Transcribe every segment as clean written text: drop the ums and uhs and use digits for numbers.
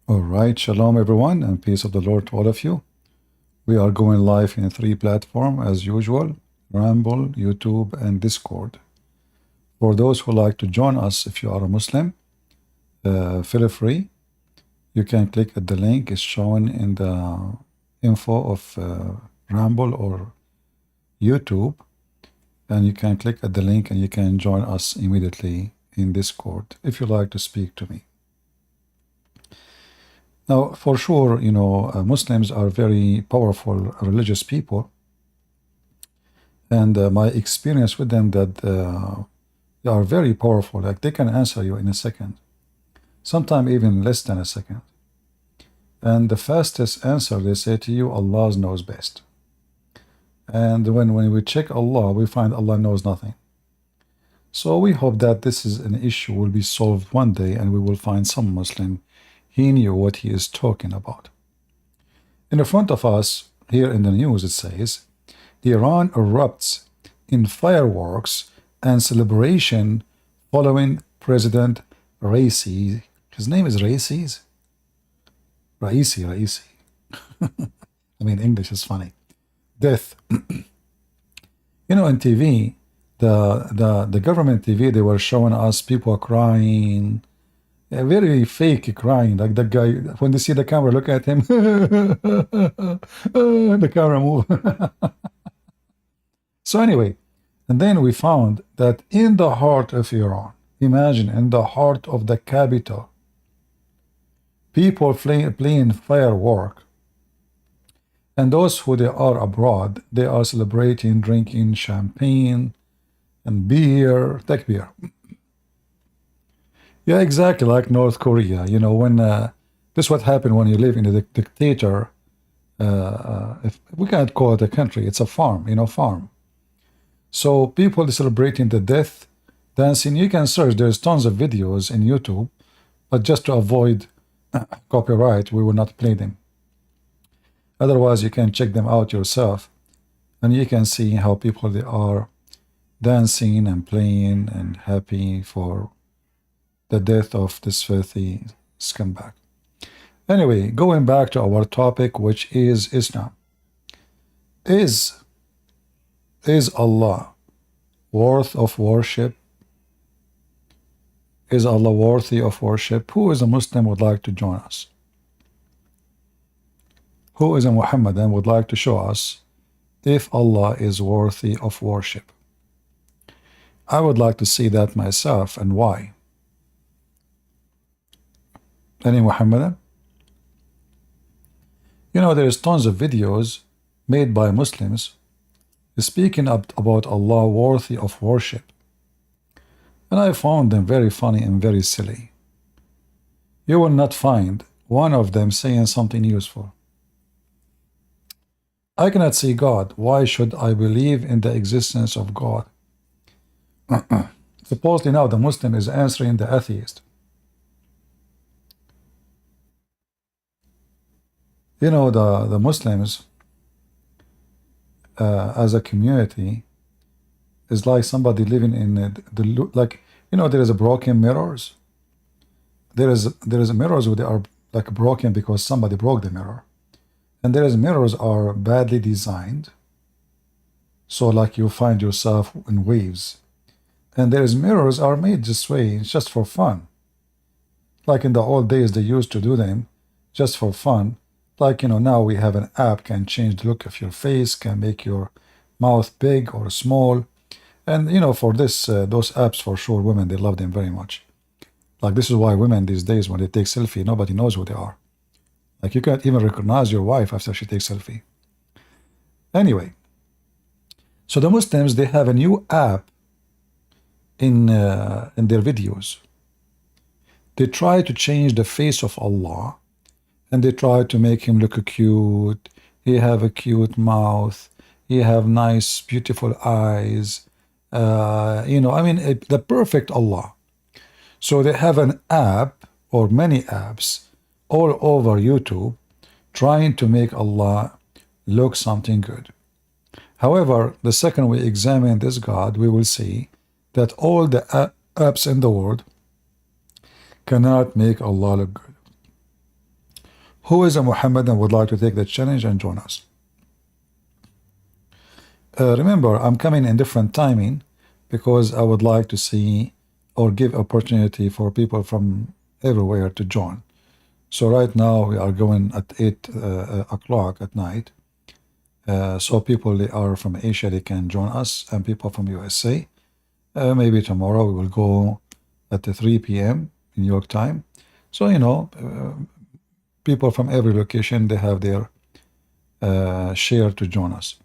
All right, shalom everyone, and peace of the Lord to all of you. We are going live in 3 platforms as usual: Rumble, YouTube, and Discord. For those who like to join us, if you are a Muslim, feel free. You can click at the link, it's shown in the info of Rumble or YouTube, and you can click at the link and you can join us immediately in Discord if you like to speak to me. Now, for sure, Muslims are very powerful religious people, and my experience with them that they are very powerful. Like they can answer you in a second, sometimes even less than a second. And the fastest answer they say to you, Allah knows best. And when we check Allah, we find Allah knows nothing. So we hope that this is an issue will be solved one day, and we will find some Muslim he knew what he is talking about. In the front of us, here in the news, it says, Iran erupts in fireworks and celebration following President Raisi. His name is Raisi? Raisi. I mean, English is funny. Death. In TV, the government TV, they were showing us people crying, very fake crying, like that guy, when they see the camera, look at him, the camera move. So anyway, and then we found that in the heart of Iran, imagine, in the heart of the capital, people playing firework, and those who they are abroad, they are celebrating, drinking champagne and beer, take beer. Yeah, exactly, like North Korea. When this is what happened when you live in a dictator. If we can't call it a country, it's a farm, farm. So people celebrating the death, dancing. You can search. There's tons of videos in YouTube, but just to avoid copyright, we will not play them. Otherwise, you can check them out yourself, and you can see how people they are dancing and playing and happy for the death of this filthy scumbag. Anyway, going back to our topic, which is Islam. Is Allah worth of worship? Is Allah worthy of worship? Who is a Muslim would like to join us? Who is a Muhammadan would like to show us if Allah is worthy of worship? I would like to see that myself, and why? Any Muhammadan? There's tons of videos made by Muslims speaking about Allah worthy of worship. And I found them very funny and very silly. You will not find one of them saying something useful. I cannot see God. Why should I believe in the existence of God? Supposedly now the Muslim is answering the atheist. The Muslims as a community is like somebody living in there is a broken mirrors. There is mirrors where they are like broken because somebody broke the mirror, and there is mirrors are badly designed, so like you find yourself in waves, and there is mirrors are made this way just for fun, like in the old days they used to do them just for fun. Like, now we have an app can change the look of your face, can make your mouth big or small. And, for this, those apps, for sure, women, they love them very much. Like, this is why women these days, when they take selfie, nobody knows who they are. Like, you can't even recognize your wife after she takes selfie. Anyway, so the Muslims, they have a new app in their videos. They try to change the face of Allah, and they try to make him look cute. He have a cute mouth. He have nice, beautiful eyes. The perfect Allah. So they have an app or many apps all over YouTube trying to make Allah look something good. However, the second we examine this God, we will see that all the apps in the world cannot make Allah look good. Who is a Muhammadan would like to take the challenge and join us? Remember, I'm coming in different timing because I would like to see or give opportunity for people from everywhere to join. So right now we are going at 8 o'clock at night. So people that are from Asia, they can join us, and people from USA. Maybe tomorrow we will go at 3 p.m. in New York time. So, you know, people from every location, they have their share to join us.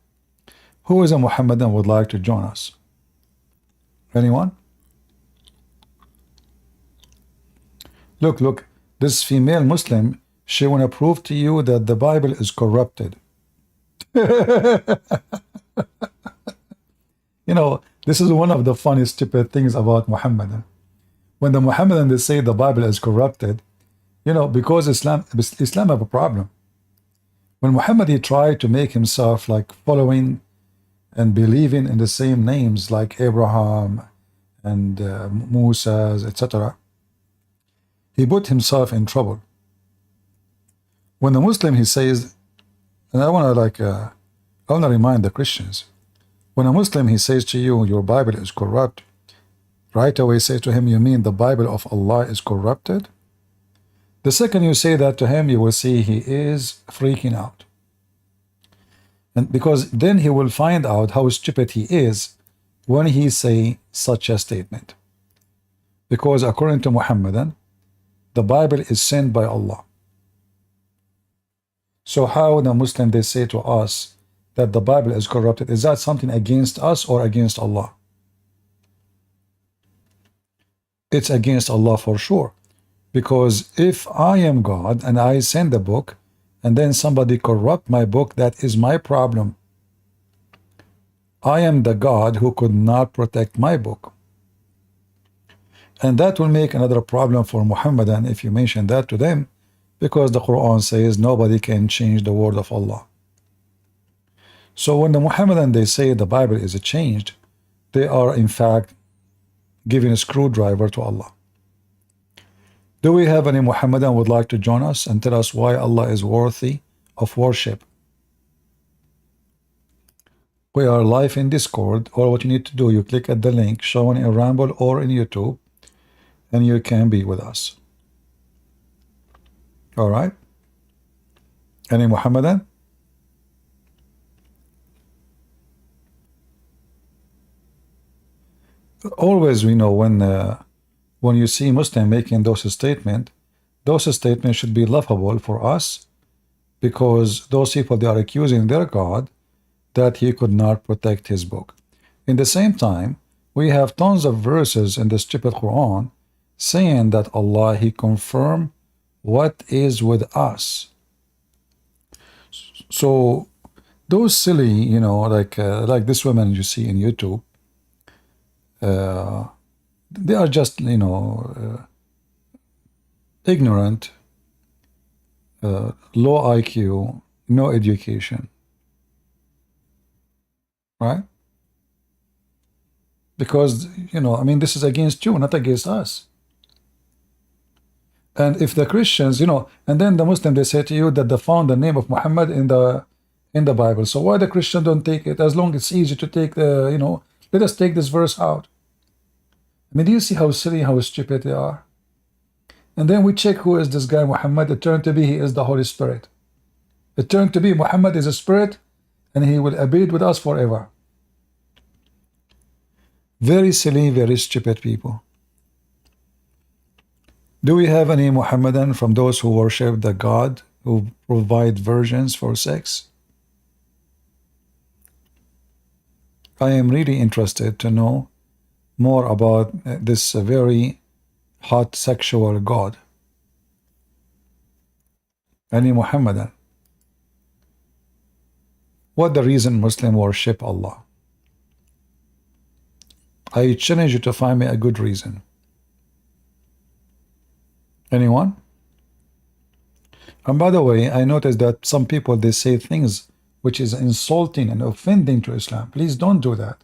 Who is a Muhammadan would like to join us? Anyone? Look, this female Muslim, she want to prove to you that the Bible is corrupted. You know, this is one of the funny, stupid things about Muhammad. When the Muhammadan, they say the Bible is corrupted, you know, because Islam have a problem. When Muhammad, he tried to make himself like following and believing in the same names like Abraham and Musa, etc., he put himself in trouble. When the Muslim, he says, and I want to remind the Christians, when a Muslim, he says to you, your Bible is corrupt, right away say to him, you mean the Bible of Allah is corrupted? The second you say that to him, you will see he is freaking out. And because then he will find out how stupid he is when he say such a statement. Because according to Muhammadan, the Bible is sent by Allah. So how the Muslim, they say to us that the Bible is corrupted? Is that something against us or against Allah? It's against Allah for sure. Because if I am God and I send a book and then somebody corrupt my book, that is my problem. I am the God who could not protect my book. And that will make another problem for Muhammadan if you mention that to them, because the Quran says nobody can change the word of Allah. So when the Muhammadan, they say the Bible is changed, they are in fact giving a screwdriver to Allah. Do we have any Muhammadan would like to join us and tell us why Allah is worthy of worship? We are live in Discord. All what you need to do, you click at the link shown in Rumble or in YouTube, and you can be with us. All right? Any Muhammadan? Always we know when you see Muslim making those statements should be laughable for us, because those people, they are accusing their God that he could not protect his book. In the same time, we have tons of verses in the stupid Quran saying that Allah, he confirmed what is with us. So those silly, you know, like this woman you see in YouTube, they are just, you know, ignorant, low IQ, no education, right? Because, you know, I mean, this is against you, not against us. And if the Christians, you know, and then the Muslim, they say to you that they found the name of Muhammad in the Bible. So why the Christian don't take it? As long as it's easy to take the, you know, let us take this verse out. I mean, do you see how silly, how stupid they are? And then we check who is this guy Muhammad. It turned to be he is the Holy Spirit. It turned to be Muhammad is a spirit, and he will abide with us forever. Very silly, very stupid people. Do we have any Muhammadan from those who worship the God who provide virgins for sex? I am really interested to know more about this very hot sexual God. Any Muhammadan? What the reason Muslim worship Allah? I challenge you to find me a good reason. Anyone? And by the way, I noticed that some people, they say things which is insulting and offending to Islam. Please don't do that.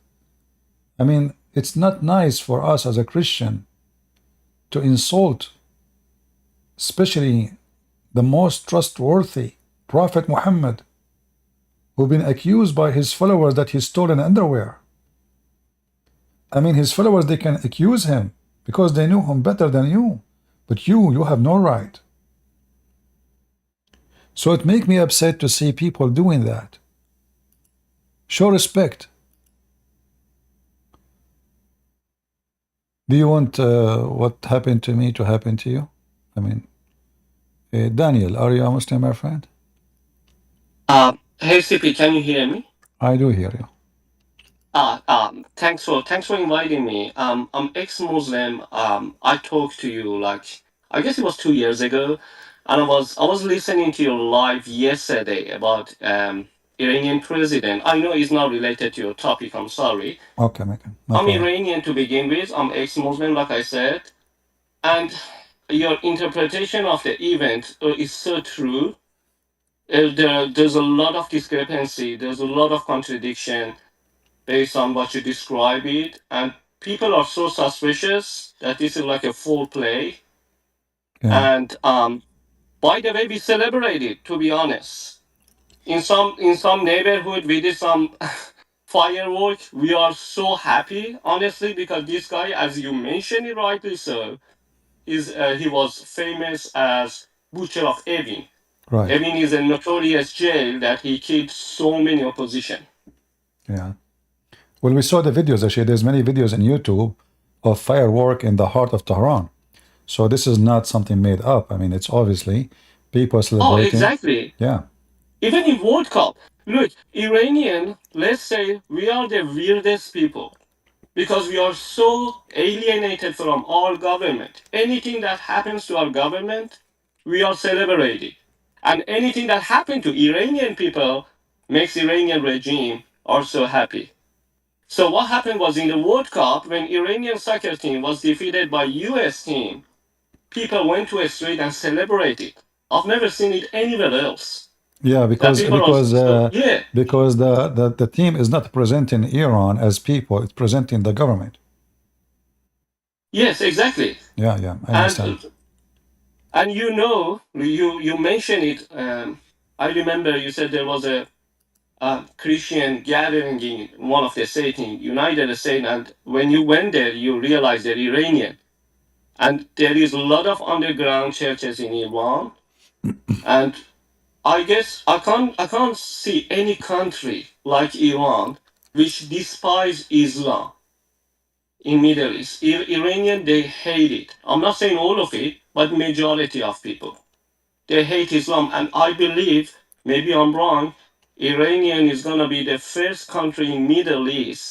I mean, it's not nice for us as a Christian to insult, especially the most trustworthy Prophet Muhammad, who been accused by his followers that he stole an underwear. I mean, his followers, they can accuse him because they knew him better than you. But you have no right. So it make me upset to see people doing that. Show respect. Do you want what happened to me to happen to you? I mean, Daniel, are you a Muslim, my friend? Hey CP, can you hear me? I do hear you. Thanks for inviting me. I'm ex-Muslim. I talked to you like I guess it was 2 years ago, and I was listening to your live yesterday about Iranian president. I know it's not related to your topic. I'm sorry. Okay, Megan, no I'm problem. Iranian to begin with. I'm ex-Muslim, like I said, and your interpretation of the event is so true. There's a lot of discrepancy. There's a lot of contradiction based on what you describe it, and people are so suspicious that this is like a full play. Yeah, And by the way, we celebrate it. To be honest, in some neighborhood, we did some firework. We are so happy, honestly, because this guy, as you mentioned it rightly so, is he was famous as Butcher of Evin. right. Evin is a notorious jail that he killed so many opposition. Yeah. Well, we saw the videos actually. There's many videos on YouTube of firework in the heart of Tehran. So this is not something made up. I mean, it's obviously people Oh, celebrating. exactly. Yeah, Even in World Cup, look, Iranian, let's say we are the weirdest people because we are so alienated from our government. Anything that happens to our government, we are celebrating. And anything that happened to Iranian people makes Iranian regime also happy. So what happened was in the World Cup when Iranian soccer team was defeated by US team, people went to a street and celebrated. I've never seen it anywhere else. yeah, That because people are because so uh, yeah. because the team is not presenting Iran as people; it's presenting the government. Yes, exactly. Yeah, yeah, I And understand. you mentioned it. I remember you said there was a Christian gathering in one of the states in United States, and when you went there, you realized they're Iranian. And there is a lot of underground churches in Iran, and I guess I can't see any country like Iran which despise Islam in Middle East. Iranian, they hate it. I'm not saying all of it, but majority of people. They hate Islam, and I believe, maybe I'm wrong, Iranian is gonna be the first country in Middle East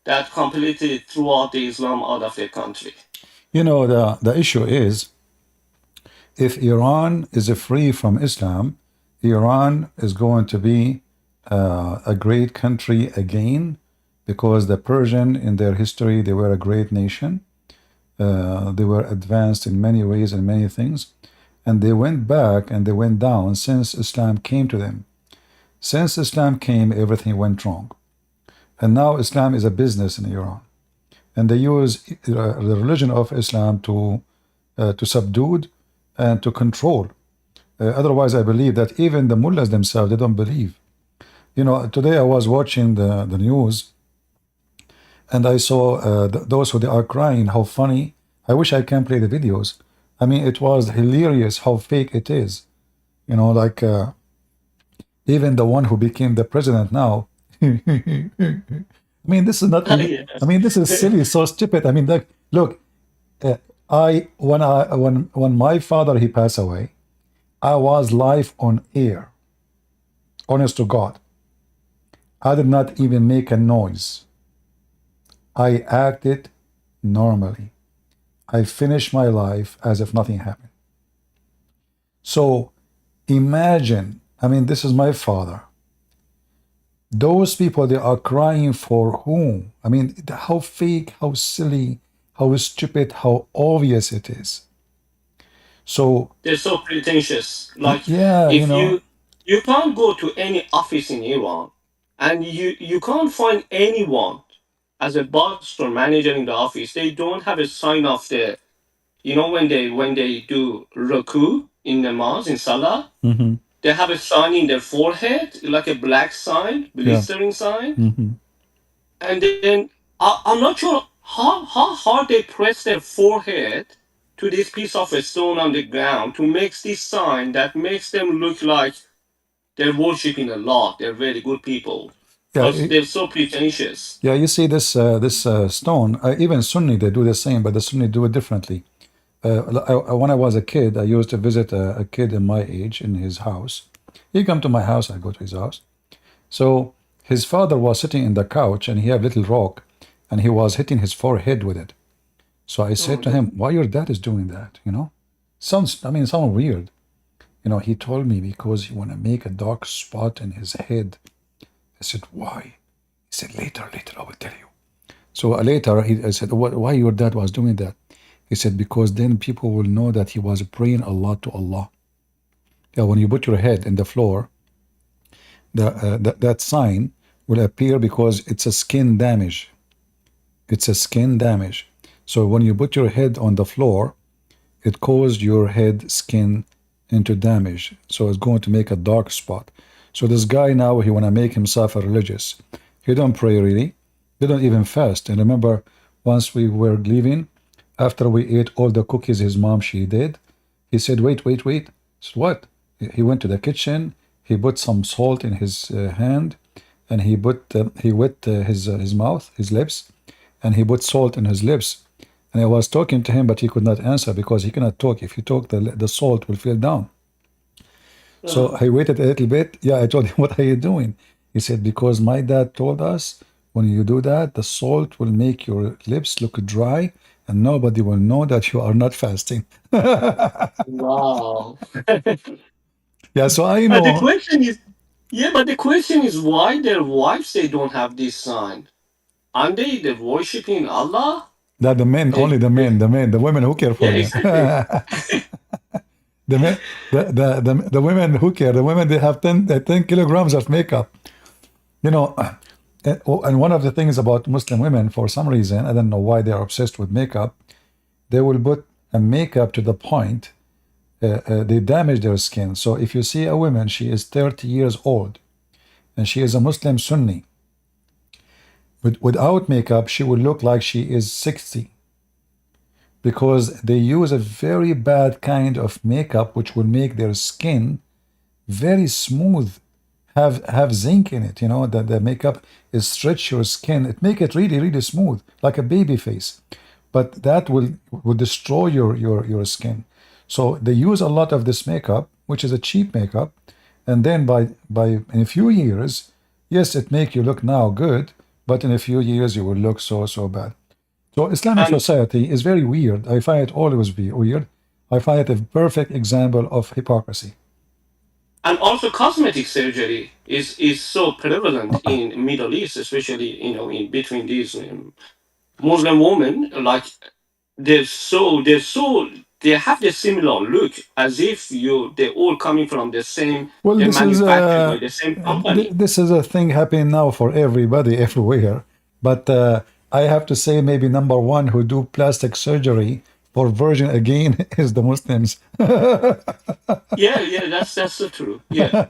that completely threw out the Islam out of the country. You know, the issue is if Iran is free from Islam, Iran is going to be a great country again because the Persian in their history they were a great nation. They were advanced in many ways and many things, and they went back and they went down since Islam came to them. Since Islam came, everything went wrong, and now Islam is a business in Iran, and they use the religion of Islam to subdue and to control. Otherwise, I believe that even the mullahs themselves they don't believe. You know, today I was watching the news and I saw those who they are crying. How funny! I wish I can play the videos. I mean, it was hilarious how fake it is. You know, like even the one who became the president now. I mean, this is not. Yeah. I mean, this is silly, so stupid. I mean, like, look, when my father he passed away, I was live on air. Honest to God, I did not even make a noise. I acted normally. I finished my life as if nothing happened. So imagine, I mean, this is my father. Those people, they are crying for whom? I mean, how fake, how silly, how stupid, how obvious it is. So, They're so pretentious. Like yeah, you if know, you can't go to any office in Iran and you can't find anyone as a boss or manager in the office. They don't have a sign of the when they do ruku. in namaz, in salah, Mm-hmm. they have a sign in their forehead, like a black sign, Yeah. blistering sign. Mm-hmm. And then I'm not sure how hard they press their forehead to this piece of a stone on the ground to make this sign that makes them look like they're worshiping Allah. They're very good people Yeah. because they're so pretentious. Yeah. You see this stone. Even Sunni they do the same, but the Sunni do it differently. When I was a kid, I used to visit a kid in my age in his house. He come to my house, I go to his house. So his father was sitting in the couch and he had a little rock and he was hitting his forehead with it. So I said Oh, to him, why your dad is doing that? Sounds weird. He told me because he want to make a dark spot in his head. I said, why? He said, later, I will tell you. So later, I said, why your dad was doing that? He said, because then people will know that he was praying a lot to Allah. Yeah, when you put your head in the floor, that sign will appear because it's a skin damage. It's a skin damage. So when you put your head on the floor, it caused your head skin into damage. So it's going to make a dark spot. So this guy now, he want to make himself a religious. He don't pray really. He don't even fast. And remember, once we were leaving, after we ate all the cookies his mom she did, he said, wait. So what? He went to the kitchen. He put some salt in his hand, and he wet his mouth, his lips, and he put salt in his lips. And I was talking to him, but he could not answer because he cannot talk. If you talk, the salt will fall down. So uh, I waited a little bit. Yeah, I told him, what are you doing? He said, because my dad told us when you do that, the salt will make your lips look dry and nobody will know that you are not fasting. wow. Yeah, so I The know question is, yeah, but the question is why their wives they don't have this sign. Aren't they worshiping Allah? that the men, only the women who care Yeah, for them. exactly. The men, the women who care, the women, they have 10 kilograms of makeup. You know, and one of the things about Muslim women, for some reason, I don't know why they're obsessed with makeup, they will put a makeup to the point they damage their skin. So if you see a woman, she is 30 years old, and she is a Muslim Sunni. Without makeup, she will look like she is 60 because they use a very bad kind of makeup which will make their skin very smooth, have zinc in it. That the makeup is stretch your skin, it make it really smooth like a baby face, but that will destroy your skin. So they use a lot of this makeup, which is a cheap makeup, and then by in a few years, yes, it make you look now good, but in a few years you will look so bad. So Islamic and society is very weird. I find it always be weird. I find it a perfect example of hypocrisy. and also cosmetic surgery is so prevalent in Middle East, especially in between these Muslim women. Like they're so they have the similar look as if they're all coming from the same. Well, They're manufactured by the same company. this is a thing happening now for everybody everywhere. But I have to say, maybe number one who do plastic surgery for virgin again is the Muslims. Yeah, that's so true. Yeah.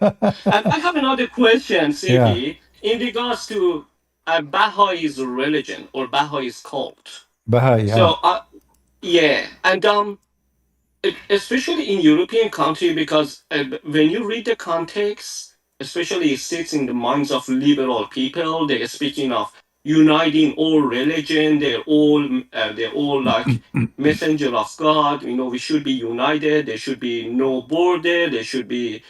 And I have another question, Yeah, CB, in regards to Baha'is religion or Baha'is cult. Baha'i. Yeah. So, yeah, and especially in European country, because when you read the context, especially it sits in the minds of liberal people. They're speaking of uniting all religion. They're all like messenger of God. We should be united. There should be no border. There should be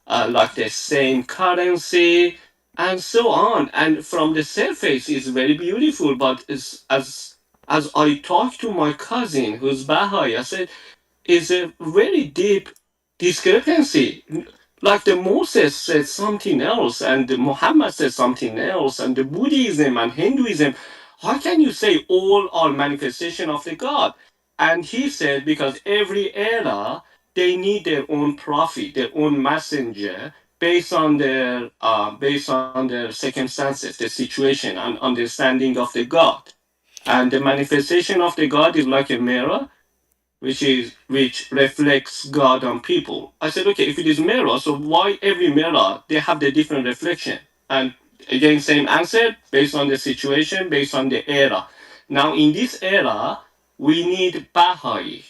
like the same currency and so on. And from the surface, it's very beautiful. But as I talked to my cousin who's Baha'i, I said is a very deep discrepancy. Like the Moses said something else, and the Muhammad said something else, and the Buddhism and Hinduism. How can you say all are manifestation of the God? And he said because every era they need their own prophet, their own messenger, based on their circumstances, the situation, and understanding of the God. And the manifestation of the God is like a mirror which reflects God on people. I said, okay, if it is mirror, so why every mirror they have the different reflection? And again, same answer based on the situation, based on the era. Now in this era, we need Baha'i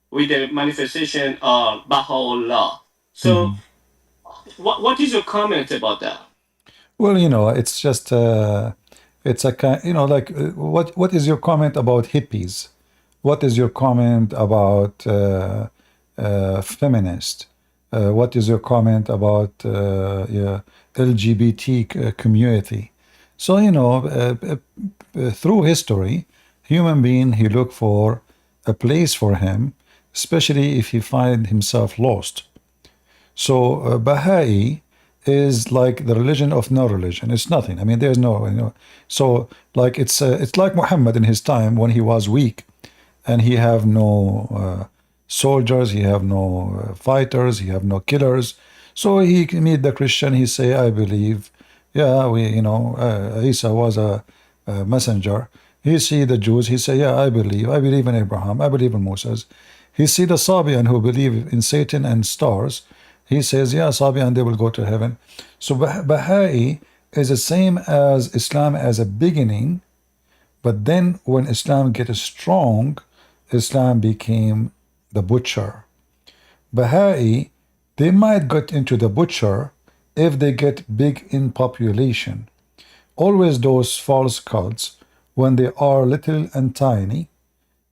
with the manifestation of Baha'u'llah. So Mhm. what is your comment about that? Well, it's just it's a kind, like what is your comment about hippies? What is your comment about feminist? What is your comment about yeah, LGBT community? So, through history, human being, he look for a place for him, especially if he find himself lost. So Baha'i is like the religion of no religion. It's nothing. I mean, there's no, So like it's like Muhammad in his time when he was weak, and he have no soldiers, he have no fighters, he have no killers. So he meet the Christian. He say, I believe, yeah, Isa was a messenger. He see the Jews. He say, yeah, I believe in Abraham, I believe in Moses. He see the Sabian who believe in Satan and stars. He says, yeah, Sabian, they will go to heaven. So Baha'i is the same as Islam as a beginning, but then when Islam gets strong, Islam became the butcher. Baha'i, they might get into the butcher if they get big in population. Always those false cults, when they are little and tiny,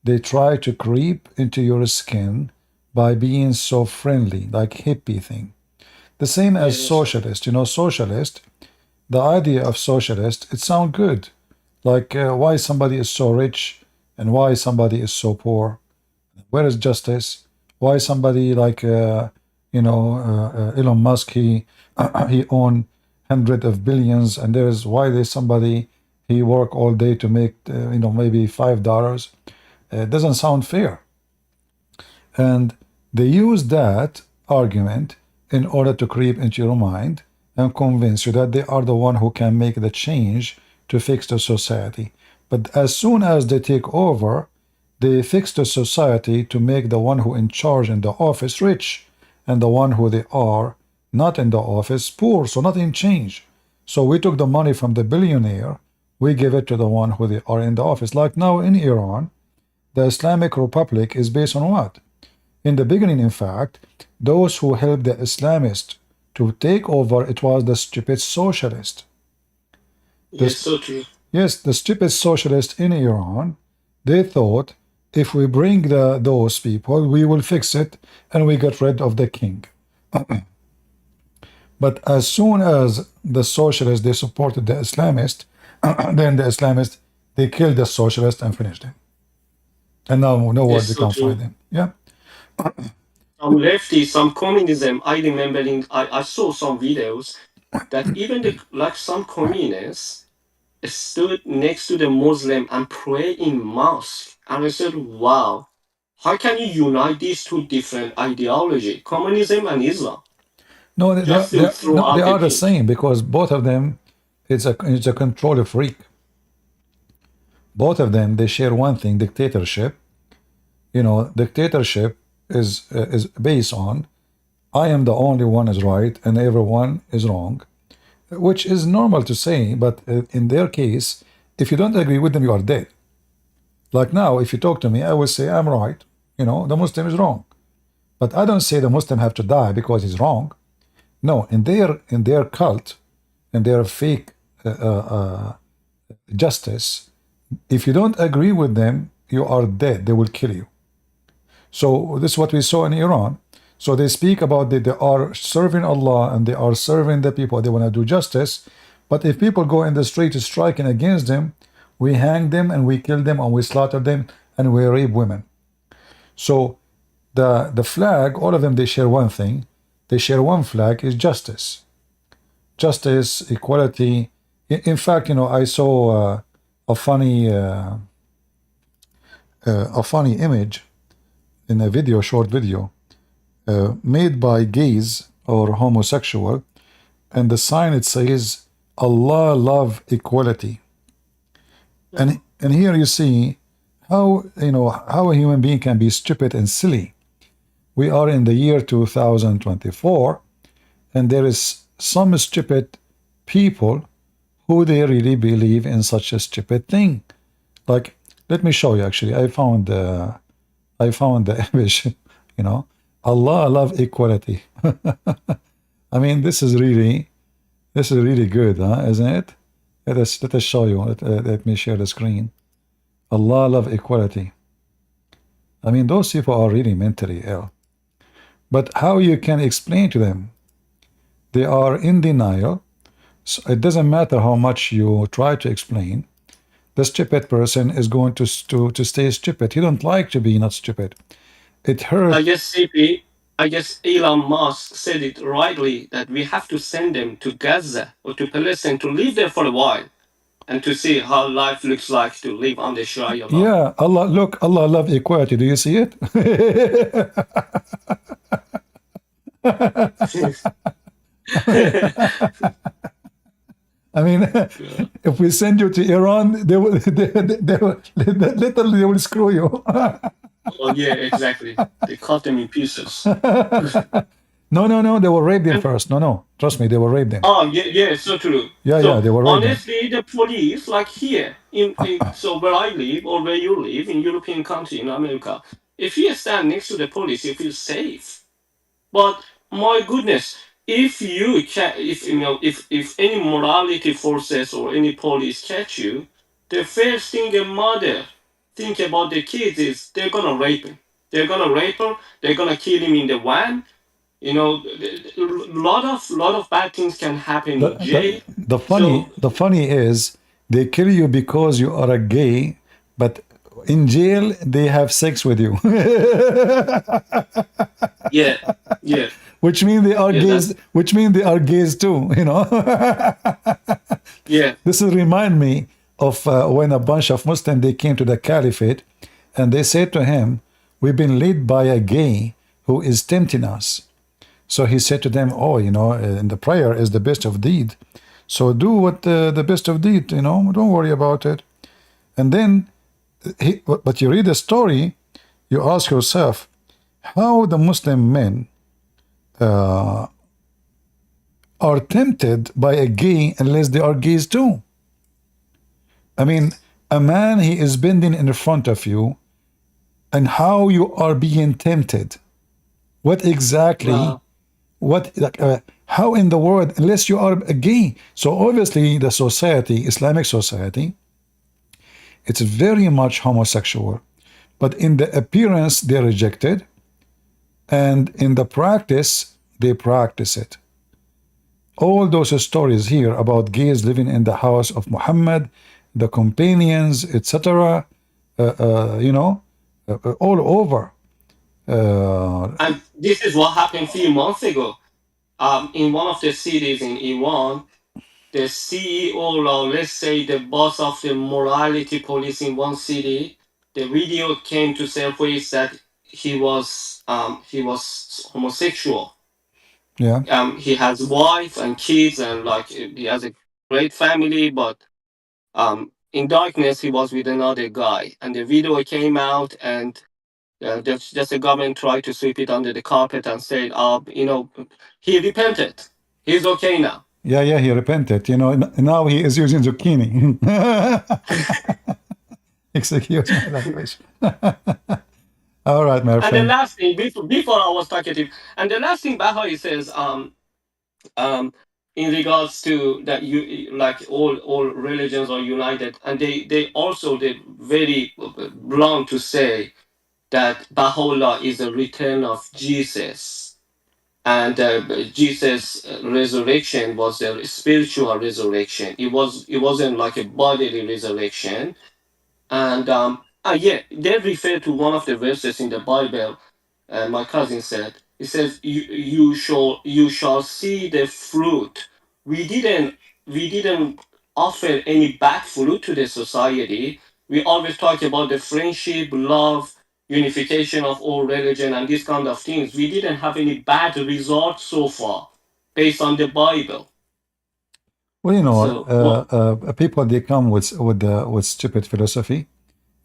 they try to creep into your skin by being so friendly, like hippie thing. The same as Yes. socialist. Socialist, the idea of socialist, it sounds good. Like why somebody is so rich and why somebody is so poor. Where is justice? Why somebody like Elon Musk, he he own hundred of billions, and there's why there's somebody he work all day to make maybe $5. It doesn't sound fair. And they use that argument in order to creep into your mind and convince you that they are the one who can make the change to fix the society. But as soon as they take over, they fix the society to make the one who in charge in the office rich and the one who they are not in the office poor, so nothing changed. So we took the money from the billionaire, we give it to the one who they are in the office. Like now in Iran, the Islamic Republic is based on what? In the beginning, in fact, those who helped the Islamists to take over, it was the stupid socialist. Yes, so true. Yes, the stupid socialists in Iran, they thought if we bring those people, we will fix it and we get rid of the king. But as soon as the socialists, they supported the Islamist, then the Islamists, they killed the socialist and finished him. And now nowhere Yes, they so can true. find him. Yeah. Some lefty, some communism. I remembering, I saw some videos that even like some communists stood next to the Muslim and pray in mosque. And I said, wow, how can you unite these two different ideology, communism and Islam, No, just to throw no, they out the are the king? same because both of them, it's a control freak. Both of them, they share one thing: dictatorship. Dictatorship is based on I am the only one is right and everyone is wrong, which is normal to say, but in their case, if you don't agree with them, you are dead. Like now, if you talk to me, I will say I'm right. The Muslim is wrong, but I don't say the Muslim have to die because he's wrong. No, in their cult, in their fake justice, if you don't agree with them, you are dead. They will kill you. So this is what we saw in Iran. So they speak about that they are serving Allah and they are serving the people. They want to do justice. But if people go in the street striking against them, we hang them and we kill them and we slaughter them and we rape women. So the flag, all of them, they share one thing. They share one flag is justice. Justice, equality. In fact, I saw a funny image in a video, short video, made by gays or homosexual, and the sign it says Allah love equality. And here you see how how a human being can be stupid and silly. We are in the year 2024, and there is some stupid people who they really believe in such a stupid thing. Like, let me show you. Actually, I found the image. Allah love equality. I mean, this is really good, huh? Isn't it? Let us show you. Let me share the screen. Allah love equality. I mean, those people are really mentally ill. But how you can explain to them? They are in denial. So it doesn't matter how much you try to explain. The stupid person is going to stay stupid. He don't like to be not stupid. It I hurt. guess CP, I guess Elon Musk said it rightly that we have to send them to Gaza or to Palestine to live there for a while and to see how life looks like to live under Sharia law. Yeah, Allah, look, Allah love equality. Do you see it? I mean, if we send you to Iran, they will literally they will screw you. Oh yeah, exactly. They cut them in pieces. No, they will rape them And first. No, trust me, they will rape them. oh yeah, so true. Yeah, So they will rape them. honestly, the police, like here in so where I live or where you live in European country in America, if you stand next to the police, you feel safe. But my goodness, if you can, if if any morality forces or any police catch you, the first thing a mother think about the kids is they're gonna rape him. They're gonna rape her. They're gonna kill him in the van. Lot of bad things can happen The, in jail. So the funny is they kill you because you are a gay, but in jail they have sex with you, yeah, yeah, which means they are yeah. gays. Which means they are gays too. Yeah, This will remind me of when a bunch of Muslims they came to the caliphate, and they said to him, "We've been led by a gay who is tempting us." So he said to them, "Oh, and the prayer is the best of deed. So do what the best of deed. Don't worry about it." And then, but you read the story, you ask yourself, how the Muslim men are tempted by a gay unless they are gays too. I mean, a man, he is bending in front of you, and how you are being tempted. What exactly? wow. How in the world, unless you are gay? So obviously, the society, Islamic society, it's very much homosexual, but in the appearance they reject it, and in the practice they practice it. All those stories here about gays living in the house of Muhammad, the companions, etc., all over. And this is what happened a few months ago. In one of the cities in Iran, the CEO, or let's say the boss of the morality police in one city, the video came to surface that he was homosexual. Yeah, He has wife and kids, and like he has a great family, but in darkness he was with another guy, and the video came out, and just the government tried to sweep it under the carpet and said, he repented. He's okay now. yeah, he repented. Now he is using zucchini. Excuse my language. All right, my And the friend. last thing, before I was talkative, and the last thing Bahai says, in regards to that, you like all religions are united, and they very blunt to say that Baha'u'llah is a return of Jesus, and Jesus' resurrection was a spiritual resurrection. It wasn't like a bodily resurrection. And yeah, they refer to one of the verses in the Bible. My cousin said, it says, you shall see the fruit. We didn't offer any bad fruit to the society. We always talk about the friendship, love, unification of all religion, and these kind of things. We didn't have any bad results so far based on the Bible. Well, So, well, people they come with stupid philosophy,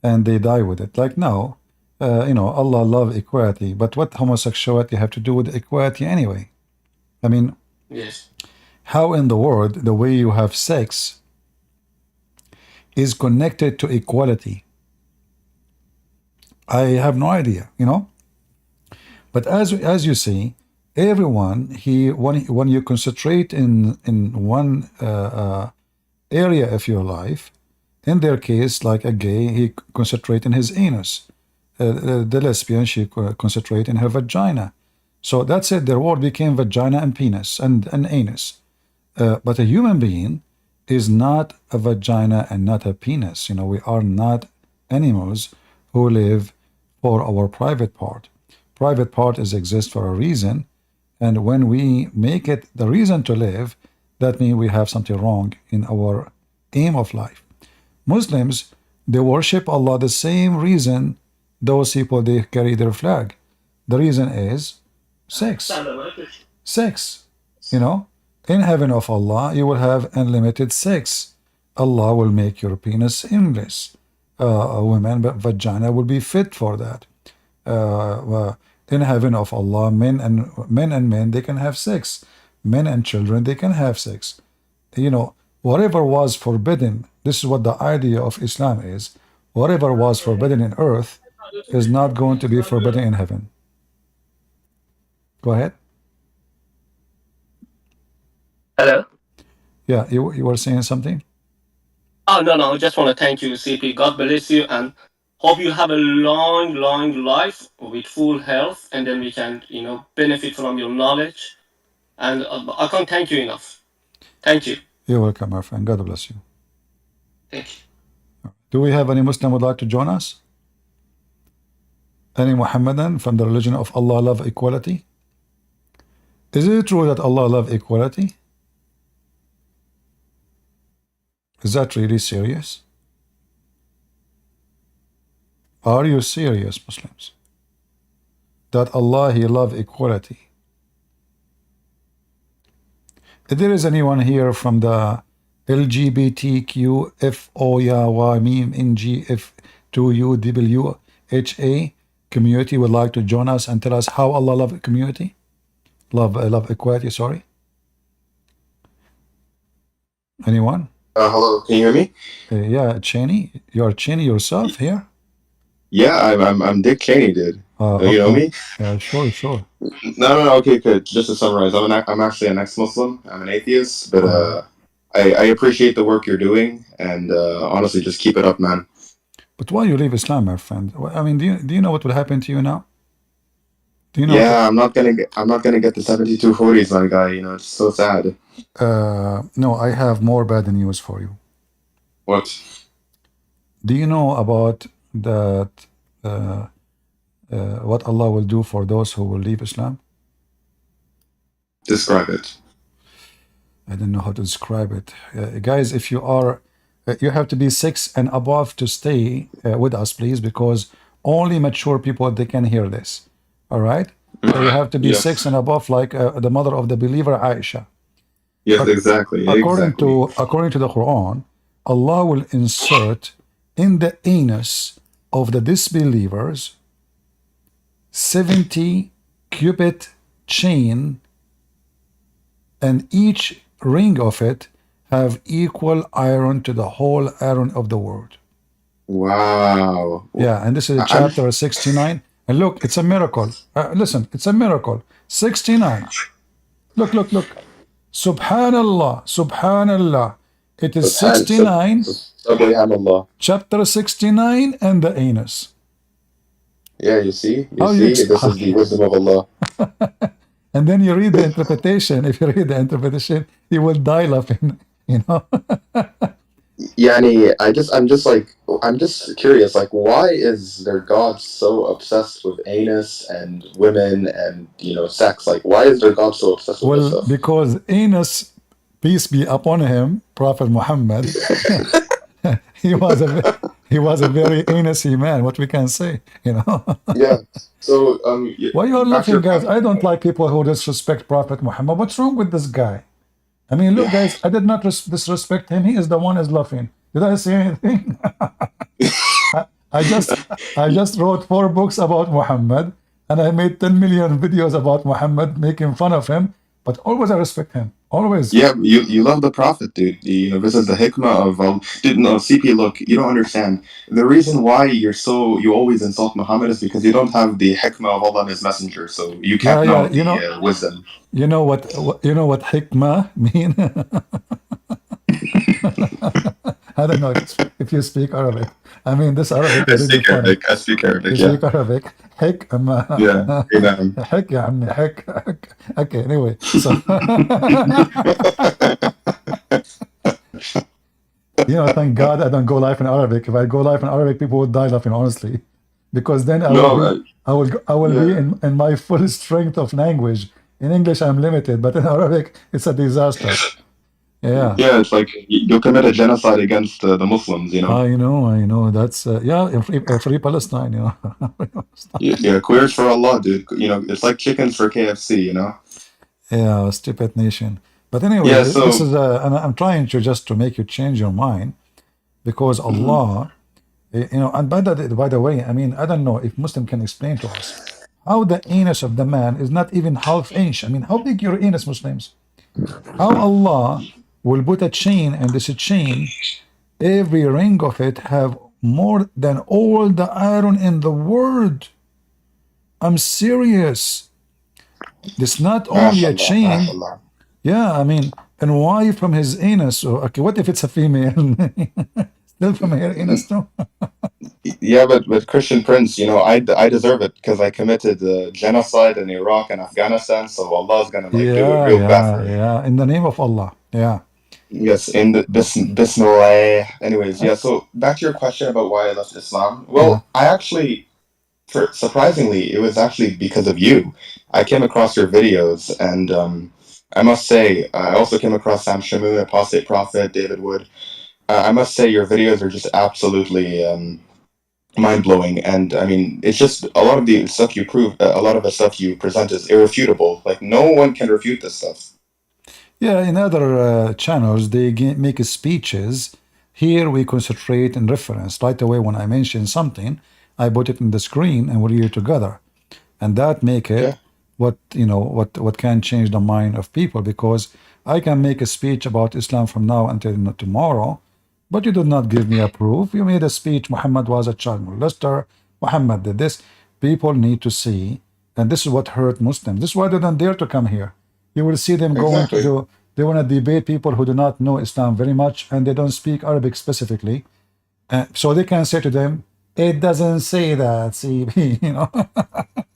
and they die with it. Like now, Allah love equality, but what homosexuality have to do with equality anyway? I mean, Yes. how in the world the way you have sex is connected to equality? I have no idea, But as you see, everyone when you concentrate in one area of your life, in their case, like a gay, he concentrate in his anus. The lesbian, she concentrate in her vagina. So that's it. Their word became vagina and penis and anus. But a human being is not a vagina and not a penis. We are not animals who live for our private part. Private part is exist for a reason, and when we make it the reason to live, that means we have something wrong in our aim of life. Muslims, they worship Allah the same reason those people they carry their flag. The reason is sex. Sex. In heaven of Allah, you will have unlimited sex. Allah will make your penis endless. A woman, but vagina will be fit for that. In heaven of Allah, men and men, they can have sex. Men and children, they can have sex. Whatever was forbidden, this is what the idea of Islam is. Whatever was forbidden in earth is not going to be forbidden in heaven. Go ahead. Hello. Yeah, you were saying something? Oh, no. I just want to thank you, CP. God bless you, and hope you have a long, long life with full health, and then we can, benefit from your knowledge. And I can't thank you enough. Thank you. You're welcome, my friend. God bless you. Thank you. Do we have any Muslim who would like to join us? Any Muhammadan from the religion of Allah love equality? Is it true that Allah love equality? Is that really serious? Are you serious, Muslims? That Allah, He love equality? If there is anyone here from the LGBTQFOYMNGF2UWHA community would like to join us and tell us how Allah love community? Love equality, sorry. Anyone? Hello, can you hear me? Yeah, Cheney. You're Cheney yourself here? Yeah, I'm Dick Cheney, dude. You know me? Yeah, sure. No. Okay, good. Just to summarize, I'm actually an ex-Muslim. I'm an atheist, but I appreciate the work you're doing, and honestly, just keep it up, man. But why you leave Islam, my friend? I mean, do you know what will happen to you now? Do you know? Yeah, I'm not gonna get the 7240s, my guy. It's so sad. No, I have more bad news for you. What? Do you know about that? What Allah will do for those who will leave Islam? Describe it. I don't know how to describe it. Guys, if you are, you have to be 6 and above to stay with us, please, because only mature people, they can hear this. All right? So you have to be Yes. 6 and above, like the mother of the believer, Aisha. Yes, exactly. According to the Quran, Allah will insert in the anus of the disbelievers 70 cubit chain, and each ring of it have equal iron to the whole iron of the world. Wow. Yeah, and this is chapter 69. And look, it's a miracle. Listen, it's a miracle. 69. Look. Subhanallah. It is 69. Subhanallah. Chapter 69 and the anus. Yeah, you see? How This is the wisdom of Allah. And then you read the interpretation. If you read the interpretation, you will die laughing, Yani, I'm just curious, like, why is their God so obsessed with anus and women and, sex? Like, why is their God so obsessed with this Well, stuff? because Enos, peace be upon him, Prophet Muhammad, he was a very anusy man, what we can say, Yeah. So, Why you are laughing, guys? I don't like people who disrespect Prophet Muhammad. What's wrong with this guy? I mean, look, guys, I did not disrespect him. He is the one is laughing. Did I say anything? I just wrote 4 books about Muhammad, and I made 10 million videos about Muhammad, making fun of him. But always I respect him. Always. Yeah, you love the Prophet, dude. You know, this is the hikmah of dude. No, CP, look, you don't understand. The reason why you always insult Muhammad is because you don't have the hikmah of Allah and His Messenger, so you Yeah, can't yeah. know the wisdom. You know what hikmah mean? I don't know if you speak Arabic. I mean, this Arabic I is really speak funny. Arabic. I speak Arabic. You Yeah, speak Arabic. yeah. حكمة. Amen. حك يا عمي حك. Okay, anyway. So, thank God I don't go live in Arabic. If I go live in Arabic, people would die laughing, honestly. Because then No, I will be yeah. in my full strength of language. In English, I'm limited, but in Arabic, it's a disaster. Yeah. Yeah, it's like you'll commit a genocide against the Muslims, you know? I know. That's free Palestine. Yeah, queers for Allah, dude. You know, it's like chickens for KFC, you know? Yeah, stupid nation. But anyway, Yeah, this so, is and I'm trying to just to make you change your mind because mhm. Allah, and by the way, I mean I don't know if Muslim can explain to us how the anus of the man is not even half inch. I mean, how big your anus, Muslims? How Allah will put a chain, and this chain, every ring of it have more than all the iron in the world. I'm serious. It's not only a MashaAllah, chain. MashaAllah. Yeah, I mean, and why from his anus? Or, okay, what if it's a female? Still from her anus too? Yeah, but Christian Prince, you know, I deserve it because I committed genocide in Iraq and Afghanistan, so Allah's gonna like do it Yeah, real bad for yeah, me. yeah. In the name of Allah. Yeah. Yes, in the Bismillah. Anyways, yeah. So back to your question about why I left Islam. Yeah. Well, I actually, surprisingly, it was actually because of you. I came across your videos, and I must say, I also came across Sam Shamoon, Apostate Prophet, David Wood. I must say, your videos are just absolutely mind blowing, and I mean, it's just a lot of the stuff you prove, a lot of the stuff you present is irrefutable. Like no one can refute this stuff. Yeah, in other channels, they make speeches. Here we concentrate in reference. Right away, when I mention something, I put it in the screen and we read it together. And that make it Yeah, what can change the mind of people, because I can make a speech about Islam from now until tomorrow, but you did not give me a proof. You made a speech, Muhammad was a child molester, Muhammad did this. People need to see, and this is what hurt Muslims. This is why they don't dare to come here. You will see them going to exactly. do, they want to debate people who do not know Islam very much and they don't speak Arabic specifically. So they can say to them, it doesn't say that, see,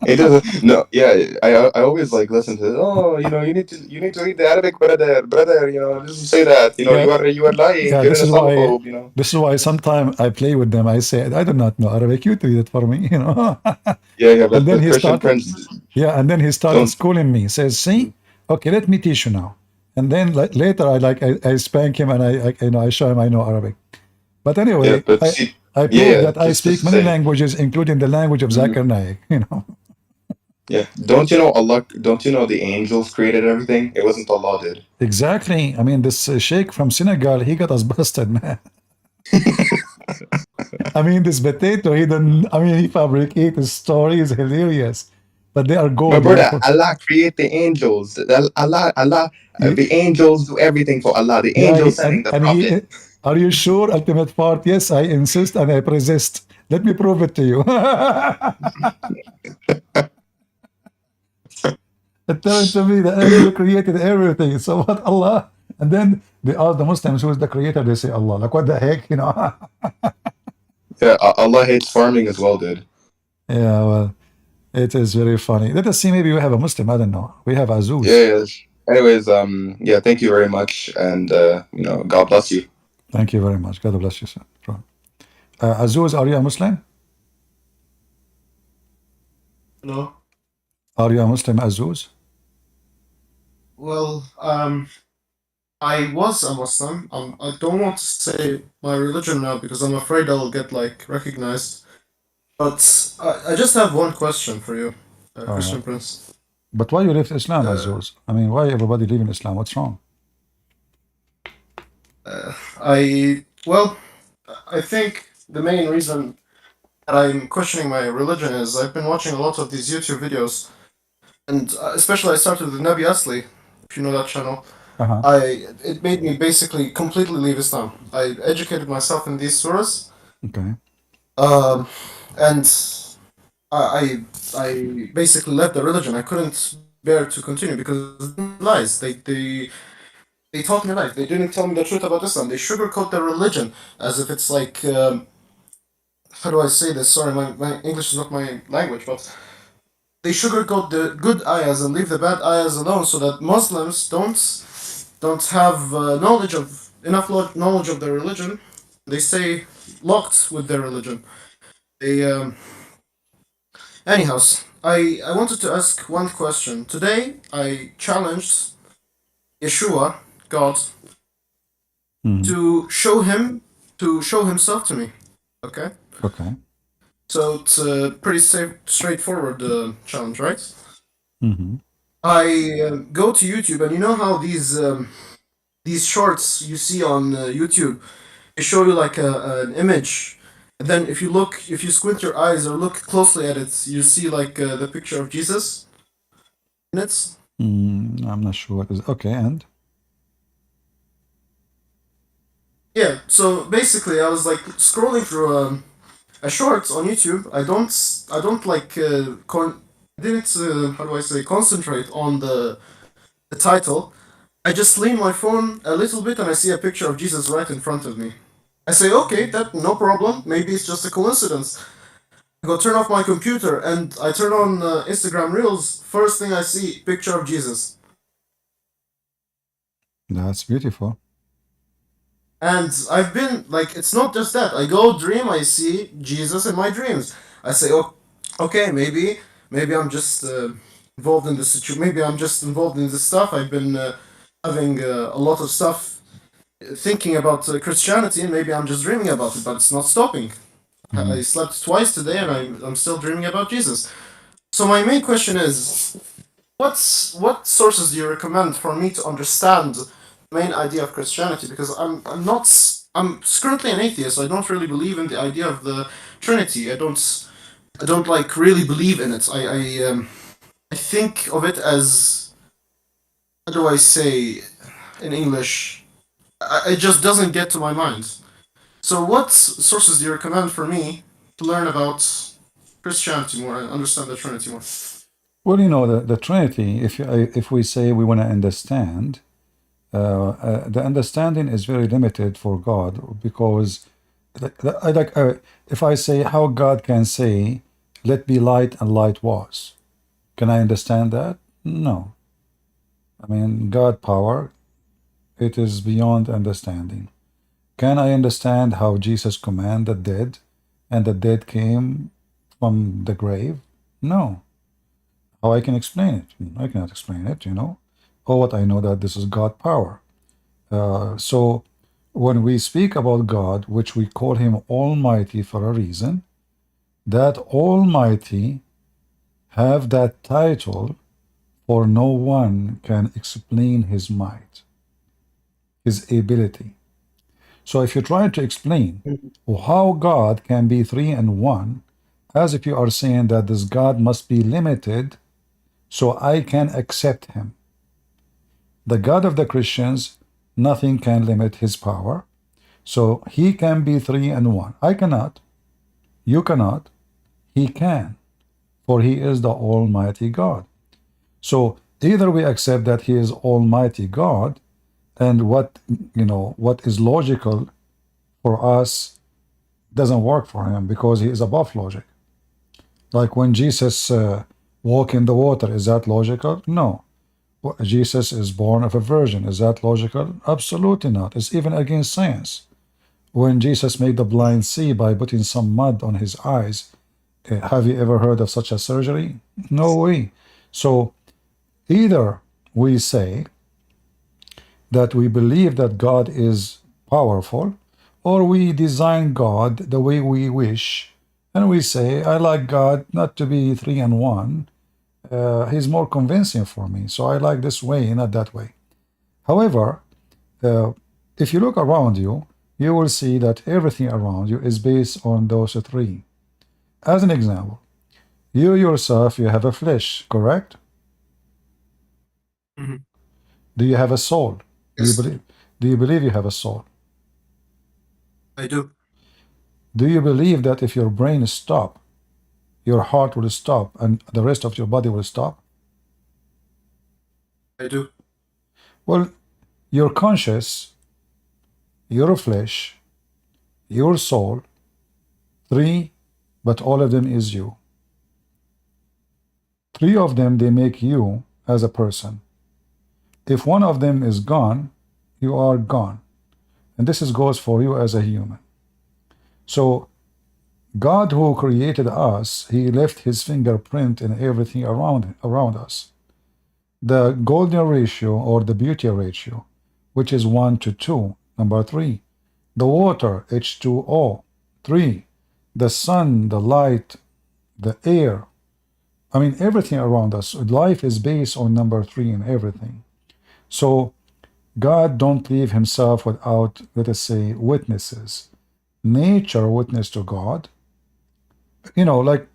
It doesn't. No, yeah. I always like listen to. Oh, you know, you need to read the Arabic, brother. You know, it doesn't say that. You know, yeah, you are lying. yeah, You're this an is why Islamophobe. You know. sometimes I play with them. I say, I do not know Arabic. You read it for me, Yeah, yeah. And then But he Christian started, Prince yeah, and then he started don't. schooling me. He says, see, okay, let me teach you now. And then later, I spank him and I show him I know Arabic. But Yeah, anyway, but I see, I yeah, prove yeah. that I Just speak to many say, languages, including the language of mhm, Zakir Naik. yeah. Don't you know Allah? Don't you know the angels created everything? It wasn't Allah did. Exactly. I mean, this sheikh from Senegal, he got us busted, man. I mean, this potato, he didn't, I mean, he fabricated stories hilarious, but they are My gold, brother, Allah create the angels. Allah, He- the angels do everything for Allah. The yeah, angels sending the and prophet. are you sure? Ultimate part, yes, I insist and I persist. Let me prove it to you. Telling to me the angel created everything. So what Allah? And then the Muslims, who is the creator, they say Allah. Like what the heck? Yeah, Allah hates farming as well, dude. Yeah, well, it is very funny. Let us see, maybe we have a Muslim, I don't know. We have Yeah, Azuz. yeah. Anyways, yeah, thank you very much, and you know, God bless you. Thank you very much. God bless you, sir. Azuz, are you a Muslim? No. Are you a Muslim, Azuz? Well, I was a Muslim. I don't want to say my religion now because I'm afraid I'll get like recognized. But I just have one question for you, All right. Christian Prince. But why you left Islam, Uh, Azuz? I mean, why everybody leaving Islam? What's wrong? I well, I think the main reason that I'm questioning my religion is I've been watching a lot of these YouTube videos, and especially I started with Nabi Asli, if you know that channel. Uh-huh. It made me basically completely leave Islam. I educated myself in these surahs, Okay. um, and I basically left the religion. I couldn't bear to continue because lies. They taught me lies. They didn't tell me the truth about Islam. They sugarcoat their religion as if it's like how do I say this? Sorry, my English is not my language, but they sugarcoat the good ayahs and leave the bad ayahs alone, so that Muslims don't have knowledge of enough knowledge of their religion. They stay locked with their religion. They anyhows. I wanted to ask one question. Today I challenged Yeshua, God, Mhm. to show himself to me. Okay? Okay. So it's a pretty straightforward challenge, right? Mm-hmm. I go to YouTube, and you know how these shorts you see on YouTube, they show you like an image, and then if you squint your eyes or look closely at it, you see like the picture of Jesus in it. I'm not sure what is. Okay, and Yeah. So basically, I was like scrolling through a short on YouTube. I don't like didn't how do I say concentrate on the title. I just lean my phone a little bit and I see a picture of Jesus right in front of me. I say, okay, that no problem. Maybe it's just a coincidence. I go turn off my computer and I turn on Instagram Reels. First thing I see, picture of Jesus. that's beautiful. And I've been like, it's not just that. I go dream, I see Jesus in my dreams. I say, oh, okay, maybe I'm just involved in this situation. Maybe I'm just involved in this stuff. I've been having a lot of stuff thinking about Christianity, and maybe I'm just dreaming about it, but it's not stopping. Mhm. I slept twice today, and I'm still dreaming about Jesus. So my main question is, what sources do you recommend for me to understand the main idea of Christianity? Because I'm not I'm currently an atheist. So I don't really believe in the idea of the Trinity. I don't like really believe in it. I think of it as, how do I say in English? It just doesn't get to my mind. So what sources do you recommend for me to learn about Christianity more and understand the Trinity more? Well, you know, the Trinity, if we say we want to understand, the understanding is very limited for God because, if I say how God can say, let be light and light was, can I understand that? No. I mean, God power, it is beyond understanding. Can I understand how Jesus commanded the dead and the dead came from the grave? No. How I can explain it? I cannot explain it, you know. Or what I know that this is God power. So when we speak about God, which we call him Almighty for a reason, that Almighty have that title for no one can explain his might, his ability. So if you try to explain how God can be three and one, as if you are saying that this God must be limited so I can accept him. The God of the Christians, nothing can limit his power. So he can be three and one. I cannot. You cannot. He can. For he is the Almighty God. So either we accept that he is Almighty God, and what is logical for us doesn't work for him because he is above logic. Like when Jesus walked in the water, is that logical? No. Jesus is born of a virgin. Is that logical? Absolutely not. It's even against science. When Jesus made the blind see by putting some mud on his eyes, have you ever heard of such a surgery? No way. So either we say that we believe that God is powerful, or we design God the way we wish, and we say, I like God not to be three and one. He's more convincing for me, so I like this way, not that way. However, if you look around you, you will see that everything around you is based on those three. As an example, you yourself, you have a flesh, correct? Mhm. Do you have a soul? Yes. Do you believe you have a soul? I do. Do you believe that if your brain stop, your heart will stop and the rest of your body will stop? I do. Well, your conscious, your flesh, your soul, three, but all of them is you. Three of them, they make you as a person. If one of them is gone, you are gone. And this goes for you as a human. So God who created us, he left his fingerprint in everything around us. The golden ratio or the beauty ratio, which is 1 to 2. Number 3, the water, H2O. 3, the sun, the light, the air. I mean, everything around us. Life is based on number 3 in everything. So God don't leave himself without, let us say, witnesses. Nature witness to God. You know, like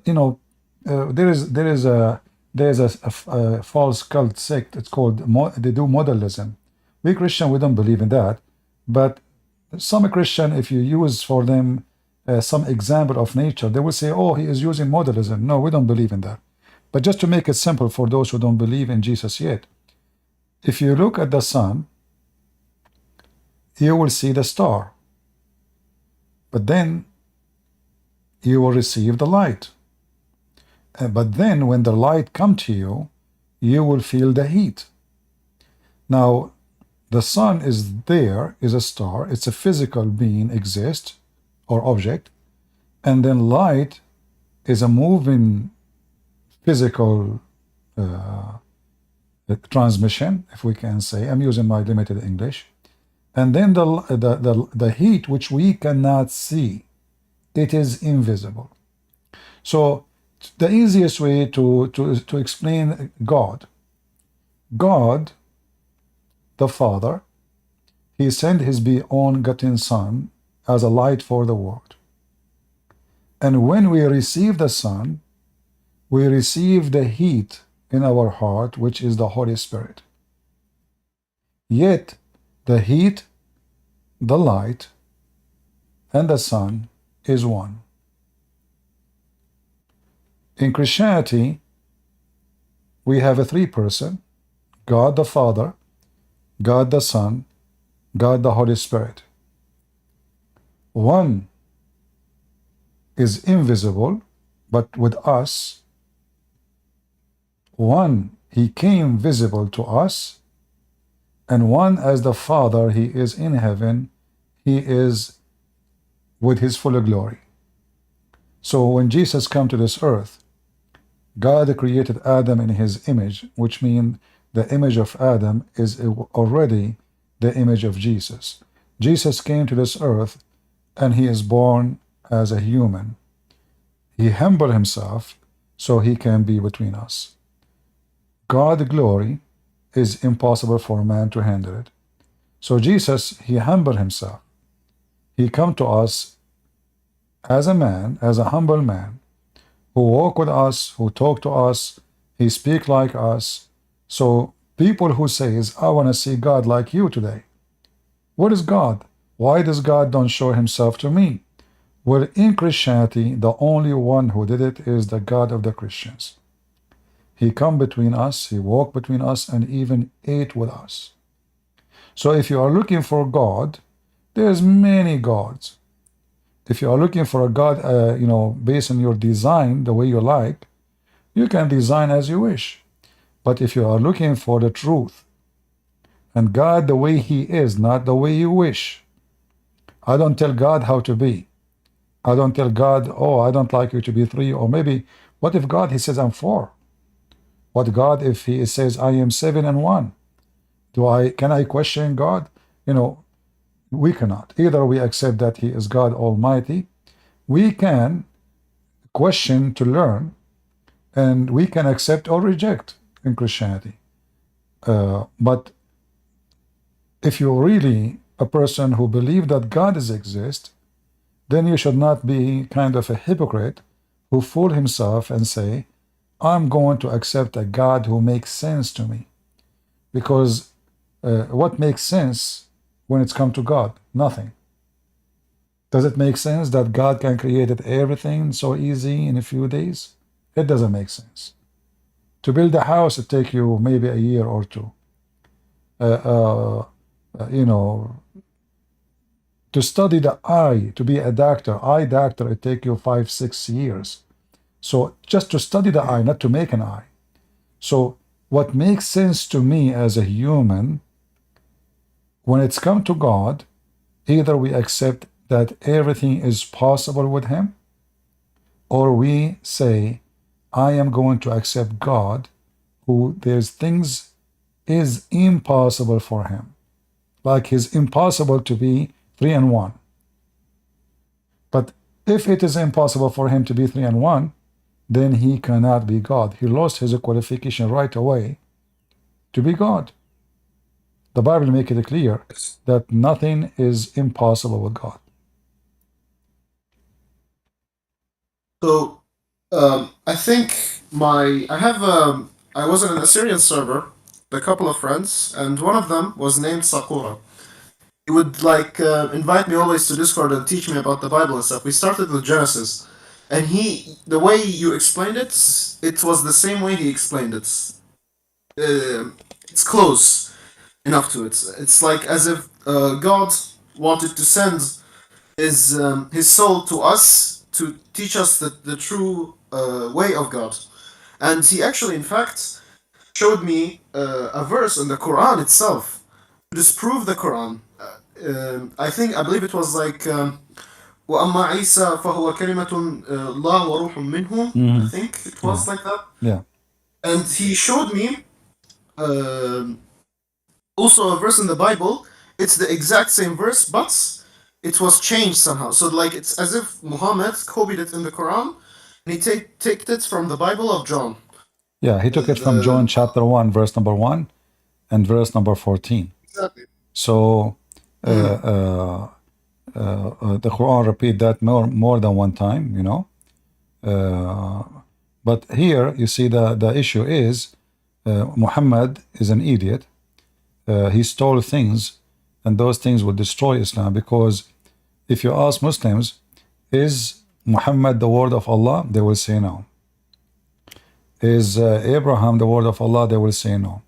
you know, there's a false cult sect. It's called they do modalism. We Christian, we don't believe in that, but some Christian, if you use for them some example of nature, they will say, "Oh, he is using modalism." No, we don't believe in that. But just to make it simple for those who don't believe in Jesus yet, if you look at the sun, you will see the star, but then you will receive the light. But then when the light come to you, you will feel the heat. Now, the sun is there, is a star, it's a physical being, exists, or object, and then light is a moving physical transmission, if we can say. I'm using my limited English. And then the heat, which we cannot see, it is invisible. So the easiest way to explain God, the Father, he sent his begotten Son as a light for the world. And when we receive the Son, we receive the heat in our heart, which is the Holy Spirit. Yet the heat, the light, and the Son is one. In Christianity, we have a three-person, God the Father, God the Son, God the Holy Spirit. One is invisible, but with us. One, he came visible to us, and one as the Father, he is in heaven, he is with his full glory. So when Jesus came to this earth, God created Adam in his image, which means the image of Adam is already the image of Jesus. Jesus came to this earth and he is born as a human. He humbled himself so he can be between us. God's glory is impossible for a man to handle it. So Jesus, he humbled himself. He come to us as a man, as a humble man, who walk with us, who talk to us, he speak like us. So people who says, I want to see God like you today. What is God? Why does God don't show himself to me? Well, in Christianity, the only one who did it is the God of the Christians. He come between us, he walked between us, and even ate with us. So if you are looking for God, there's many gods. If you are looking for a God, based on your design, the way you like, you can design as you wish. But if you are looking for the truth, and God the way he is, not the way you wish, I don't tell God how to be. I don't tell God, oh, I don't like you to be 3, or maybe, what if God, he says I'm 4? What God if he says I am 7 and 1? Can I question God? We cannot. Either we accept that he is God Almighty, we can question to learn, and we can accept or reject in Christianity. But if you're really a person who believes that God exists, then you should not be kind of a hypocrite who fool himself and say, I'm going to accept a God who makes sense to me. Because what makes sense when it's come to God? Nothing. Does it make sense that God can create everything so easy in a few days? It doesn't make sense. To build a house, it takes you maybe a year or two. You know, to study the eye, to be a doctor, eye doctor, it takes you 5-6 years. So just to study the eye, not to make an eye. So what makes sense to me as a human, when it's come to God, either we accept that everything is possible with him, or we say, I am going to accept God, who there's things is impossible for him. Like it's impossible to be 3 and 1. But if it is impossible for him to be 3 and 1, then he cannot be God. He lost his qualification right away to be God. The Bible makes it clear that nothing is impossible with God. So, I think I was in an Assyrian server with a couple of friends, and one of them was named Sakura. He would invite me always to Discord and teach me about the Bible and stuff. We started with Genesis, and the way you explained it, it was the same way he explained it. It's close enough to it. It's like as if God wanted to send his soul to us to teach us the true way of God. And he actually, in fact, showed me a verse in the Quran itself to disprove the Quran. I believe it was like وَأَمَّا عِيسَى فَهُوَ كَلِمَةٌ اللَّهُ وَرُوحٌ مِّنْهُ. I think it was like that. Yeah. And he showed me also a verse in the Bible. It's the exact same verse, but it was changed somehow. So like it's as if Muhammad copied it in the Quran, and he take it from the Bible of John. Yeah, he took it from John chapter 1, verse number 1 and verse number 14. Exactly. So the Quran repeat that more than one time, you know. But here you see the issue is Muhammad is an idiot. He stole things, and those things will destroy Islam, because if you ask Muslims, is Muhammad the word of Allah? They will say no. Is Abraham the word of Allah? They will say no.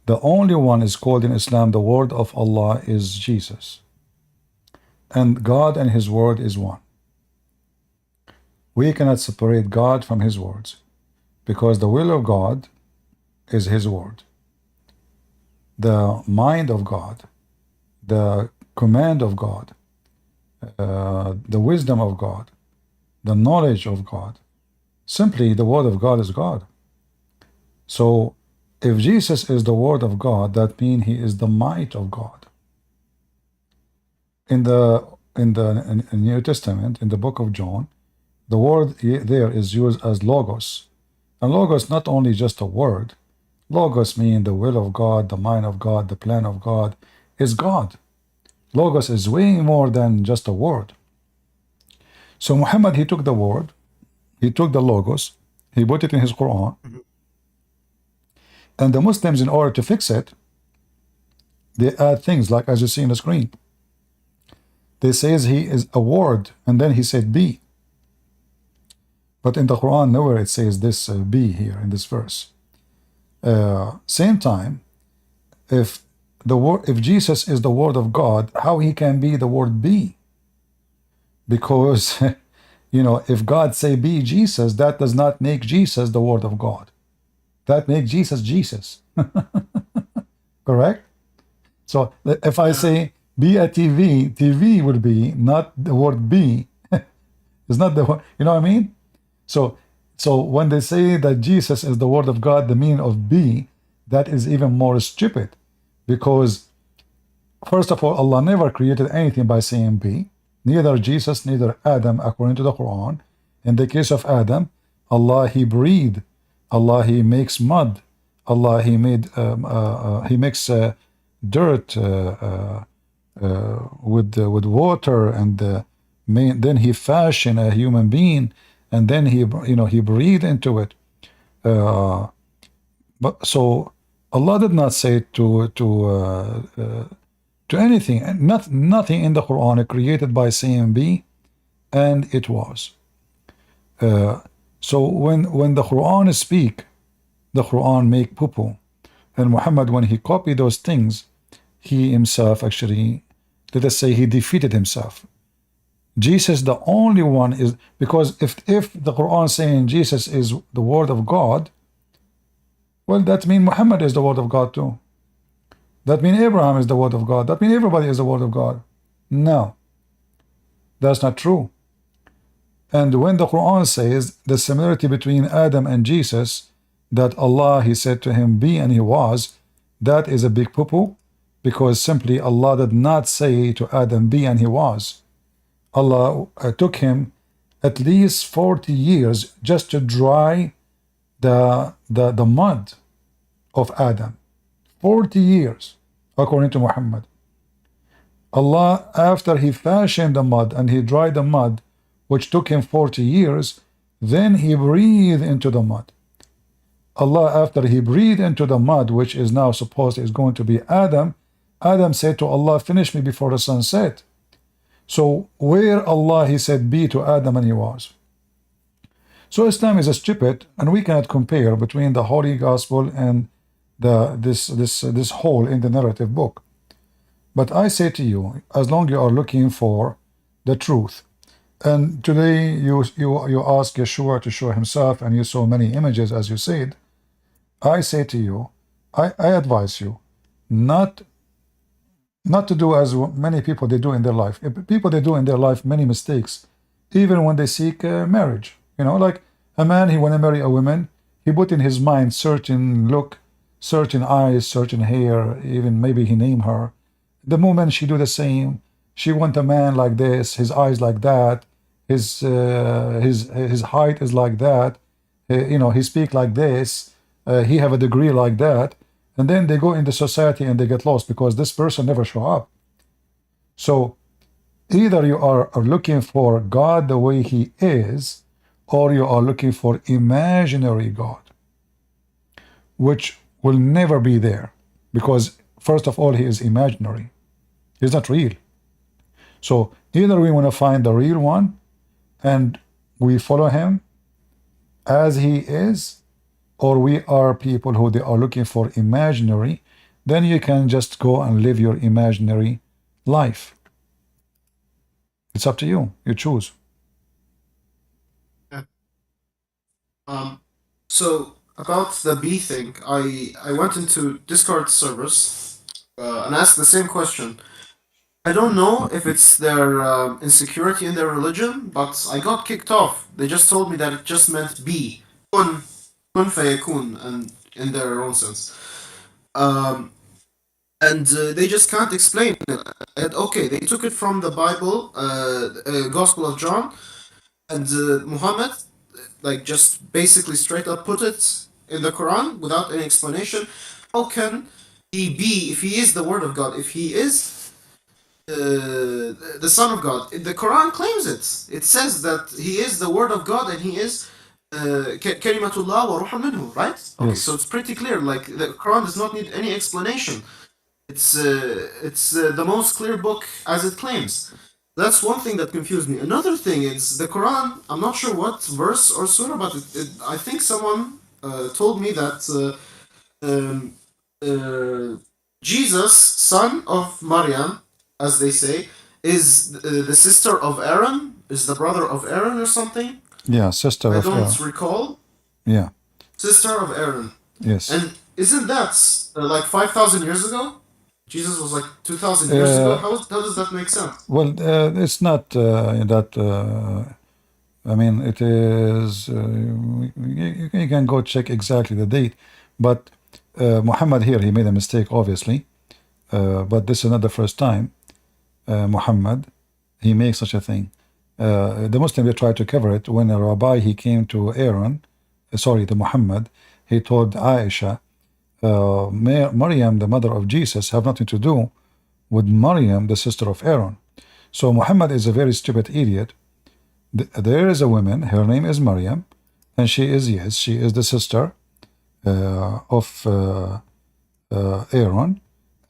The only one is called in Islam the word of Allah is Jesus. And God and his word is one. We cannot separate God from his words, because the will of God is his word. The mind of God, the command of God, the wisdom of God, the knowledge of God, simply the word of God is God. So if Jesus is the word of God, that means he is the might of God. In the New Testament, in the book of John, the word there is used as logos. And logos not only just a word. Logos means the will of God, the mind of God, the plan of God is God. Logos is way more than just a word. So Muhammad, he took the word, he took the logos, he put it in his Quran. And the Muslims, in order to fix it, they add things like, as you see on the screen. They says he is a word, and then he said be. But in the Quran, nowhere it says this be here in this verse. Same time, if Jesus is the word of God, how he can be the word be? Because you know, if God say be Jesus, that does not make Jesus the word of God. That makes Jesus Jesus. Correct? So if I say be a TV, TV would be not the word be. It's not the word, you know what I mean? So when they say that Jesus is the word of God, the meaning of be, that is even more stupid. Because first of all, Allah never created anything by saying be. Neither Jesus, neither Adam, according to the Quran. In the case of Adam, Allah, he breathed. Allah, he makes mud. Allah, he made he makes dirt with water and then he fashioned a human being, and then he he breathed into it. But so Allah did not say to anything, nothing in the Quran created by saying be, and it was. So when the Quran speak, the Quran make poo-poo. And Muhammad, when he copied those things, he himself actually, let us say, he defeated himself. Jesus, the only one, is because if the Quran saying Jesus is the word of God, well, that means Muhammad is the word of God too. That means Abraham is the word of God. That means everybody is the word of God. No, that's not true. And when the Quran says the similarity between Adam and Jesus, that Allah, he said to him, be, and he was, that is a big poo-poo, because simply Allah did not say to Adam, be, and he was. Allah took him at least 40 years just to dry the mud of Adam. 40 years, according to Muhammad. Allah, after he fashioned the mud and he dried the mud, which took him 40 years, then he breathed into the mud. Allah, after he breathed into the mud, which is now supposed is going to be Adam, Adam said to Allah, finish me before the sun set. So where Allah, he said be to Adam, and he was. So Islam is a stupid, and we cannot compare between the Holy Gospel and this hole in the narrative book. But I say to you, as long as you are looking for the truth, and today you ask Yeshua to show himself, and you saw many images, as you said, I say to you, I advise you not to do as many people they do in their life. People they do in their life many mistakes, even when they seek marriage. Like a man, he want to marry a woman, he put in his mind certain look, certain eyes, certain hair, even maybe he name her. The moment she do the same, she want a man like this, his eyes like that, his height is like that, he speak like this, he have a degree like that, and then they go into society and they get lost because this person never show up. So either you are looking for God the way he is, or you are looking for imaginary God, which will never be there, because first of all, he is imaginary. He's not real. So either we want to find the real one and we follow him as he is, or we are people who they are looking for imaginary, then you can just go and live your imaginary life. It's up to you. You choose. Yeah. So about the B thing, I went into Discord servers and asked the same question. I don't know if it's their insecurity in their religion, but I got kicked off. They just told me that it just meant be. Kun fayakun, and in their own sense. And they just can't explain it. And okay, they took it from the Bible, Gospel of John, and Muhammad, like just basically straight up put it in the Quran without any explanation. How can he be, if he is the Word of God, if he is the Son of God? The Quran claims it. It says that he is the Word of God and he is Kalimatullah wa ruhun minhu, right? Okay, Yes. so it's pretty clear. Like the Quran does not need any explanation. It's the most clear book as it claims. That's one thing that confused me. Another thing is the Quran. I'm not sure what verse or surah, but I think someone told me that Jesus, son of Maryam, as they say, is the sister of Aaron, is the brother of Aaron or something. Yeah, sister I of don't recall. yeah, Sister of Aaron. yes. And isn't that like 5,000 years ago? Jesus was like 2,000 years ago. How does that make sense? Well, it's not that. I mean, it is. You can go check exactly the date, but Muhammad here he made a mistake, obviously. But this is not the first time. Muhammad, he makes such a thing. The Muslim they tried to cover it when a rabbi he came to Aaron, to Muhammad. He told Aisha, Maryam, the mother of Jesus, have nothing to do with Maryam, the sister of Aaron. So Muhammad is a very stupid idiot. There is a woman, her name is Maryam, and she is, yes, she is the sister of Aaron,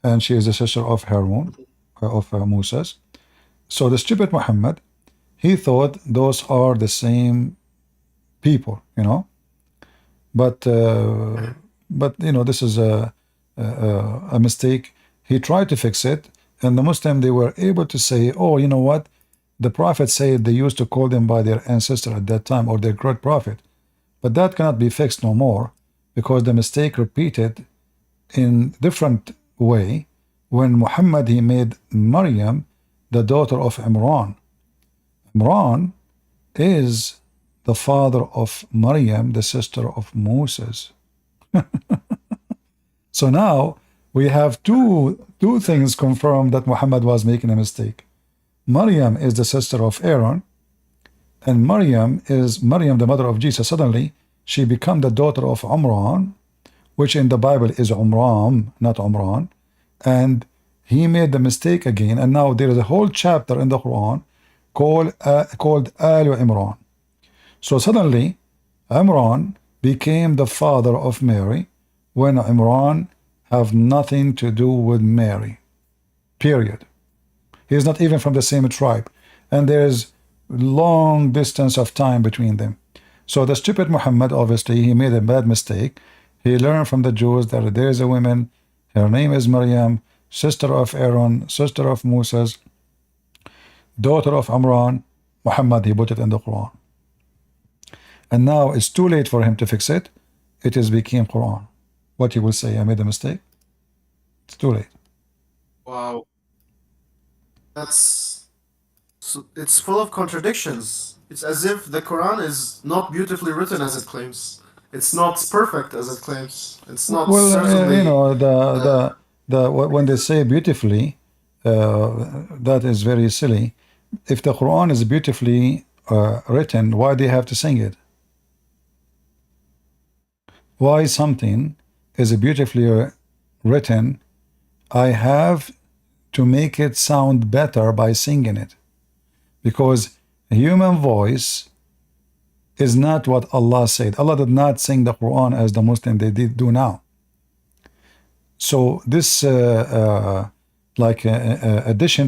and she is the sister of Harun, of Moses. So the stupid Muhammad, he thought those are the same people, you know. But you know, this is a mistake. He tried to fix it, and the Muslim, they were able to say, oh, you know what? The Prophet said they used to call them by their ancestor at that time, or their great prophet. But that cannot be fixed no more, because the mistake repeated in different way when Muhammad, he made Maryam the daughter of Imran. Imran is the father of Maryam, the sister of Moses. So now we have two things confirmed that Muhammad was making a mistake. Maryam is the sister of Aaron, and Maryam is the mother of Jesus. Suddenly she became the daughter of Imran, which in the Bible is Umram, not Umran, and he made the mistake again, and now there is a whole chapter in the Quran called Al Imran. So suddenly Imran became the father of Mary, when Imran have nothing to do with Mary, period. He is not even from the same tribe, and there is long distance of time between them. So the stupid Muhammad, obviously, he made a bad mistake. He learned from the Jews that there is a woman, her name is Maryam, sister of Aaron, sister of Moses, daughter of Imran. Muhammad, he put it in the Quran. And now it's too late for him to fix it. It is became Quran. What he will say, I made a mistake. It's too late. Wow. It's full of contradictions. It's as if the Quran is not beautifully written as it claims. It's not perfect as it claims. It's not Well, certainly. you know, when they say beautifully, that is very silly. If the Quran is beautifully written, why do you have to sing it? Why something is beautifully written, I have to make it sound better by singing it, because a human voice is not what Allah said. Allah did not sing the Quran as the Muslim they did do now. So this addition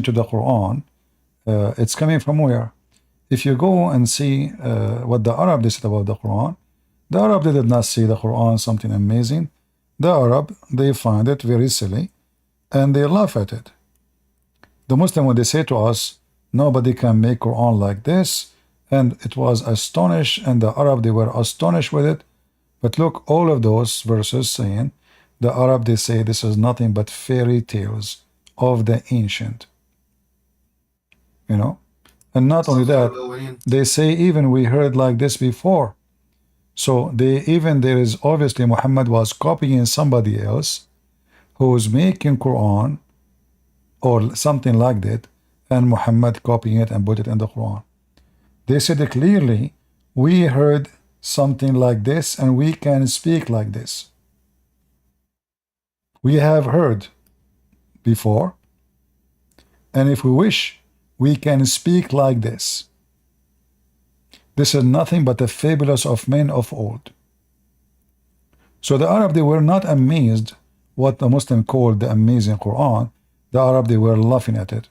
to the Quran, it's coming from where? If you go and see what the Arab they said about the Quran, the Arab they did not see the Quran something amazing. The Arab, they find it very silly, and they laugh at it. The Muslim, when they say to us, nobody can make Quran like this, and it was astonished, and the Arab, they were astonished with it. But look, all of those verses saying, the Arab, they say this is nothing but fairy tales of the ancient. You know? And not only that, they say even we heard like this before. So there is obviously Muhammad was copying somebody else who's making Quran or something like that, and Muhammad copying it and put it in the Quran. They said clearly, we heard something like this and we can speak like this. We have heard before, and if we wish, we can speak like this. This is nothing but the fables of men of old. So the Arab, they were not amazed what the Muslim called the amazing Quran. The Arab, they were laughing at it.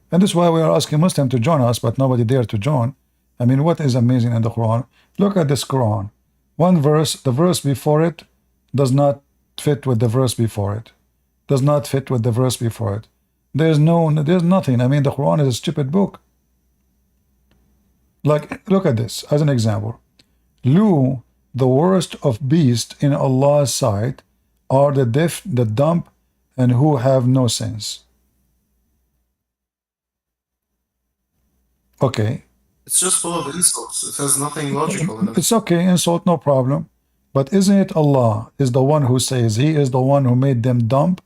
And this is why we are asking Muslims to join us, but nobody dared to join. I mean, what is amazing in the Quran? Look at this Quran. One verse, the verse before it does not fit with the verse before it. Does not fit with the verse before it. There's nothing. I mean, the Quran is a stupid book. Like, look at this as an example. Lu, the worst of beasts in Allah's sight, are the deaf, the dumb, and who have no sense. Okay. It's just full of insults. It has nothing logical in it. It's okay, insult, no problem. But isn't it Allah is the one who says He is the one who made them dumb,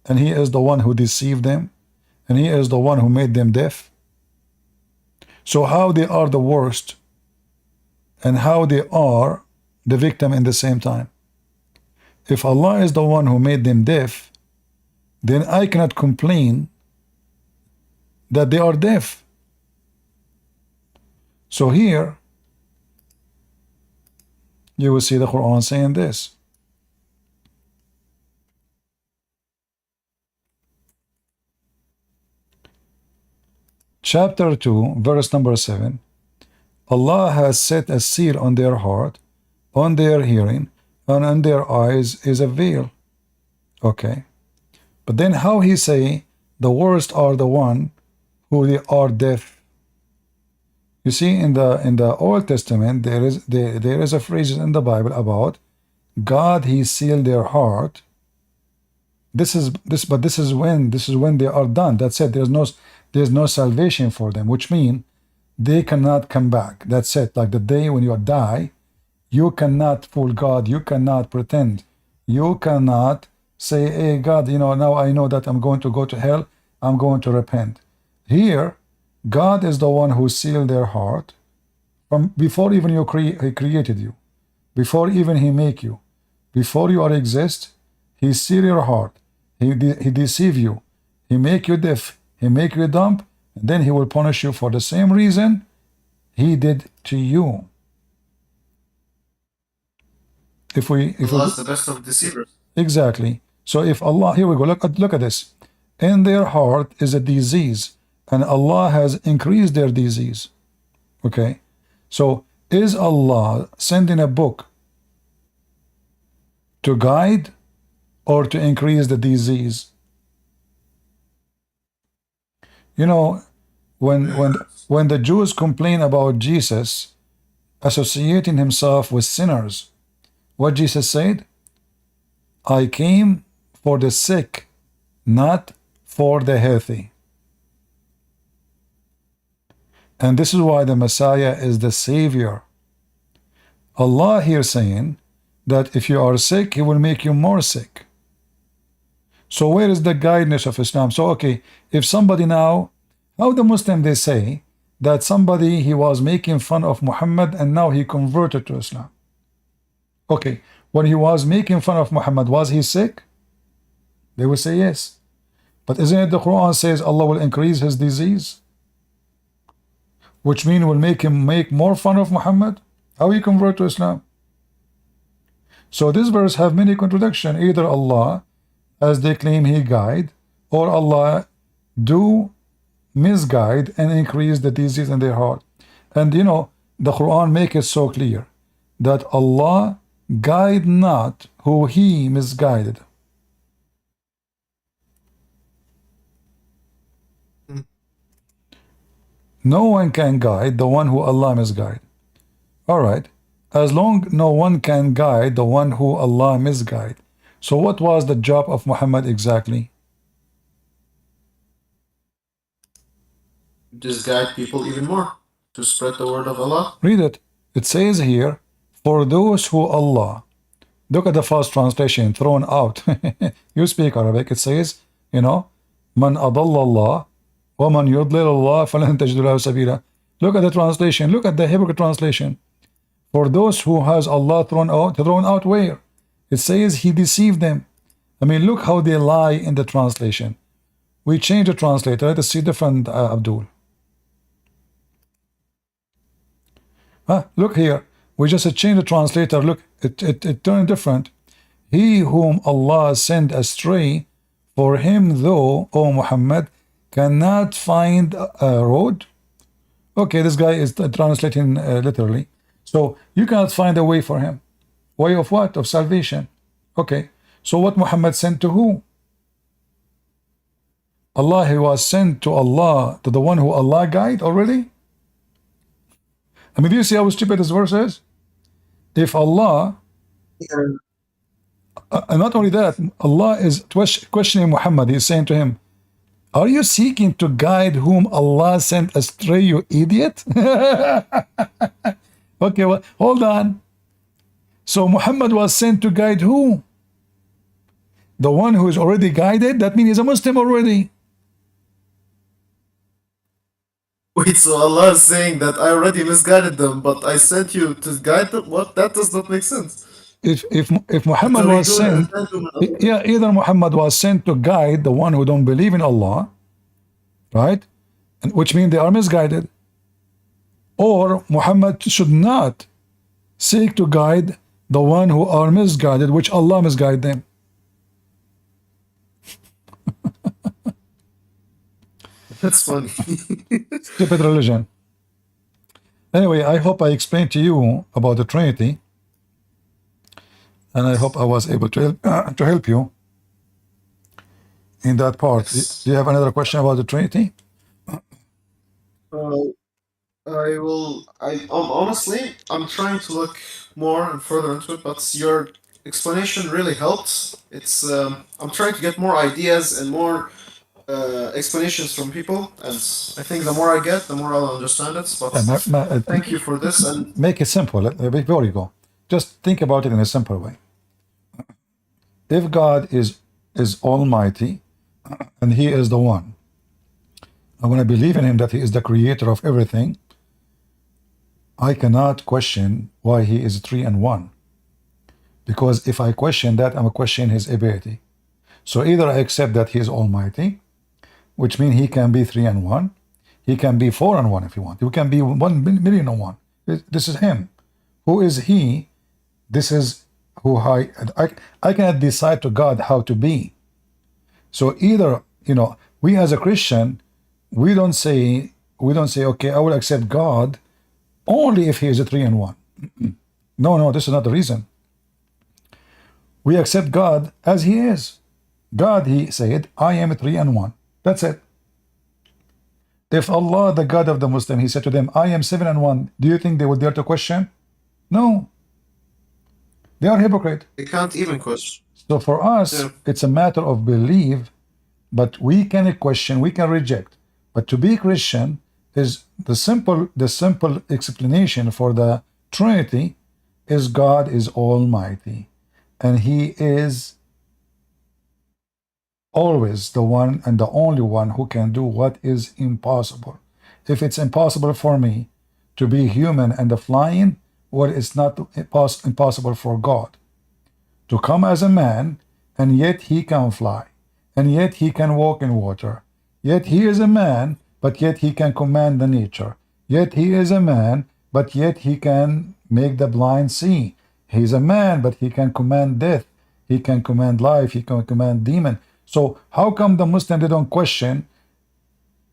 and He is the one who deceived them, and He is the one who made them deaf? So how they are the worst, and how they are the victim in the same time? If Allah is the one who made them deaf, then I cannot complain that they are deaf. So here you will see the Quran saying this. Chapter 2, verse number 7. Allah has set a seal on their heart, on their hearing, and on their eyes is a veil. Okay. But then how he say the worst are the one who they are deaf? You see, in the Old Testament, there is a phrase in the Bible about God, he sealed their heart. This is when they are done. That's it. There's no salvation for them, which means they cannot come back. That's it. Like the day when you die, you cannot fool God. You cannot pretend. You cannot say, hey God, now I know that I'm going to go to hell. I'm going to repent. Here, God is the one who sealed their heart from before even he created you, before even he make you, before you are exist. He seal your heart. He deceive you. He make you deaf. He make you dumb. And then he will punish you for the same reason he did to you. Allah's the best of deceivers. Exactly. So if Allah, here we go, look at this. In their heart is a disease, and Allah has increased their disease. Okay. So is Allah sending a book to guide or to increase the disease? When the Jews complain about Jesus associating himself with sinners, what Jesus said? I came for the sick, not for the healthy. And this is why the Messiah is the Savior. Allah here saying that if you are sick, he will make you more sick. So where is the guidance of Islam? So okay, if somebody now, how the Muslim they say that somebody he was making fun of Muhammad and now he converted to Islam. Okay, when he was making fun of Muhammad, was he sick? They will say yes. But isn't it the Quran says Allah will increase his disease? Which means will make him make more fun of Muhammad? How he convert to Islam? So this verse have many contradictions. Either Allah, as they claim he guide, or Allah do misguide and increase the disease in their heart. And the Quran make it so clear that Allah guide not who he misguided. No one can guide the one who Allah misguide. Alright, as long no one can guide the one who Allah misguide. So what was the job of Muhammad exactly? Just guide people even more to spread the word of Allah. Read it. It says here, for those who Allah. Look at the first translation, thrown out. You speak Arabic. It says, Man adallallah wa man yudlilullah falan tajidu lahu sabila. Look at the translation. Look at the Hebrew translation. For those who has Allah thrown out where? It says he deceived them. I mean, look how they lie in the translation. We change the translator. Let us see different, Abdul. Look here. We just change the translator. Look, it turned different. He whom Allah sent astray, for him though, O Muhammad, cannot find a road. Okay, this guy is translating literally. So you cannot find a way for him. Way of what? Of salvation. Okay. So what Muhammad sent to who? Allah, he was sent to Allah, to the one who Allah guide already? I mean, do you see how stupid this verse is? If Allah, and not only that, Allah is questioning Muhammad. He's saying to him, are you seeking to guide whom Allah sent astray, you idiot? Okay, well, hold on. So Muhammad was sent to guide who? The one who is already guided? That means he's a Muslim already. Wait, so Allah is saying that I already misguided them, but I sent you to guide them? What? That does not make sense. If Muhammad So we was don't sent, understand them. yeah, either Muhammad was sent to guide the one who don't believe in Allah, right? and which means they are misguided. Or Muhammad should not seek to guide the one who are misguided, which Allah misguide them. That's funny. Stupid religion. Anyway, I hope I explained to you about the Trinity, and I hope I was able to help you in that part. Yes. Do you have another question about the Trinity? Honestly, I'm trying to look more and further into it, but your explanation really helped. I'm trying to get more ideas and more explanations from people, and I think the more I get, the more I'll understand it. But thank you for this. And Make it simple. Before you go, just think about it in a simple way. If God is Almighty, and He is the One, and when I believe in Him that He is the creator of everything, I cannot question why He is 3 and 1. Because if I question that, I'm questioning His ability. So either I accept that He is Almighty, which means He can be 3 and 1. He can be 4 and 1 if you want. He can be 1 million and 1. This is Him. Who is He? This is who I cannot decide to God how to be. So either, we as a Christian, we don't say, okay, I will accept God only if He is a 3 and 1. No, this is not the reason. We accept God as He is. God, He said, I am a 3 and 1. That's it. If Allah, the God of the Muslim, He said to them, I am 7 and 1, do you think they would dare to question? No. They are hypocrite. they can't even question. So for us, it's a matter of belief, but we can question, we can reject. But to be Christian is the simple explanation for the Trinity is God is Almighty, and He is always the one and the only one who can do what is impossible. If it's impossible for me to be human and flying, well, it's not impossible for God to come as a man, and yet He can fly, and yet He can walk in water. Yet He is a man, but yet He can command the nature. Yet He is a man, but yet He can make the blind see. He is a man, but He can command death. He can command life. He can command demon. So how come the Muslims, they don't question?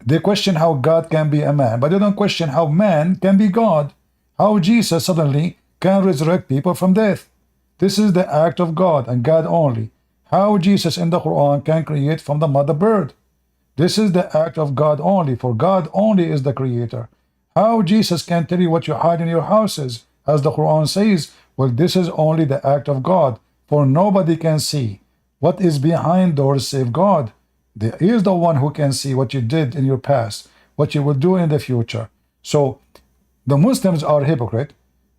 They question how God can be a man, but they don't question how man can be God. How Jesus suddenly can resurrect people from death. This is the act of God and God only. How Jesus in the Quran can create from the mother bird. This is the act of God only, for God only is the creator. How Jesus can tell you what you hide in your houses, as the Quran says, well, this is only the act of God, for nobody can see what is behind doors save God. He is the one who can see what you did in your past, what you will do in the future. So the Muslims are hypocrite.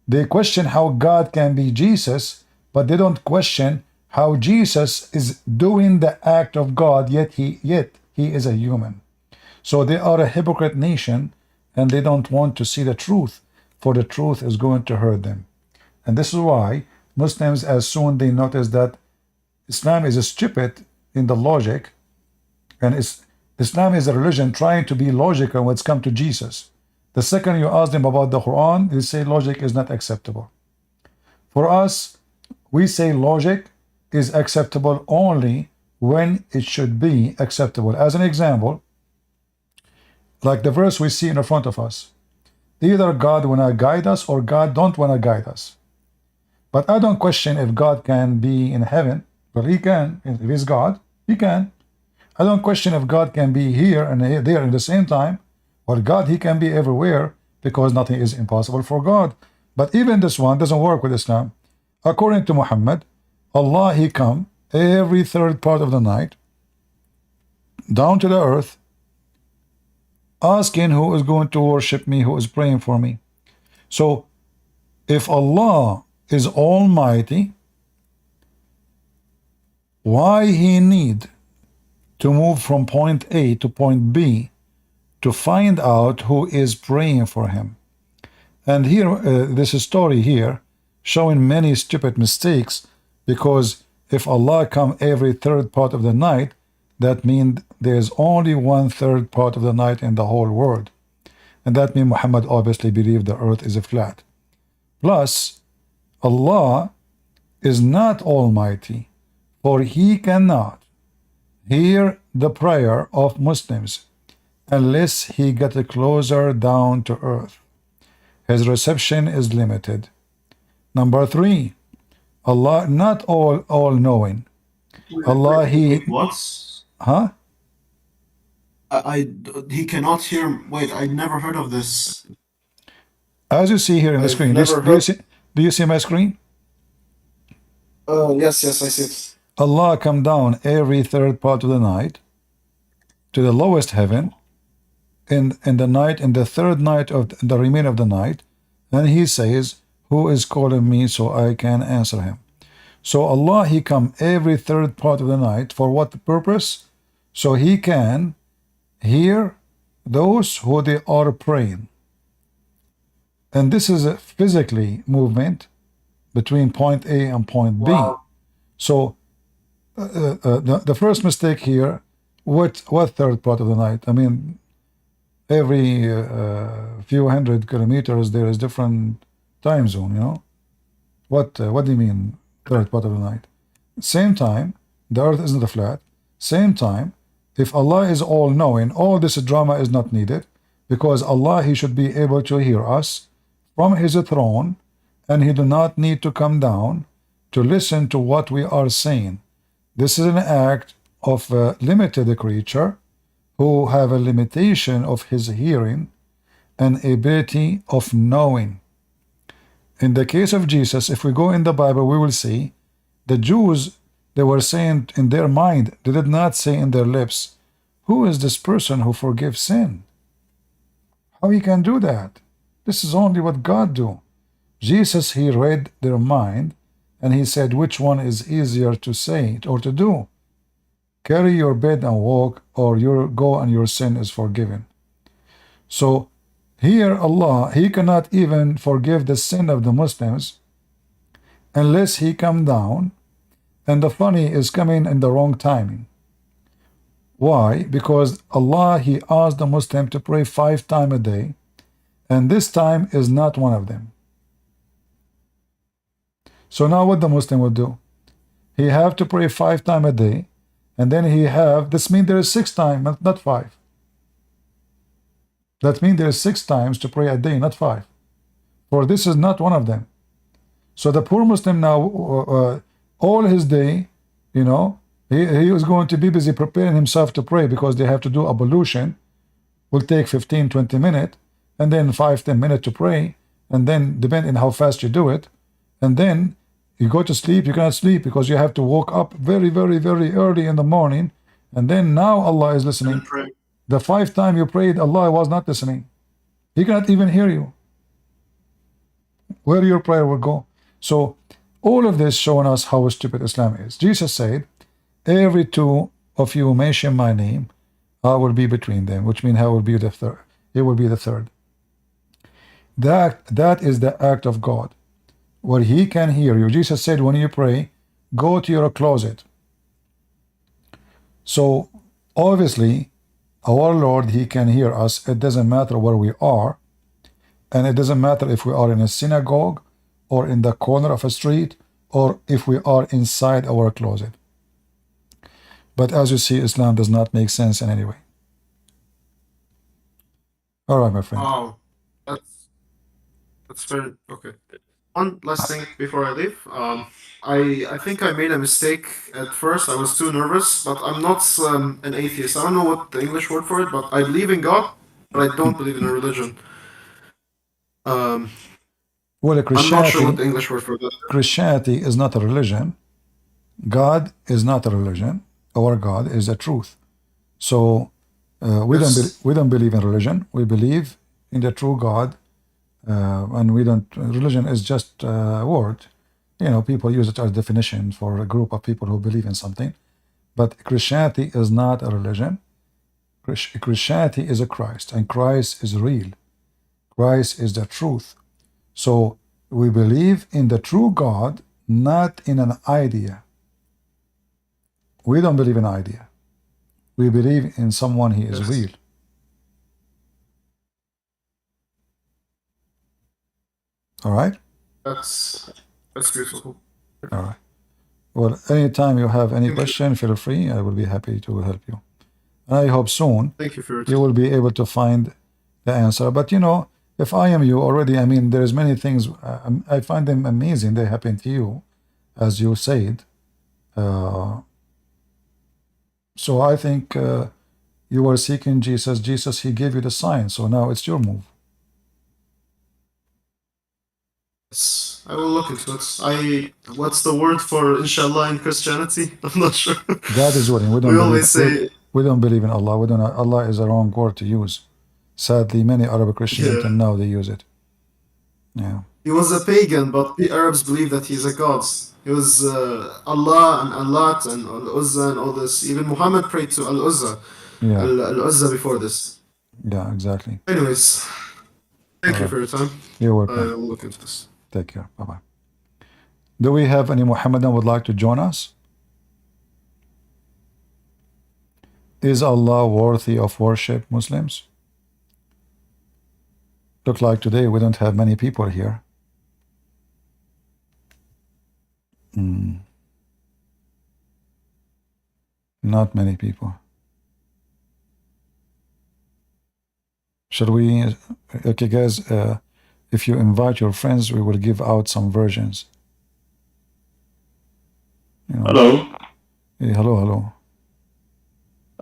They question how God can be Jesus, but they don't question how Jesus is doing the act of God, yet he is a human. So they are a hypocrite nation, and they don't want to see the truth, for the truth is going to hurt them. And this is why Muslims, as soon they notice that Islam is stupid in the logic, and Islam is a religion trying to be logical when it's come to Jesus. The second you ask them about the Quran, they say logic is not acceptable. For us, we say logic is acceptable only when it should be acceptable. As an example, like the verse we see in front of us. Either God wanna guide us or God don't wanna guide us. But I don't question if God can be in heaven, but He can. If He's God, He can. I don't question if God can be here and there at the same time. Well, God, He can be everywhere, because nothing is impossible for God. But even this one doesn't work with Islam. According to Muhammad, Allah, He come every third part of the night down to the earth, asking who is going to worship me, who is praying for me. So if Allah is Almighty, why He need to move from point A to point B to find out who is praying for Him? And here, this story here showing many stupid mistakes, because if Allah come every third part of the night, that means there's only 1/3 part of the night in the whole world. And that means Muhammad obviously believed the earth is flat. Plus, Allah is not almighty, for he cannot hear the prayer of Muslims unless he gets closer down to earth. His reception is limited. Number 3, Allah not all-knowing. Allah, he... What? Huh? He cannot hear. Wait, I never heard of this. As you see here in the I've screen, never do you see my screen? Yes, I see it. Allah come down every 3rd part of the night to the lowest heaven in the night, in the 3rd night of the remainder of the night, and he says, who is calling me so I can answer him? So Allah, he come every 3rd part of the night for what purpose? So he can hear those who they are praying. And this is a physically movement between point A and point B. Wow. So the first mistake here, what 3rd part of the night? I mean, every few hundred kilometers there is different time zone, you know. What do you mean 3rd part of the night? Same time, the earth isn't flat. Same time, if Allah is all-knowing, all this drama is not needed, because Allah, he should be able to hear us from his throne, and he do not need to come down to listen to what we are saying. This is an act of a limited creature who have a limitation of his hearing and ability of knowing. In the case of Jesus, if we go in the Bible, we will see the Jews, they were saying in their mind, they did not say in their lips, who is this person who forgives sin? How he can do that? This is only what God do. Jesus, he read their mind, and he said, which one is easier to say or to do? Carry your bed and walk, or you go and your sin is forgiven. So here Allah, he cannot even forgive the sin of the Muslims unless he come down, and the funny is coming in the wrong timing. Why? Because Allah, he asked the Muslim to pray 5 times a day, and this time is not one of them. So now what the Muslim will do? He have to pray 5 times a day, and then he have, this means there is 6 times, not 5. That means there is 6 times to pray a day, not 5. For this is not one of them. So the poor Muslim now, all his day, you know, he was going to be busy preparing himself to pray, because they have to do ablution, will take 15-20 minutes, and then 5-10 minutes to pray, and then depending on how fast you do it, and then you go to sleep, you cannot sleep because you have to wake up very, very, very early in the morning, and then now Allah is listening. The 5th time you prayed, Allah was not listening. He cannot even hear you. Where your prayer will go. So all of this showing us how stupid Islam is. Jesus said, every 2 of you mention my name, I will be between them, which means I will be the 3rd. It will be the 3rd. That is the act of God, where he can hear you. Jesus said, when you pray, go to your closet. So obviously our Lord, he can hear us. It doesn't matter where we are, and it doesn't matter if we are in a synagogue or in the corner of a street, or if we are inside our closet. But as you see, Islam does not make sense in any way. All right, my friend. Wow, that's very okay. One last thing before I leave. I think I made a mistake at first. I was too nervous, but I'm not an atheist. I don't know what the English word for it, but I believe in God, but I don't believe in a religion. Well, I'm not sure what the English word for that. Christianity is not a religion. God is not a religion. Our God is the truth. So we don't believe in religion. We believe in the true God, and we don't. Religion is just a word. You know, people use it as definition for a group of people who believe in something. But Christianity is not a religion. Christianity is a Christ, and Christ is real. Christ is the truth. So we believe in the true God, not in an idea. We don't believe in an idea. We believe in someone he is Yes. real. All right? That's beautiful. All right. Well, anytime you have any Thank you. question, feel free. I will be happy to help you. And I hope soon Thank you for your you time. will be able to find the answer. But you know, if I am you already, I mean, there's many things I find them amazing. They happen to you, as you said. So I think you were seeking Jesus. Jesus, he gave you the sign. So now it's your move. Yes, I will look into it. What's the word for inshallah in Christianity? I'm not sure. God is willing. We don't We believe. always say, We don't believe in Allah. We don't. Allah is a wrong word to use. Sadly, many Arab Christians until yeah, now they use it. Yeah. he was a pagan, but the Arabs believe that he's a god. He was Allah and Allat and Al-Uzza and all this. Even Muhammad prayed to Al-Uzza, Yeah. Al-Uzza before this. Yeah. Exactly. Anyways, thank All you right. for your time. You're I welcome. will look into this. Take care. Bye bye. Do we have any Muhammadan would like to join us? Is Allah worthy of worship, Muslims? Look like today we don't have many people here. Not many people. Shall we? Okay, guys. If you invite your friends, we will give out some versions. You know. Hello. Hey, hello.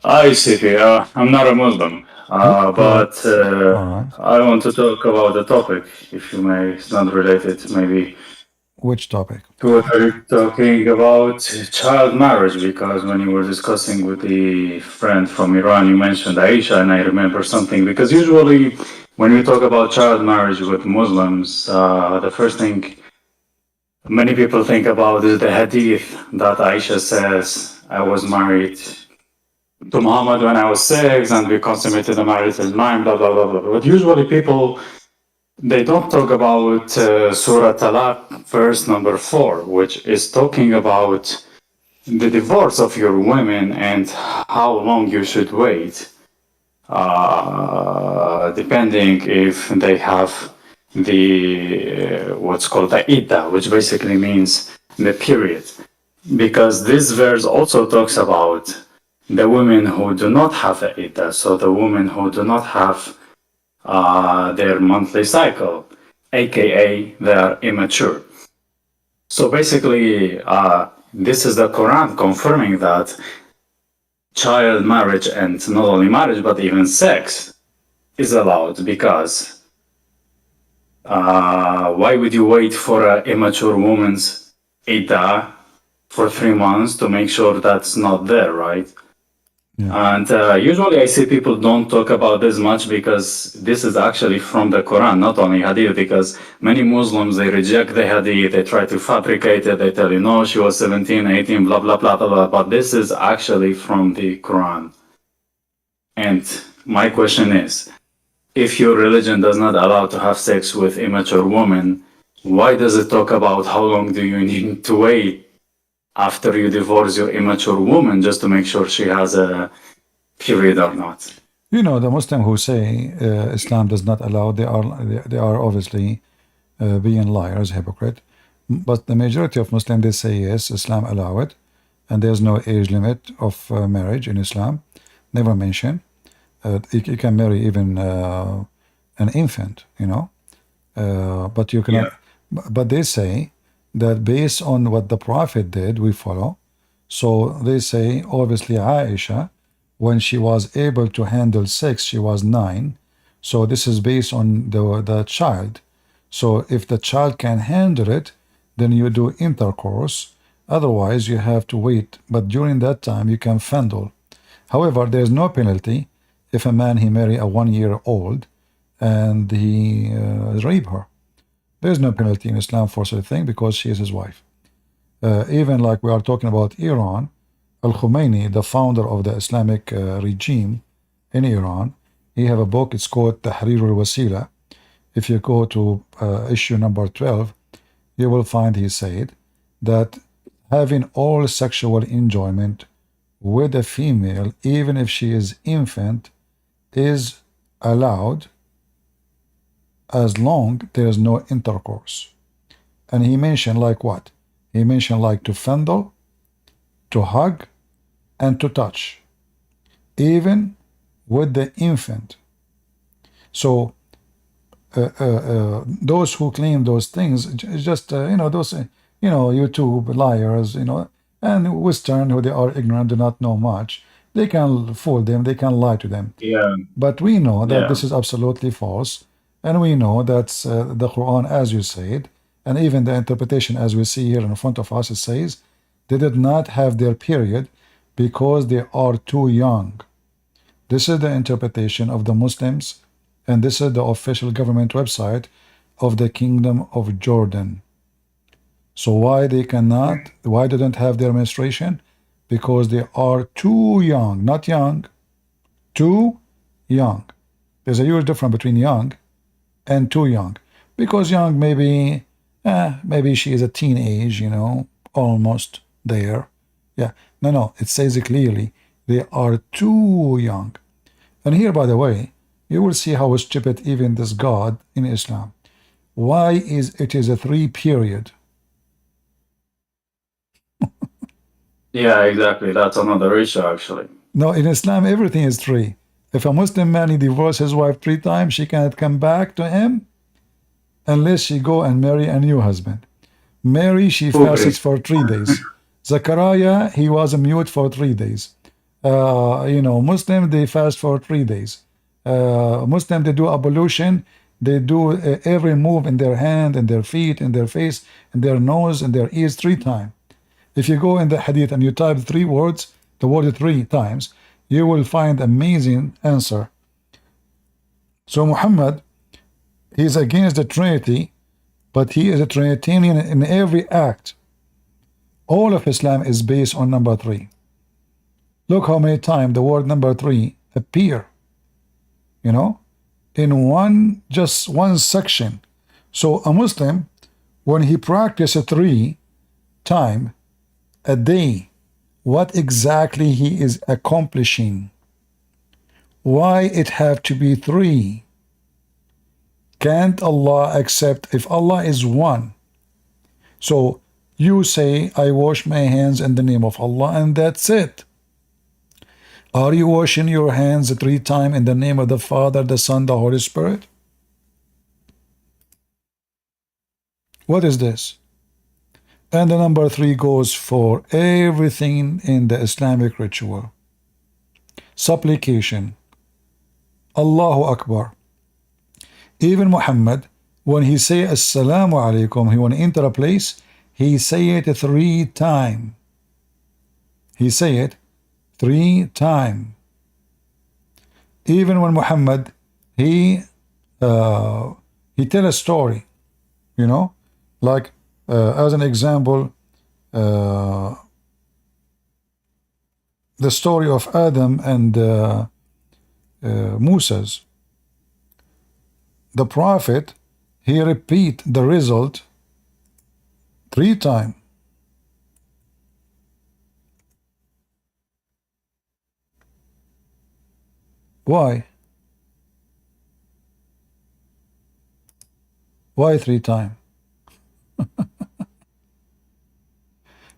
Hi, Sifi. I'm not a Muslim, but All right. I want to talk about the topic, if you may. It's not related, maybe. Which topic? We were talking about child marriage because when you were discussing with the friend from Iran, you mentioned Aisha, and I remember something because usually when we talk about child marriage with Muslims, the first thing many people think about is the hadith that Aisha says, I was married to Muhammad when I was 6 and we consummated the marriage at 9, blah, blah, blah, blah. But usually people, they don't talk about Surah Talaq, verse number 4, which is talking about the divorce of your women and how long you should wait, depending if they have the what's called the idda, which basically means the period. Because this verse also talks about the women who do not have the idda, so the women who do not have their monthly cycle, aka they are immature. So basically, this is the Quran confirming that child marriage, and not only marriage but even sex, is allowed, because why would you wait for an immature woman's idda for 3 months to make sure that's not there, right? Yeah. And usually I see people don't talk about this much because this is actually from the Quran, not only hadith, because many Muslims, they reject the hadith, they try to fabricate it, they tell you, no, she was 17, 18, blah, blah, blah, blah, blah, but this is actually from the Quran. And my question is, if your religion does not allow to have sex with immature women, why does it talk about how long do you need to wait after you divorce your immature woman just to make sure she has a period or not? You know, the Muslim who say Islam does not allow, they are obviously being liars, hypocrite. But the majority of Muslims, they say yes, Islam allow it, and there's no age limit of marriage in Islam. Never mention. You can marry even an infant, you know, but you cannot. But they say that based on what the Prophet did, we follow. So they say, obviously, Aisha, when she was able to handle sex, she was 9. So this is based on the child. So if the child can handle it, then you do intercourse. Otherwise, you have to wait. But during that time, you can fondle. However, there is no penalty if a man he marry a 1-year-old and he rape her. There is no penalty in Islam for such a thing because she is his wife. Even like we are talking about Iran, Al-Khomeini, the founder of the Islamic regime in Iran, he have a book, it's called Tahrir al-Wasila. If you go to issue number 12, you will find he said that having all sexual enjoyment with a female, even if she is infant, is allowed as long there is no intercourse. And he mentioned like what? He mentioned like to fondle, to hug, and to touch, even with the infant. So those who claim those things, just those YouTube liars, and Western, who they are ignorant, do not know much. They can fool them, they can lie to them. Yeah, But we know that yeah. this is absolutely false, and we know that the Quran, as you said, and even the interpretation as we see here in front of us, it says they did not have their period because they are too young. This is the interpretation of the Muslims, and this is the official government website of the Kingdom of Jordan. So why they cannot, why they don't have their menstruation? Because they are too young, not young, too young. There's a huge difference between young and too young. Because young, maybe she is a teenage, almost there. Yeah, no, it says it clearly. They are too young. And here, by the way, you will see how stupid even this God in Islam. Why is it is a 3 period? Yeah, exactly. That's another issue, actually. No, in Islam, everything is 3. If a Muslim man he divorces his wife 3 times, she cannot come back to him unless she go and marry a new husband. Mary, she fasted for 3 days. Zachariah, he was mute for 3 days. Muslim, they fast for 3 days. Muslim, they do ablution. They do every move in their hand, in their feet, in their face, in their nose, in their ears 3 times. If you go in the hadith and you type 3 words, the word 3 times, you will find amazing answer. So Muhammad, he is against the Trinity, but he is a Trinitarian in every act. All of Islam is based on number 3. Look how many times the word number 3 appear, in just one section. So a Muslim, when he practices 3 times a day, what exactly he is accomplishing? Why it have to be 3? Can't Allah accept if Allah is 1? So you say, I wash my hands in the name of Allah, and that's it. Are you washing your hands 3 times in the name of the Father, the Son, the Holy Spirit? What is this? And the number 3 goes for everything in the Islamic ritual. Supplication. Allahu Akbar. Even Muhammad, when he say Assalamu alaikum, he want to enter a place, he say it 3 times. He say it 3 times. Even when Muhammad, he tell a story, like as an example, the story of Adam and Moses. The prophet, he repeat the result 3 times. Why? Why 3 times?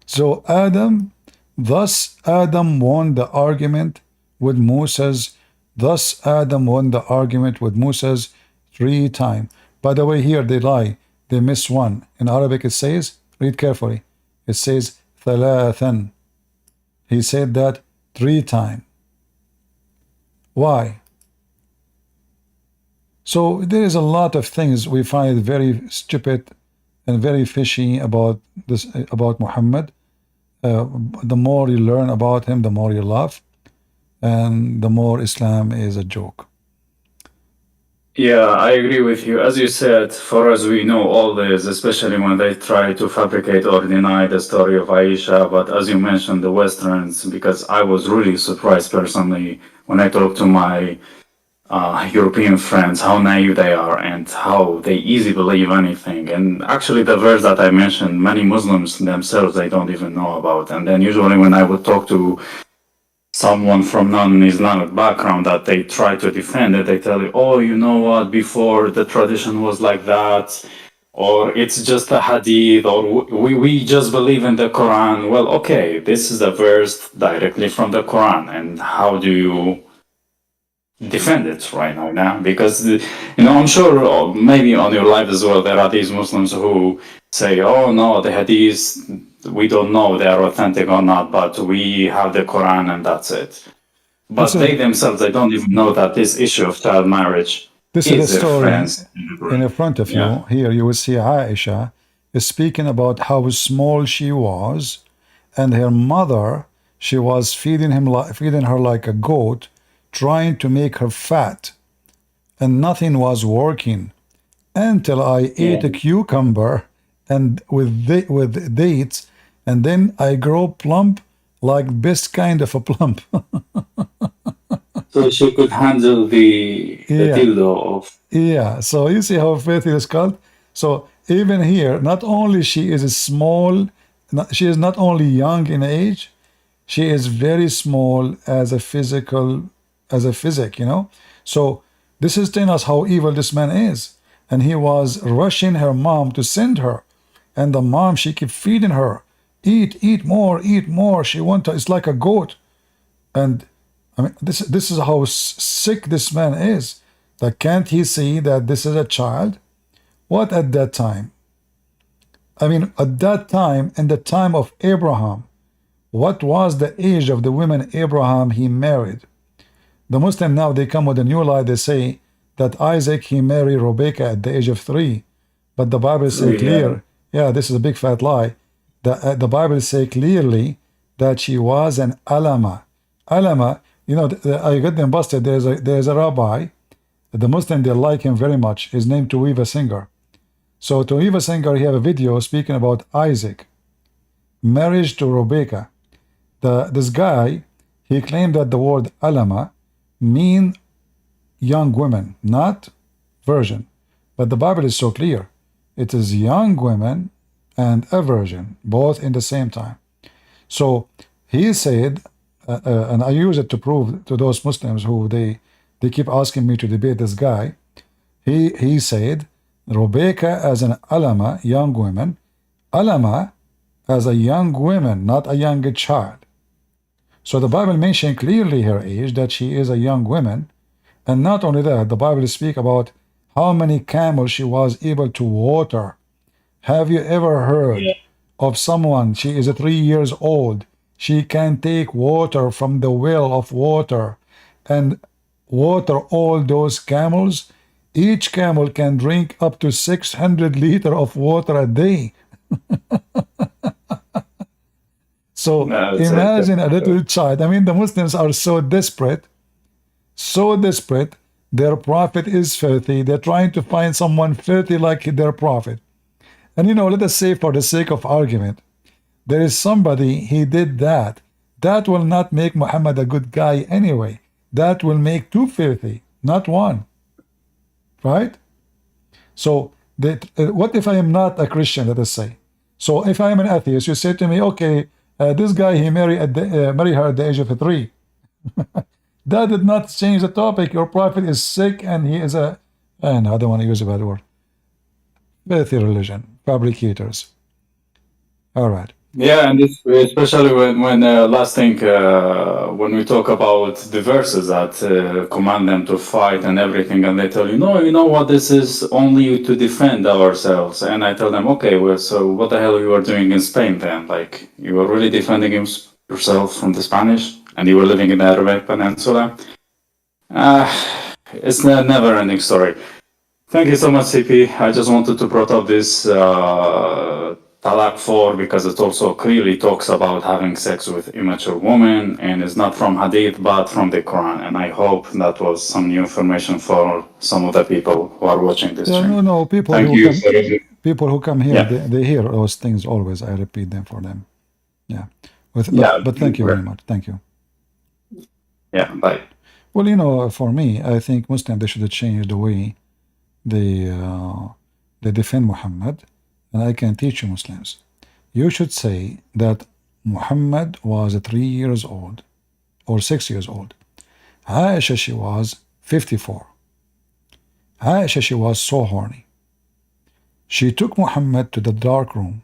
So Adam won the argument with Moses. Thus Adam won the argument with Moses 3 times. By the way, here they lie. They miss one. In Arabic it says, read carefully, it says thalathan. He said that 3 times. Why? So there is a lot of things we find very stupid and very fishy about Muhammad. The more you learn about him, the more you love, and the more Islam is a joke. Yeah, I agree with you. As you said, for us, we know all this, especially when they try to fabricate or deny the story of Aisha. But as you mentioned, the Westerns, because I was really surprised personally when I talked to my European friends, how naive they are and how they easily believe anything. And actually, the verse that I mentioned, many Muslims themselves, they don't even know about. And then usually when I would talk to someone from non-Islamic background that they try to defend it, they tell you, oh, you know what, before the tradition was like that, or it's just a hadith, or we just believe in the Quran. Well, okay, this is a verse directly from the Quran, and how do you defend it right now? Because, I'm sure maybe on your live as well, there are these Muslims who say, oh no, the hadiths, we don't know they are authentic or not, but we have the Quran and that's it. But they themselves, they don't even know that this issue of child marriage This is the a story friends. in front of you. Here you will see Aisha is speaking about how small she was, and her mother, she was feeding her like a goat, trying to make her fat, and nothing was working until I ate a cucumber and with dates, and then I grow plump like best kind of a plump. So she could handle the dildo of. Yeah, so you see how faith is called. So even here, not only she is small, she is not only young in age, she is very small as a physic, So this is telling us how evil this man is. And he was rushing her mom to send her. And the mom, she kept feeding her. Eat more, eat more. She it's like a goat. And I mean, this is how sick this man is. That can't he see that this is a child? What at that time? I mean, at that time, in the time of Abraham, what was the age of the women Abraham he married? The Muslim now, they come with a new lie. They say that Isaac, he married Rebecca at the age of 3. But the Bible says clear. Yeah, this is a big fat lie. The Bible says clearly that she was an alama. Alama, I got them busted. There's a rabbi. The Muslim, they like him very much. His name Tuiva Singer. So Tuiva Singer, he have a video speaking about Isaac, marriage to Rebecca. This guy, he claimed that the word alama mean young women, not virgin. But the Bible is so clear. It is young women and a virgin, both in the same time. So he said, and I use it to prove to those Muslims who they keep asking me to debate this guy. He said, Rebecca as an alama, young women, alama as a young woman, not a young child. So the Bible mentioned clearly her age, that she is a young woman. And not only that, the Bible speaks about how many camels she was able to water. Have you ever heard of someone, she is 3 years old, she can take water from the well of water and water all those camels? Each camel can drink up to 600 liters of water a day. So imagine a little child. I mean, the Muslims are so desperate, their prophet is filthy. They're trying to find someone filthy like their prophet. And let us say, for the sake of argument, there is somebody, he did that. That will not make Muhammad a good guy anyway. That will make 2 filthy, not 1. Right? So, what if I am not a Christian, let us say? So, if I am an atheist, you say to me, okay, this guy, he married her at the age of 3. That did not change the topic. Your prophet is sick and he is I don't want to use a bad word. Filthy religion, fabricators. All right. Yeah, and especially when last thing, when we talk about the verses that command them to fight and everything, and they tell you, no, you know what, this is only to defend ourselves. And I tell them, okay, well, so what the hell you were doing in Spain then? Like, you were really defending yourself from the Spanish, and you were living in the Arabic Peninsula? It's a never-ending story. Thank you so much, CP. I just wanted to brought up this Talaq 4 because it also clearly talks about having sex with immature women, and it's not from Hadith but from the Quran. And I hope that was some new information for some of the people who are watching this stream. No, people who come here, they hear those things always. I repeat them for them. Yeah. But thank you very much. Thank you. Yeah, bye. Well, for me, I think Muslims, they should change the way they defend Muhammad. And I can teach you Muslims. You should say that Muhammad was 3 years old or 6 years old. Aisha, she was 54. Aisha, she was so horny. She took Muhammad to the dark room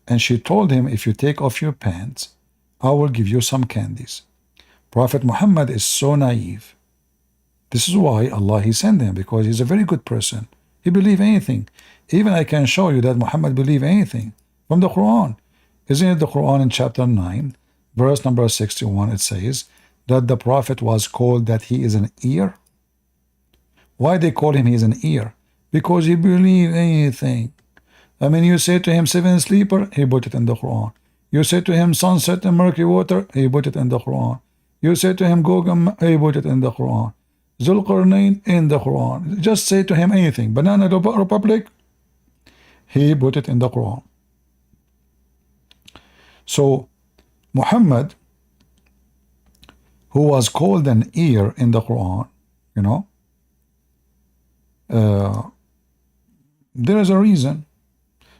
and she told him, if you take off your pants, I will give you some candies. Prophet Muhammad is so naive. This is why Allah He sent him, because he's a very good person. He believed anything. Even I can show you that Muhammad believed anything from the Quran. Isn't it the Quran in chapter 9, verse number 61, it says that the Prophet was called that he is an ear? Why they call him he is an ear? Because he believed anything. I mean, you say to him seven sleeper, he put it in the Quran. You say to him sunset and murky water, he put it in the Quran. You say to him Gogam, he put it in the Quran. Zulqarnain in the Quran. Just say to him anything. Banana Republic, he put it in the Quran. So Muhammad, who was called an ear in the Quran, you know, there is a reason.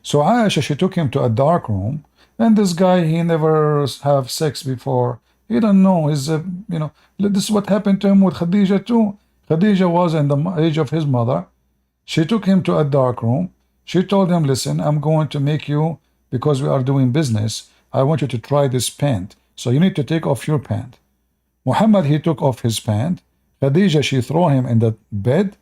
So Aisha, she took him to a dark room, and this guy, he never have sex before. He don't know. He's you know, this is what happened to him with Khadija too. Khadija was in the age of his mother. She took him to a dark room. She told him, listen, I'm going to make you, because we are doing business, I want you to try this pant. So you need to take off your pant. Muhammad, he took off his pant. Khadija, she threw him in the bed,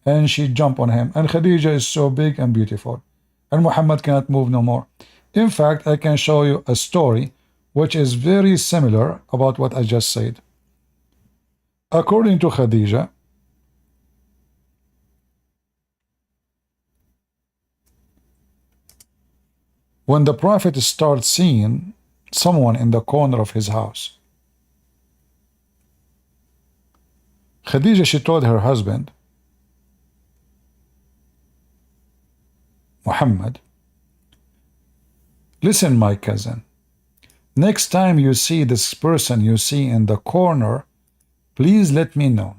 and she jumped on him. And Khadija is so big and beautiful. And Muhammad cannot move no more. In fact, I can show you a story which is very similar about what I just said. According to Khadija, when the Prophet starts seeing someone in the corner of his house, Khadija, she told her husband, Muhammad, listen, my cousin, next time you see this person you see in the corner, please let me know.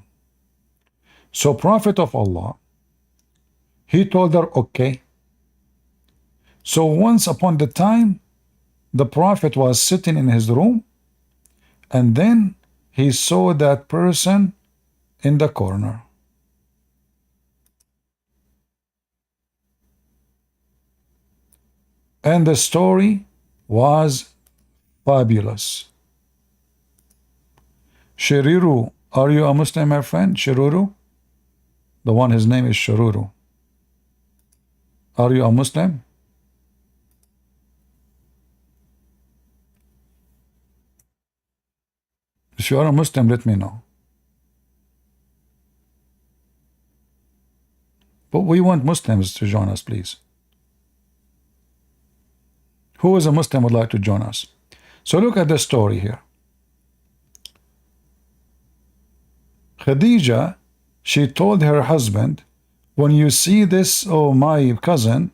So Prophet of Allah, he told her, okay. So once upon the time, the Prophet was sitting in his room, and then he saw that person in the corner. And the story was fabulous. Shiriru, are you a Muslim, my friend? Shiruru? The one, his name is Shiruru. Are you a Muslim? If you are a Muslim, let me know. But we want Muslims to join us, please. Who is a Muslim would like to join us? So look at the story here. Khadija, she told her husband, when you see this, oh my cousin,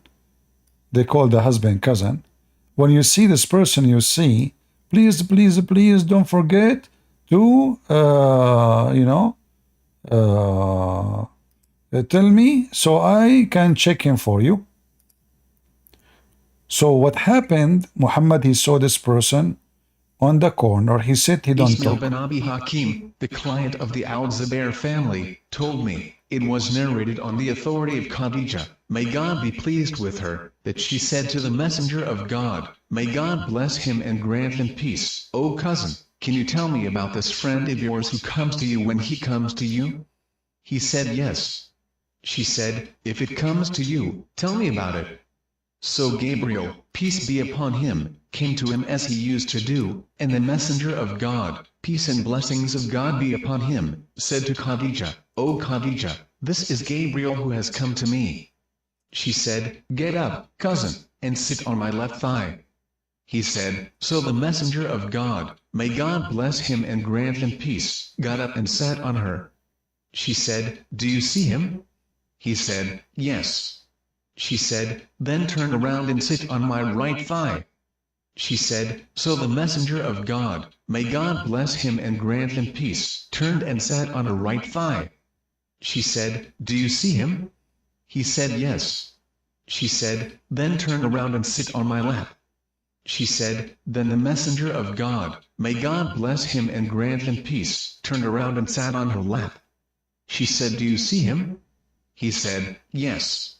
they call the husband cousin, when you see this person you see, please, please, please don't forget to, tell me so I can check him for you. So what happened, Muhammad, he saw this person on the corner. He said he don't Ismail talk. bin Abi Hakim, the client of the Al-Zubair family, told me, it was narrated on the authority of Khadija, may God be pleased with her, that she said to the Messenger of God, may God bless him and grant him peace. O cousin, can you tell me about this friend of yours who comes to you when he comes to you? He said yes. She said, if it comes to you, tell me about it. So Gabriel, peace be upon him, came to him as he used to do, and the Messenger of God, peace and blessings of God be upon him, said to Khadija, O Khadija, this is Gabriel who has come to me. She said, get up, cousin, and sit on my left thigh. He said, so the Messenger of God, may God bless him and grant him peace, got up and sat on her. She said, do you see him? He said, yes. She said, then turn around and sit on my right thigh. She said, so the Messenger of God, may God bless him and grant him peace, turned and sat on her right thigh. She said, do you see him? He said yes. She said, then turn around and sit on my lap. She said, then the messenger of God, may God bless him and grant him peace, turned around and sat on her lap. She said, do you see him? He said, yes.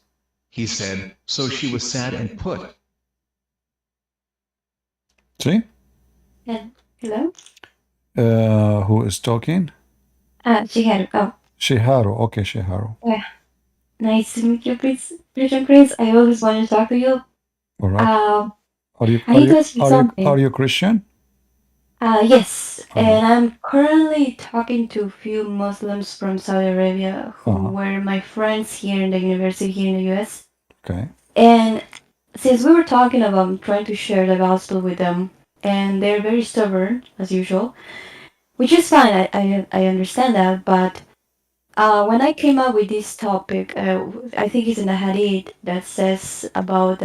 He said, so she was sad and put. See? Hello? Who is talking? Shiharu. Oh, Shiharu. Okay, Shiharu. nice to meet you, Christian Prince. I always wanted to talk to you. All right. Are you I need to ask you something. are you Christian? Yes, and I'm currently talking to a few Muslims from Saudi Arabia who were my friends here in the university here in the US. Okay. And since we were talking about trying to share the gospel with them, and they're very stubborn as usual, which is fine. I understand that, but when I came up with this topic, I think it's in the hadith that says about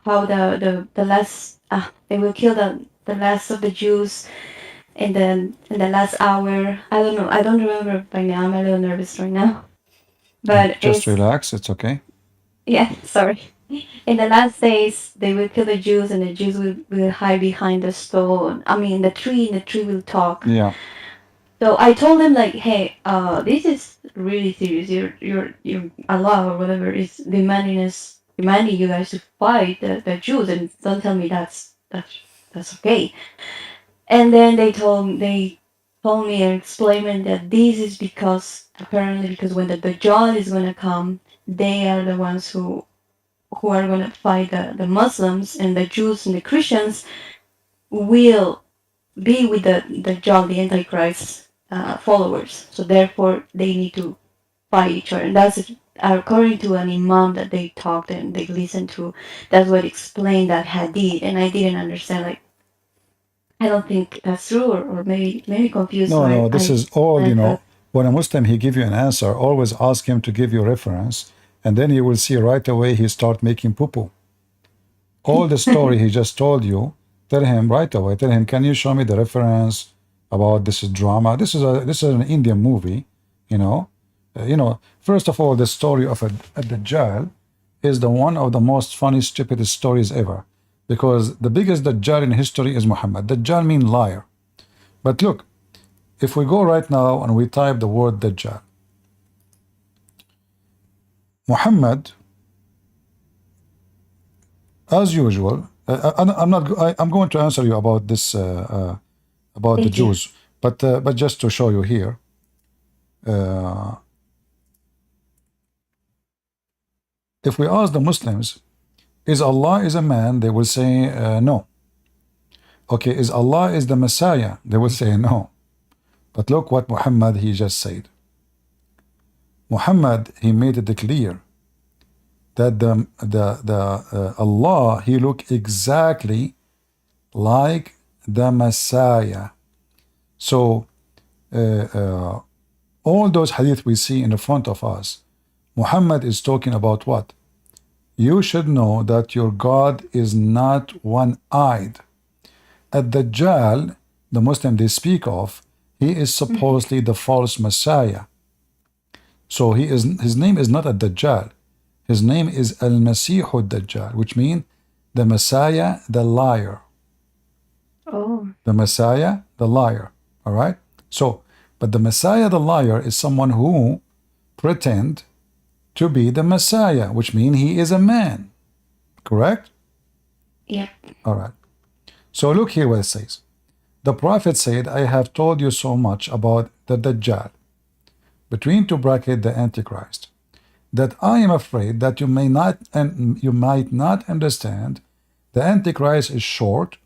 how the last they will kill the last of the Jews in the last hour. I don't know. I don't remember by now. I'm a little nervous right now. But Just it's relax. It's okay. yeah. Sorry. In the last days, they will kill the Jews, and the Jews will hide behind the stone. I mean, the tree, and the tree will talk. Yeah. So I told him like, hey, this is really serious. You're Allah or whatever is demanding you guys to fight the Jews, and don't tell me that's okay. And then they told me and explained that this is because apparently because when the Dajjal is gonna come, they are the ones who are gonna fight the Muslims, and the Jews and the Christians will be with the Dajjal, the Antichrist followers. So therefore, they need to fight each other. And that's according to an imam that they talked and they listened to. That's what explained that hadith, and I didn't understand. Like, I don't think that's true, or maybe confused. No, so no. This is all, I you know. thought- When a Muslim he give you an answer, always ask him to give you reference, and then you will see right away he start making poo-poo. All the story he just told you, tell him right away. Tell him, can you show me the reference about this is drama? This is an Indian movie, you know. First of all, the story of a Dajjal is the one of the most funny, stupidest stories ever, because the biggest Dajjal in history is Muhammad. Dajjal means liar. But look, if we go right now and we type the word Dajjal, Muhammad, as usual, I'm going to answer you about this about the Thank you. Jews, but just to show you here. If we ask the Muslims, is Allah is a man? They will say no. Okay, is Allah is the Messiah? They will say no. But look what Muhammad he just said. Muhammad he made it clear that Allah he look exactly like the Messiah. So all those hadith we see in the front of us, Muhammad is talking about what? You should know that your God is not one-eyed. At Dajjal, the Muslim they speak of, he is supposedly the false Messiah. So his name is not a Dajjal. His name is Al-Masih Dajjal, which means the Messiah, the liar. Oh. The Messiah, the liar. All right? So, but the Messiah, the liar, is someone who pretend to be the Messiah, which means he is a man. Correct? Yep. All right. So look here what it says. The Prophet said, I have told you so much about the Dajjal, between two brackets the Antichrist, that I am afraid that you might not understand. The Antichrist is short,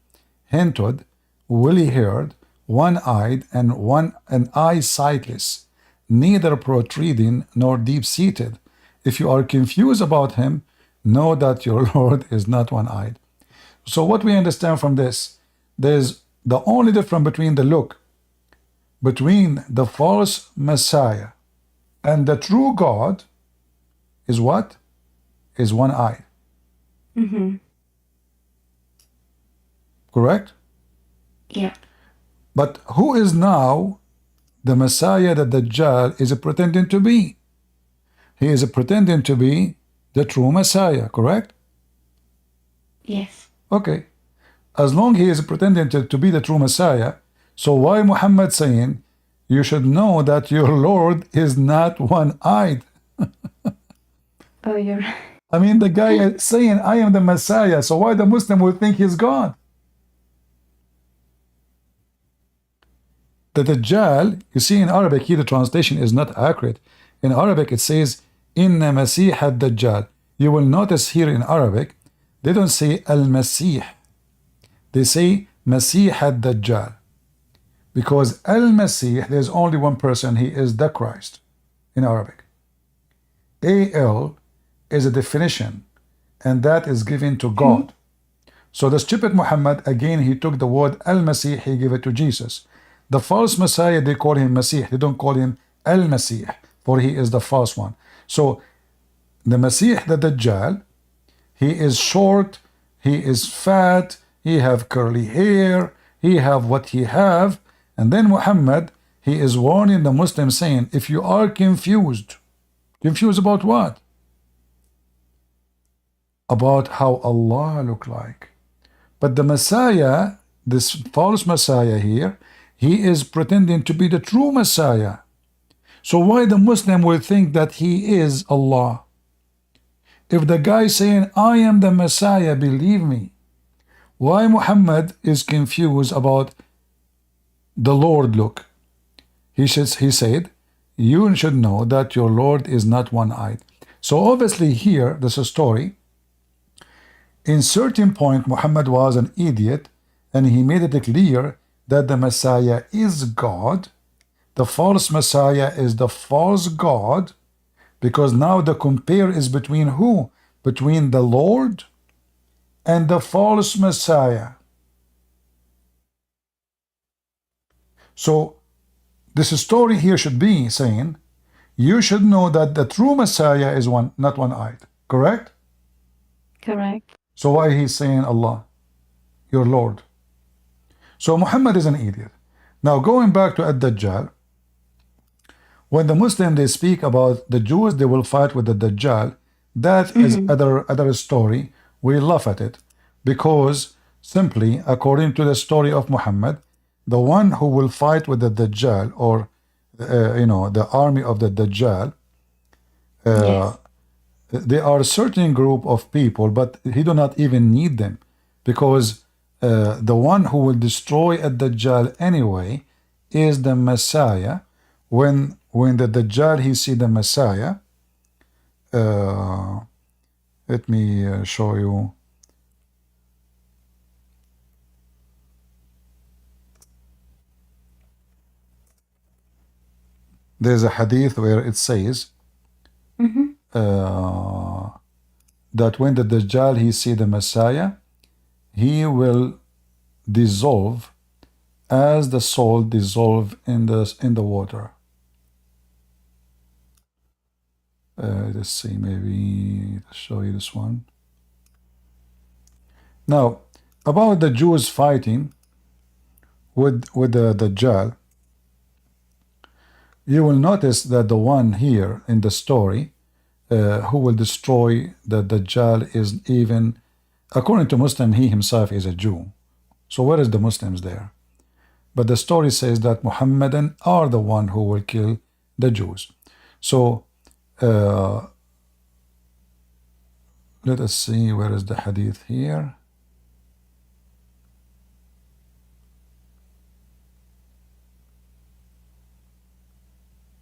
hinted, woolly-haired, one-eyed, and an eye sightless, neither protruding nor deep-seated. If you are confused about him, know that your Lord is not one-eyed. So what we understand from this, there's the only difference between the look between the false Messiah and the true God is what? Is one eye. Correct? Yep. But who is now the Messiah that Dajjal is pretending to be? He is pretending to be the true Messiah, correct? Yes. Okay, as long he is pretending to be the true Messiah, so why Muhammad saying, you should know that your Lord is not one-eyed? Oh, you're I mean, the guy is saying, I am the Messiah, so why the Muslim will think he's God? The Dajjal, you see in Arabic here the translation is not accurate. In Arabic it says, Inna Masih ad-Dajjal. You will notice here in Arabic, they don't say Al-Masih. They say Masih ad-Dajjal. Because Al-Masih, there's only one person, he is the Christ in Arabic. Al is a definition, and that is given to God. So the stupid Muhammad, again, he took the word Al-Masih, he gave it to Jesus. The false Messiah, they call him Masih, they don't call him Al-Masih, for he is the false one. So the Masih, the Dajjal, he is short, he is fat, he have curly hair, he have what he have, and then Muhammad, he is warning the Muslims saying, if you are confused about what? About how Allah look like. But the Messiah, this false Messiah here, he is pretending to be the true Messiah. So why the Muslim will think that he is Allah? If the guy saying, I am the Messiah, believe me, why Muhammad is confused about the Lord look? He said, you should know that your Lord is not one-eyed. So obviously here, there's a story. In certain point, Muhammad was an idiot, and he made it clear that the Messiah is God. The false Messiah is the false God, because now the compare is between who? Between the Lord and the false Messiah. So this story here should be saying, you should know that the true Messiah is not one-eyed. Correct? correct. So why he's saying Allah, your Lord? So Muhammad is an idiot. Now going back to Ad-Dajjal, when the Muslim they speak about the Jews, they will fight with the Dajjal. That is other story. We laugh at it because simply according to the story of Muhammad, the one who will fight with the Dajjal, or the army of the Dajjal, Yes. there are a certain group of people, but he do not even need them, because the one who will destroy a Dajjal anyway is the Messiah. When the Dajjal he see the Messiah, let me show you. There's a hadith where it says that when the Dajjal he see the Messiah, he will dissolve as the salt dissolve in the water. Let's see, maybe I'll show you this one. Now, about the Jews fighting with the Dajjal, you will notice that the one here in the story who will destroy the Dajjal is even, according to Muslim, he himself is a Jew. So where is the Muslims there? But the story says that Muhammadan are the one who will kill the Jews. So let us see, where is the hadith here?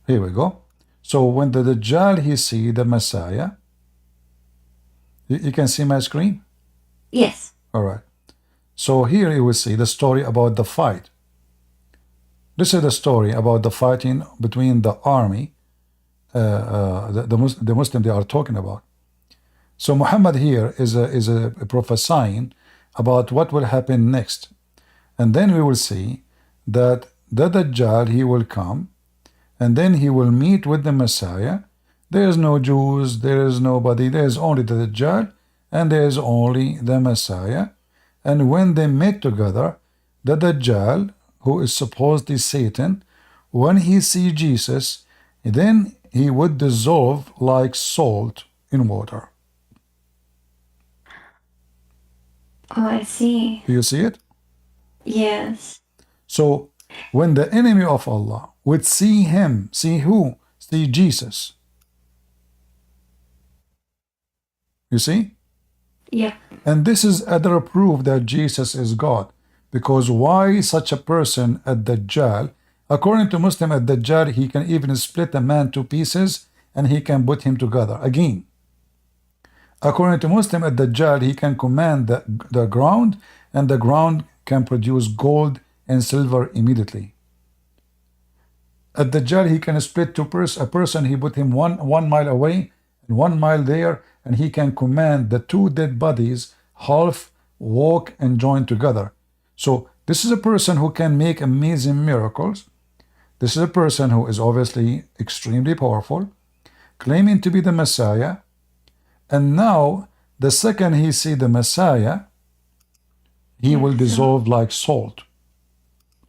Here we go. So when the Dajjal he see the Messiah, you can see my screen? Yes. All right. So here you will see the story about the fight. This is the story about the fighting between the army, the Muslim they are talking about. So Muhammad here is a prophesying about what will happen next. And then we will see that the Dajjal he will come, and then he will meet with the Messiah. There is no Jews, there is nobody, there is only the Dajjal, and there is only the Messiah. And when they met together, the Dajjal, who is supposedly Satan, when he see Jesus, then he would dissolve like salt in water. Oh, I see. Do you see it? Yes. So when the enemy of Allah would see him, see who? See Jesus. You see? Yeah. And this is other proof that Jesus is God. Because why such a person at Dajjal? According to Muslim, at Dajjal, he can even split a man to pieces and he can put him together again. According to Muslim, at Dajjal, he can command the ground, and the ground can produce gold and silver immediately. At Dajjal, he can split to a person, he put him one mile away and 1 mile there, and he can command the two dead bodies half walk and join together. So this is a person who can make amazing miracles. This is a person who is obviously extremely powerful, claiming to be the Messiah. And now, the second he see the Messiah, he will dissolve like salt.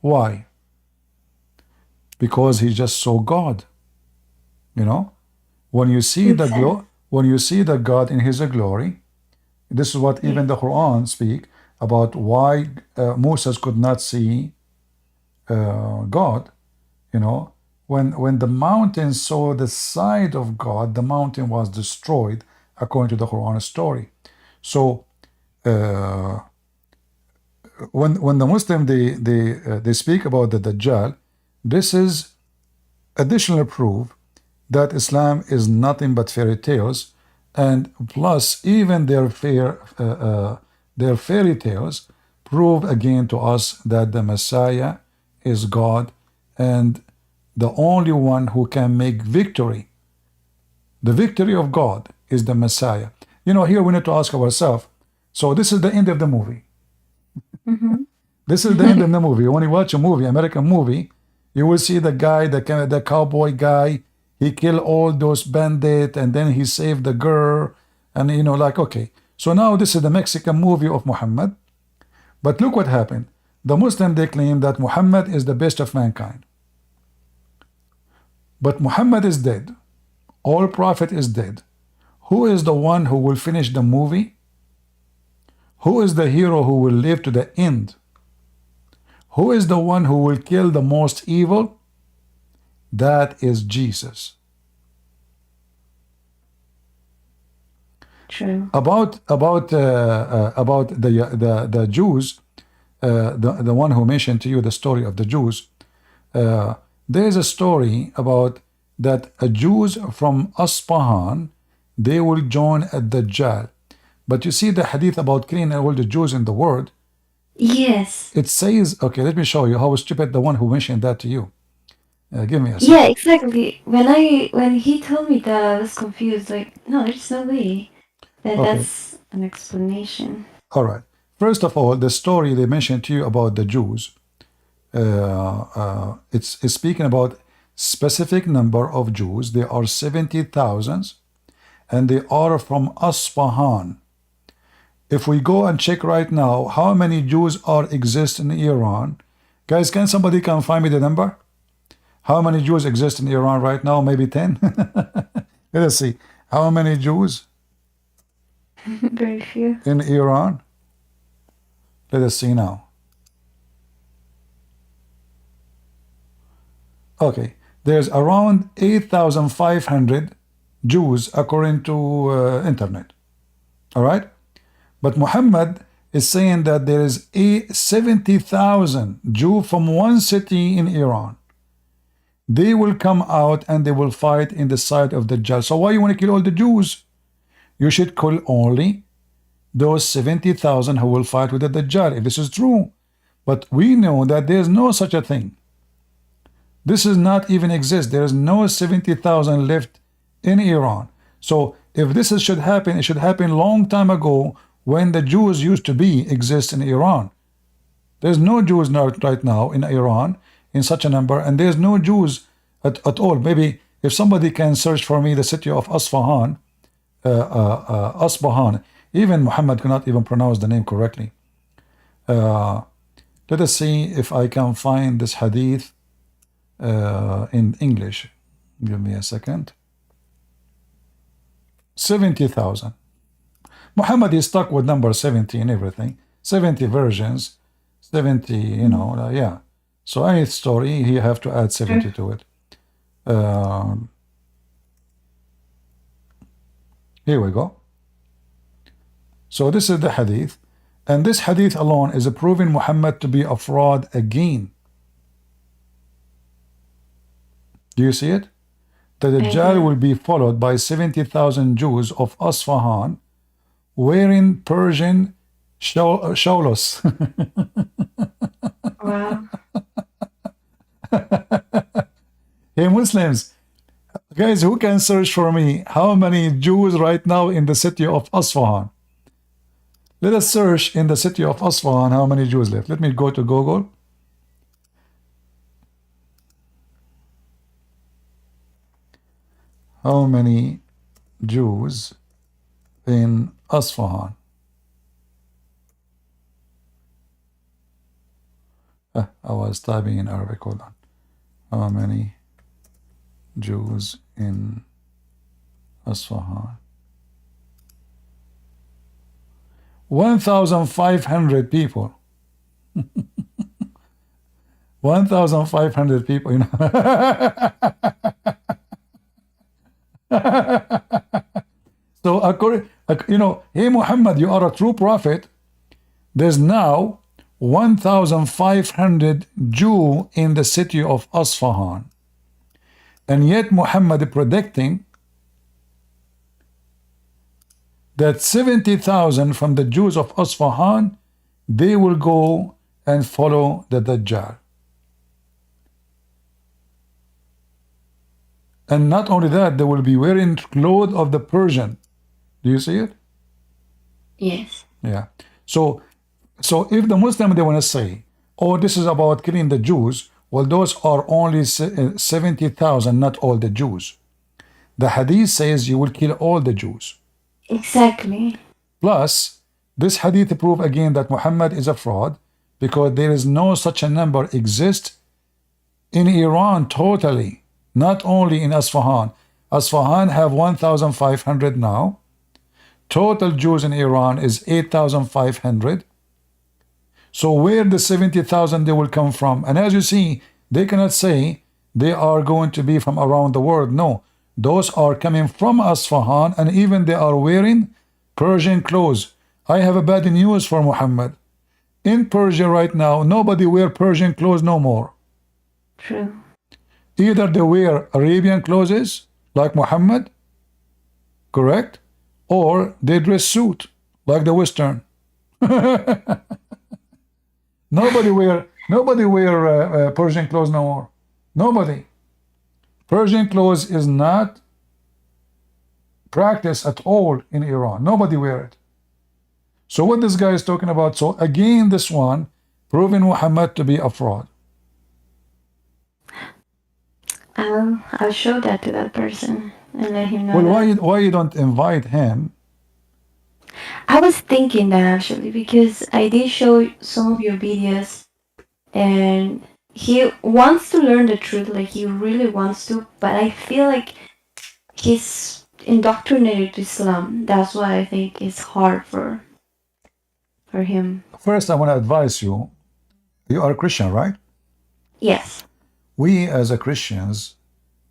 Why? Because he just saw God. You know, when you see the God in His glory, this is what even the Quran speak about why Moses could not see God. You know, when the mountain saw the side of God, the mountain was destroyed, according to the Quran story. So when the Muslim they speak about the Dajjal, this is additional proof that Islam is nothing but fairy tales, and plus even their fairy tales prove again to us that the Messiah is God and the only one who can make victory. The victory of God is the Messiah. You know, here we need to ask ourselves, so this is the end of the movie. This is the end of the movie. When you watch a movie, American movie, you will see the guy, the cowboy guy, he killed all those bandits and then he saved the girl. And you know, like, okay. So now this is the Mexican movie of Muhammad. But look what happened. The Muslim, they claim that Muhammad is the best of mankind. But Muhammad is dead. All prophet is dead. Who is the one who will finish the movie? Who is the hero who will live to the end? Who is the one who will kill the most evil? That is Jesus. True. About the Jews, the one who mentioned to you the story of the Jews. There is a story about that Jews from Aspahan, they will join at Dajjal. But you see the hadith about killing all the Jews in the world. Yes. It says, okay, let me show you how stupid the one who mentioned that to you. Give me a second. Yeah, exactly. When he told me that, I was confused. Like, no, there's no way that Okay. that's an explanation. All right. First of all, the story they mentioned to you about the Jews, it's speaking about specific number of Jews. There are 70,000, and they are from Aspahan. If we go and check right now, how many Jews exist in Iran? Guys, can somebody find me the number? How many Jews exist in Iran right now? Maybe 10? Let us see. How many Jews Very few. in Iran? Let us see now. Okay, there's around 8,500 Jews according to internet. All right? But Muhammad is saying that there is 70,000 Jews from one city in Iran. They will come out and they will fight in the side of Dajjal. So why you want to kill all the Jews? You should kill only those 70,000 who will fight with the Dajjal, if this is true. But we know that there is no such a thing. This does not even exist. There is no 70,000 left in Iran. So if this should happen, it should happen long time ago when the Jews used to exist in Iran. There's no Jews right now in Iran in such a number, and there's no Jews at all. Maybe if somebody can search for me the city of Asfahan, Asbahan, even Muhammad cannot even pronounce the name correctly. Let us see if I can find this hadith in English. Give me a second. 70,000. Muhammad is stuck with number 70 and everything. 70 versions, 70, you know, yeah. So any story, you have to add 70 to it. Here we go. So this is the hadith. And this hadith alone is proving Muhammad to be a fraud again. Do you see it? The Dajjal will be followed by 70,000 Jews of Asfahan wearing Persian shawls. Wow. Hey Muslims, guys, who can search for me how many Jews right now in the city of Asfahan? Let us search in the city of Asfahan how many Jews live. Let me go to Google. How many Jews in Asfahan? I was typing in Arabic, hold on. How many Jews in Asfahan? 1,500 people. 1,500 people, you know. So according, you know, hey Muhammad, you are a true prophet. There's now 1,500 Jew in the city of Asfahan, and yet Muhammad predicting that 70,000 from the Jews of Asfahan, they will go and follow the Dajjal. And not only that, they will be wearing clothes of the Persian. Do you see it? Yes. Yeah. So if the Muslim, they want to say, oh, this is about killing the Jews, well, those are only 70,000, not all the Jews. The hadith says you will kill all the Jews. Exactly. Plus, this hadith prove again that Muhammad is a fraud, because there is no such a number exist in Iran totally, not only in Asfahan. Asfahan have 1,500 now. Total Jews in Iran is 8,500. So where the 70,000 they will come from? And as you see, they cannot say they are going to be from around the world. No, those are coming from Asfahan, and even they are wearing Persian clothes. I have a bad news for Muhammad. In Persia right now, nobody wear Persian clothes no more. True. Either they wear Arabian clothes like Muhammad, correct, or they dress suit like the Western. Nobody wear Persian clothes no more. Nobody. Persian clothes is not practiced at all in Iran. Nobody wear it. So what this guy is talking about? So again, this one proving Muhammad to be a fraud. I'll show that to that person and let him know. Well, that. why you don't invite him? I was thinking that actually, because I did show some of your videos, and he wants to learn the truth, like he really wants to, but I feel like he's indoctrinated to Islam. That's why I think it's hard for him. First, I want to advise you. You are a Christian, right? Yes. We as a Christians,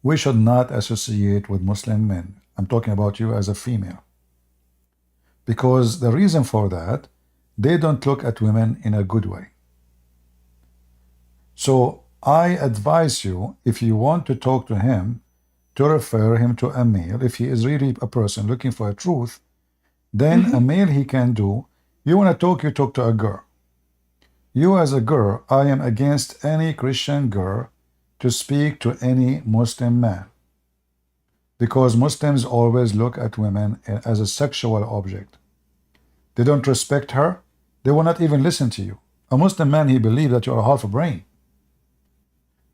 we should not associate with Muslim men. I'm talking about you as a female. Because the reason for that, they don't look at women in a good way. So I advise you, if you want to talk to him, to refer him to a male. If he is really a person looking for a truth, then a male he can do. You want to talk, you talk to a girl. You as a girl, I am against any Christian girl to speak to any Muslim man. Because Muslims always look at women as a sexual object. They don't respect her. They will not even listen to you. A Muslim man, he believes that you are half a brain.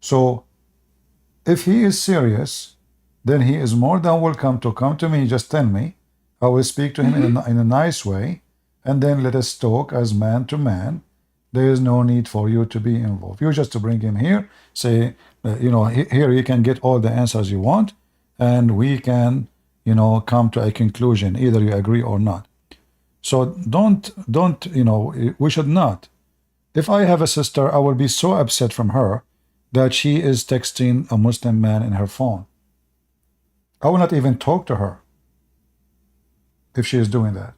So, if he is serious, then he is more than welcome to come to me. Just tell me. I will speak to him in a nice way, and then let us talk as man to man. There is no need for you to be involved. You just to bring him here, say, you know, here you can get all the answers you want, and we can, you know, come to a conclusion. Either you agree or not. So don't, you know, we should not. If I have a sister, I will be so upset from her that she is texting a Muslim man in her phone. I will not even talk to her if she is doing that,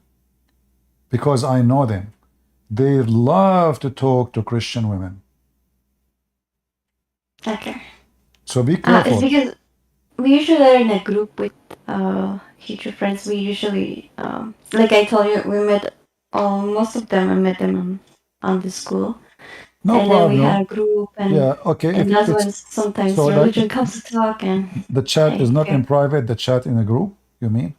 because I know them. They love to talk to Christian women. Okay. So be It's careful. because we usually are in a group with Hebrew friends. We usually, like I told you, we met most of them. I met them on the school, No and then we had problem. a group, Yeah, okay. and If that's it's when sometimes so, like religion comes to talk, and the chat is I not in get. private, the chat in a group, you mean?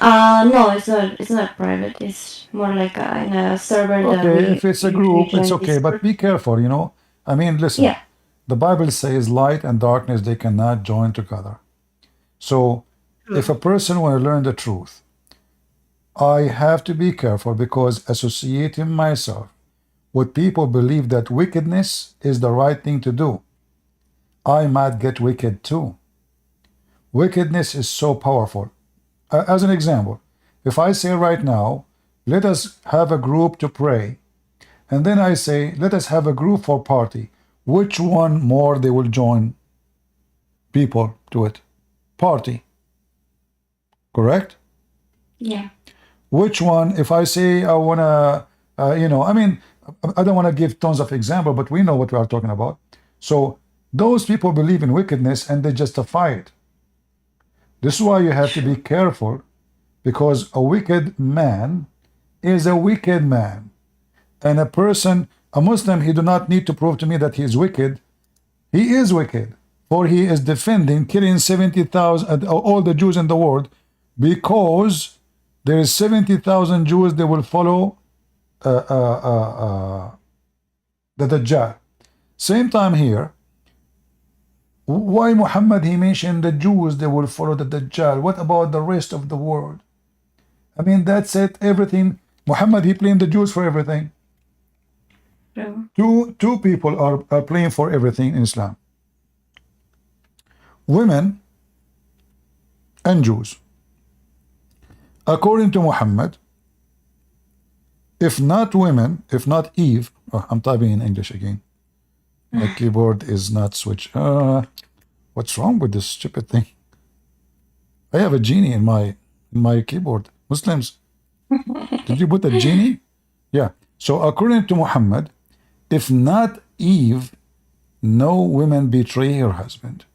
No, it's not. It's not private. It's more like in a server that Okay, we if it's a usually group, it's join okay, but Discord. be careful, you know. I mean, listen, Yeah. the Bible says light and darkness, they cannot join together. So if a person want to learn the truth, I have to be careful, because associating myself with people believe that wickedness is the right thing to do, I might get wicked too. Wickedness is so powerful. As an example, if I say right now, let us have a group to pray, and then I say, let us have a group for party, which one more they will join people to it? Party, correct? Yeah. Which one, if I say I want to, you know, I mean, I don't want to give tons of example, but we know what we are talking about. So those people believe in wickedness and they justify it. This is why you have to be careful, because a wicked man is a wicked man. And a person, a Muslim, he do not need to prove to me that he is wicked. He is wicked, for he is defending killing 70,000 all the Jews in the world, because there is 70,000 Jews that will follow the Dajjal. Same time here, why Muhammad he mentioned the Jews they will follow the Dajjal? What about the rest of the world? I mean, that's it. Everything. Muhammad he blamed the Jews for everything. True. Two people are playing for everything in Islam: women and Jews. According to Muhammad, if not women, if not Eve, oh, I'm typing in English again. My keyboard is not switched. What's wrong with this stupid thing? I have a genie in my keyboard. Muslims, did you put a genie? Yeah. So according to Muhammad, if not Eve, no woman betray her husband.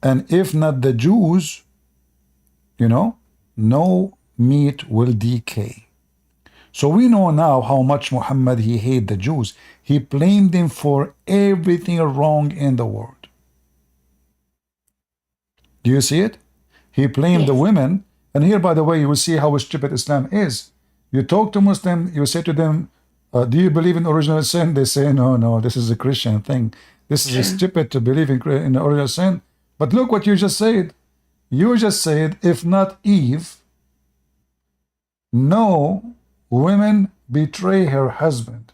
And if not the Jews, you know, no meat will decay. So we know now how much Muhammad he hated the Jews. He blamed them for everything wrong in the world. Do you see it? He blamed the Yes. women. And here, by the way, you will see how stupid Islam is. You talk to Muslim, you say to them, do you believe in original sin? They say, no, this is a Christian thing. This is stupid to believe in original sin. But look what you just said. You just said, if not Eve, no women betray her husband.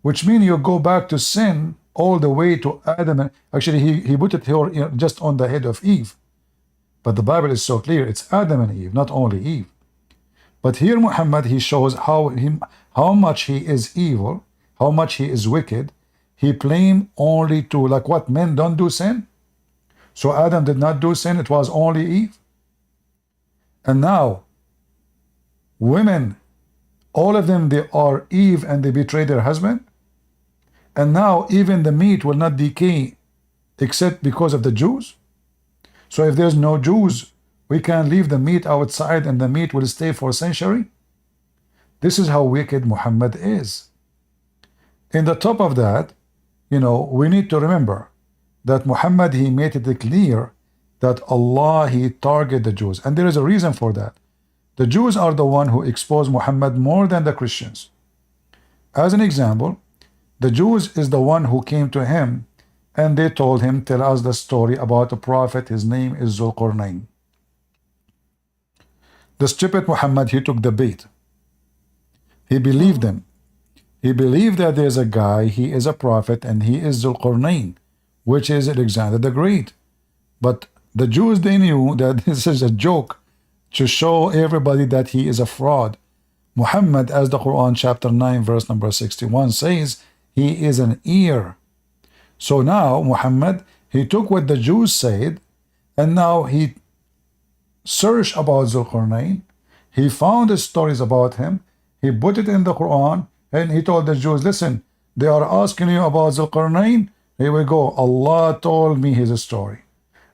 Which means you go back to sin all the way to Adam. And actually, he put it here, you know, just on the head of Eve. But the Bible is so clear. It's Adam and Eve, not only Eve. But here Muhammad, he shows how much he is evil, how much he is wicked. He blamed only to, like what, men don't do sin? So Adam did not do sin, it was only Eve. And now, women, all of them, they are Eve and they betray their husband. And now even the meat will not decay except because of the Jews. So if there's no Jews, we can leave the meat outside and the meat will stay for a century. This is how wicked Muhammad is. In the top of that, you know, we need to remember that Muhammad, he made it clear that Allah, he targeted the Jews. And there is a reason for that. The Jews are the one who exposed Muhammad more than the Christians. As an example, the Jews is the one who came to him and they told him, tell us the story about a prophet, his name is Zulqarnain. The stupid Muhammad, he took the bait. He believed them. He believed that there's a guy, he is a prophet, and he is Zulqarnain, which is Alexander the Great. But the Jews, they knew that this is a joke. to show everybody that he is a fraud. Muhammad, as the Quran chapter 9 verse number 61 says, he is an ear. So now Muhammad, he took what the Jews said, and now he searched about Zulqarnain. He found the stories about him. He put it in the Quran, and he told the Jews, listen, they are asking you about Zulqarnain. Here we go. Allah told me his story.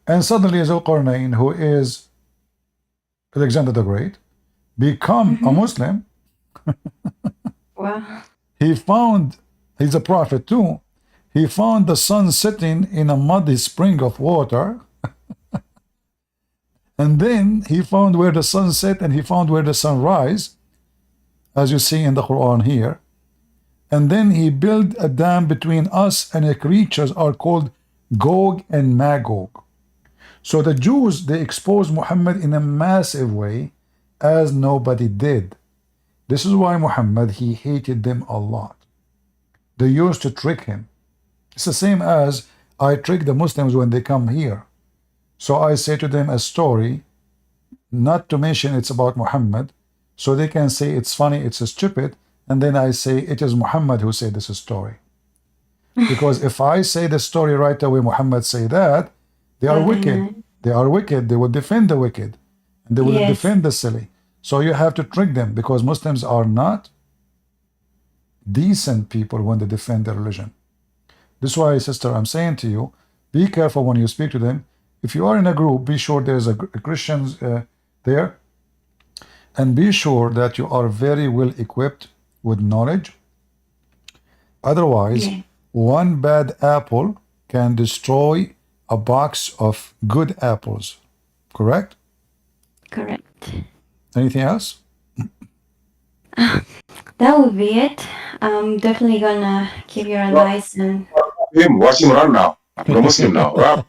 And suddenly Zulqarnain, who is Alexander the Great, become a Muslim. Wow. He found, he's a prophet too. He found the sun sitting in a muddy spring of water. And then he found where the sun set, and he found where the sun rise, as you see in the Quran here. And then he built a dam between us and the creatures are called Gog and Magog. So the Jews, they exposed Muhammad in a massive way, as nobody did. This is why Muhammad, he hated them a lot. They used to trick him. It's the same as I trick the Muslims when they come here. So I say to them a story, not to mention it's about Muhammad, so they can say it's funny, it's stupid, and then I say it is Muhammad who said this story. Because if I say the story right away, Muhammad say that, they are wicked. They are wicked. They will defend the wicked, and they will Yes. defend the silly. So you have to trick them, because Muslims are not decent people when they defend their religion. This is why, sister, I'm saying to you, be careful when you speak to them. If you are in a group, be sure there's a Christians there, and be sure that you are very well equipped with knowledge. Otherwise, Yeah. one bad apple can destroy a box of good apples. Correct? Correct. Anything else? That would be it. I'm definitely gonna keep your advice and Watch him run now. I'm a Muslim now. Run.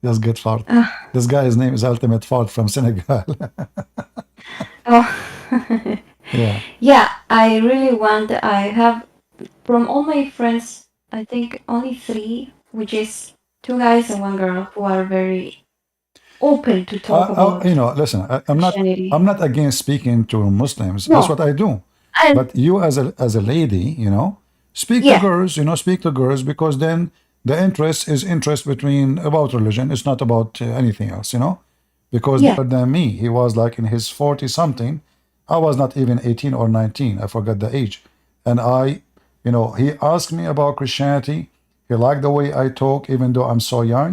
That's good fart. This guy's name is Ultimate Fart from Senegal. oh Yeah. yeah, I really want. I have from all my friends, I think only 3, which is 2 guys and 1 girl, who are very open to talk about You know, listen, Christianity. I'm not against speaking to Muslims. No. That's what I do. And But you as a lady, you know, speak Yeah. to girls, you know, speak to girls, because then the interest is interest between about religion. It's not about anything else, you know, because Yeah. better than me, he was like in his 40 something. I was not even 18 or 19. I forgot the age. And you know, he asked me about Christianity. He liked the way I talk, even though I'm so young.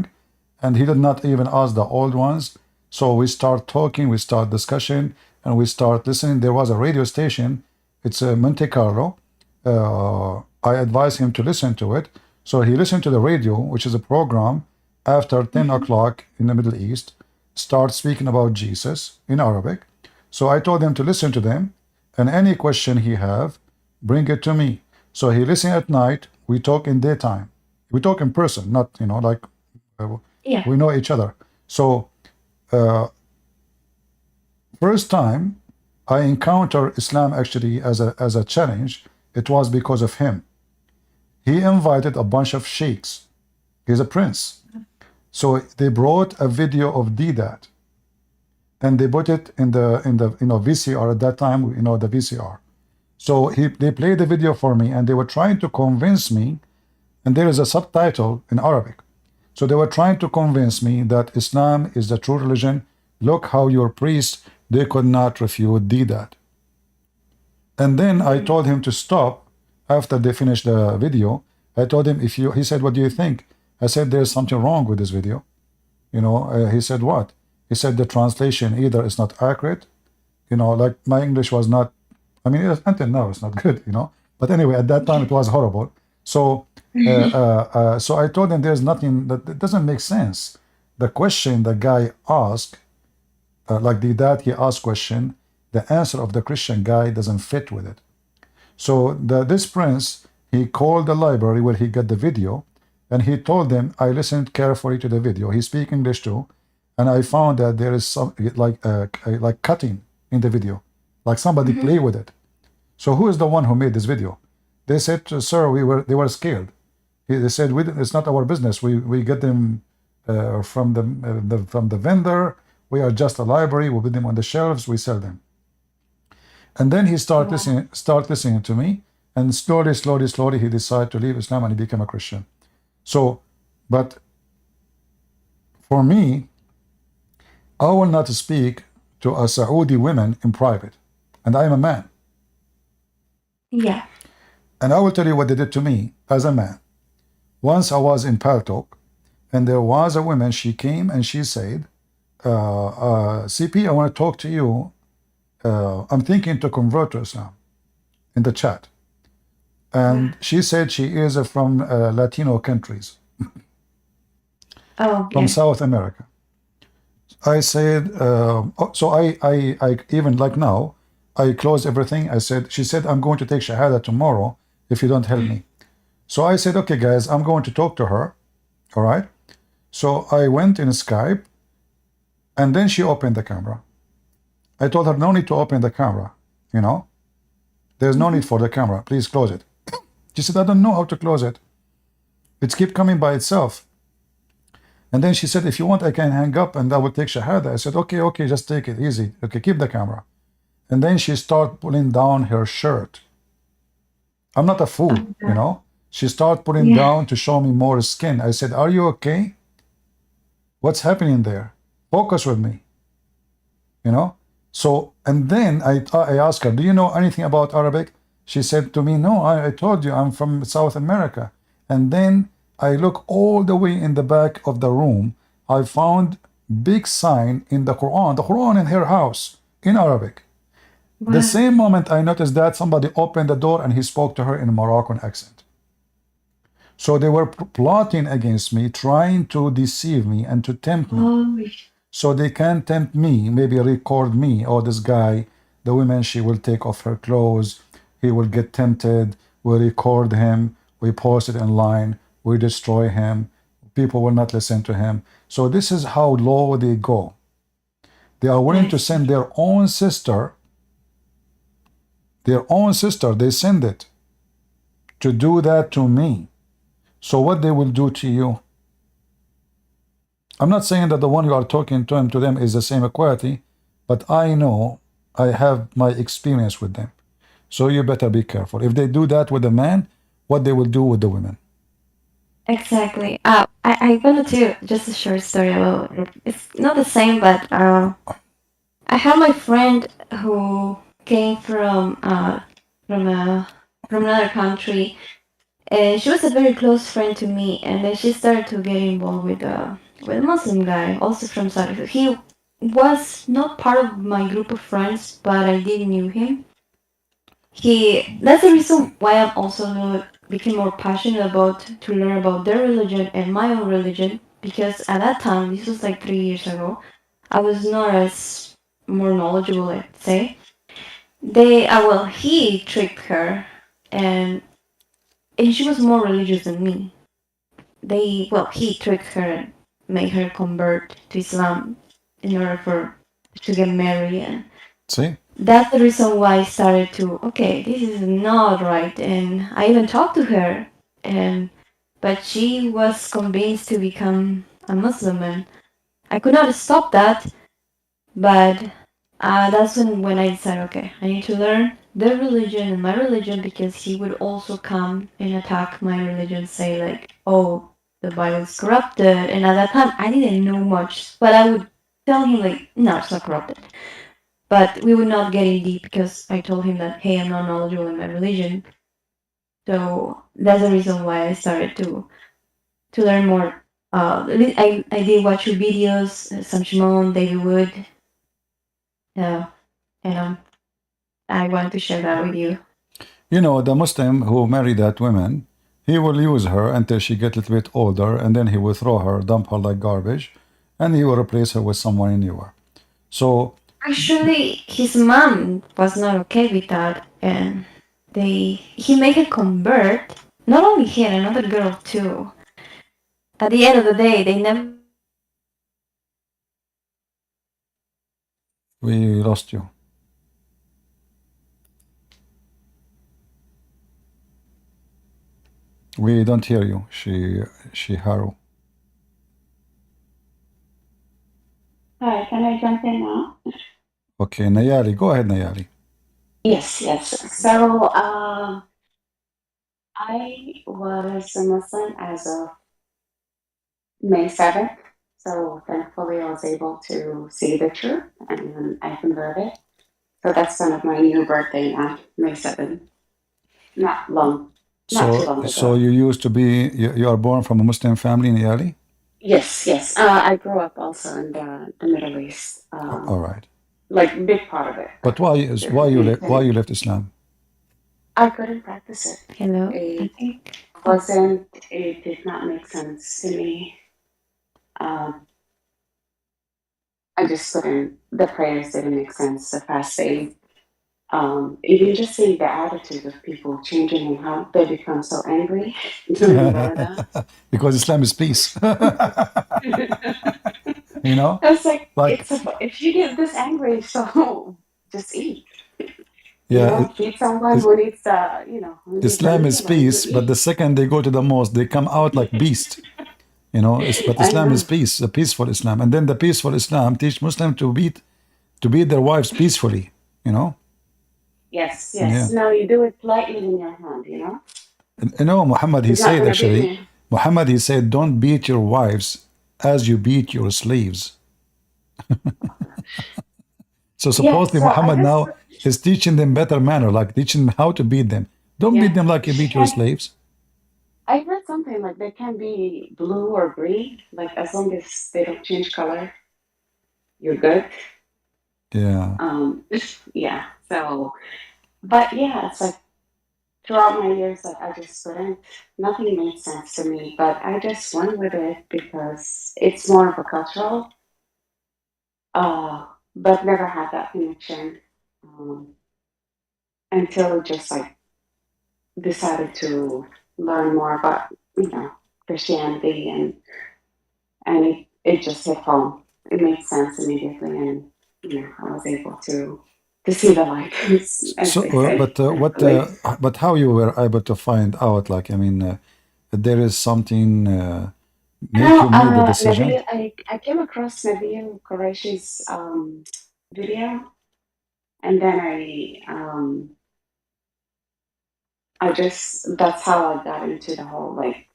And he did not even ask the old ones. So we start talking, we start discussion, and we start listening. There was a radio station. It's Monte Carlo. I advised him to listen to it. So he listened to the radio, which is a program after 10 o'clock in the Middle East, start speaking about Jesus in Arabic. So I told him to listen to them, and any question he have, bring it to me. So he listen at night. We talk in daytime. We talk in person, not, you know, like yeah, we know each other. So first time I encountered Islam actually as a challenge, it was because of him. He invited a bunch of sheikhs. He's a prince. So they brought a video of Deedat, and they put it in the you know, VCR at that time, you know, the VCR. So they played the video for me, and they were trying to convince me, and there is a subtitle in Arabic. So they were trying to convince me that Islam is the true religion. Look how your priests, they could not refute Deedat. And then I told him to stop after they finished the video. I told him, he said, what do you think? I said, there's something wrong with this video. You know, he said, what? He said, the translation either is not accurate, you know, like my English was not, I mean, until now it's not good, you know. But anyway, at that time it was horrible. So, so I told him there's nothing, that it doesn't make sense. The question the guy asked, like that he asked question, the answer of the Christian guy doesn't fit with it. So this prince, he called the library where he got the video, and he told them, I listened carefully to the video. He speaks English too, and I found that there is some like cutting in the video, like somebody play with it. So who is the one who made this video? They said, sir, they were scared. They said, it's not our business. We get them from the vendor. We are just a library. We put them on the shelves. We sell them. And then he start listening to me, and slowly, he decided to leave Islam and he became a Christian. So, but for me, I will not speak to a Saudi women in private, and I am a man. Yeah. And I will tell you what they did to me as a man. Once I was in Paltalk, and there was a woman, she came and she said, CP, I want to talk to you. I'm thinking to convert to Islam, in the chat. And she said she is from Latino countries, Oh, from yeah. South America. I said, so I even like now, I closed everything. She said, I'm going to take Shahada tomorrow if you don't help me. So I said, okay, guys, I'm going to talk to her. All right. So I went in Skype, and then she opened the camera. I told her, no need to open the camera. You know, there's no need for the camera. Please close it. She said, I don't know how to close it. It's keep coming by itself. And then she said, if you want, I can hang up and I will take Shahada. I said, okay, just take it easy. Okay, keep the camera. And then she started pulling down her shirt. I'm not a fool, you know. She started pulling down to show me more skin. I said, are you okay? What's happening there? Focus with me, you know. So, and then I asked her, do you know anything about Arabic? She said to me, no, I told you I'm from South America. And then I look all the way in the back of the room. I found big sign in the Quran in her house in Arabic. Wow. The same moment I noticed that, somebody opened the door and he spoke to her in a Moroccan accent. So they were plotting against me, trying to deceive me and to tempt me. Oh, So they can tempt me, maybe record me. Oh, this guy, the woman, she will take off her clothes. He will get tempted. We record him. We post it online. We destroy him. People will not listen to him. So this is how low they go. They are willing to send their own sister. They send it to do that to me. So what they will do to you? I'm not saying that the one you are talking to them is the same equality, but I know, I have my experience with them. So you better be careful. If they do that with a man, what they will do with the women. exactly. I'm gonna tell you just a short story about it. It's not the same, but I had my friend who came from another country, and she was a very close friend to me. And then she started to get involved with a Muslim guy, also from Saudi. He was not part of my group of friends, but I did knew him. That's the reason why I'm also became more passionate about to learn about their religion and my own religion, because at that time, this was like 3 years ago, I was not as more knowledgeable, let's say. He tricked her, and she was more religious than me. He tricked her and made her convert to Islam in order to get married, and See? that's the reason why I started to, okay, this is not right. And I even talked to her, but she was convinced to become a Muslim, and I could not stop that. But that's when I decided, okay, I need to learn their religion and my religion, because he would also come and attack my religion, say like, oh, the Bible is corrupted. And at that time, I didn't know much, but I would tell him like, no, it's not corrupted. But we would not get in deep, because I told him that, hey, I'm not knowledgeable in my religion. So that's the reason why I started to learn more. I did watch your videos, Sam Shimon, David Wood, and I wanted to share that with you. You know, the Muslim who married that woman, he will use her until she gets a little bit older, and then he will throw her, dump her like garbage, and he will replace her with someone newer. So Actually, his mom was not okay with that, and he made her convert. Not only he, another girl too. At the end of the day, they never. we lost you. We don't hear you. She Haru. Hi, can I jump in now? Okay, Nayali, go ahead, Nayali. Yes, yes. So, I was a Muslim as of May 7th. So thankfully I was able to see the truth and I converted. So that's kind of my new birthday now, May 7th. Not too long So ago. you used to be, you are born from a Muslim family, Nayali? Yes, yes. I grew up also in the Middle East. All right. Like big part of it. But why you left Islam? I couldn't practice it. Hello. It did not make sense to me. I just couldn't, the prayers didn't make sense, the fasting. Even just seeing the attitude of people changing and how they become so angry during Ramadan. Because Islam is peace. You know, I was like, like if you get this angry, so just eat. yeah, Feed someone who needs, who needs a Islam is meal and you peace, but the eat. second they go to the mosque, they come out like beast. But I Islam is know. peace, a peaceful Islam, and then the peaceful Islam teach Muslim to beat their wives peacefully. You know, Yes, yeah. yes. No, you do it lightly in your hand. Muhammad he He's not said gonna beat actually, me. Muhammad he said, don't beat your wives as you beat your slaves. So Yeah, supposedly so I Muhammad just now is teaching them better manner, like teaching them how to beat them. Don't beat yeah. them like you beat your And slaves. I read something like they can be blue or green, like as long as they don't change color, you're good. Yeah. Yeah. So, but yeah, it's like throughout my years, like I just couldn't. Nothing made sense to me, but I just went with it because it's more of a cultural. But never had that connection until just like decided to learn more about Christianity and it just hit home. It made sense immediately, and I was able to see the light, as So, they say, what? at least. But how you were able to find out? Like, I mean, there is something make Now, you make the decision. Nabil, I came across Nabil Qureshi's video, and then I just that's how I got into the whole like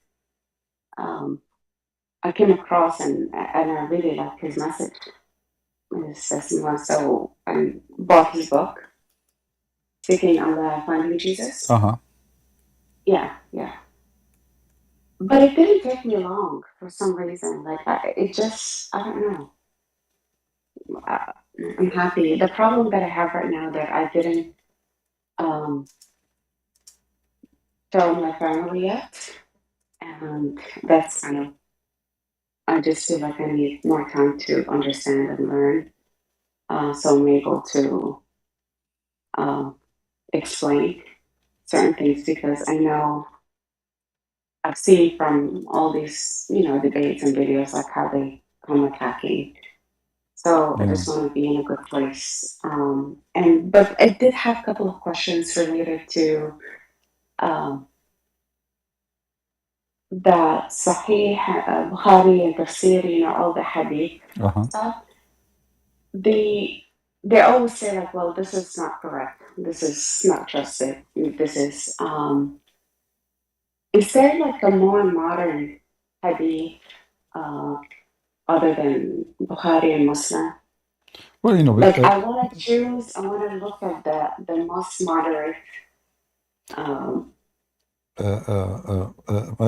I came across and I really liked his message. His testimony, so I bought his book, Seeking Allah, Finding Jesus. Uh-huh. Yeah, yeah. But it didn't take me long for some reason. Like, I don't know. I, I'm happy. The problem that I have right now that I didn't um, tell my family yet, and that's kind of, I just feel like I need more time to understand and learn. So I'm able to um, explain certain things because I know I've seen from all these, debates and videos like how they come attacking. So I Yeah. just want to be in a good place. But I did have a couple of questions related to um, the Sahih, Bukhari and Tafsir, all the Hadith Uh-huh. stuff. They always say like, well, this is not correct. This is not trusted. This is there like a more modern Hadith uh, other than Bukhari and Muslim? Well, Like I want to look at the most moderate um,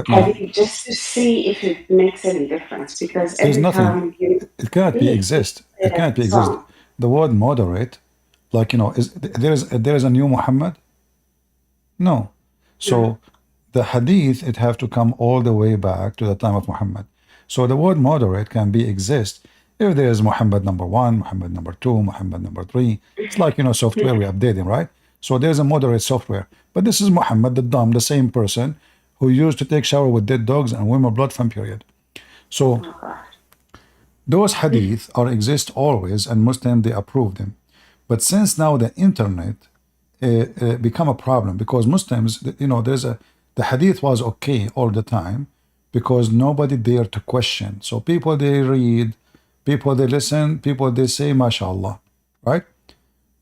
Hadith just to see if it makes any difference because there's every nothing. time you It cannot be read, exist. say It that cannot be it's exist. wrong. The word moderate, like is there is a new Muhammad? No. No. So the hadith it have to come all the way back to the time of Muhammad. So the word moderate can be exist if there is Muhammad number one, Muhammad number two, Muhammad number three. It's like software we updating, right? So there's a moderate software. But this is Muhammad the dumb, the same person who used to take shower with dead dogs and women blood from period. So Oh gosh. those hadith are exist always, and Muslim they approve them. But since now the internet become a problem because Muslims, the hadith was okay all the time because nobody dared to question. So people they read People they listen, people they say, mashallah, right?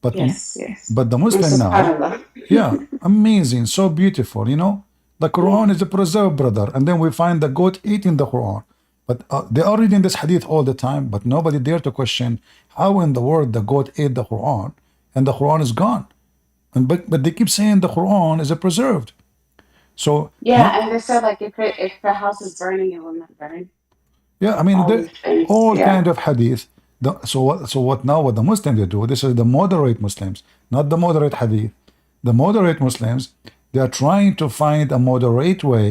But Yes, yes. but the Muslim now, Subhanallah. yeah, amazing, so beautiful, you know. The Quran is a preserved, brother, and then we find the goat eating the Quran. But they are reading this hadith all the time, but nobody dare to question how in the world the goat ate the Quran and the Quran is gone. And but they keep saying the Quran is a preserved. So Yeah, and they said like if the house is burning, it will not burn. yeah, I mean All these things. all Yeah. kind of hadith. So what now? What the Muslims they do? This is the moderate Muslims, not the moderate hadith. The moderate Muslims, they are trying to find a moderate way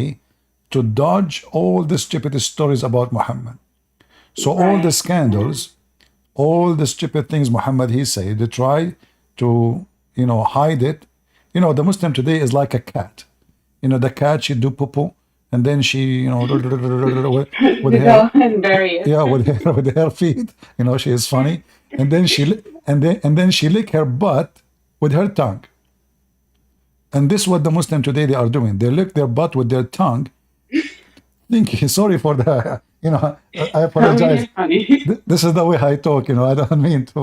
to dodge all the stupid stories about Muhammad. So all the Right. scandals, all the stupid things Muhammad he said, they try to hide it. You know, the Muslim today is like a cat. You know, the cat she do poo poo, and then she with To her go and bury it. yeah with her feet. You know, she is funny, and then she lick her butt with her tongue. And this is what the Muslim today they are doing. They lick their butt with their tongue. Thinking, sorry for the, I apologize. I mean, you're funny. This is the way I talk, I don't mean to.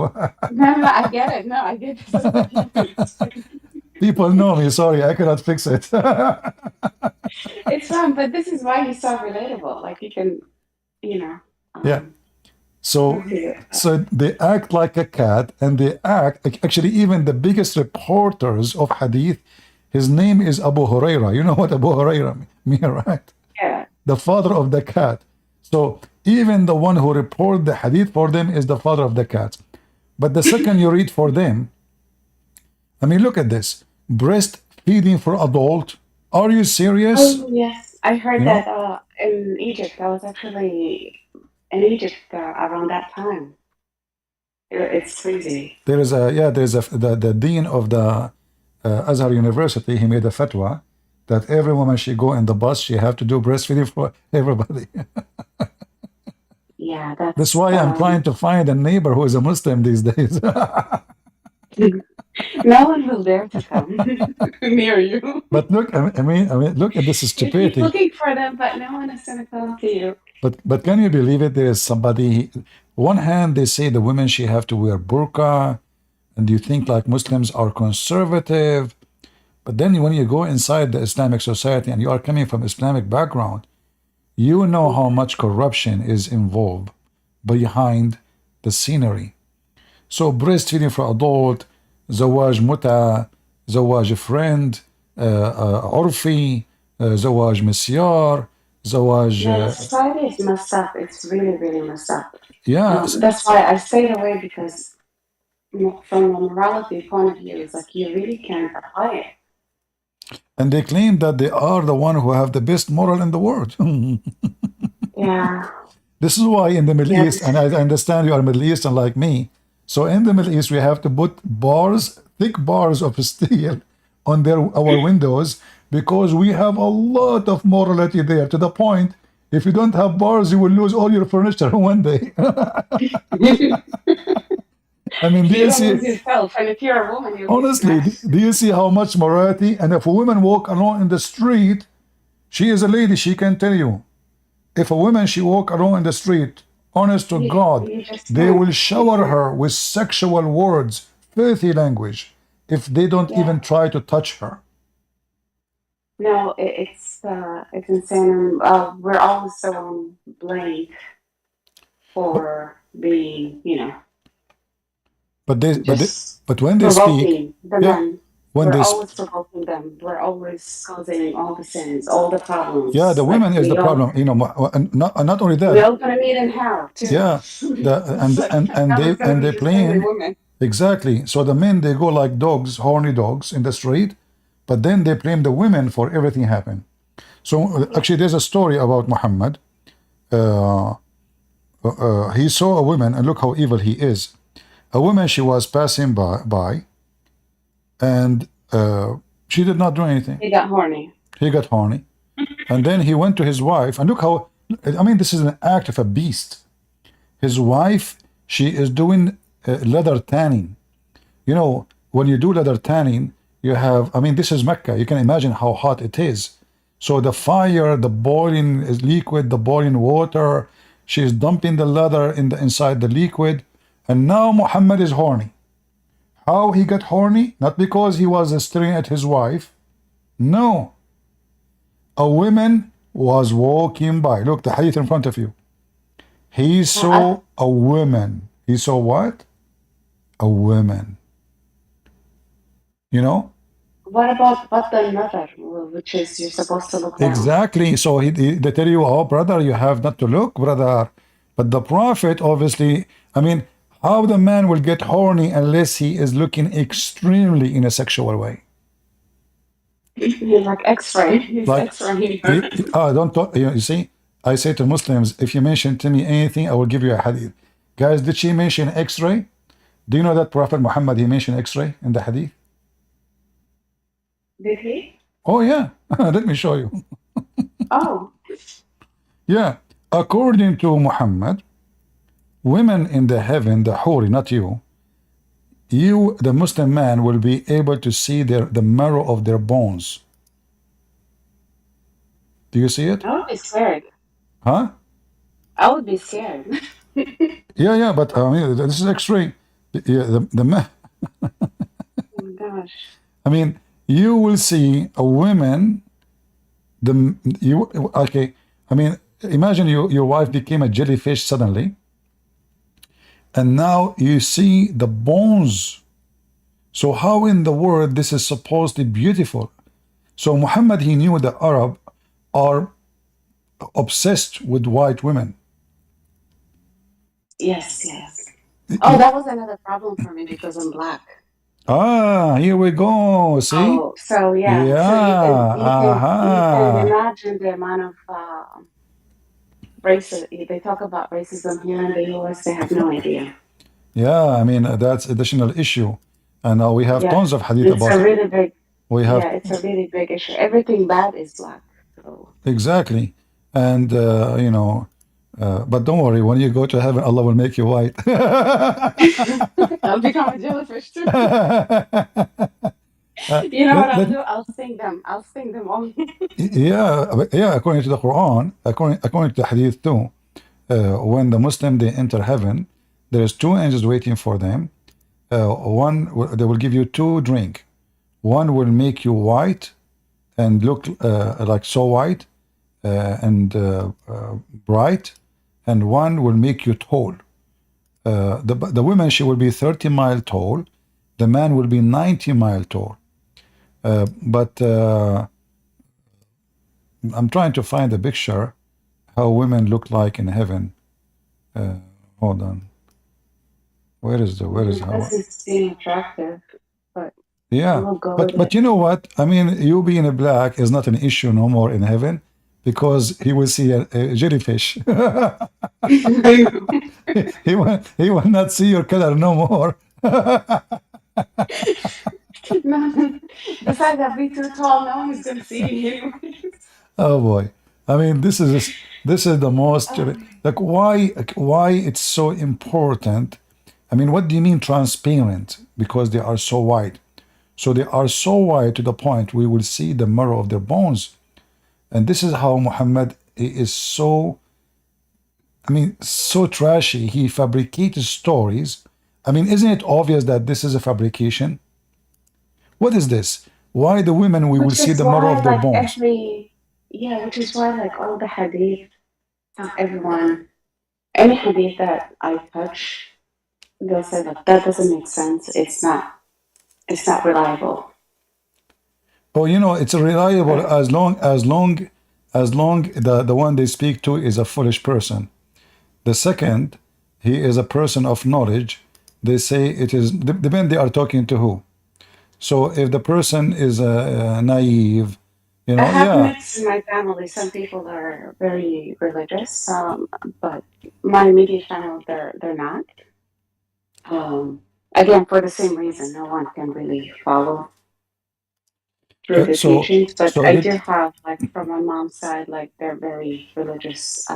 No, I get it. No, I get it. People know me, sorry, I cannot fix it. It's fun, but this is why he's so relatable. Like you can, Yeah. So see so they act like a cat, and they act actually even the biggest reporters of hadith, his name is Abu Huraira. You know what Abu Huraira mean, right? Yeah. The father of the cat. So even the one who report the hadith for them is the father of the cat. But the second you read for them, I mean, look at this. Breastfeeding for adult. Are you serious? Oh yes, I heard You know? that in Egypt. I was actually in Egypt around that time. It's crazy. There's the dean of the Azhar University, he made a fatwa that every woman she go in the bus, she have to do breastfeeding for everybody. Yeah, that's That's why I'm trying to find a neighbor who is a Muslim these days. No one will dare to come near you. But look, I mean, look at this You keep stupidity. looking for them, but no one is gonna come to you. But can you believe it? There is somebody. One hand they say the women she have to wear burqa, and you think like Muslims are conservative. But then when you go inside the Islamic society and you are coming from Islamic background, you know how much corruption is involved behind the scenery. So breastfeeding for adult, زواج متعة, زواج friend, عرفي, زواج مسيار, زواج Yeah, the society is messed up. It's really, really messed up. yeah. That's why I stayed away because from a morality point of view, it's like you really can't apply it. And they claim that they are the one who have the best moral in the world. Yeah. This is why in the Middle Yeah. East, and I understand you are Middle Eastern like me, so in the Middle East we have to put bars, thick bars of steel on our windows because we have a lot of morality there, to the point if you don't have bars you will lose all your furniture one day. I mean, do You you don't lose see, yourself, and if you're a woman, you lose honestly, yourself. do you see how much morality? And if a woman walk alone in the street, she is a lady, she can tell you. If a woman she walk alone in the street, honest to God, You just they can't. will shower her with sexual words, filthy language, if they don't Yeah. even try to touch her. No, it's insane. We're always so blamed for being, But just when they speak, provoking the yeah, men. when We're they always provoking them. We're always causing all the sins, all the problems. yeah, the women is the problem. And not only We that, all gonna meet in hell too. yeah, and Hell is gonna they be the same with claim women. exactly. So the men they go like dogs, horny dogs in the street, but then they blame the women for everything happen. So actually, there's a story about Muhammad. He saw a woman, and look how evil he is. A woman, she was passing by, and she did not do anything. He got horny. He got horny, and then he went to his wife, and look how, I mean, this is an act of a beast. His wife, she is doing leather tanning. You know, when you do leather tanning, you have, I mean, this is Mecca. You can imagine how hot it is. So the fire, the boiling liquid, the boiling water, She's dumping the leather inside the liquid, and now Muhammad is horny. How he got horny? Not because he was staring at his wife. No. A woman was walking by. Look, the hadith in front of you. He saw a woman. He saw what? A woman. You know? What about the mother, which is you're supposed to look down? Exactly. So they tell you, oh, brother, you have not to look, brother. But the Prophet, obviously, I mean, how the man will get horny unless he is looking extremely in a sexual way? He's like X-ray. He's Like, X-ray. don't talk, you see, I say to Muslims, if you mention to me anything, I will give you a hadith. Guys, did she mention X-ray? Do you know that Prophet Muhammad, he mentioned X-ray in the hadith? Did he? Oh, yeah. Let me show you. Oh. Yeah. According to Muhammad, women in the heaven, the huri, not you, the Muslim man, will be able to see the marrow of their bones. Do you see it? I would be scared. Huh? I would be scared. Yeah, but I mean, this is X-ray. Yeah, Oh my gosh. I mean, you will see a woman. Okay. I mean, imagine your wife became a jellyfish suddenly, and now you see the bones. So how in the world this is supposedly beautiful? So Muhammad, he knew the Arab are obsessed with white women. Yes. Oh, that was another problem for me because I'm black. Ah, here we go. See? Oh, so yeah. Yeah. So you can imagine the amount of racism. They talk about racism here in the U.S. They have no idea. Yeah, I mean, that's additional issue. And we have tons of hadith about it. It's a really big. We have, it's a really big issue. Everything bad is black. So. Exactly. And, you know, but don't worry, when you go to heaven, Allah will make you white. I'll become a jellyfish too. You know what I'll do? I'll sting them all. yeah, according to the Quran, according to the hadith too, when the Muslim, they enter heaven, there's two angels waiting for them. One, they will give you two drink. One will make you white and look like so white and bright, and one will make you tall. The woman, she will be 30 miles tall. The man will be 90 miles tall. But I'm trying to find a picture how women look like in heaven. Hold on. Where is how? It doesn't seem attractive, but yeah, but you know what? I mean, you being a black is not an issue no more in heaven, because he will see a jellyfish. he will not see your color no more. Besides that, be too tall, no one's gonna see you. Oh boy! I mean, this is the most like why it's so important. I mean, what do you mean transparent? Because they are so white. So they are so white to the point we will see the marrow of their bones. And this is how Muhammad is so, I mean, so trashy. He fabricates stories. I mean, isn't it obvious that this is a fabrication? What is this? Why the women we will see the marrow of their bones? Which is why like all the hadith, not everyone, any hadith that I touch, they'll say that doesn't make sense. It's not reliable. Oh, you know, it's reliable as long the one they speak to is a foolish person. The second, he is a person of knowledge. They say it is depend they are talking to who. So if the person is naive, you know, I have mixed in my family. Some people are very religious, but my immediate family, they're not. Again, for the same reason, no one can really follow through the teachings. But I do have, like, from my mom's side, like, they're very religious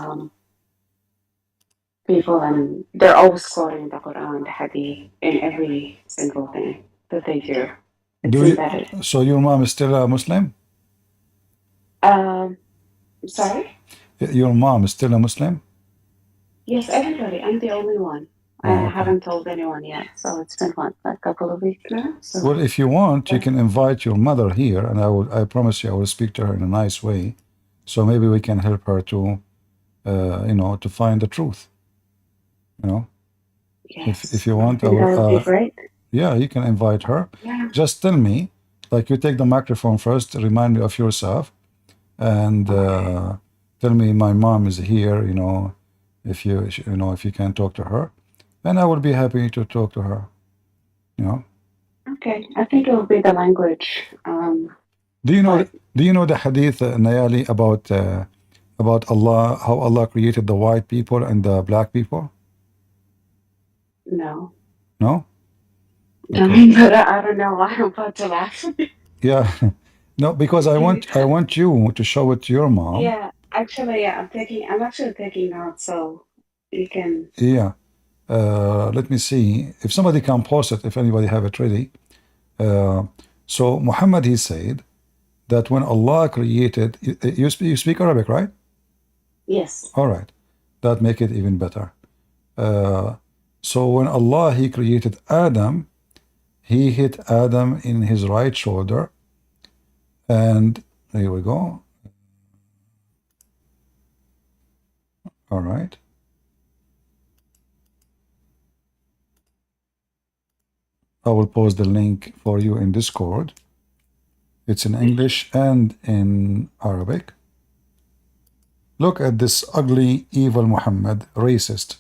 people, and they're always quoting the Quran, the Hadith, in every single thing that they do. So your mom is still a Muslim? Sorry? Your mom is still a Muslim? Yes, everybody. I'm the only one. I Oh, okay. haven't told anyone yet, so it's been what, a couple of weeks now. So Well, if you want, you can invite your mother here, and I promise you, I will speak to her in a nice way. So maybe we can help her to, to find the truth. yes, If you I want, I think that will, would be great. yeah, you can invite her. Yeah. Just tell me, like you take the microphone first, remind me of yourself, and tell me my mom is here, if if you can talk to her, and I will be happy to talk to her, Okay. I think it will be the language. Do you know But the hadith, Nayali, about Allah, how Allah created the white people and the black people? no. No? No, Okay. but I don't know why I'm about to laugh. Yeah. No, because I want you to show it to your mom. Yeah, actually, yeah, I'm actually taking notes, so you can. Yeah. Let me see if somebody can post it, if anybody have it ready. So Muhammad, he said that when Allah created, you speak Arabic, right? Yes. All right. That make it even better. So when Allah, he created Adam, he hit Adam in his right shoulder, and here we go. All right. I will post the link for you in Discord. It's in English and in Arabic. Look at this ugly, evil Muhammad, racist.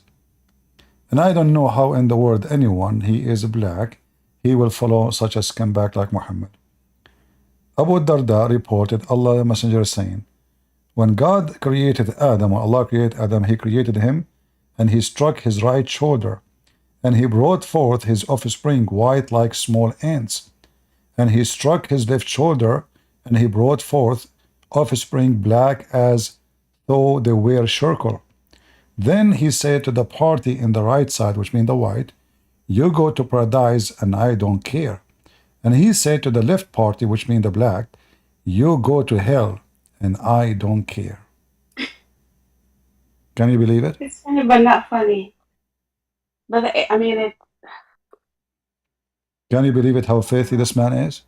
And I don't know how in the world anyone, he is black, he will follow such a scumbag like Muhammad. Abu Darda reported Allah the Messenger saying, when God created Adam, when Allah created Adam, he created him, and he struck his right shoulder, and he brought forth his offspring white like small ants. And he struck his left shoulder, and he brought forth offspring black as though they were charcoal. Then he said to the party in the right side, which means the white, you go to paradise and I don't care. And he said to the left party, which means the black, you go to hell and I don't care. Can you believe it? It's funny, but not funny. But I mean, it. Can you believe it how filthy this man is?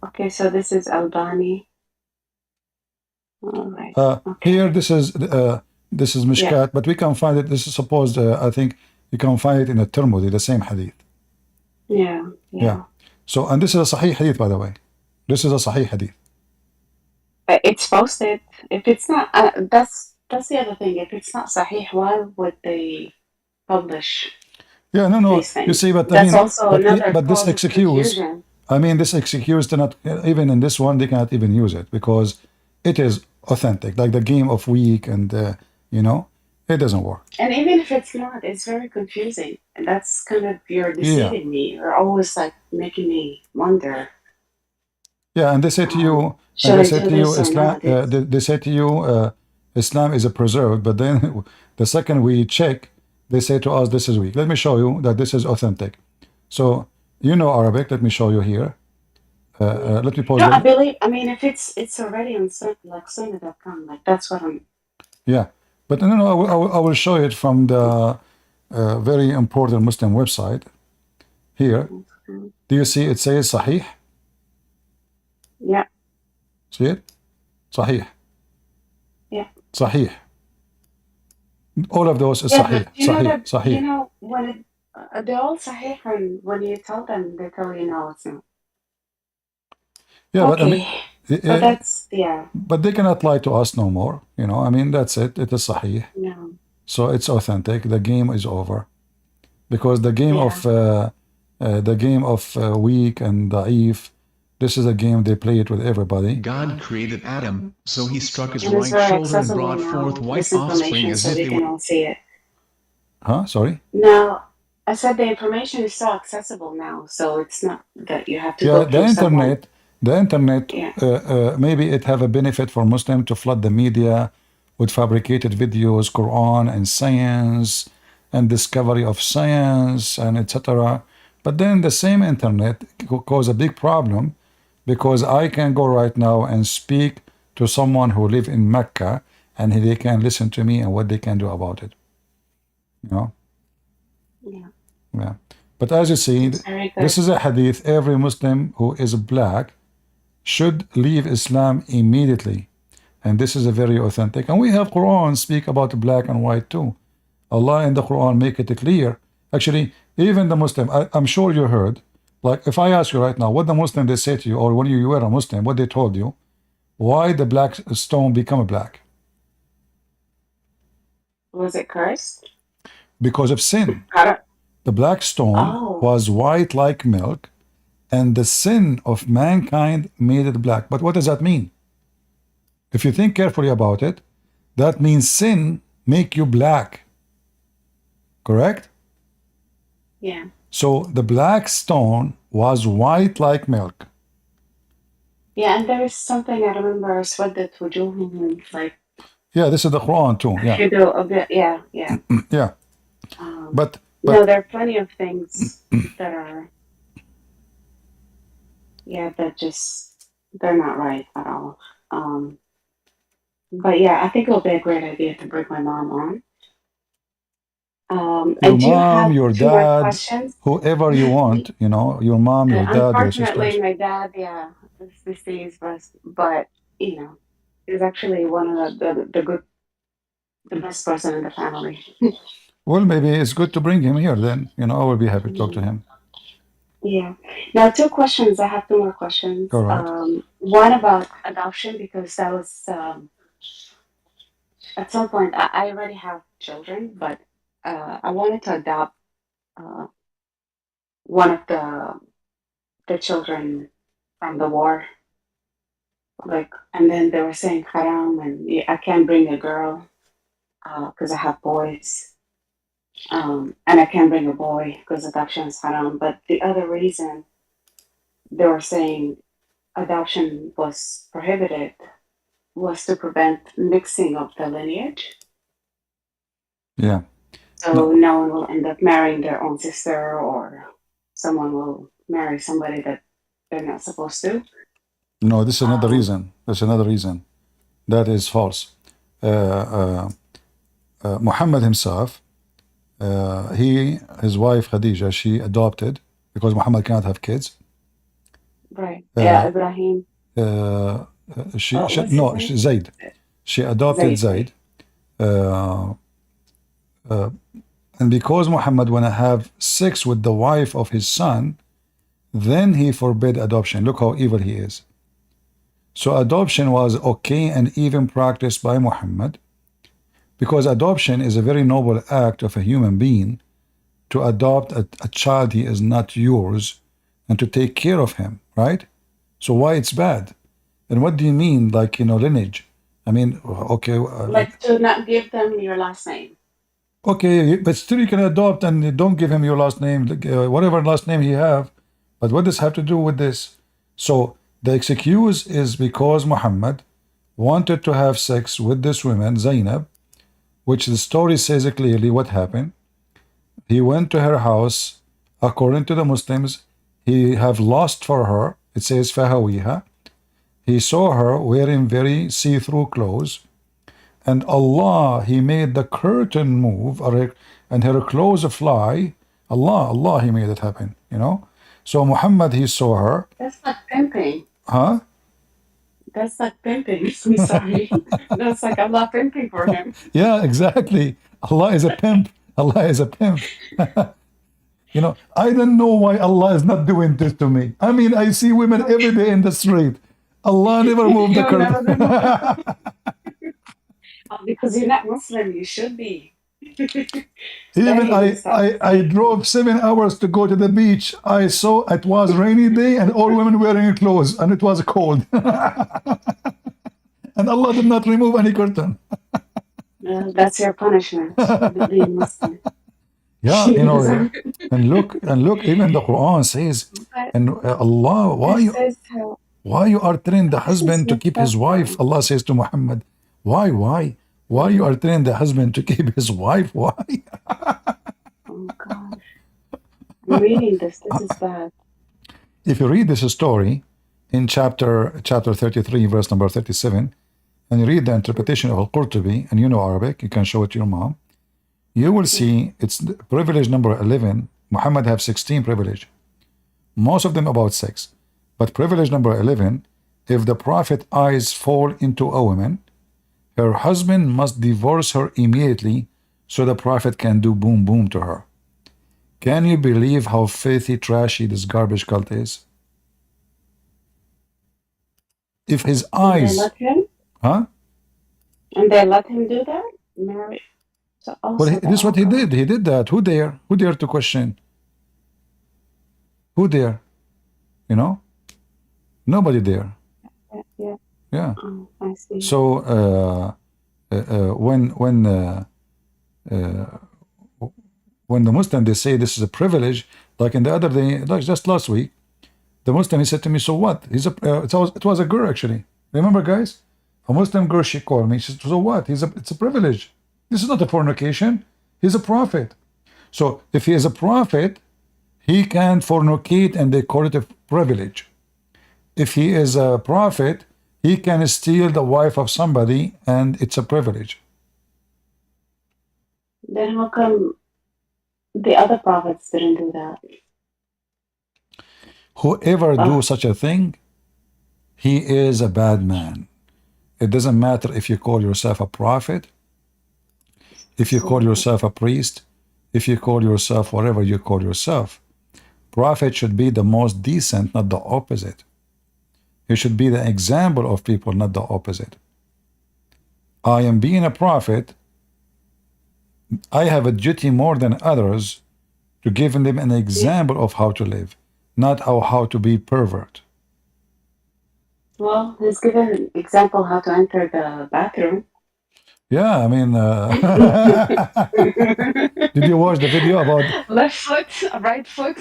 Okay, so this is Albani. All right. Okay. Here, this is Mishkat, Yeah. but we can find it. This is supposed, I think, you can find it in the Tirmidhi, the same hadith. Yeah. Yeah. So, and this is a Sahih hadith, by the way. This is a Sahih hadith. It's posted. If it's not, that's the other thing. If it's not Sahih, why would they publish? Yeah, no. These things? You see, but That's I mean, also another but this cause of excuse, confusion. I mean, this excuse cannot, even in this one, they cannot even use it because it is authentic, like the game of week, and it doesn't work. And even if it's not, it's very confusing. And that's kind of, you're deceiving me. You're always like making me wonder. Yeah, and they say to you, Should I do this or Islam. not? They say to you, Islam is a preserved. But then, the second we check, they say to us, this is weak. Let me show you that this is authentic. So you know Arabic. Let me show you here. Let me pause. No, I believe. I mean, if it's already on like Sunnah.com, like that's what I'm. Yeah, but no. I will show it from the very important Muslim website. Here, do you see it says Sahih? Yeah. See it? Sahih. Yeah. Sahih. All of those is Yeah, Sahih. but you know Sahih. that, Sahih. you know, when they're all Sahih, and when you tell them, they tell you no, it's not. Yeah, Okay. but I mean, But that's, yeah. but they cannot lie to us no more. I mean, that's it. It is Sahih. No. So it's authentic. The game is over, because the game of weak and da'if, this is a game they play it with everybody. God created Adam, so he struck his And it's right very shoulder and accessible brought now, forth white this offspring information, as so if we they can were. all see it. Huh? Sorry? Now, I said the information is so accessible now, so it's not that you have to Yeah, go the through someone. internet. The internet. Yeah. Maybe it have a benefit for Muslim to flood the media with fabricated videos, Quran and science and discovery of science and etc. But then the same internet cause a big problem, because I can go right now and speak to someone who live in Mecca and they can listen to me and what they can do about it. You know? Yeah. Yeah. But as you see, Very good. this is a hadith. Every Muslim who is black should leave Islam immediately. And this is a very authentic. And we have Quran speak about black and white too. Allah in the Quran make it clear. Actually, even the Muslim, I'm sure you heard, like if I ask you right now, what the Muslim they say to you, or when you were a Muslim, what they told you, why the black stone become a black? Was it cursed? Because of sin. I don't- The black stone Oh. was white like milk, and the sin of mankind made it black. But what does that mean? If you think carefully about it, that means sin make you black. Correct? Yeah. So the black stone was white like milk. Yeah, and there is something I remember, Swaddat wujuhum, like Yeah, this is the Quran too. if Yeah, you do a bit, yeah. yeah. Um, But no, there are plenty of things that are, that just, they're not right at all. But yeah, I think it'll be a great idea to bring my mom on. your And do you mom, have your 2 more dad, questions? whoever you want, you know, your mom, your dad, your sisters. Unfortunately, my dad, is deceased, but he's actually one of the best person in the family. Well, maybe it's good to bring him here then. You know, I will be happy to talk to him. Yeah. Now, 2 questions. I have 2 more questions. All right. One about adoption, because that was at some point I already have children, but I wanted to adopt one of the children from the war. And then they were saying haram, and I can't bring a girl because I have boys. And I can't bring a boy because adoption is haram. But the other reason they were saying adoption was prohibited was to prevent mixing of the lineage. Yeah. So no one will end up marrying their own sister, or someone will marry somebody that they're not supposed to. No, this is another reason. That's another reason. That is false. Muhammad himself, his wife Khadija, she adopted because Muhammad cannot have kids. Right. Ibrahim. Zayd. She adopted Zayd. And because Muhammad want to have sex with the wife of his son, then he forbid adoption. Look how evil he is. So adoption was okay and even practiced by Muhammad, because adoption is a very noble act of a human being to adopt a child he is not yours and to take care of him, right? So why it's bad? And what do you mean, like, lineage? I mean, okay. Like to not give them your last name. Okay, but still you can adopt and you don't give him your last name, whatever last name he have. But what does have to do with this? So the excuse is because Muhammad wanted to have sex with this woman, Zainab, which the story says clearly what happened. He went to her house. According to the Muslims, he have lust for her. It says fahawiha. He saw her wearing very see-through clothes, and Allah, he made the curtain move, and her clothes fly. Allah, he made it happen, So Muhammad, he saw her. That's not pimping. Huh? That's not pimping. I'm sorry. That's like Allah pimping for him. Yeah, exactly. Allah is a pimp. Allah is a pimp. I don't know why Allah is not doing this to me. I mean, I see women every day in the street. Allah never moved the curtain. Because you're not Muslim, you should be. Even I drove 7 hours to go to the beach. I saw it was rainy day and all women wearing clothes, and it was cold. And Allah did not remove any curtain. That's your punishment. Being Muslim. Yeah, and look, even the Quran says, and Allah, why you are telling the husband to keep his wife? Allah says to Muhammad, why you are telling the husband to keep his wife? Why? Oh God, I'm reading this. This is bad. If you read this story in chapter 33, verse number 37, and you read the interpretation of Al-Qurtubi, and you know Arabic, you can show it to your mom, you will see it's privilege number 11. Muhammad have 16 privilege, most of them about sex, but privilege number 11, if the Prophet eyes fall into a woman, her husband must divorce her immediately so the Prophet can do boom boom to her. Can you believe how filthy, trashy this garbage cult is? If his And they eyes, let him? huh? And they let him do that? Marry? So Well, also this is what he did. He did that. Who dare? Who dare to question? Who dare? You know? Nobody dare. Yeah. Yeah. Oh, I see. So when the Muslim they say this is a privilege, like in the other day, like just last week, the Muslim he said to me, "So what? He's a it was a girl actually. Remember, guys, a Muslim girl. She called me. She said, "So what? It's a privilege. This is not a fornication. He's a prophet. So if he is a prophet, he can fornicate, and they call it a privilege. If he is a prophet, he can steal the wife of somebody, and it's a privilege." Then how come the other prophets didn't do that? Whoever do such a thing, he is a bad man. It doesn't matter if you call yourself a prophet, if you call yourself a priest, if you call yourself whatever you call yourself. Prophet should be the most decent, not the opposite. He should be the example of people, not the opposite. I am being a prophet. I have a duty more than others to give them an example of how to live, not how to be pervert. Well, he's given an example how to enter the bathroom. Yeah, I mean, did you watch the video about left foot, right foot?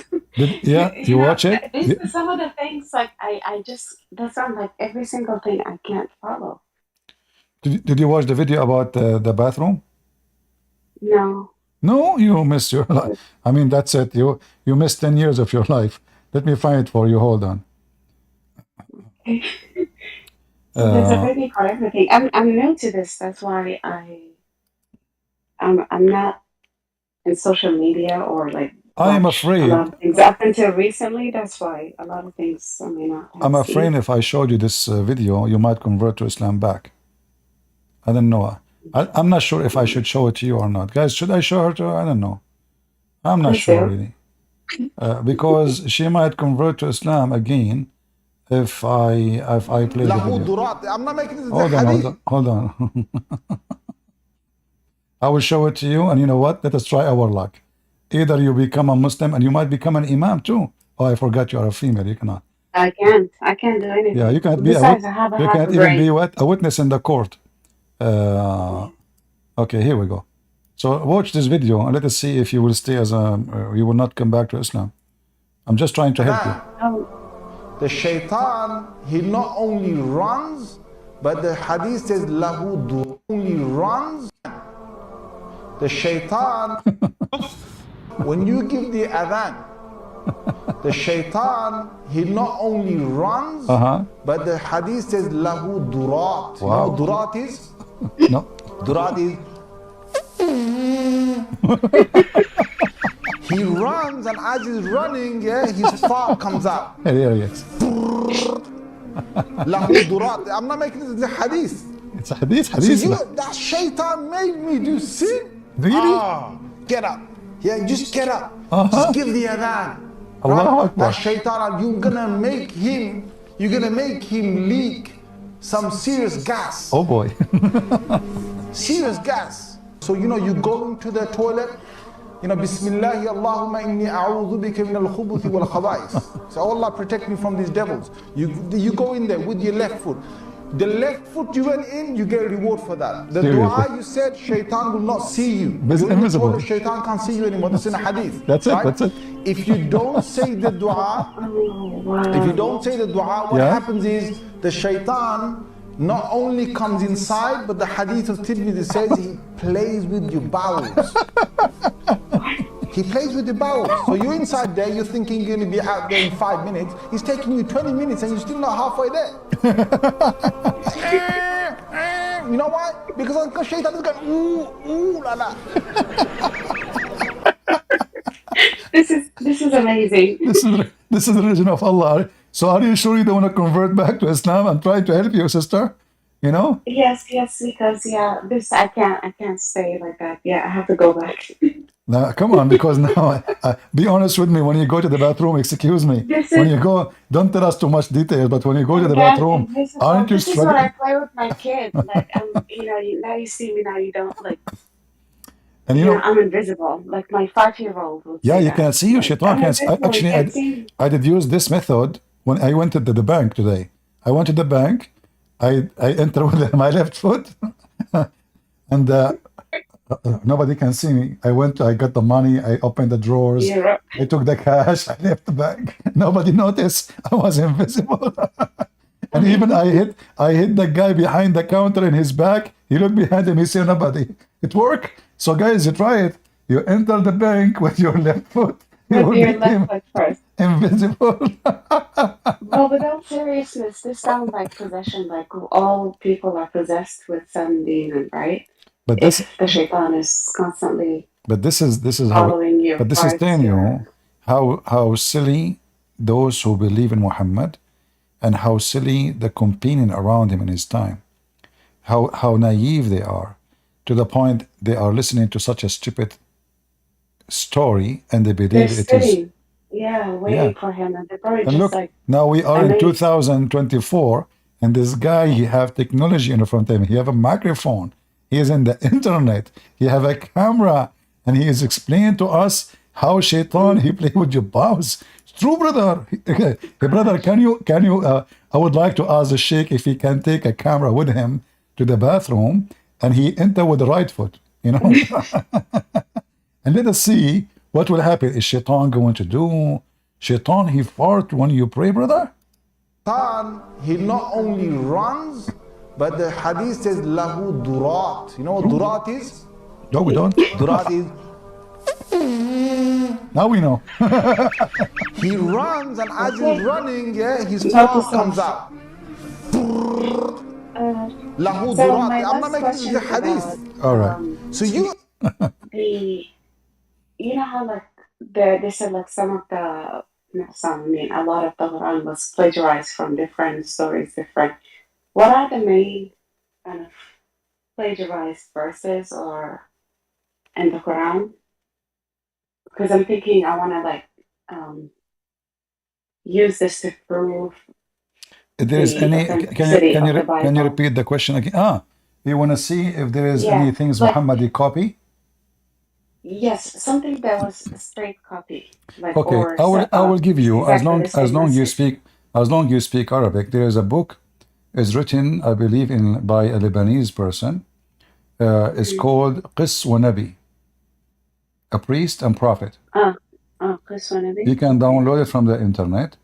you watch it? These are some of the things like I just that sound like every single thing I can't follow. Did you watch the video about the bathroom? No. No, you missed your life. I mean, that's it. You missed 10 years of your life. Let me find it for you. Hold on. There's a video for everything. I'm new to this. That's why I'm not in social media or like. I am watch afraid. A lot of things up until recently. That's why a lot of things I may not. I'm afraid if I showed you this video, you might convert to Islam back. I don't know. I'm not sure if I should show it to you or not. Guys, should I show her to her? I don't know. I'm not sure really. Because she might convert to Islam again if I play the video. I'm not making this Hold on. I will show it to you, and you know what? Let us try our luck. Either you become a Muslim, and you might become an imam too. Oh, I forgot you are a female. You cannot. I can't do anything. Yeah, you can't be. You can't even be what? A witness in the court. Okay, here we go. So watch this video and let us see if you will stay as a. You will not come back to Islam. I'm just trying to help you. The shaitan, he not only runs, but the hadith says lahu only runs. The shaitan, when you give the adhan, the shaitan, he not only runs, but the hadith says lahu durat. Wow. You know what durat is? No. Durat is. He runs, and as he's running, his fart comes out. There he is. Lahu durat. I'm not making this, it's a hadith. It's a hadith. So that shaitan made me do sin. Really? Get up. Yeah, just get up. Just give the adhan. Allahu Akbar. That shaitan, you're gonna make him leak some serious gas. Oh boy. Serious gas. So you go into the toilet, Bismillah, Allahumma inni a'udhu bika min al-khubuthi wal khaba'is. So Allah protect me from these devils. You go in there with your left foot. The left foot you went in, you get a reward for that. The dua you said, shaitan will not see you. It's invisible. The shaitan can't see you anymore. That's in a hadith. That's it. Right? That's it. If you don't say the dua, what happens is the shaitan not only comes inside, but the hadith of Tirmidhi says he plays with your bowels. He plays with the bowels. So you're inside there, you're thinking you're going to be out there in 5 minutes. He's taking you 20 minutes and you're still not halfway there. because shaitan is going, ooh la la. This is amazing. This is the religion of Allah. So are you sure you don't want to convert back to Islam? I'm trying to help you, sister. You know? Yes, because yeah, this I can't stay like that. Yeah, I have to go back. Now, come on, because now, be honest with me. When you go to the bathroom, excuse me. This When is you go, don't tell us too much detail. But when you go to the again bathroom, invisible. aren't you This is what I struggling? play with my kids. Like now you see me, now you don't like. And you know, I'm invisible. Like my 5-year-old would yeah, say you that. cannot see you. Like Shaitan I'm can't. invisible. You Actually, can't see me. I did use this method when I went to the bank today. I went to the bank. I enter with my left foot, and nobody can see me. I got the money. I opened the drawers. You're up. I took the cash. I left the bank. Nobody noticed. I was invisible. And even I hit the guy behind the counter in his back. He looked behind him. He saw nobody. It worked. So guys, you try it. You enter the bank with your left foot. You With will your left become foot first. invisible. Well, without seriousness, this sounds like possession. Like all people are possessed with some demon, right? But this, If the shaitan is constantly but this is how. following you, But this is parts telling your you how silly those who believe in Muhammad, and how silly the companion around him in his time. How naive they are, to the point they are listening to such a stupid story and they they're believe it is. sitting, yeah, waiting for him, and they're probably And just look, like now we are in amazed. 2024, and this guy, he have technology in front of him. He have a microphone. He is in the internet. He have a camera, and he is explaining to us how shaitan he play with your bows. It's true, brother. Hey, brother, can you? I would like to ask the sheikh if he can take a camera with him to the bathroom, and he enter with the right foot. You know, and let us see what will happen. Is shaitan going to do? Shaitan, he fart when you pray, brother? Shaitan, he not only runs, but the hadith says, lahu durat. You know what durat is? No, we don't. Durat is, Now we know. he runs, and as he's running, yeah, his Not tongue the comes sauce. out. Lahu So durat. my I'm not last making this question a is hadith. about All right. So you, the you know how like they said like some of the not some, I mean a lot of the Quran was plagiarized from different stories, different. What are the main kind of plagiarized verses or in the Quran? Because I'm thinking I want to like use this to prove If there is the any, authenticity of the can you Bible. repeat the question again? You want to see if there is Yeah, any things like Muhammadi copy? yes, something that was a straight copy, like Okay, or I will give you exactly the same message. as long you speak Arabic. There is a book is written, I believe, by a Lebanese person. It's called Qis wa Nabi, a priest and prophet. Chris Wannabe. You can download it from the internet.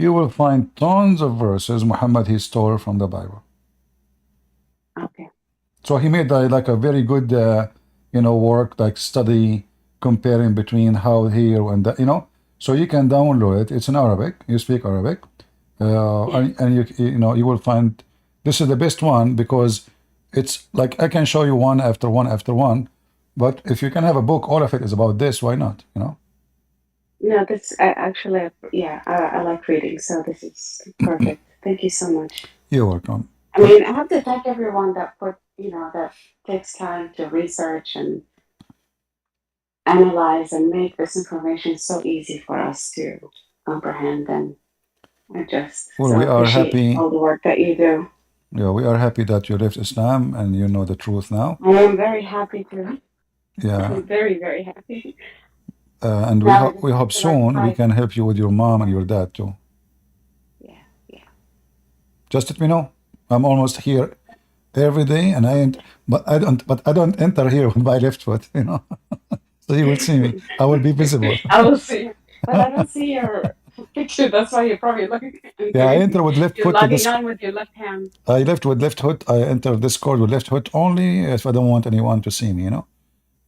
You will find tons of verses Muhammad he stole from the Bible. Okay. So he made like a very good, work, like study comparing between how here and that, So you can download it. It's in Arabic. You speak Arabic, and you will find this is the best one because it's like I can show you one after one after one. But if you can have a book, all of it is about this. Why not? No, that's actually, yeah, I like reading, so this is perfect. Thank you so much. You're welcome. I mean, I have to thank everyone that that takes time to research and analyze and make this information so easy for us to comprehend and adjust. Well, So we I are appreciate happy. all the work that you do. Yeah, we are happy that you left Islam and you know the truth now. I am very happy to. Yeah, I'm very, very happy. and Now I we just hope have to like soon we type. can help you with your mom and your dad too. Yeah. Just let me know. I'm almost here every day, and but I don't enter here with my left foot. So you will see me. I will be visible. I will see. But I don't see your picture. That's why you're probably looking. Yeah, I enter with left You're foot to logging this. on with your left hand. I left with left foot. I enter Discord with left foot only if I don't want anyone to see me.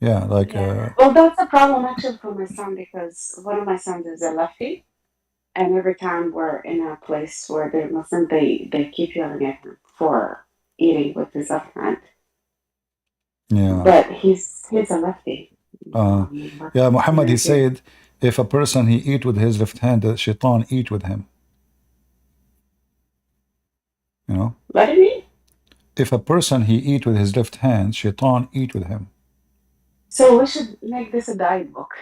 Yeah, like. Yeah. Well, that's a problem actually for my son because one of my sons is a lefty, and every time we're in a place where they're Muslim, they keep yelling at him for eating with his left hand. Yeah. But he's a lefty. Yeah, Muhammad, he said, if a person he eat with his left hand, the shaitan eat with him. You know? What do you mean? If a person he eat with his left hand, shaitan eat with him. So we should make this a diet book.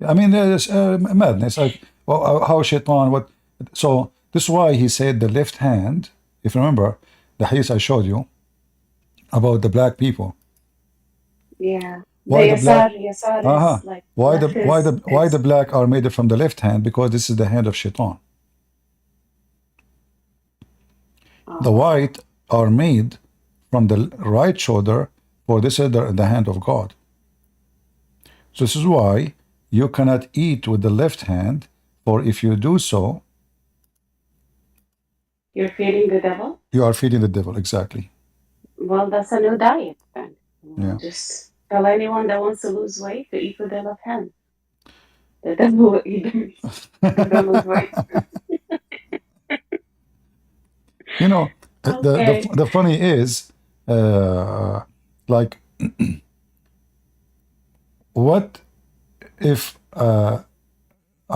I mean, there's madness. Like, well, how shaitan, what? So, this is why he said the left hand, if you remember, the hadith I showed you about the black people. Yeah. Why the the black? yasar is like Why left the black are made from the left hand? Because this is the hand of shaitan. The white are made from the right shoulder, for this is the hand of God. So this is why you cannot eat with the left hand, for if you do so, You're feeding the devil? you are feeding the devil. Exactly. Well, that's a new diet then. Yeah. Just tell anyone that wants to lose weight to eat with their left hand. The devil will eat them. Don't lose weight. You know, Okay. the funny is, like, what if, I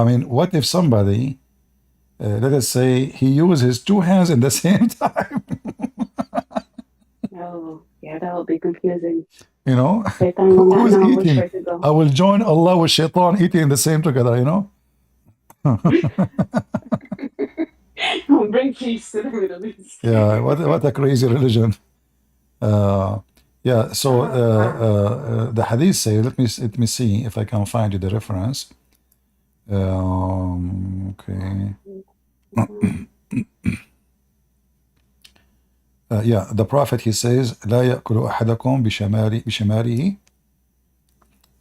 mean, what if somebody, let us say, he uses his two hands at the same time? Oh, yeah, that will be confusing. You know, Shaitan will not who's know which eating? way to go. I will join Allah with shaitan eating the same together, you know? Bring peace to the Middle East. Yeah, what a crazy religion. Yeah, so the hadith say, let me see if I can find you the reference. Okay. Yeah, the Prophet, he says, لا يأكل أحدكم بشماله.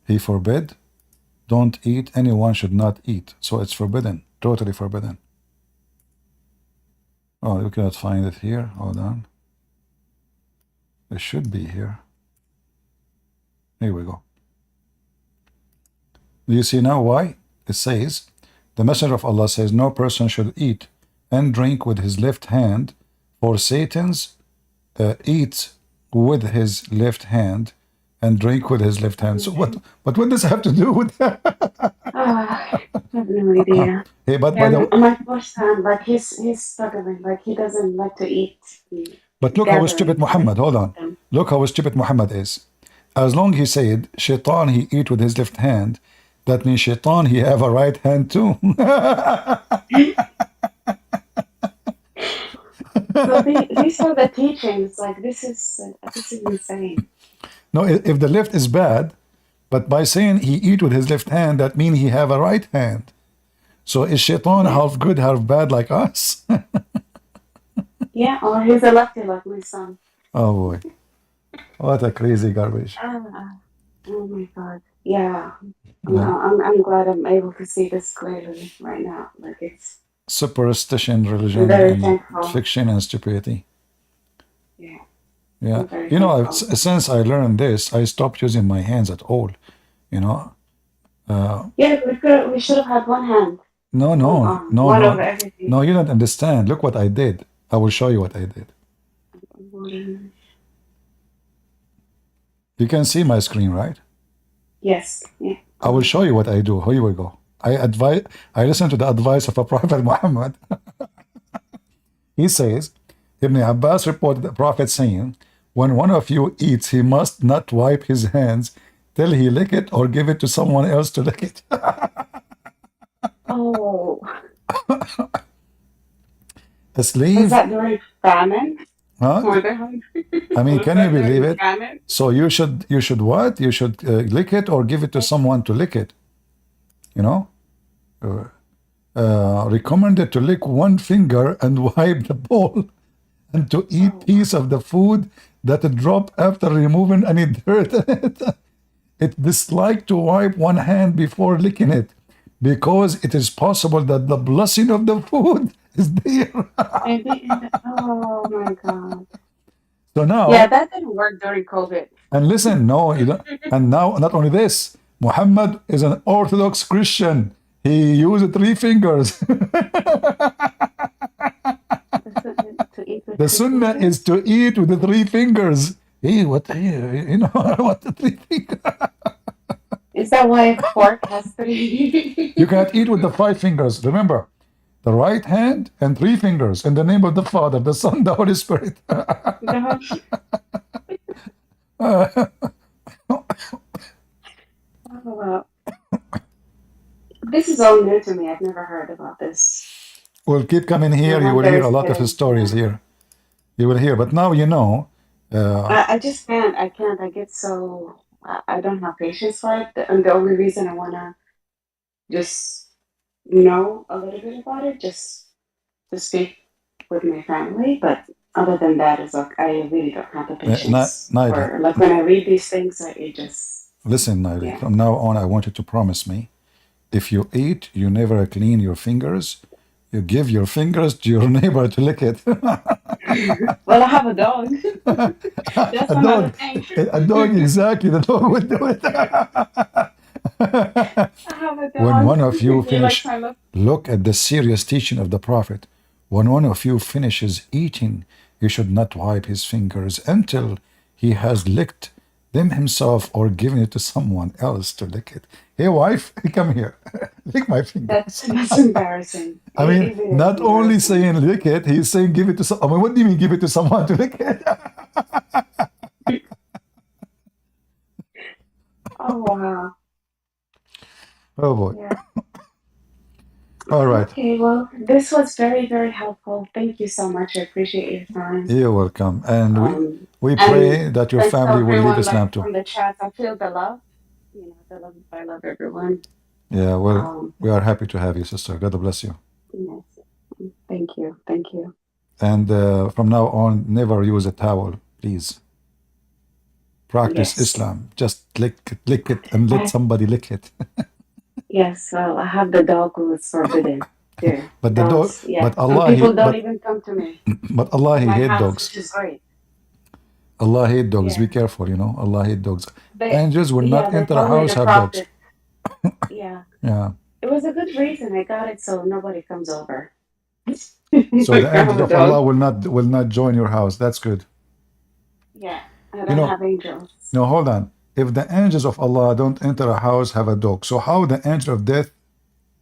He forbid. Don't eat. Anyone should not eat. So it's forbidden. Totally forbidden. Oh, you cannot find it here. Hold on. It should be here. Here we go. Do you see now why? It says, the Messenger of Allah says, no person should eat and drink with his left hand, for Satan's eats with his left hand and drink with his left hand. So what does it have to do with that? I have no idea. Hey, but by the My first time, like he's struggling, like he doesn't like to eat. But look how stupid Muhammad, hold on. Look how stupid Muhammad is. As long he said, shaitan he eat with his left hand, that means shaitan he have a right hand too. So these are the teachings, like this is insane. No, if the left is bad, but by saying he eat with his left hand, that means he have a right hand. So is shaitan half good, half bad like us? Yeah, or he's a lefty like my son. Oh boy. What a crazy garbage. Oh my God. Yeah. I'm glad I'm able to see this clearly right now. Like it's Superstition, religion, very and thankful. fiction and stupidity. Yeah. Yeah. I'm very You know, thankful. since I learned this, I stopped using my hands at all. You know? Yeah, we should have had one hand. No, One over everything. no, you don't understand. Look what I did. I will show you what I did. You can see my screen, right? Yes. Yeah. I will show you what I do. Here we go. I listen to the advice of a Prophet Muhammad. He says, Ibn Abbas reported the Prophet saying, when one of you eats, he must not wipe his hands till he lick it or give it to someone else to lick it. Oh. A slave? Was that during famine? Huh? Were they hungry? I mean, Was can you that during believe it? famine? So you should what? You should lick it or give it to someone to lick it. You know? Recommended to lick one finger and wipe the bowl, and to eat piece of the food that drop after removing any dirt in it. It disliked to wipe one hand before licking it, because it is possible that the blessing of the food is there. Oh my God. So now, Yeah, that didn't work during COVID. and listen, no, you don't, and now not only this, Muhammad is an Orthodox Christian. He used 3 fingers. The sunnah is to eat with the 3 fingers. Hey, what? Hey, you know what the three things? Is that why a fork has three? You cannot eat with the 5 fingers. Remember, the right hand and 3 fingers in the name of the Father, the Son, the Holy Spirit. No. Uh, Oh, wow. This is all new to me. I've never heard about this. we'll keep coming No here. You will wonder hear a it's lot of his getting. stories here. You will hear. But now you know. I just can't. I can't. I get so. I don't have patience for it. And the only reason I want to just know a little bit about it, just to speak with my family. But other than that, is like I really don't have the patience. Naila, Or like when I read these things, it just. listen, Naila. Yeah. From now on, I want you to promise me. If you eat, you never clean your fingers. You give your fingers to your neighbor to lick it. Well, I have a dog. That's A another dog. thing. A dog, exactly. The dog would do it. I have a When dog. one of you He likes finish, my look. look at the serious teaching of the Prophet. When one of you finishes eating, he should not wipe his fingers until he has licked them himself or given it to someone else to lick it. Hey, wife, come here. Lick my fingers. That's embarrassing. I It mean, really is not only embarrassing. saying lick it, he's saying give it to some. I mean, what do you mean give it to someone to lick it? Oh wow. Oh boy. Yeah. All right. Okay, well, this was very, very helpful. Thank you so much. I appreciate your time. You're welcome. And we And pray that your thanks to family will leave everyone Islam like too. from the chat. I feel the love. You know, the love. I love everyone. Yeah, well, we are happy to have you, sister. God bless you. Yes. Thank you. Thank you. And from now on, never use a towel, please. Practice Yes. Islam. Just lick it, and let somebody lick it. Yes. Well, I have the dog who is forbidden. Too. But the dog, Dogs. Yeah. but Some Allah, people don't even come to me. but Allah, He My hate house, dogs. which is great. Allah hate dogs. Yeah. Be careful, you know. Allah hate dogs. They, Angels will yeah, not they enter a told me house the have dogs. prophet. Yeah. Yeah. It was a good reason. I got it so nobody comes over. So the angels of Allah will not join your house. That's good. Yeah, I You don't know, have angels. no, hold on. If the angels of Allah don't enter a house, have a dog, so how the angel of death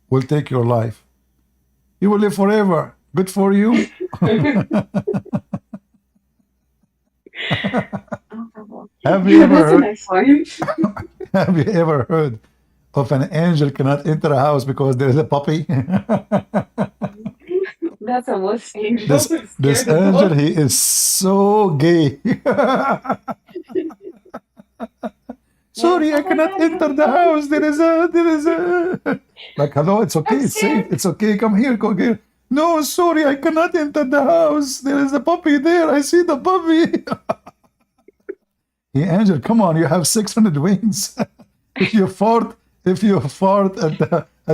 will take your life? You will live forever. Good for you. Have you ever That's a heard? nice one. Have you ever heard of an angel cannot enter a house because there is a puppy? That's a wuss angel. This angel, he is so gay. Sorry, I cannot enter the house. There is a like, hello, it's okay, it's safe, it's okay. Come here, go here. No, sorry, I cannot enter the house. There is a puppy there. I see the puppy. Hey, angel, come on, you have 600 wings. If you fart at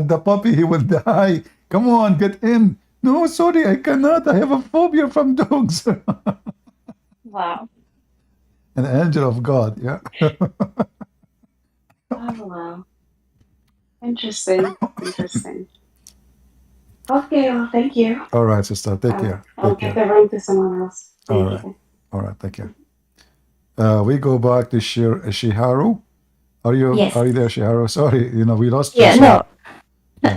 the puppy, he will die. Come on, get in. No, sorry, I cannot. I have a phobia from dogs. Wow. An angel of God, yeah. Oh, wow. Interesting. Interesting. Okay, well, thank you. All right, sister, take care. I'll Take give care. the room to someone else. All Thank right. you. All right, thank you. We go back to Shiharu. Are you Yes. there, Shiharu? Sorry, we lost you. Yeah, so- no.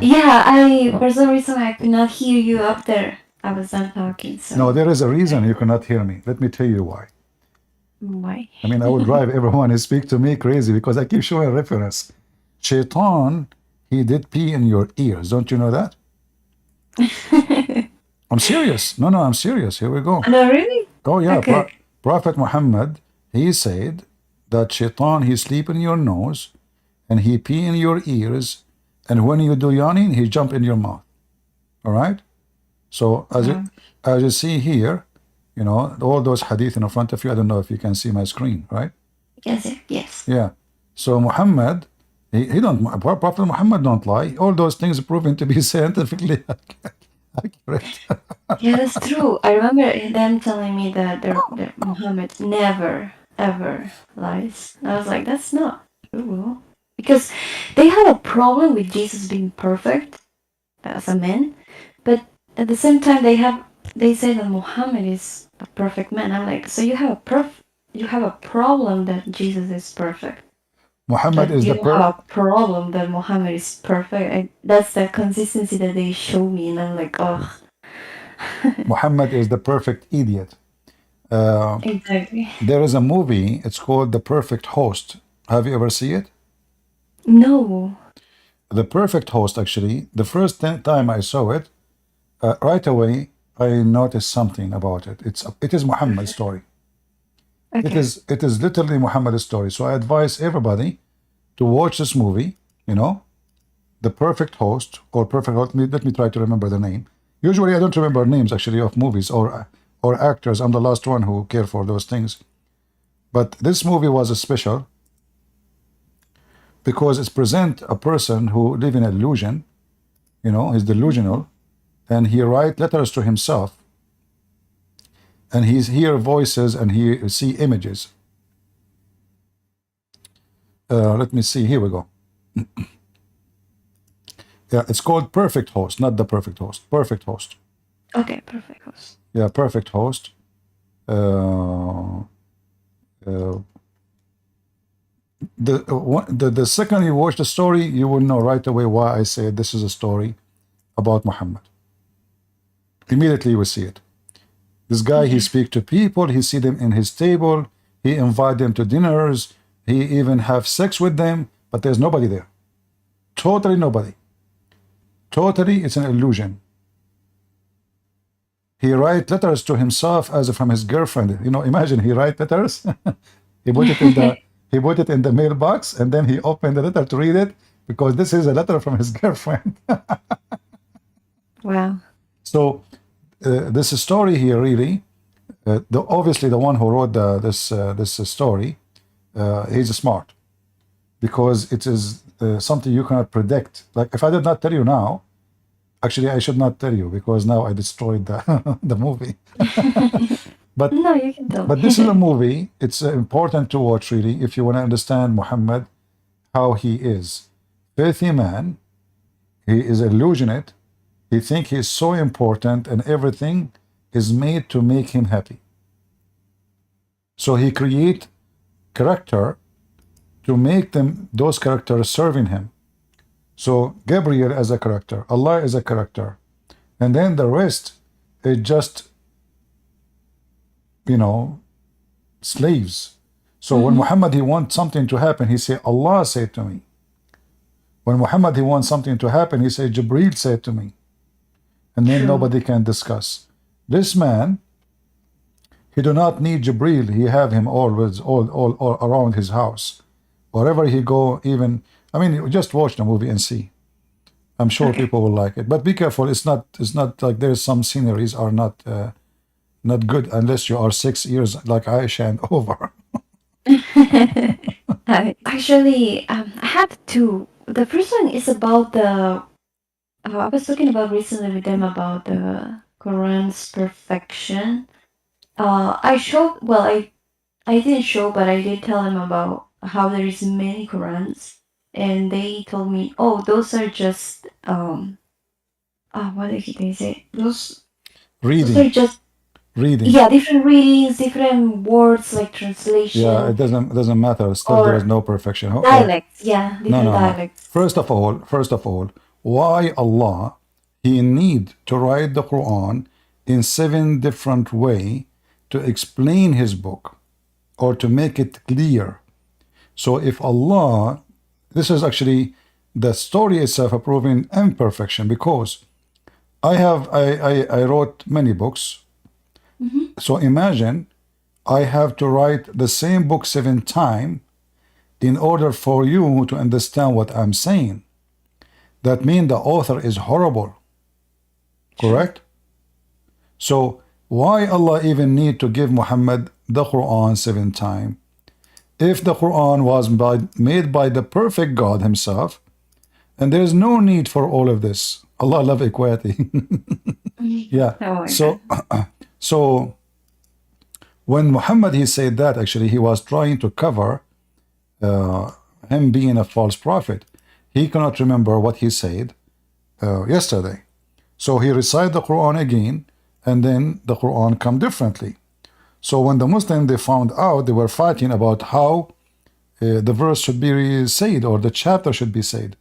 Yeah, for some reason I could not hear you up there. I was not talking, so. No, there is a reason you cannot hear me. Let me tell you why. Why? I mean, I would drive everyone who speak to me crazy because I keep showing reference. Shaitan, he did pee in your ears. Don't you know that? I'm serious. No, I'm serious. Here we go. No, really? Oh, yeah. Okay. Prophet Muhammad, he said that Shaitan, he sleep in your nose and he pee in your ears. And when you do yawning, he jump in your mouth. All right? So as you see here, all those hadith in front of you, I don't know if you can see my screen, right? Yes. Yeah. So Muhammad, Prophet Muhammad don't lie. All those things are proven to be scientifically accurate. Yeah, that's true. I remember them telling me that Muhammad never, ever lies. And I was like, that's not true. Because they have a problem with Jesus being perfect as a man, but at the same time they say that Muhammad is a perfect man. I'm like, so you have a you have a problem that Jesus is perfect. Muhammad But is you the don't have a problem that Muhammad is perfect. That's the consistency that they show me, and I'm like, oh. Muhammad is the perfect idiot. Exactly. There is a movie, it's called The Perfect Host. Have you ever seen it? No. The Perfect Host, actually, the first time I saw it, right away I noticed something about it. It is Muhammad's story. Okay. It is literally Muhammad's story. So I advise everybody to watch this movie, you know, The Perfect Host, or Perfect Host. Let me try to remember the name. Usually I don't remember names actually of movies or actors. I'm the last one who care for those things. But this movie was special because it present a person who live in illusion, you know, he's delusional, and he write letters to himself, and he's hear voices and he see images. Let me see, here we go. Yeah, it's called Perfect Host, not The Perfect Host. Perfect Host. Okay, Perfect Host. Yeah, Perfect Host. The second you watch the story, you will know right away why I say this is a story about Muhammad. Immediately you will see it. This guy, he speak to people, he see them in his table, he invite them to dinners, he even have sex with them, but there's nobody there. Totally nobody. Totally, it's an illusion. He write letters to himself as from his girlfriend. You know, imagine he write letters. He put it in the mailbox, and then he opened the letter to read it because this is a letter from his girlfriend. Wow. So this story here really, obviously the one who wrote this story, he's smart because it is something you cannot predict. Like if I did not tell you now, actually I should not tell you because now I destroyed the movie. But no, you can tell. But this is a movie. It's important to watch really if you want to understand Muhammad, how he is. Filthy man. He is illusionate. He think he's so important and everything is made to make him happy. So he create character to make those characters serving him. So Gabriel as a character, Allah is a character, and then the rest is just, you know, slaves. So when Muhammad he wants something to happen, he say Allah said to me. When Muhammad he wants something to happen, he say Jibreel said to me. And then nobody can discuss. This man, he do not need Jibreel. He have him always all around his house. Wherever he go, even, I mean, just watch the movie and see. I'm sure people will like it. But be careful, it's not like there's some sceneries are not good unless you are 6 years like Aisha and over. Actually, I have two. The first one is about the. I was talking about recently with them about the Quran's perfection. I showed. Well, I didn't show, but I did tell them about how there is many Qurans, and they told me, oh, those are just what did they say? Those are just Reading. Yeah, different readings, different words like translation. Yeah, it doesn't matter. Still, there is no perfection. Dialects, yeah, different No. dialects. First of all, why Allah he need to write the Quran in 7 different way to explain his book or to make it clear? So if Allah, this is actually the story itself proving imperfection, because I wrote many books. So imagine I have to write the same book 7 times in order for you to understand what I'm saying. That means the author is horrible. Correct? So why Allah even need to give Muhammad the Quran 7 times? If the Quran was made by the perfect God himself, and there is no need for all of this. Allah love equality. Yeah. So when Muhammad he said that, actually he was trying to cover him being a false prophet. He cannot remember what he said yesterday. So he recited the Quran again, and then the Quran come differently. So when the Muslims, they found out, they were fighting about how the verse should be said, or the chapter should be said.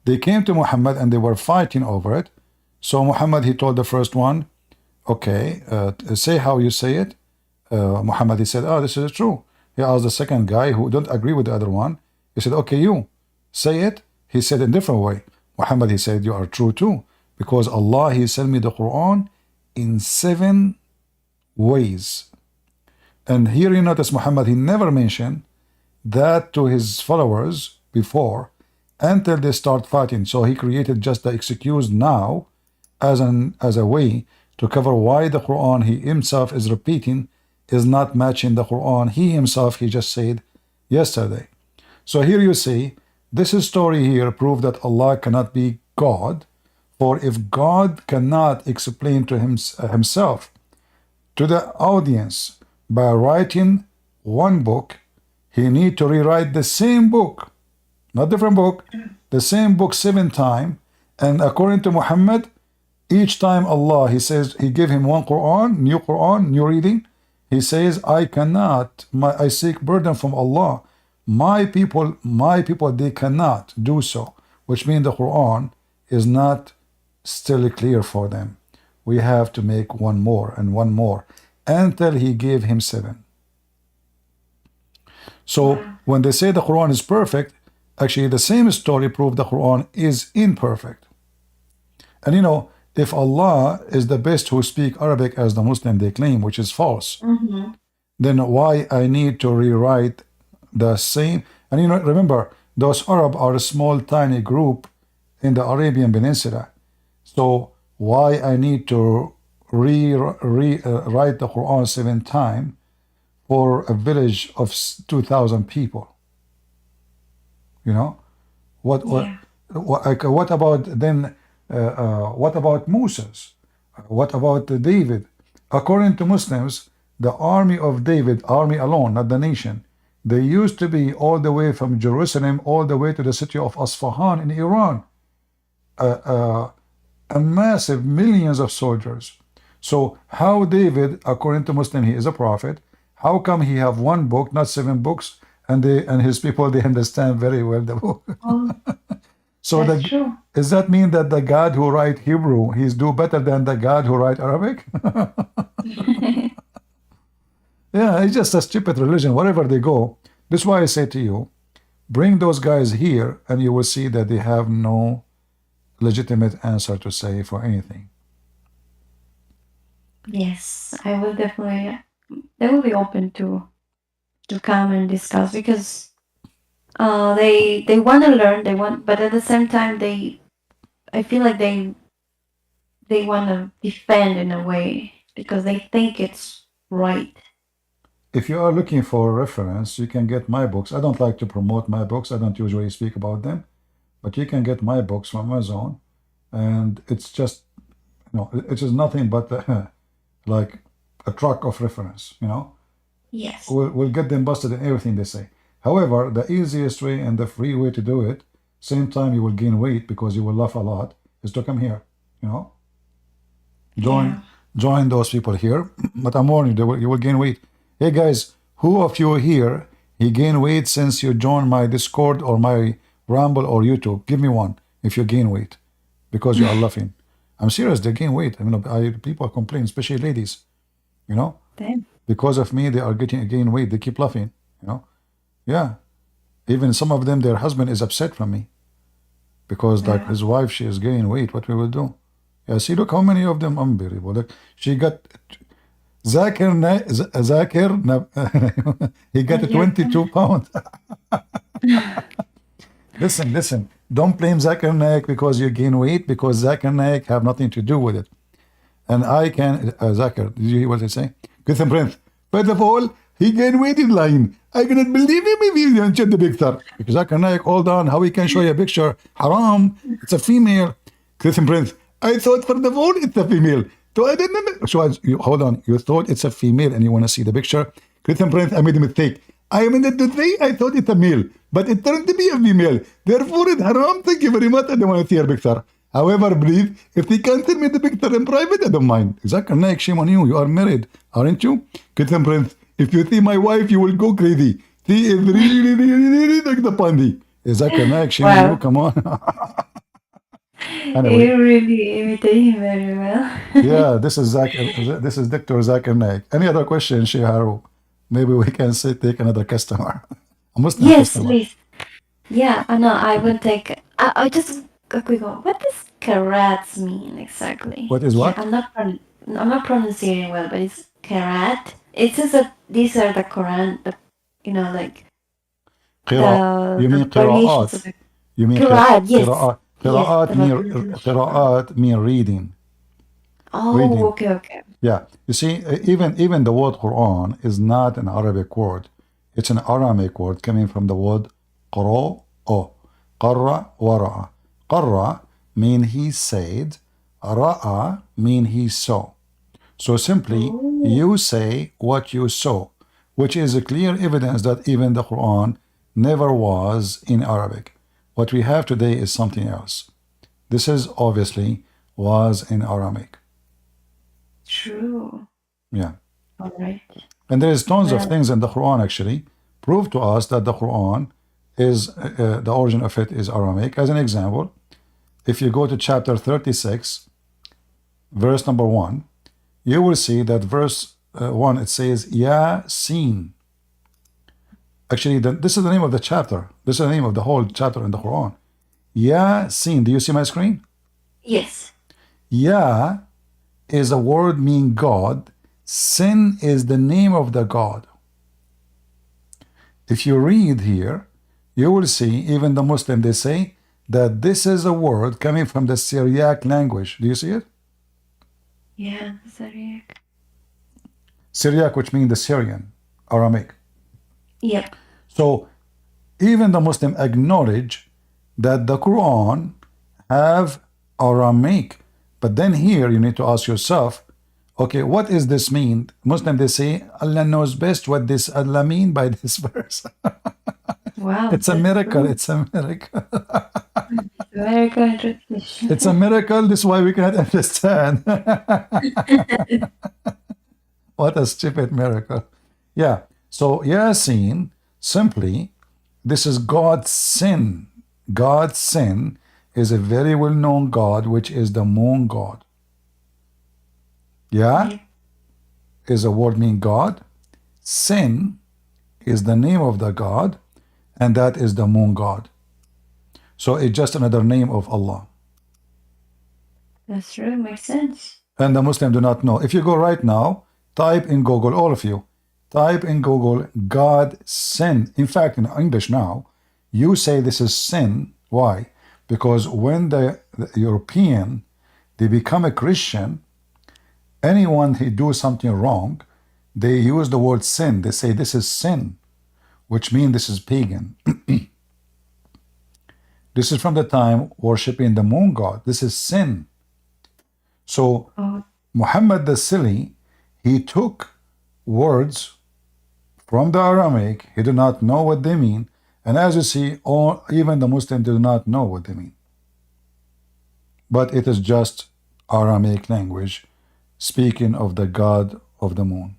They came to Muhammad and they were fighting over it. So Muhammad, he told the first one, okay, say how you say it. Muhammad, he said, oh, this is true. He asked the second guy who don't agree with the other one. He said, okay, you say it. He said in a different way. Muhammad, he said, you are true too, because Allah, he sent me the Quran in 7 ways. And here you notice Muhammad, he never mentioned that to his followers before until they start fighting. So he created just the excuse now as a way to cover why the Quran he himself is repeating is not matching the Quran he himself he just said yesterday. So here you see, this story here proves that Allah cannot be God, for if God cannot explain to himself to the audience by writing one book, he need to rewrite the same book, not different book, the same book 7 times. And according to Muhammad, each time Allah, he says, he gave him one Quran, new reading. He says, I cannot, I seek burden from Allah. My people, they cannot do so, which means the Quran is not still clear for them. We have to make one more and one more until he gave him 7. So when they say the Quran is perfect, actually the same story proves the Quran is imperfect. And you know, if Allah is the best who speak Arabic as the Muslim they claim, which is false, then why I need to rewrite the same? And you know, remember, those Arab are a small tiny group in the Arabian Peninsula. So why I need to rewrite the Quran 7 times for a village of 2,000 people? You know, what about then? What about Moses? What about David? According to Muslims, the army of David, army alone, not the nation, they used to be all the way from Jerusalem all the way to the city of Isfahan in Iran. A massive millions of soldiers. So how David, according to Muslim, he is a prophet, how come he have one book, not 7 books, and his people, they understand very well the book? So does that mean that the God who write Hebrew, he's do better than the God who write Arabic? Yeah, it's just a stupid religion, wherever they go. That's why I say to you, bring those guys here and you will see that they have no legitimate answer to say for anything. Yes, I will definitely. They will be open to come and discuss, because they want to learn. But at the same time, I feel like they want to defend in a way because they think it's right. If you are looking for a reference, you can get my books. I don't like to promote my books. I don't usually speak about them, but you can get my books from Amazon, and it's just, you know, it is nothing but like a truck of reference, you know. Yes. We'll get them busted in everything they say. However, the easiest way and the free way to do it, same time you will gain weight because you will laugh a lot, is to come here, you know. Join those people here. But I'm warning you, you will gain weight. Hey guys, who of you here, he gained weight since you joined my Discord or my Rumble or YouTube? Give me one if you gain weight, because you are laughing. I'm serious, they gain weight. I mean, people complain, especially ladies, you know. Damn. Because of me, they are gain weight. They keep laughing, you know. Yeah, even some of them, their husband is upset from me because like his wife, she is gaining weight. What we will do? Yeah, see, look how many of them unbelievable. Look, she got Zakir, he got 22 pounds. Listen, don't blame Zakir Naik because you gain weight, because Zakir Naik have nothing to do with it. And I can, Zakir, did you hear what I say? Good Prince. First of all, he gained weight in line. I cannot believe him if he didn't check the picture. Because Zakir Naik, hold on, how he can show you a picture? Haram, it's a female. Christian Prince, I thought for the phone it's a female. So I didn't. So hold on, you thought it's a female and you want to see the picture? Christian Prince, I made a mistake. I meant to say I thought it's a male, but it turned to be a female. Therefore, it's haram. Thank you very much. I don't want to see her picture. However, please, if they can tell me the picture in private, I don't mind. Zakir Naik, shame on you. You are married, aren't you? Kitten Prince, if you see my wife, you will go crazy. She is really, really, really like the Pandi. Zakir Naik, shame on you. Wow. Come on. Anyway, You really imitate him very well. yeah, this is Dr. Zakir Naik. Any other question, Shiharu? Maybe we can take another customer. A Muslim Yes, customer. please. Yeah, I know. I will take. I just a quick one. What does karats mean exactly? What is Yeah, what? I'm not pronouncing well, but it's karat. It says that these are the Quran, like You mean the variations of qira'at. the You mean Quran. Yes, qira'at. yes, the variations. Qira'at mean reading. Oh, Reading. okay. Yeah. You see, even the word Quran is not an Arabic word. It's an Aramic word coming from the word qara. Qarra wara'a. Qarra mean he said. Ra'a mean he saw. So simply, you say what you saw, which is a clear evidence that even the Quran never was in Arabic. What we have today is something else. This is obviously was in Aramaic. True. Yeah. All right. And there is tons of Well, things in the Quran actually prove to us that the Quran is the origin of it is Aramaic. As an example, if you go to chapter 36, verse number 1, you will see that verse 1 it says Yasin. Actually, this is the name of the chapter. This is the name of the whole chapter in the Quran. Yasin. Do you see my screen? yes. Ya is a word meaning God. Sin is the name of the God. If you read here, you will see even the Muslim, they say that this is a word coming from the Syriac language. Do you see it? Yeah, sorry. Syriac, which means the Syrian, Aramaic. Yep. So even the Muslim acknowledge that the Quran have Aramaic. But then here you need to ask yourself, okay, what does this mean? Muslim, they say, Allah knows best what this Allah mean by this verse. Wow. It's a that's miracle. cool. It's a miracle. Very good translation. It's a miracle. This is why we cannot understand. What a stupid miracle. Yeah. So Yasin, simply, this is God's sin. God's sin is a very well-known God, which is the moon god. Yeah? Is a word meaning God. Sin is the name of the God, and that is the moon god. So it's just another name of Allah. That's true. Makes sense. And the Muslim do not know. If you go right now, type in Google, all of you, type in Google, God sin. In fact, in English now, you say this is sin. Why? Because when the European, they become a Christian, anyone who do something wrong, they use the word sin. They say this is sin, which means this is pagan. This is from the time worshipping the moon god. This is sin. So Oh, Muhammad the Silly, he took words from the Aramaic. He did not know what they mean. And as you see, even the Muslims do not know what they mean. But it is just Aramaic language speaking of the god of the moon.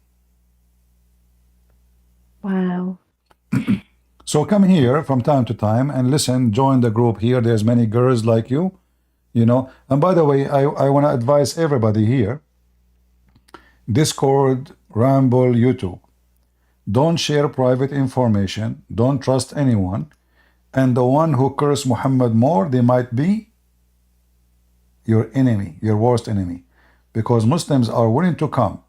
wow. So come here from time to time and listen, join the group here. There's many girls like you, you know. And by the way, I want to advise everybody here, Discord, Ramble, YouTube. Don't share private information. Don't trust anyone. And the one who curse Muhammad more, they might be your enemy, your worst enemy. Because Muslims are willing to come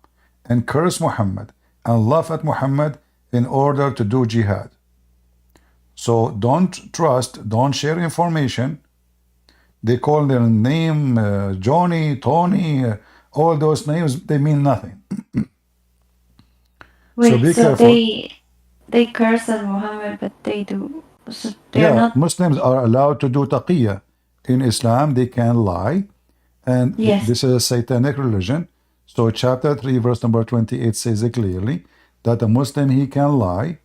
and curse Muhammad and laugh at Muhammad in order to do jihad. So don't trust, don't share information. They call their name Johnny, Tony, all those names, they mean nothing. Wait, So be so careful. they curse at Muhammad, but they do. So they're Yeah, not. Muslims are allowed to do taqiyya. In Islam, they can lie. And Yes. this is a satanic religion. So chapter 3, verse number 28 says it clearly that a Muslim, he can lie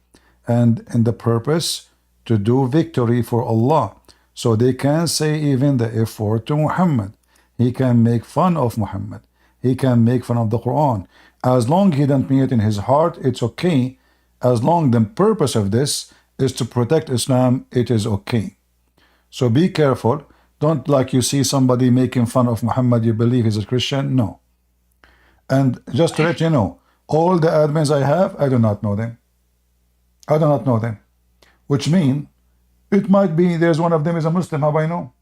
and in the purpose to do victory for Allah. So they can say even the F word to Muhammad. He can make fun of Muhammad. He can make fun of the Quran. As long he doesn't mean it in his heart, it's okay. As long the purpose of this is to protect Islam, it is okay. So be careful. Don't like you see somebody making fun of Muhammad, you believe he's a Christian. No. And just to let you know, all the admins I have, I do not know them. I do not know them. Which means it might be there's one of them is a Muslim. How do I know?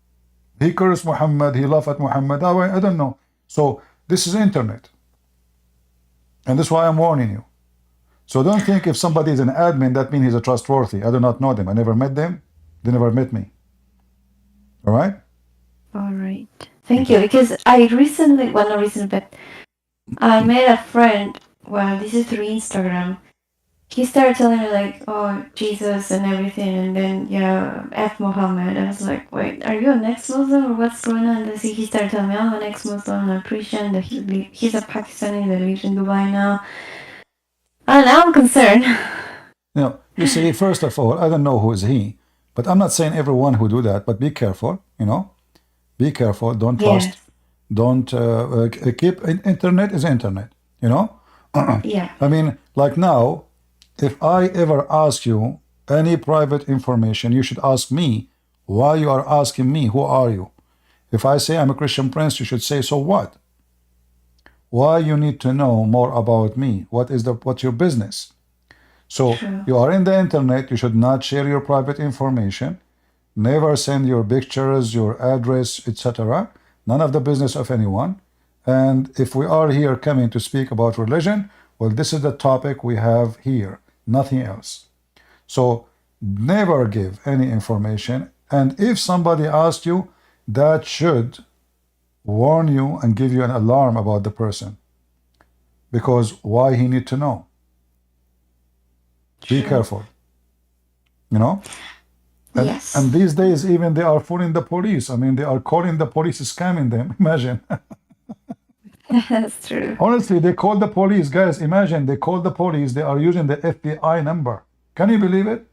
He cursed Muhammad, he laughed at Muhammad. I don't know. So this is internet. And that's why I'm warning you. So don't think if somebody is an admin, that means he's a trustworthy. I do not know them. I never met them. They never met me. All right? All right. Thank you. Because I recently, well, not recently, but I made a friend. Well, this is through Instagram. He started telling me like, oh, Jesus and everything, and then yeah, F Muhammad. I was like, wait, are you an ex-Muslim or what's going on? And then he started telling me, I'm an ex-Muslim, I'm a Christian. That he's a Pakistani that lives in Dubai now. And now I'm concerned. You see, first of all, I don't know who is he, but I'm not saying everyone who do that. But be careful. Be careful. Don't trust. Yes. Don't keep. Internet is internet. Yeah. I mean, like now, if I ever ask you any private information, you should ask me why you are asking me. Who are you? If I say I'm a Christian prince, you should say, so what? Why you need to know more about me? What's your business? So you are in the internet, you should not share your private information. Never send your pictures, your address, etc. None of the business of anyone. And if we are here coming to speak about religion, well, this is the topic we have here, nothing else. So never give any information. And if somebody asks you, that should warn you and give you an alarm about the person. Because why he need to know? Be careful. And, yes. And these days, even they are fooling the police. I mean, they are calling the police, scamming them. Imagine. That's true. Honestly, they call the police. Guys, imagine they call the police. They are using the FBI number. Can you believe it?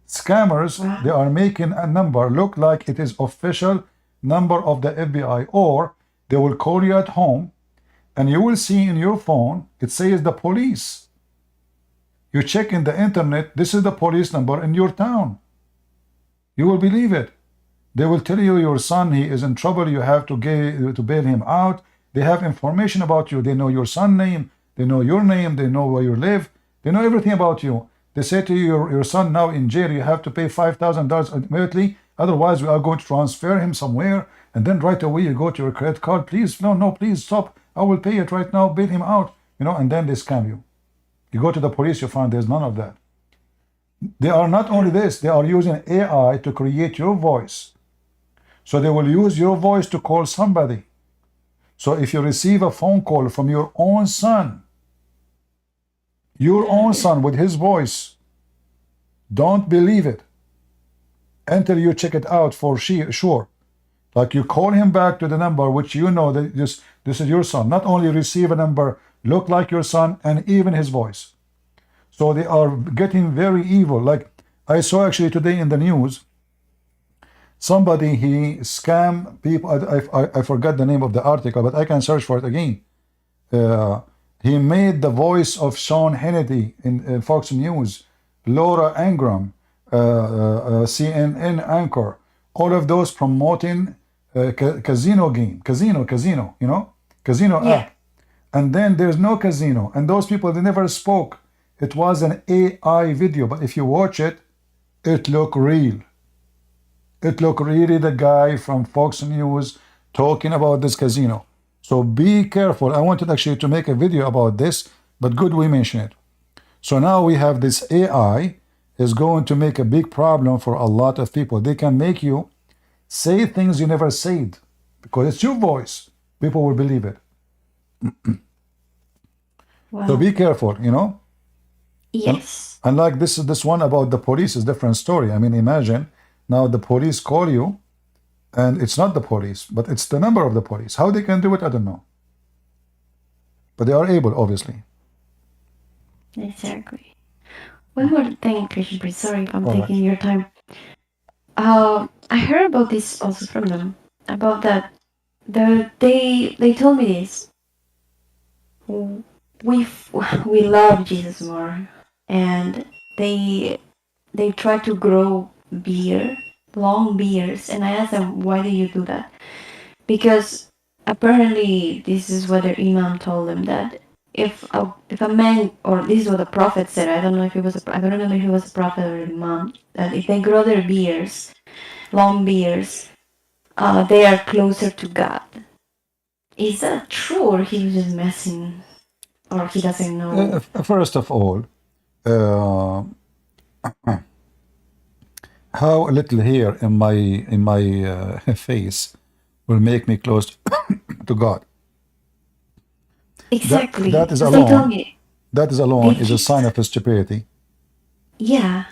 Scammers, wow. They are making a number look like it is official number of the FBI, or they will call you at home and you will see in your phone, it says the police. You check in the internet, this is the police number in your town. You will believe it. They will tell you your son, he is in trouble, you have to bail him out. They have information about you. They know your son's name, they know your name, they know where you live, they know everything about you. They say to you, your son now in jail, you have to pay $5,000 immediately, otherwise we are going to transfer him somewhere, and then right away you go to your credit card, please, no, please stop, I will pay it right now, bail him out, and then they scam you. You go to the police, you find there's none of that. They are not only this, they are using AI to create your voice. So they will use your voice to call somebody. So if you receive a phone call from your own son with his voice, don't believe it until you check it out for sure. Like you call him back to the number which you know that this is your son. Not only receive a number look like your son and even his voice. So they are getting very evil. Like I saw actually today in the news, somebody, he scammed people. I forgot the name of the article, but I can search for it again. He made the voice of Sean Hannity in Fox News, Laura Ingraham, CNN anchor, all of those promoting casino app. And then there's no casino. And those people, they never spoke. It was an AI video, but if you watch it, it looked real. It looked really the guy from Fox News talking about this casino. So be careful. I wanted actually to make a video about this, but good we mention it. So now we have this AI is going to make a big problem for a lot of people. They can make you say things you never said because it's your voice. People will believe it. Wow. So be careful, Yes. And like this one about the police is a different story. I mean, imagine now the police call you and it's not the police, but it's the number of the police. How they can do it, I don't know. But they are able, obviously. Exactly. One more thing, Christian Priest. Sorry if I'm All taking right. your time. I heard about this also from them. About that, they told me this. We love Jesus more, and they try to grow long beards, and I asked them, why do you do that? Because apparently this is what their imam told them, that if a man, or this is what the prophet said, I don't know if he was I don't remember if he was a prophet or an imam, that if they grow their beards, long beards, they are closer to God. Is that true, or he's just messing, or he doesn't know? First of all, how little hair in my face will make me close to God. Exactly. That is Because they told alone. me. That is alone They is a just, sign of his stupidity. yeah.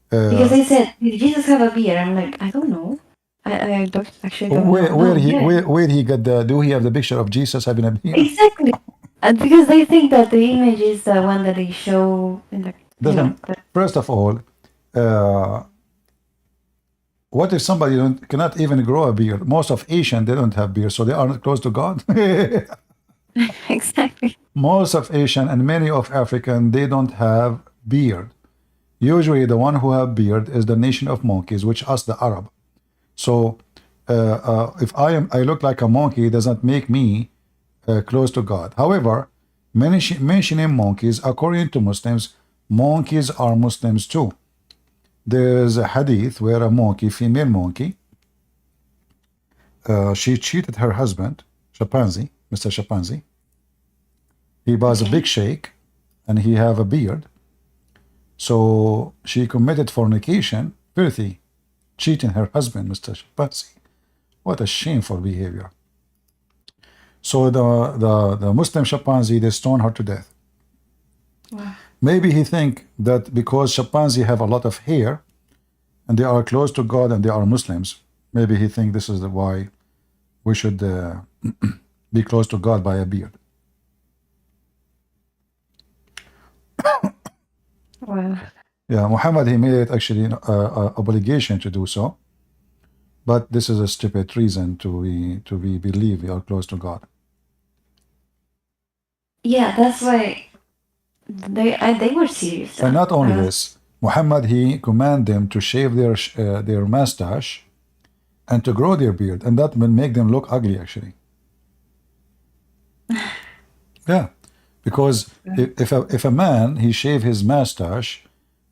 Because they said, did Jesus have a beard? I'm like, I don't know. I don't, actually don't know. No, yeah. Where he got the? Do he have the picture of Jesus having a beard? Exactly. Because they think that the image is the one that they show in the, you know. Doesn't. First of all, what if somebody cannot even grow a beard? Most of Asian, they don't have beard, so they are not close to God. Exactly. Most of Asian and many of African, they don't have beard. Usually the one who have beard is the nation of monkeys, which us the Arab. So if I look like a monkey, it doesn't make me close to God. However, mentioning monkeys, according to Muslims, monkeys are Muslims too. There's a hadith where a monkey, female monkey, she cheated her husband, chimpanzee, Mr. Chimpanzee. He was a big sheikh and he have a beard. So she committed fornication, filthy, cheating her husband, Mr. Chimpanzee. What a shameful behavior. So the Muslim chimpanzee, they stone her to death. Wow. Maybe he think that because chimpanzee have a lot of hair and they are close to God and they are Muslims, maybe he think this is why we should be close to God by a beard. Wow. Yeah, Muhammad, he made it actually an obligation to do so, but this is a stupid reason to believe we are close to God. Yeah, that's why they were serious. And not only this, Muhammad, he command them to shave their mustache and to grow their beard, and that will make them look ugly actually. Yeah, because if a man he shave his mustache,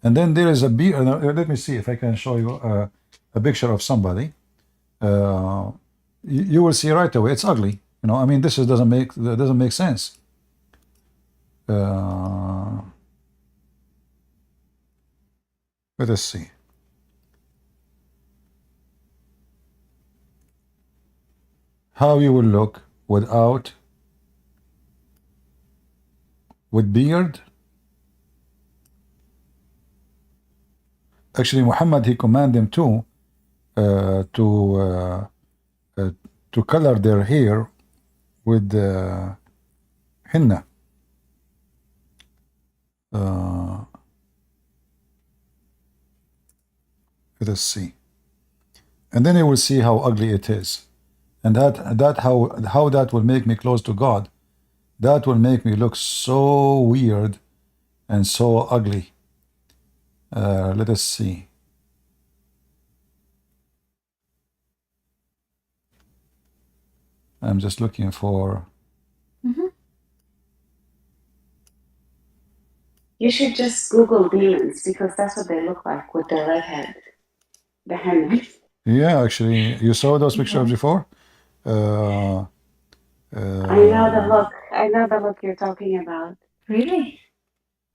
and then there is a beard. Let me see if I can show you a picture of somebody. You will see right away it's ugly. You know, I mean, this doesn't make sense. Let us see. How you will look with beard. Actually, Muhammad, he commanded them to color their hair with henna. Let us see, and then you will see how ugly it is, and how that will make me close to God. That will make me look so weird and so ugly. Let us see. I'm just looking for. You should just Google demons because that's what they look like with their red head. The henna. Yeah, actually, you saw those pictures before? I know the look. I know the look you're talking about. Really?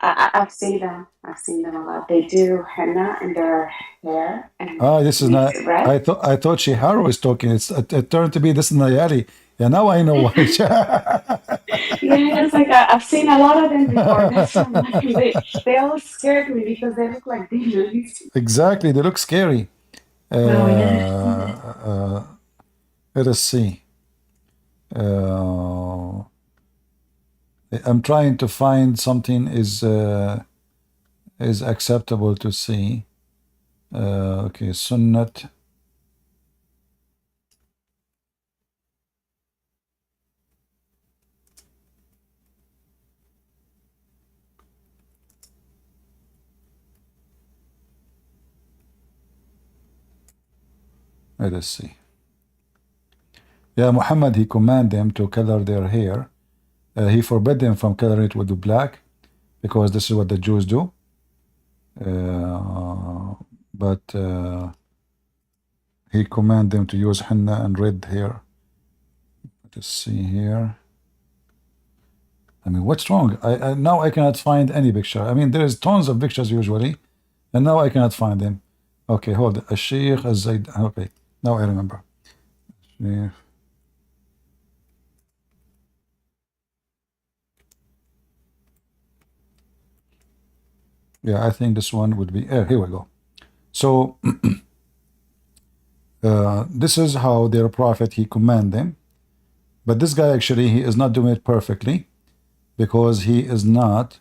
I've seen them. I've seen them a lot. They do henna in their hair. And this is not. red. I thought Shihara was talking. It turned to be this Nayari. Yeah, now I know why. Yeah, it's like I've seen a lot of them before. That's what I'm like, they always scared me because they look like demons. Exactly, they look scary. Let us see. I'm trying to find something is acceptable to see. Okay, Sunnat Let us see. Yeah, Muhammad, he commanded them to color their hair. He forbid them from coloring it with the black because this is what the Jews do. But he commanded them to use henna and red hair. Let us see here. I mean, what's wrong? Now I cannot find any picture. I mean, there is tons of pictures usually, and now I cannot find them. Okay, hold it. Al-Sheikh Al-Zaid. Okay, now I remember. Sheikh. Yeah, I think this one would be. Here we go. So this is how their prophet he command them, but this guy actually he is not doing it perfectly because he is not.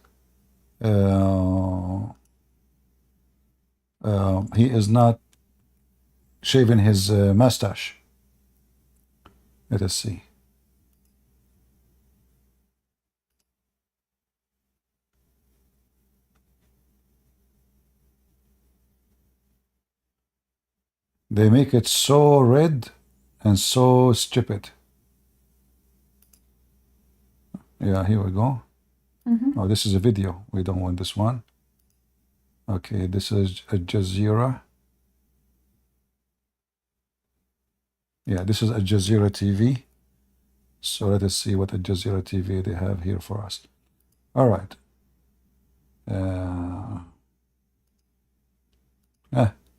He is not shaving his mustache. Let us see. They make it so red and so stupid. Yeah, here we go. Oh, this is a video. We don't want this one. Okay, this is Al Jazeera. Yeah, this is Al Jazeera TV. So let us see what Al Jazeera TV they have here for us. All right.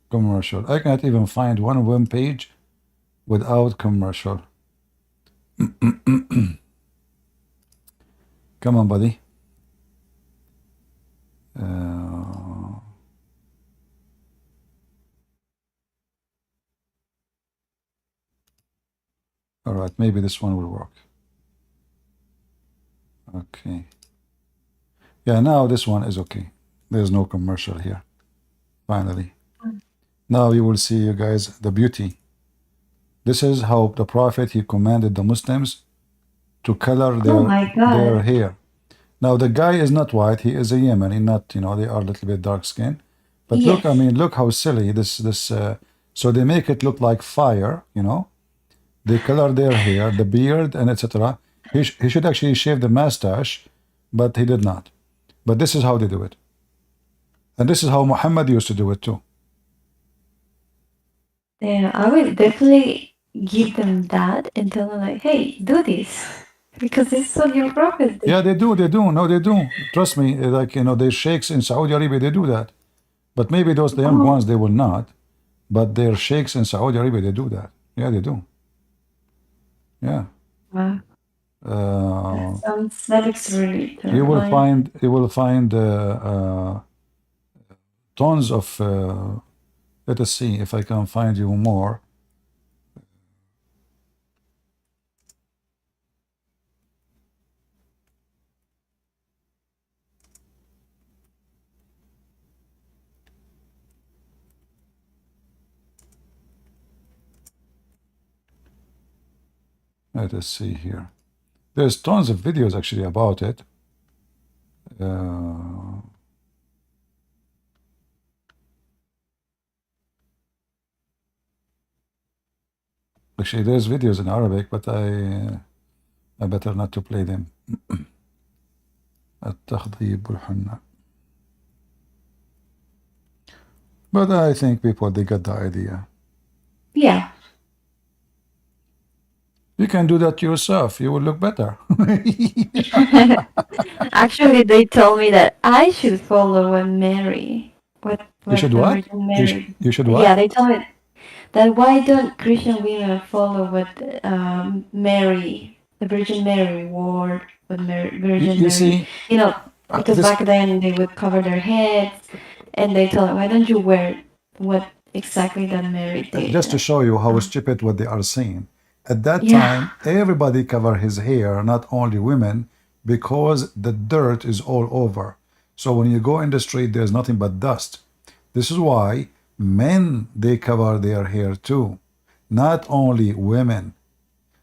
Commercial. I cannot even find one web page without commercial. Come on, buddy. All right, maybe this one will work. Okay. Yeah, now this one is okay. There's no commercial here. Finally. Now you will see, you guys, the beauty. This is how the Prophet, he commanded the Muslims to color their hair. Now the guy is not white, he is a Yemeni, not, you know, they are a little bit dark skinned. But Yes. look, I mean, look how silly so they make it look like fire, you know. They color their hair, the beard, and etc. He should actually shave the mustache, but he did not. But this is how they do it. And this is how Muhammad used to do it too. Yeah, I will definitely give them that and tell them like, hey, do this. Because this is what your prophet did. Yeah, they do. No, they do. Trust me, like, you know, their sheikhs in Saudi Arabia, they do that. But maybe the young ones, they will not. But their sheikhs in Saudi Arabia, they do that. Yeah, they do. Yeah. Wow. That looks really You will find tons of let us see if I can find you more. Let us see here. There's tons of videos actually about it. Actually, there's videos in Arabic, but I better not to play them. التخضيب والحنة. But I think people, they got the idea. Yeah. You can do that yourself. You will look better. Actually, they told me that I should follow what Mary. You should the what? Virgin Mary. You should what? Yeah, they told me that why don't Christian women follow what Mary, the Virgin Mary wore, what Virgin You Mary. see, You know, because this- back then they would cover their heads, and they told them, why don't you wear what exactly that Mary did? just to show you how stupid what they are saying. At that Yeah. time, everybody covered his hair, not only women, because the dirt is all over. So when you go in the street, there's nothing but dust. This is why men, they cover their hair too, not only women.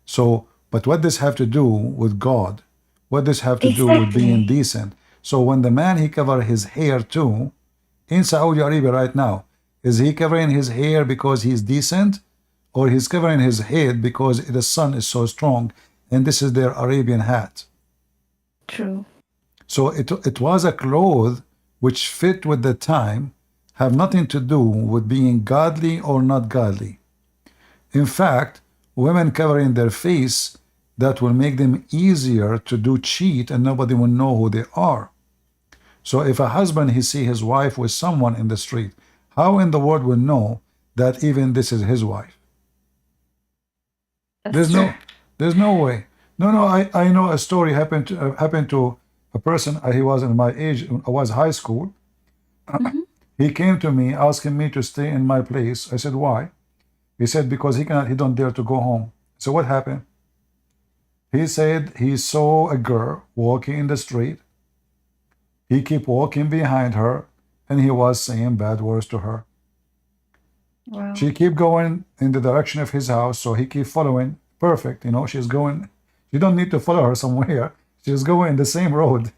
So, but what does have to do with God? What does have to do with being Exactly. decent? So when the man, he cover his hair too, in Saudi Arabia right now, is he covering his hair because he's decent? or he's covering his head because the sun is so strong, and this is their Arabian hat. True. So it was a cloth which fit with the time, have nothing to do with being godly or not godly. In fact, women covering their face, that will make them easier to do cheat, and nobody will know who they are. So if a husband he see his wife with someone in the street, how in the world will know that even this is his wife? That's true. There's no way. No, I know a story happened to a person. He was in my age. I was high school. He came to me asking me to stay in my place. I said, why? He said, because he don't dare to go home. So what happened? He said he saw a girl walking in the street. He kept walking behind her, and he was saying bad words to her. Wow. She kept going in the direction of his house, so he kept following. Perfect, she's going. You don't need to follow her somewhere. She's going the same road,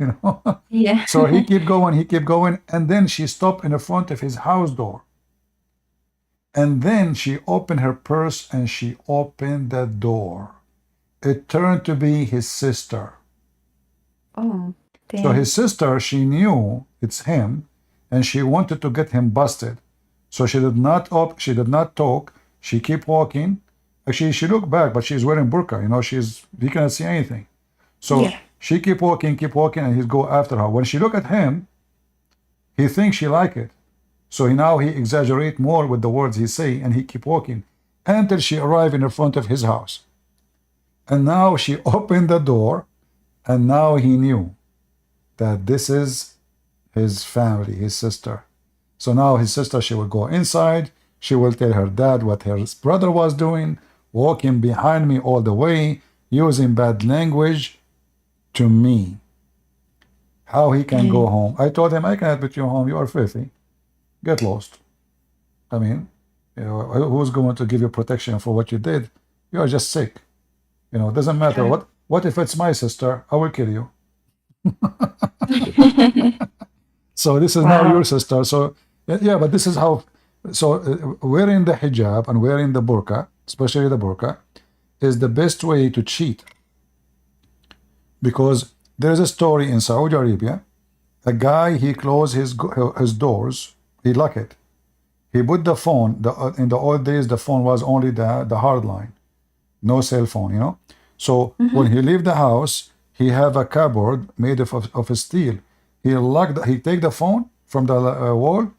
Yeah. So he kept going, and then she stopped in the front of his house door. And then she opened her purse and she opened the door. It turned to be his sister. Oh, damn. So his sister, she knew it's him, and she wanted to get him busted. So she did not talk. She kept walking. Actually, she looked back, but she's wearing burqa. He cannot see anything. So Yeah. she keep walking, and he'd go after her. When she look at him, he thinks she like it. So now he exaggerate more with the words he say, and he keep walking until she arrived in the front of his house. And now she opened the door, and now he knew that this is his family, his sister. So now his sister, she will go inside. She will tell her dad what her brother was doing, walking behind me all the way, using bad language to me. How he can go home? I told him, I cannot put you home. You are filthy. Get lost. I mean, who's going to give you protection for what you did? You are just sick. It doesn't matter. What if it's my sister? I will kill you. So this is now your sister. So yeah, but this is how. So wearing the hijab and wearing the burqa, especially the burqa, is the best way to cheat. Because there is a story in Saudi Arabia. A guy, he closed his doors. He locked it. He put the phone. In the old days, the phone was only the hard line, no cell phone. So when he leave the house, he have a cupboard made of steel. He take the phone from the wall.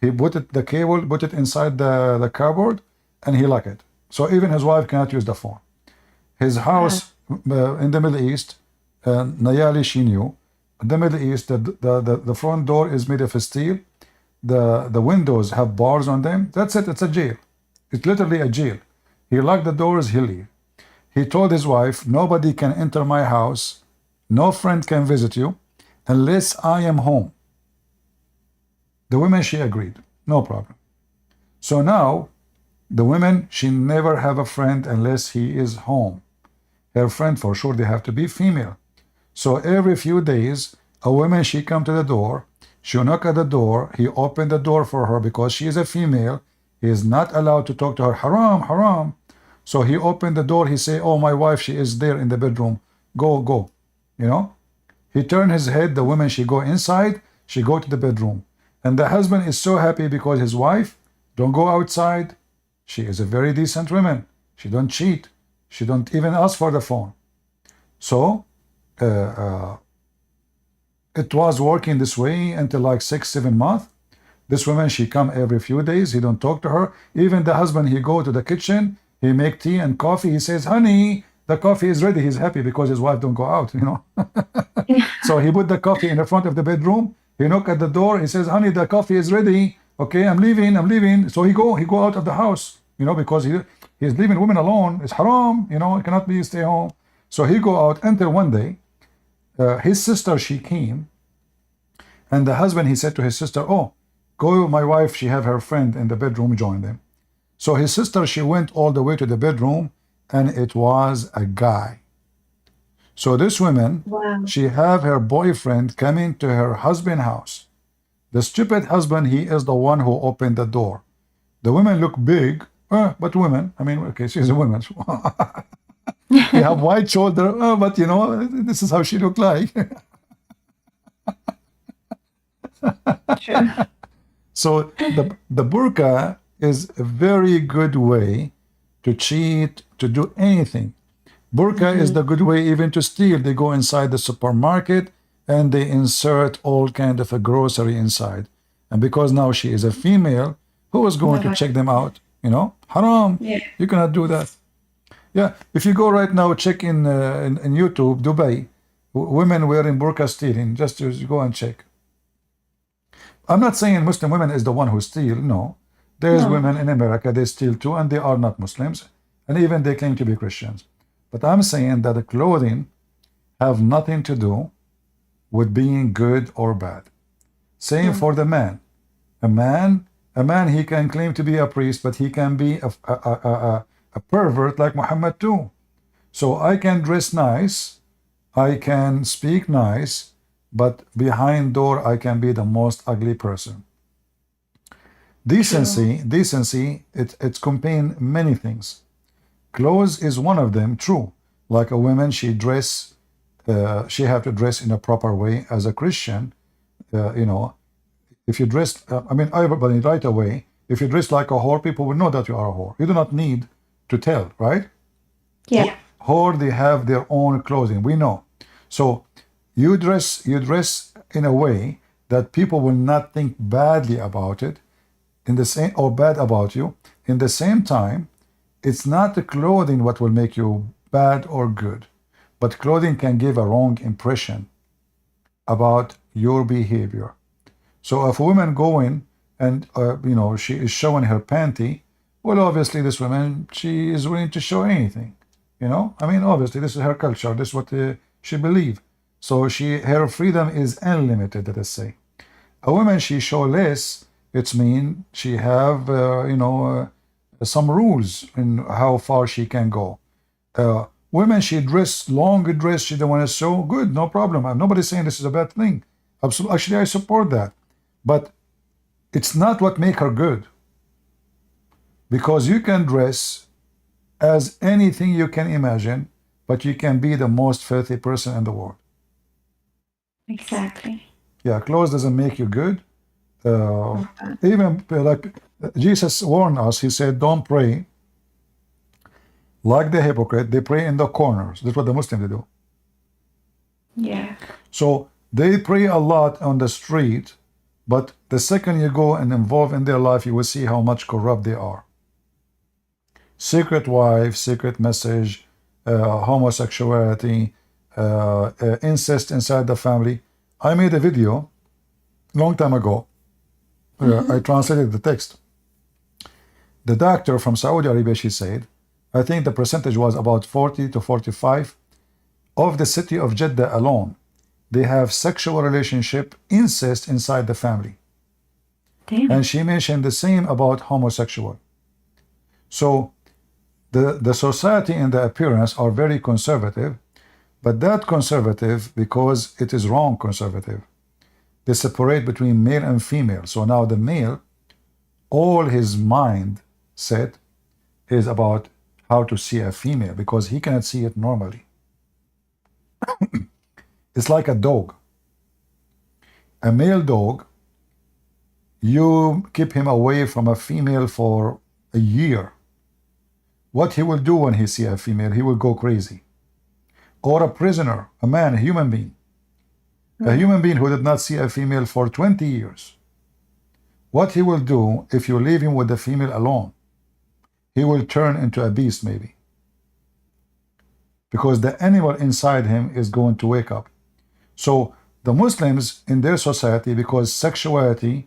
He put it inside the cupboard, and he lock it. So even his wife cannot use the phone. His house in the Middle East, Nayali, she knew. In the Middle East, the front door is made of steel. The windows have bars on them. That's it. It's a jail. It's literally a jail. He locked the doors. He leave. He told his wife, nobody can enter my house. No friend can visit you unless I am home. The women, she agreed. No problem. So now, the women, she never have a friend unless he is home. Her friend, for sure, they have to be female. So every few days, a woman, she come to the door. She knock at the door. He opened the door for her because she is a female. He is not allowed to talk to her. Haram, haram. So he opened the door. He say, oh, my wife, she is there in the bedroom. Go. He turned his head. The woman, she go inside. She go to the bedroom. And the husband is so happy because his wife don't go outside. She is a very decent woman. She don't cheat. She don't even ask for the phone. So it was working this way until like 6-7 months. This woman, she come every few days. He don't talk to her. Even the husband, he go to the kitchen. He make tea and coffee. He says, honey, the coffee is ready. He's happy because his wife don't go out, So he put the coffee in the front of the bedroom. He knock at the door. He says, honey, the coffee is ready. Okay, I'm leaving. So he go out of the house, because he's leaving women alone. It's haram, it cannot be stay home. So he go out until one day, his sister, she came, and the husband, he said to his sister, oh, go, my wife, she have her friend in the bedroom, join them. So his sister, she went all the way to the bedroom, and it was a guy. So this woman, she have her boyfriend coming to her husband's house. The stupid husband, he is the one who opened the door. The women look big, But women, I mean, okay, she's a woman. They have wide shoulder, but you know, this is how she look like. True. So the burqa is a very good way to cheat, to do anything. Burqa is the good way even to steal. They go inside the supermarket and they insert all kind of a grocery inside. And because now she is a female, who is going to check them out? You know, haram. Yeah. You cannot do that. Yeah, if you go right now, check in YouTube, Dubai, women wearing burqa stealing. Just go and check. I'm not saying Muslim women is the one who steal. No, there's No. women in America, they steal too, and they are not Muslims, and even they claim to be Christians. But I'm saying that the clothing have nothing to do with being good or bad. Same for the man. A man, he can claim to be a priest, but he can be a pervert like Muhammad too. So I can dress nice, I can speak nice, but behind door I can be the most ugly person. Decency, it's contain many things. Clothes is one of them, true. Like a woman, she have to dress in a proper way. As a Christian, you know, if you dress, I mean, everybody right away, if you dress like a whore, people will know that you are a whore. You do not need to tell, right? Yeah. Whore, they have their own clothing. We know. So you dress in a way that people will not think badly about it, in the same or bad about you. In the same time, it's not the clothing what will make you bad or good, but clothing can give a wrong impression about your behavior. So if a woman going and you know, she is showing her panty, well, obviously this woman, she is willing to show anything. You know, I mean, obviously this is her culture. This is what she believes. So her freedom is unlimited. Let us say, a woman she show less. It's mean she have you know, some rules in how far she can go. Women she dress long dress, she don't want to show, good, no problem. Nobody's saying this is a bad thing. Absolutely, actually I support that, but it's not what make her good. Because you can dress as anything you can imagine, but you can be the most filthy person in the world. Exactly. Yeah, clothes doesn't make you good. Even like Jesus warned us, he said, don't pray like the hypocrite. They pray in the corners. That's what the Muslims do. Yeah. So they pray a lot on the street, but the second you go and involve in their life, you will see how much corrupt they are. Secret wife, secret message, homosexuality, incest inside the family. I made a video long time ago. I translated the text. The doctor from Saudi Arabia, she said, I think the percentage was about 40 to 45 of the city of Jeddah alone. They have sexual relationship, incest inside the family. Damn. And she mentioned the same about homosexual. So the society and the appearance are very conservative, but that conservative, because it is wrong conservative. They separate between male and female. So now the male, all his mind set is about how to see a female, because he cannot see it normally. It's like a dog. A male dog, you keep him away from a female for a year. What he will do when he see a female, he will go crazy. Or a prisoner, a man, a human being. A human being who did not see a female for 20 years. What he will do if you leave him with the female alone, he will turn into a beast maybe. Because the animal inside him is going to wake up. So the Muslims in their society, because sexuality,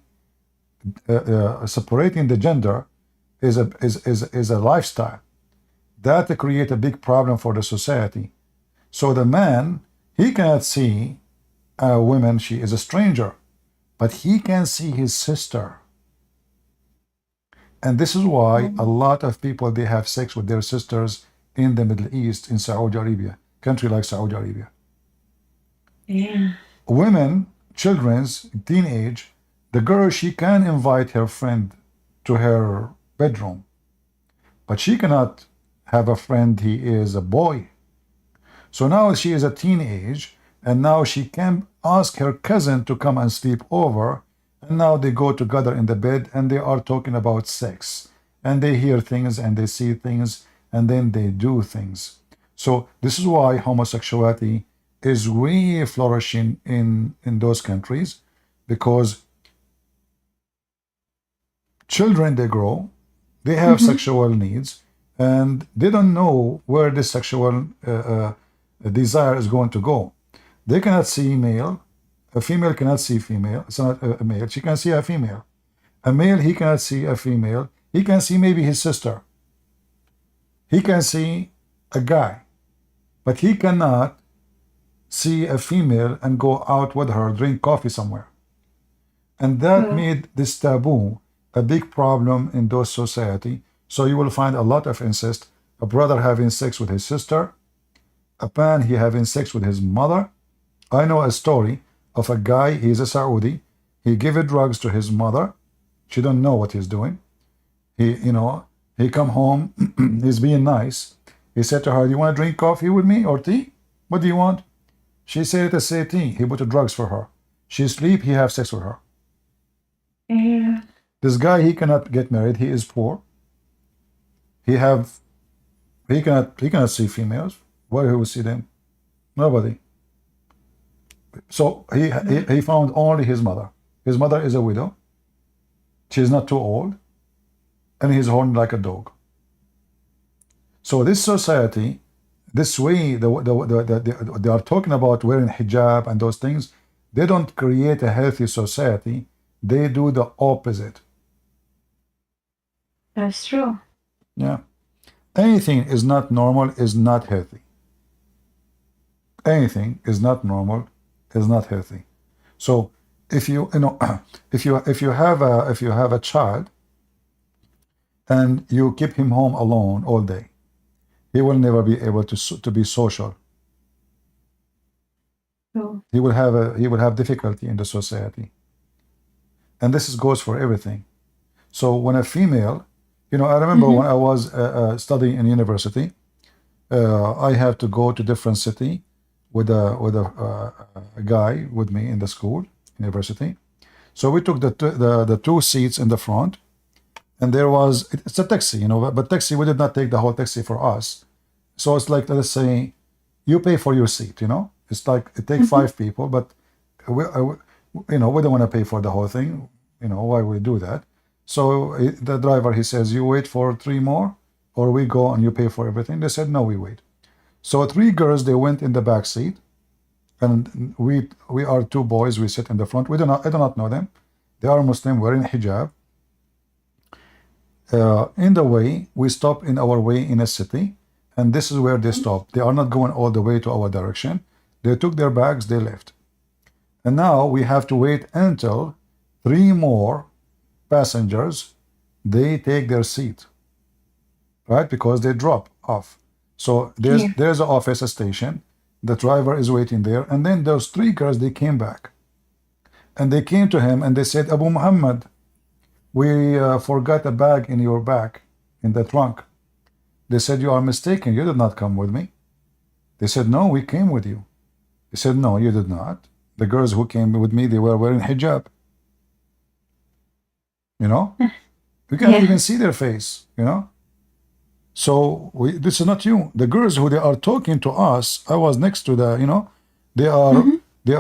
separating the gender is a lifestyle, that create a big problem for the society. So the man, he cannot see a woman, she is a stranger, but he can see his sister. And this is why a lot of people, they have sex with their sisters in the Middle East, in Saudi Arabia, country like Saudi Arabia. Yeah. Women, children's, teenage, the girl, she can invite her friend to her bedroom. but she cannot have a friend. He is a boy. So now she is a teenage, and now she can ask her cousin to come and sleep over, and now they go together in the bed and they are talking about sex, and they hear things and they see things, and then they do things. So this is why homosexuality is really flourishing in those countries, because children, they grow, they have sexual needs, and they don't know where this sexual desire is going to go. They cannot see male. A female cannot see female. It's not a male. She can see a female. A male, he cannot see a female. He can see maybe his sister. He can see a guy, but he cannot see a female and go out with her, drink coffee somewhere. And that made this taboo a big problem in those society. So you will find a lot of incest, a brother having sex with his sister, a man he having sex with his mother. I know a story of a guy, he's a Saudi, he gave drugs to his mother. She don't know what he's doing. He come home, he's being nice. He said to her, "Do you want to drink coffee with me or tea? What do you want?" She said to say tea. He put the drugs for her. She sleep, he have sex with her. Yeah. This guy, he cannot get married. He is poor. He cannot see females. Where he will see them? Nobody. So he found only his mother. His mother is a widow. She's not too old, and he's horned like a dog. So this society, this way, they are talking about wearing hijab and those things. They don't create a healthy society. They do the opposite. That's true. Yeah. Anything is not normal is not healthy. Anything is not normal is not healthy. So if you have a child and you keep him home alone all day, he will never be able to be social. True. He will have difficulty in the society. And this goes for everything. So when a female, I remember when I was studying in university, I had to go to different city with a guy with me in the school, university. So we took the two seats in the front, and it's a taxi, but taxi, we did not take the whole taxi for us. So it's like, let's say, you pay for your seat, It's like, it takes 5 people, but we don't want to pay for the whole thing. Why we do that? So the driver, he says, you wait for 3 more, or we go and you pay for everything. They said, no, we wait. So 3 girls, they went in the back seat, and we are 2 boys. We sit in the front. I do not know them. They are Muslim, wearing hijab. In the way, we stop in our way in a city, and this is where they stop. They are not going all the way to our direction. They took their bags, they left. And now we have to wait until 3 more passengers, they take their seat, right? Because they drop off. So there's an office, a station. The driver is waiting there. And then those 3 girls, they came back. And they came to him and they said, Abu Muhammad, we forgot a bag in your back, in the trunk. They said, you are mistaken. You did not come with me. They said, no, we came with you. He said, no, you did not. The girls who came with me, they were wearing hijab. You can't even see their face, So this is not you. The girls who they are talking to us, I was next to they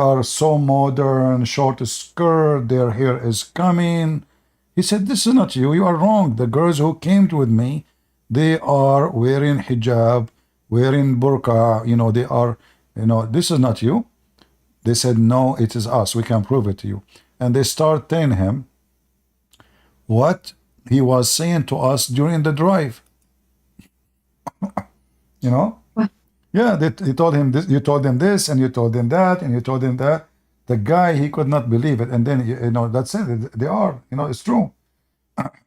are so modern, short skirt, their hair is coming. He said, this is not you. You are wrong. The girls who came with me, they are wearing hijab, wearing burqa, they are, this is not you. They said, no, it is us. We can prove it to you. And they start telling him what he was saying to us during the drive. Yeah, he told him this, you told them this, and you told them that, and you told them that. The guy, he could not believe it. And then, that's it. They are, it's true.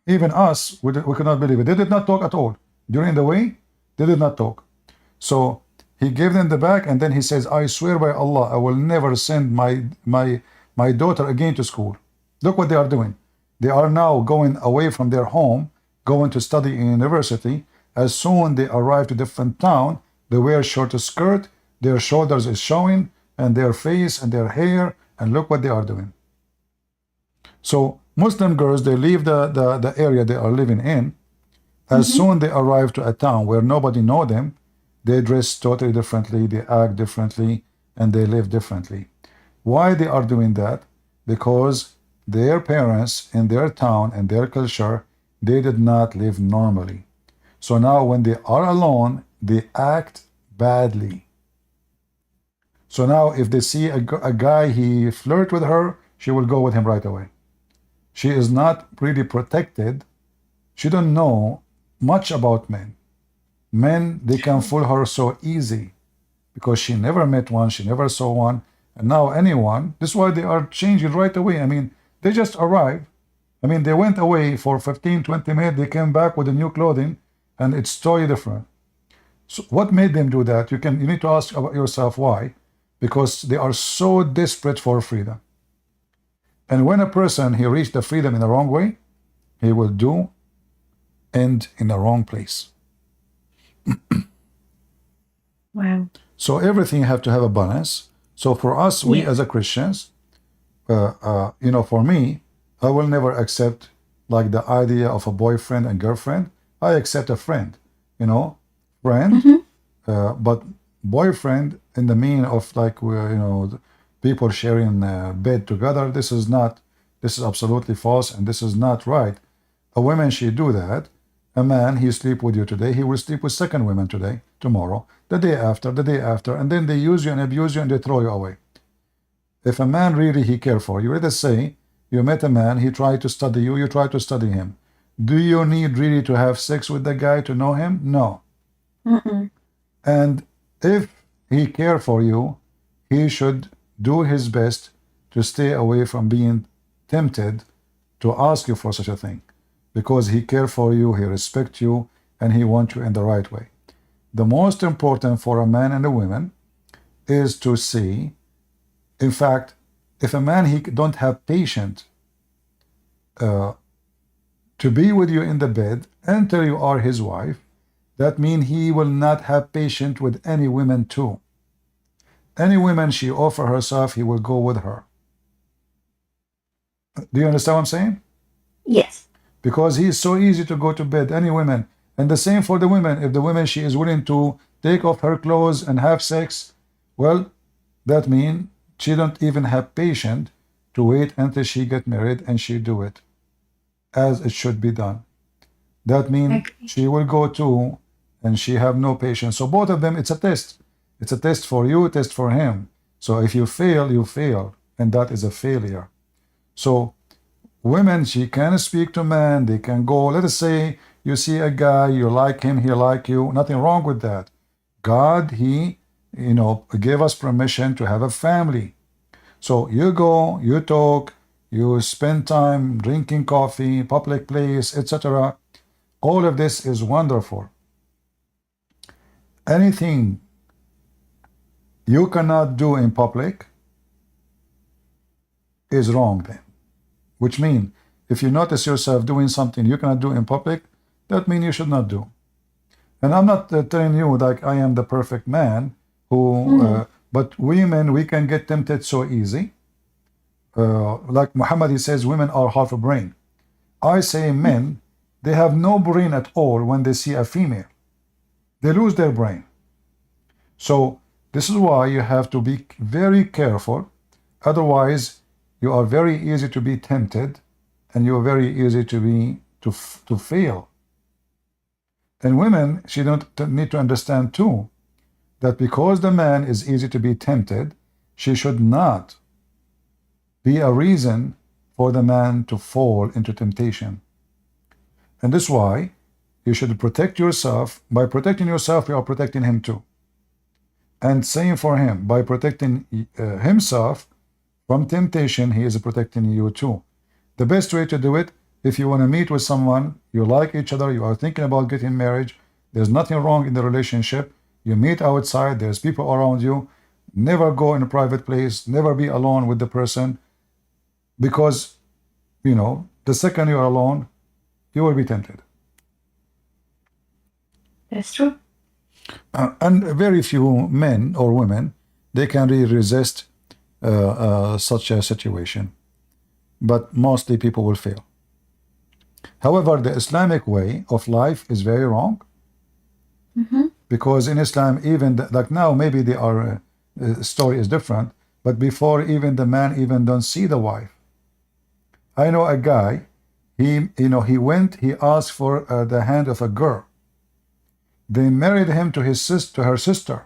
Even us, we could not believe it. They did not talk at all. During the way, they did not talk. So he gave them the bag, and then he says, I swear by Allah, I will never send my daughter again to school. Look what they are doing. They are now going away from their home, going to study in university, As soon they arrive to different town, they wear shorter skirt, their shoulders is showing, and their face and their hair, and look what they are doing. So Muslim girls, they leave the area they are living in. As soon they arrive to a town where nobody know them, they dress totally differently, they act differently, and they live differently. Why they are doing that? Because their parents in their town and their culture, they did not live normally. So now when they are alone, they act badly. So now if they see a guy, he flirt with her, she will go with him right away. She is not really protected. She don't know much about men. Men, they can fool her so easy because she never met one, she never saw one, and now anyone, this is why they are changing right away. I mean, they just arrived. I mean, they went away for 15, 20 minutes, they came back with the new clothing, and it's totally different. So what made them do that? You need to ask about yourself why. Because they are so desperate for freedom. And when a person, he reached the freedom in the wrong way, he will end in the wrong place. Wow. So everything have to have a balance. So for us, we as a Christians, for me, I will never accept like the idea of a boyfriend and girlfriend. I accept a friend, friend, but boyfriend in the meaning of like, people sharing bed together. This is absolutely false, and this is not right. A woman, she do that. A man, he sleep with you today, he will sleep with second women today, tomorrow, the day after, and then they use you and abuse you and they throw you away. If a man really, he care for you, let us say, you met a man, he tried to study you, you try to study him. Do you need really to have sex with the guy to know him? No. And if he care for you, he should do his best to stay away from being tempted to ask you for such a thing. Because he care for you, he respect you, and he wants you in the right way. The most important for a man and a woman is to see, in fact, if a man, he don't have patience to be with you in the bed until you are his wife, that means he will not have patience with any women too. Any woman she offer herself, he will go with her. Do you understand what I'm saying? Yes. Because he is so easy to go to bed, any women. And the same for the women. If the woman, she is willing to take off her clothes and have sex, well, that means she don't even have patience to wait until she get married and she do it as it should be done. That means she will go too, and she have no patience. So both of them, it's a test. It's a test for you, a test for him. So if you fail, you fail, and that is a failure. So women, she can speak to men, they can go, let us say you see a guy, you like him, he like you, nothing wrong with that. God, he, gave us permission to have a family. So you go, you talk, you spend time drinking coffee, public place, etc. All of this is wonderful. Anything you cannot do in public is wrong then. Which means, if you notice yourself doing something you cannot do in public, that means you should not do. And I'm not telling you like I am the perfect man, but women, we can get tempted so easy. Like Muhammad, he says, women are half a brain. I say men, they have no brain at all when they see a female. They lose their brain. So this is why you have to be very careful. Otherwise, you are very easy to be tempted, and you are very easy to fail. And women, she don't need to understand too, that because the man is easy to be tempted, she should not be a reason for the man to fall into temptation. And this is why you should protect yourself. By protecting yourself, you are protecting him too. And same for him, by protecting himself from temptation, he is protecting you too. The best way to do it, if you want to meet with someone, you like each other, you are thinking about getting married, there's nothing wrong in the relationship, you meet outside, there's people around you, never go in a private place, never be alone with the person, because, the second you are alone, you will be tempted. That's true. And very few men or women, they can really resist such a situation. But mostly people will fail. However, the Islamic way of life is very wrong. Because in Islam, even like now, maybe the story is different, but before even the man even don't see the wife. I know a guy, he went, he asked for the hand of a girl. They married him to her sister.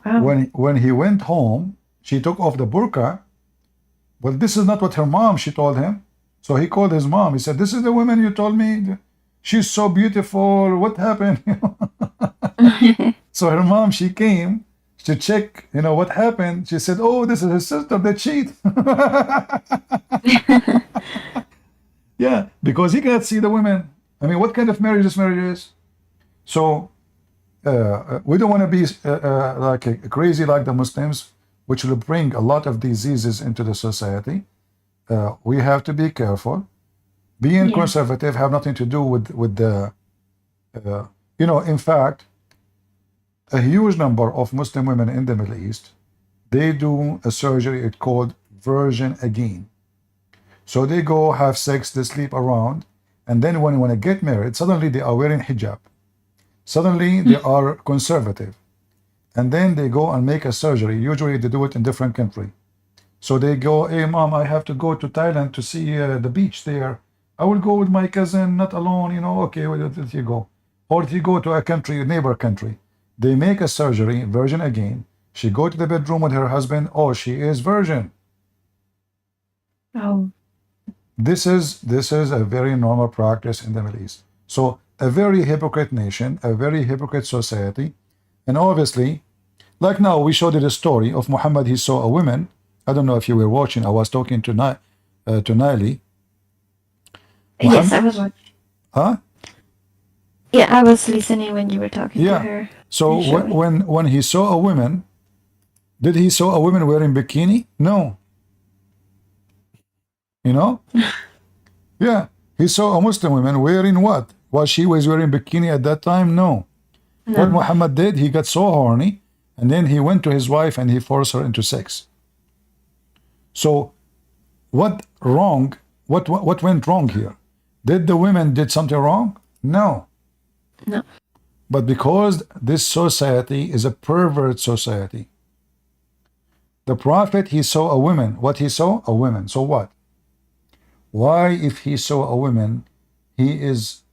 Wow. When he went home, she took off the burqa. Well, this is not what her mom, she told him. So he called his mom. He said, "This is the woman you told me. She's so beautiful. What happened?" So her mom, she came to check, what happened. She said, "Oh, this is his sister. They cheat." Yeah, because he cannot see the women. I mean, what kind of marriage this marriage is? So we don't want to be crazy like the Muslims, which will bring a lot of diseases into the society. We have to be careful. Being conservative have nothing to do with the, in fact, a huge number of Muslim women in the Middle East, they do a surgery, it's called virgin again. So they go have sex, they sleep around, and then when they want to get married, suddenly they are wearing hijab. Suddenly they are conservative. And then they go and make a surgery. Usually they do it in different country. So they go, "Hey mom, I have to go to Thailand to see the beach there. I will go with my cousin, not alone, okay, well, let you go." Or if you go to a country, a neighbor country, they make a surgery, virgin again. She go to the bedroom with her husband, oh, she is virgin. Oh. This is a very normal practice in the Middle East. So a very hypocrite nation, a very hypocrite society. And obviously, like now, we showed you the story of Muhammad. He saw a woman. I don't know if you were watching. I was talking to Naili. Yes, I was watching. Huh? Yeah, I was listening when you were talking to her. So when he saw a woman, did he saw a woman wearing bikini? No. Yeah. He saw a Muslim woman wearing what? Was she was wearing bikini at that time? No. What Muhammad did, he got so horny, and then he went to his wife and he forced her into sex. So what went wrong here? Did the women did something wrong? No. No. But because this society is a pervert society, the Prophet, he saw a woman. What he saw? A woman. So what? Why, if he saw a woman, he is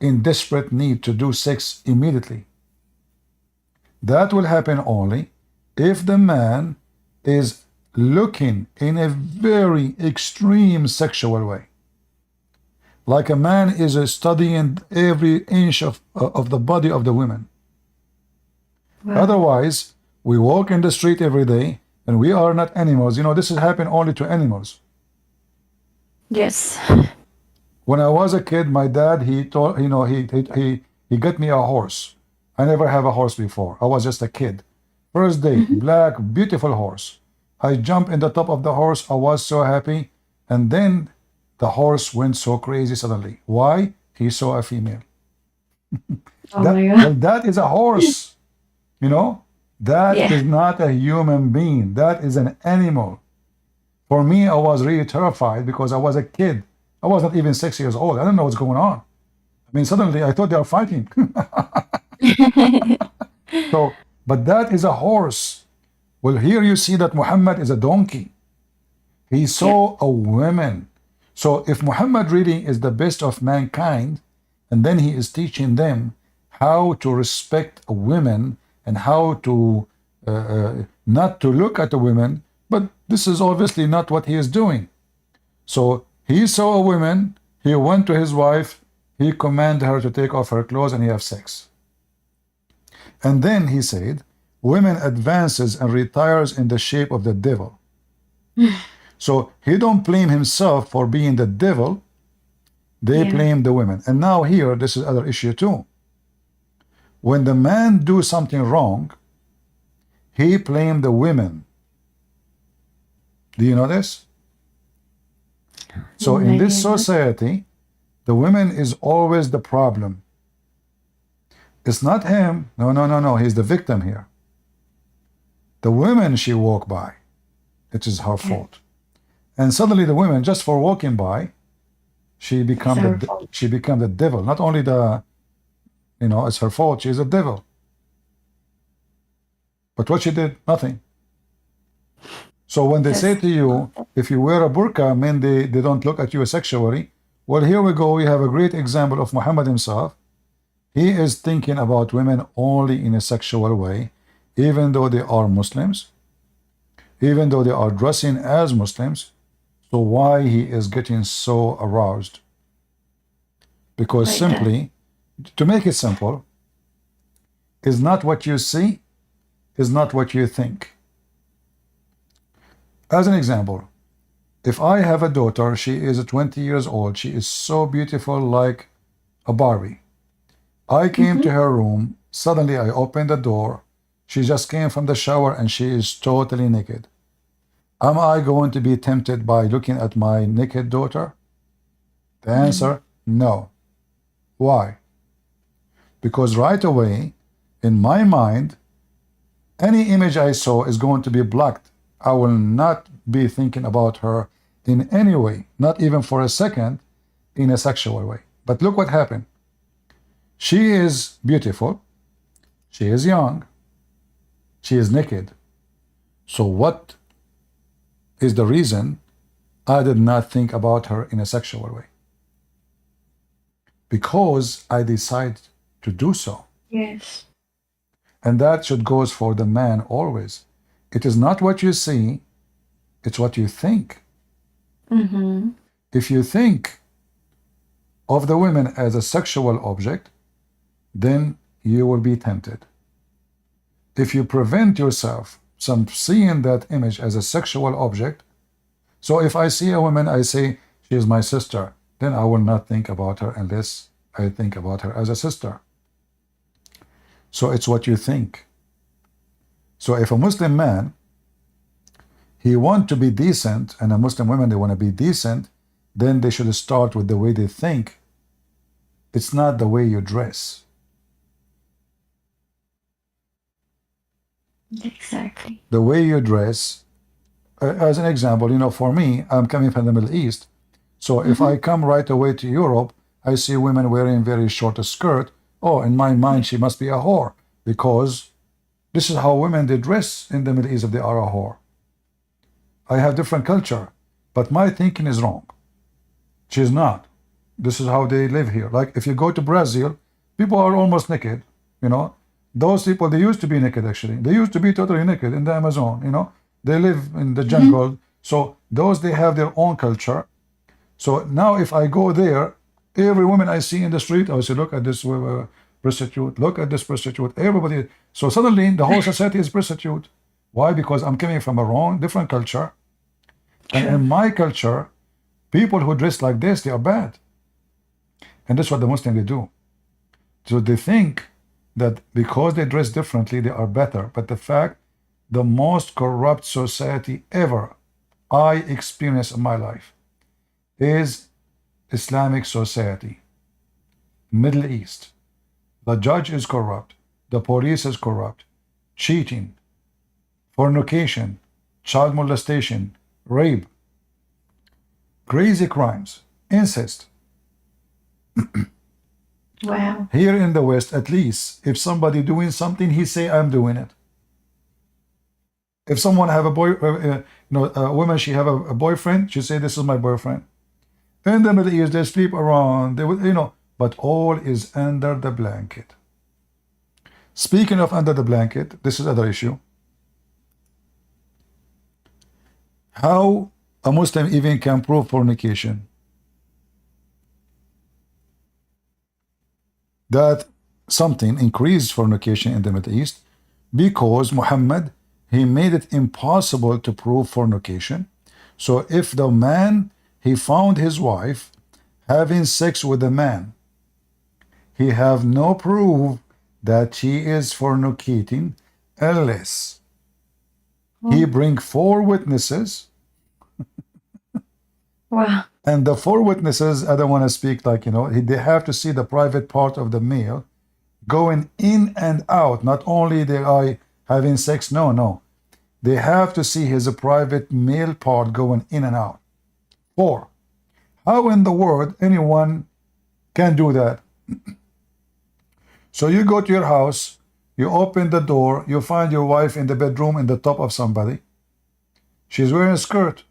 in desperate need to do sex immediately? That will happen only if the man is looking in a very extreme sexual way. Like a man is studying every inch of the body of the woman. Wow. Otherwise, we walk in the street every day and we are not animals. This has happened only to animals. Yes. When I was a kid, my dad, he got me a horse. I never have a horse before. I was just a kid. First day, black, beautiful horse. I jumped in the top of the horse. I was so happy. And then the horse went so crazy suddenly. Why? He saw a female. Oh my God. Well, that is a horse. That is not a human being. That is an animal. For me, I was really terrified because I was a kid. I was not even 6 years old. I don't know what's going on. I mean, suddenly I thought they are fighting. But that is a horse. Well, here you see that Muhammad is a donkey. He saw a woman. So if Muhammad really is the best of mankind, and then he is teaching them how to respect women and how to not to look at the women, but this is obviously not what he is doing. So he saw a woman, he went to his wife, he commanded her to take off her clothes and he have sex. And then he said, women advances and retires in the shape of the devil. So he don't blame himself for being the devil. They blame the women. And now here, this is other issue too. When the man do something wrong, he blame the women. Do you know this? So in this society, The woman is always the problem. It's not him. No. He's the victim here. The women she walked by, it is her fault. And suddenly the women, just for walking by, she become the devil. Not only it's her fault. She's a devil. But what she did, nothing. So when they say to you, if you wear a burqa, men they don't look at you sexually. Well, here we go. We have a great example of Muhammad himself. He is thinking about women only in a sexual way, even though they are Muslims, even though they are dressing as Muslims. So why he is getting so aroused? Because simply, to make it simple, is not what you see, is not what you think. As an example, if I have a daughter, she is 20 years old, she is so beautiful like a Barbie. I came to her room, suddenly I opened the door, she just came from the shower and she is totally naked. Am I going to be tempted by looking at my naked daughter? The answer, no. Why? Because right away, in my mind, any image I saw is going to be blocked. I will not be thinking about her in any way, not even for a second, in a sexual way. But look what happened. She is beautiful, she is young, she is naked. So what is the reason I did not think about her in a sexual way? Because I decided to do so. Yes. And that should goes for the man always. It is not what you see, it's what you think. If you think of the women as a sexual object, then you will be tempted. If you prevent yourself from seeing that image as a sexual object, so if I see a woman, I say, she is my sister, then I will not think about her unless I think about her as a sister. So it's what you think. So if a Muslim man, he wants to be decent, and a Muslim woman, they want to be decent, then they should start with the way they think. It's not the way you dress. Exactly. The way you dress, as an example, for me, I'm coming from the Middle East. So if I come right away to Europe, I see women wearing very short skirt. Oh, in my mind, she must be a whore, because this is how women they dress in the Middle East if they are a whore. I have different culture, but my thinking is wrong. She's not. This is how they live here. Like if you go to Brazil, people are almost naked, Those people, they used to be naked actually. They used to be totally naked in the Amazon, They live in the jungle. So those, they have their own culture. So now if I go there, every woman I see in the street, I will say, look at this prostitute, look at this prostitute, everybody. So suddenly the whole society is prostitute. Why? Because I'm coming from a different culture. And in my culture, people who dress like this, they are bad. And that's what the Muslims they do. So they think that because they dress differently, they are better. But the fact, the most corrupt society ever I experienced in my life is Islamic society, Middle East. The judge is corrupt, the police is corrupt, cheating, fornication, child molestation, rape, crazy crimes, incest. Wow. Here in the West, at least, if somebody doing something, he say, I'm doing it. If someone have a woman, she have a boyfriend, she say, this is my boyfriend. In the Middle East, they sleep around, they would, but all is under the blanket. Speaking of under the blanket, this is another issue. How a Muslim even can prove fornication? That something increased fornication in the Middle East because Muhammad, he made it impossible to prove fornication. So if the man, he found his wife having sex with a man, he have no proof that she is fornicating unless he bring 4 witnesses. Wow. And the four witnesses, I don't want to speak like, they have to see the private part of the male going in and out. Not only the eye having sex, no. They have to see his private male part going in and out. 4. How in the world anyone can do that? So you go to your house, you open the door, you find your wife in the bedroom in the top of somebody. She's wearing a skirt.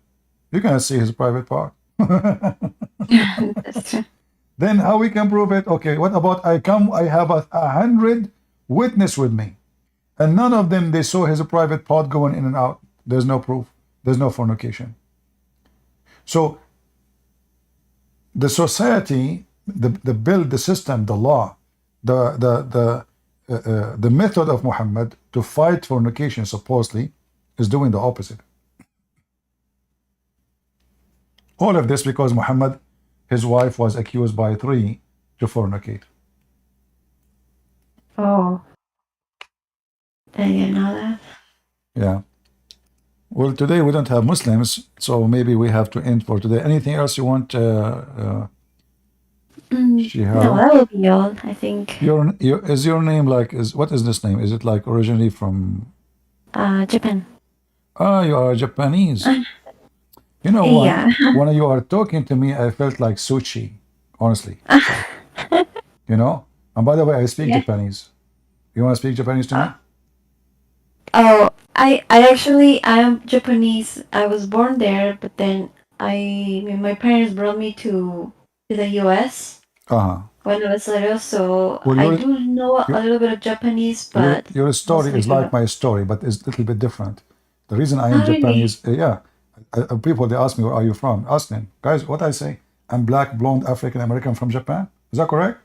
You cannot see his private part. That's true. Then how we can prove it? Okay, what about I have 100 witness with me, and none of them they saw his private part going in and out. There's no proof. There's no fornication. So the society, the bill, the system, the law, the method of Muhammad to fight fornication supposedly is doing the opposite. All of this because Muhammad, his wife was accused by 3 to fornicate. Oh. I didn't know that. Yeah. Well, today we don't have Muslims, so maybe we have to end for today. Anything else you want, No, Shihab? that will be all, I think. Is your name like, what is this name? Is it like originally from... Japan. Ah, you are Japanese. You know Yeah. what? When you are talking to me, I felt like sushi, honestly. And by the way, I speak Yeah. Japanese. You want to speak Japanese to me? Oh, I actually I'm Japanese. I was born there, but then my parents brought me to the US Uh-huh. when I was little, so Well, I do know a little bit of Japanese, but your story mostly is like don't. my story, but it's a little bit different. The reason I am Oh, really? Japanese, people they ask me where are you from? Ask them, guys. What I say? I'm black, blonde, African American from Japan. Is that correct?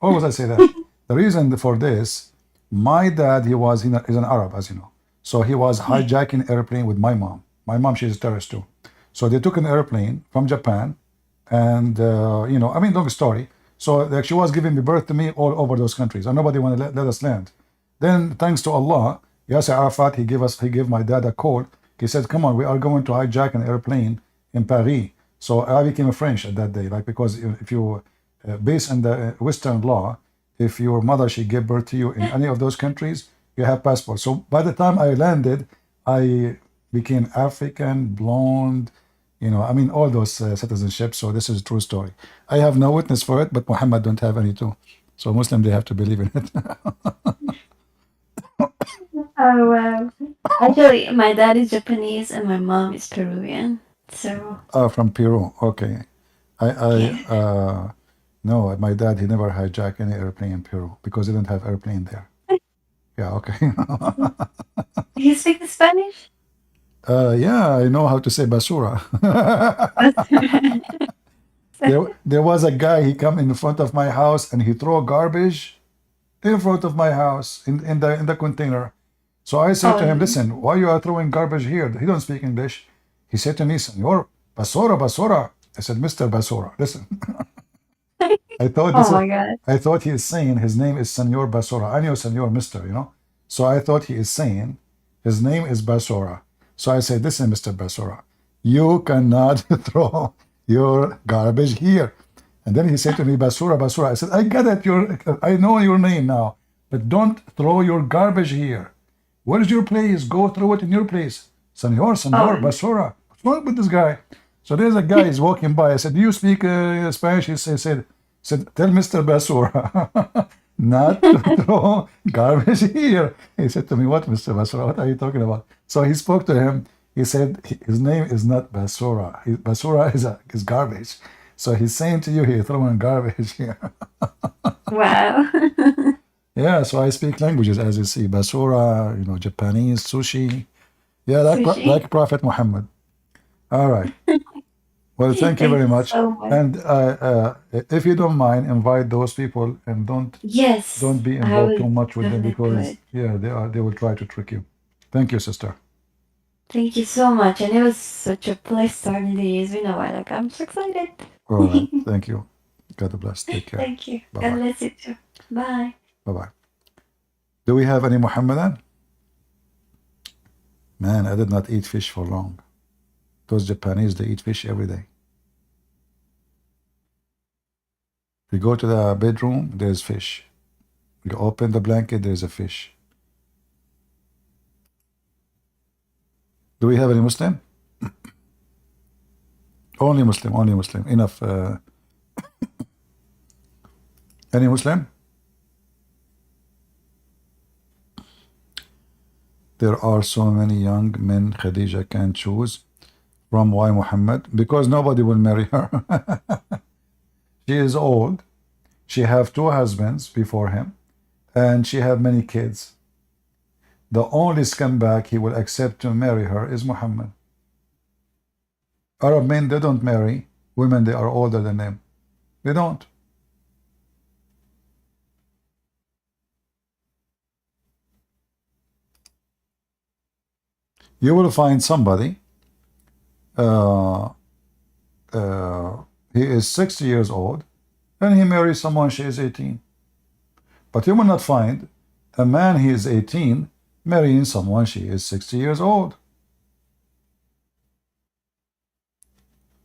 Always I say that. The reason for this, my dad he's an Arab, as you know. So he was hijacking airplane with my mom. My mom, she's a terrorist too. So they took an airplane from Japan, and long story. So like, she was giving birth to me all over those countries, and nobody wanted to let us land. Then, thanks to Allah, Yasser Arafat, he gave my dad a call. He said, "Come on, we are going to hijack an airplane in Paris." So I became French at that day, like because if you, based on the Western law, if your mother she gave birth to you in any of those countries, you have passport. So by the time I landed, I became African, blonde, all those citizenships. So this is a true story. I have no witness for it, but Muhammad don't have any too. So Muslim, they have to believe in it. Oh wow. Actually, my dad is Japanese and my mom is Peruvian. So From Peru. Okay. No, my dad, he never hijacked any airplane in Peru because he didn't have airplane there. Yeah, okay. you speak Spanish? Yeah, I know how to say basura. There was a guy, he come in front of my house and he throw garbage in front of my house in the container. So I said to him, listen, why you are throwing garbage here? He don't speak English. He said to me, Senor, basura. I said, Mr. Basura, listen. I thought Oh my god. I thought he is saying his name is Senor Basura. I knew Senor Mr., So I thought he is saying his name is Basura. So I said, listen, Mr. Basura, you cannot throw your garbage here. And then he said to me, Basura. I said, I get it. I know your name now, but don't throw your garbage here. Where is your place? Go throw it in your place. Senor, Basura. What's wrong with this guy? So there's a guy is walking by. I said, do you speak Spanish? He said, tell Mr. Basura not to throw garbage here. He said to me, what, Mr. Basura? What are you talking about? So he spoke to him. He said, his name is not Basura. Basura is garbage. So he's saying to you, he's throwing garbage here. Wow. Yeah, so I speak languages, as you see. Basura, Japanese, sushi. Yeah, like Prophet Muhammad. All right. Well, thank you very much. So much. And if you don't mind, invite those people and don't Yes. be I involved will too much with them definitely do because it. they will try to trick you. Thank you, sister. Thank you so much. And it was such a pleasure starting the It's been a while. Like, I'm so excited. All right. Thank you. God bless. Take care. Thank you. God Bye-bye. bless you too. Bye. Bye-bye. Do we have any Muhammadan? Man, I did not eat fish for long. Those Japanese, they eat fish every day. You go to the bedroom, there's fish. You open the blanket, there's a fish. Do we have any Muslim? Only Muslim, only Muslim. Enough. Any Muslim? There are so many young men Khadija can choose from. Why Muhammad? Because nobody will marry her. She is old. She have 2 husbands before him, and she have many kids. The only scumbag he will accept to marry her is Muhammad. Arab men, they don't marry women they are older than them. They don't. You will find somebody, he is 60 years old, and he marries someone she is 18. But you will not find a man he is 18 marrying someone she is 60 years old.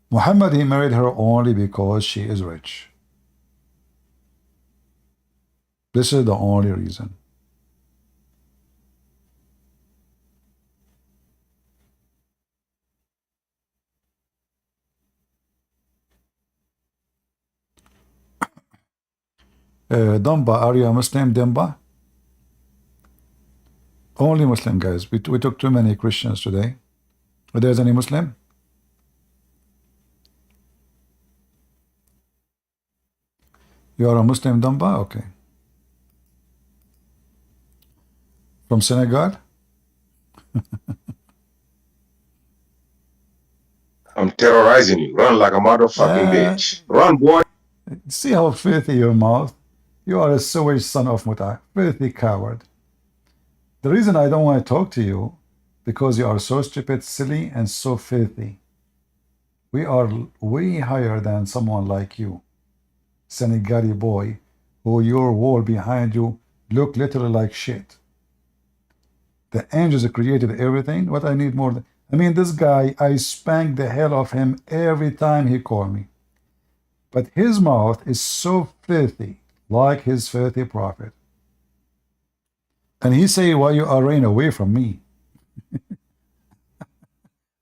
Muhammad, he married her only because she is rich. This is the only reason. Damba, are you a Muslim, Demba? Only Muslim, guys. We took too many Christians today. Are there any Muslim? You are a Muslim, Damba? Okay. From Senegal? I'm terrorizing you. Run like a motherfucking bitch. Run, boy. See how filthy your mouth? You are a sewage son of Muta. Filthy coward. The reason I don't want to talk to you, because you are so stupid, silly, and so filthy. We are way higher than someone like you, Senegali boy, who your wall behind you look literally like shit. The angels created everything. What I need more than... I mean, this guy, I spank the hell of him every time he call me. But his mouth is so filthy, like his filthy prophet. And he say, why you are running away from me?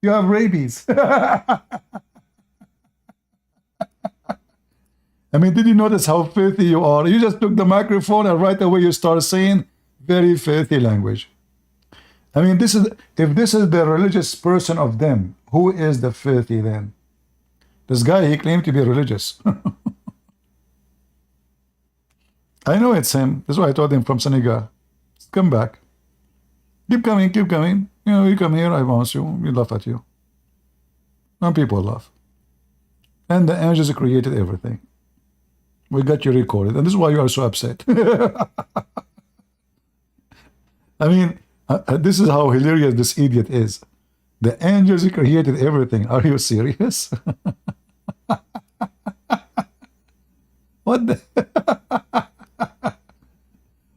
You have rabies. I mean, did you notice how filthy you are? You just took the microphone and right away you start saying very filthy language. I mean, this is, if this is the religious person of them, who is the filthy then? This guy, he claimed to be religious. I know it's him. That's why I told him from Senegal. Come back. Keep coming, keep coming. You know, you come here, I bounce you. We laugh at you. And people laugh. And the angels created everything. We got you recorded. And this is why you are so upset. I mean, this is how hilarious this idiot is. The angels created everything. Are you serious? What the...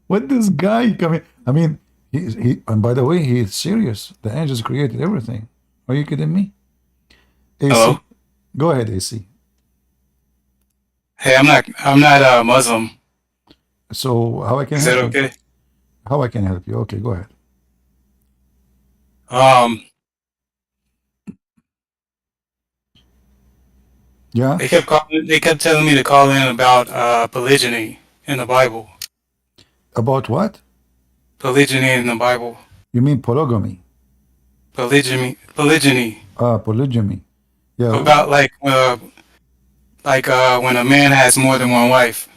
What this guy coming? I mean, he and by the way, he is serious. The angels created everything. Are you kidding me? AC, hello. Go ahead, AC. Hey, I'm not Muslim. So how I can Is help that you? okay? How I can help you? Okay, go ahead. Yeah. They kept telling me to call in about polygyny in the Bible. About what? Polygyny in the Bible. You mean polygamy? Polygyny. Polygamy. Yeah. About like when a man has more than one wife.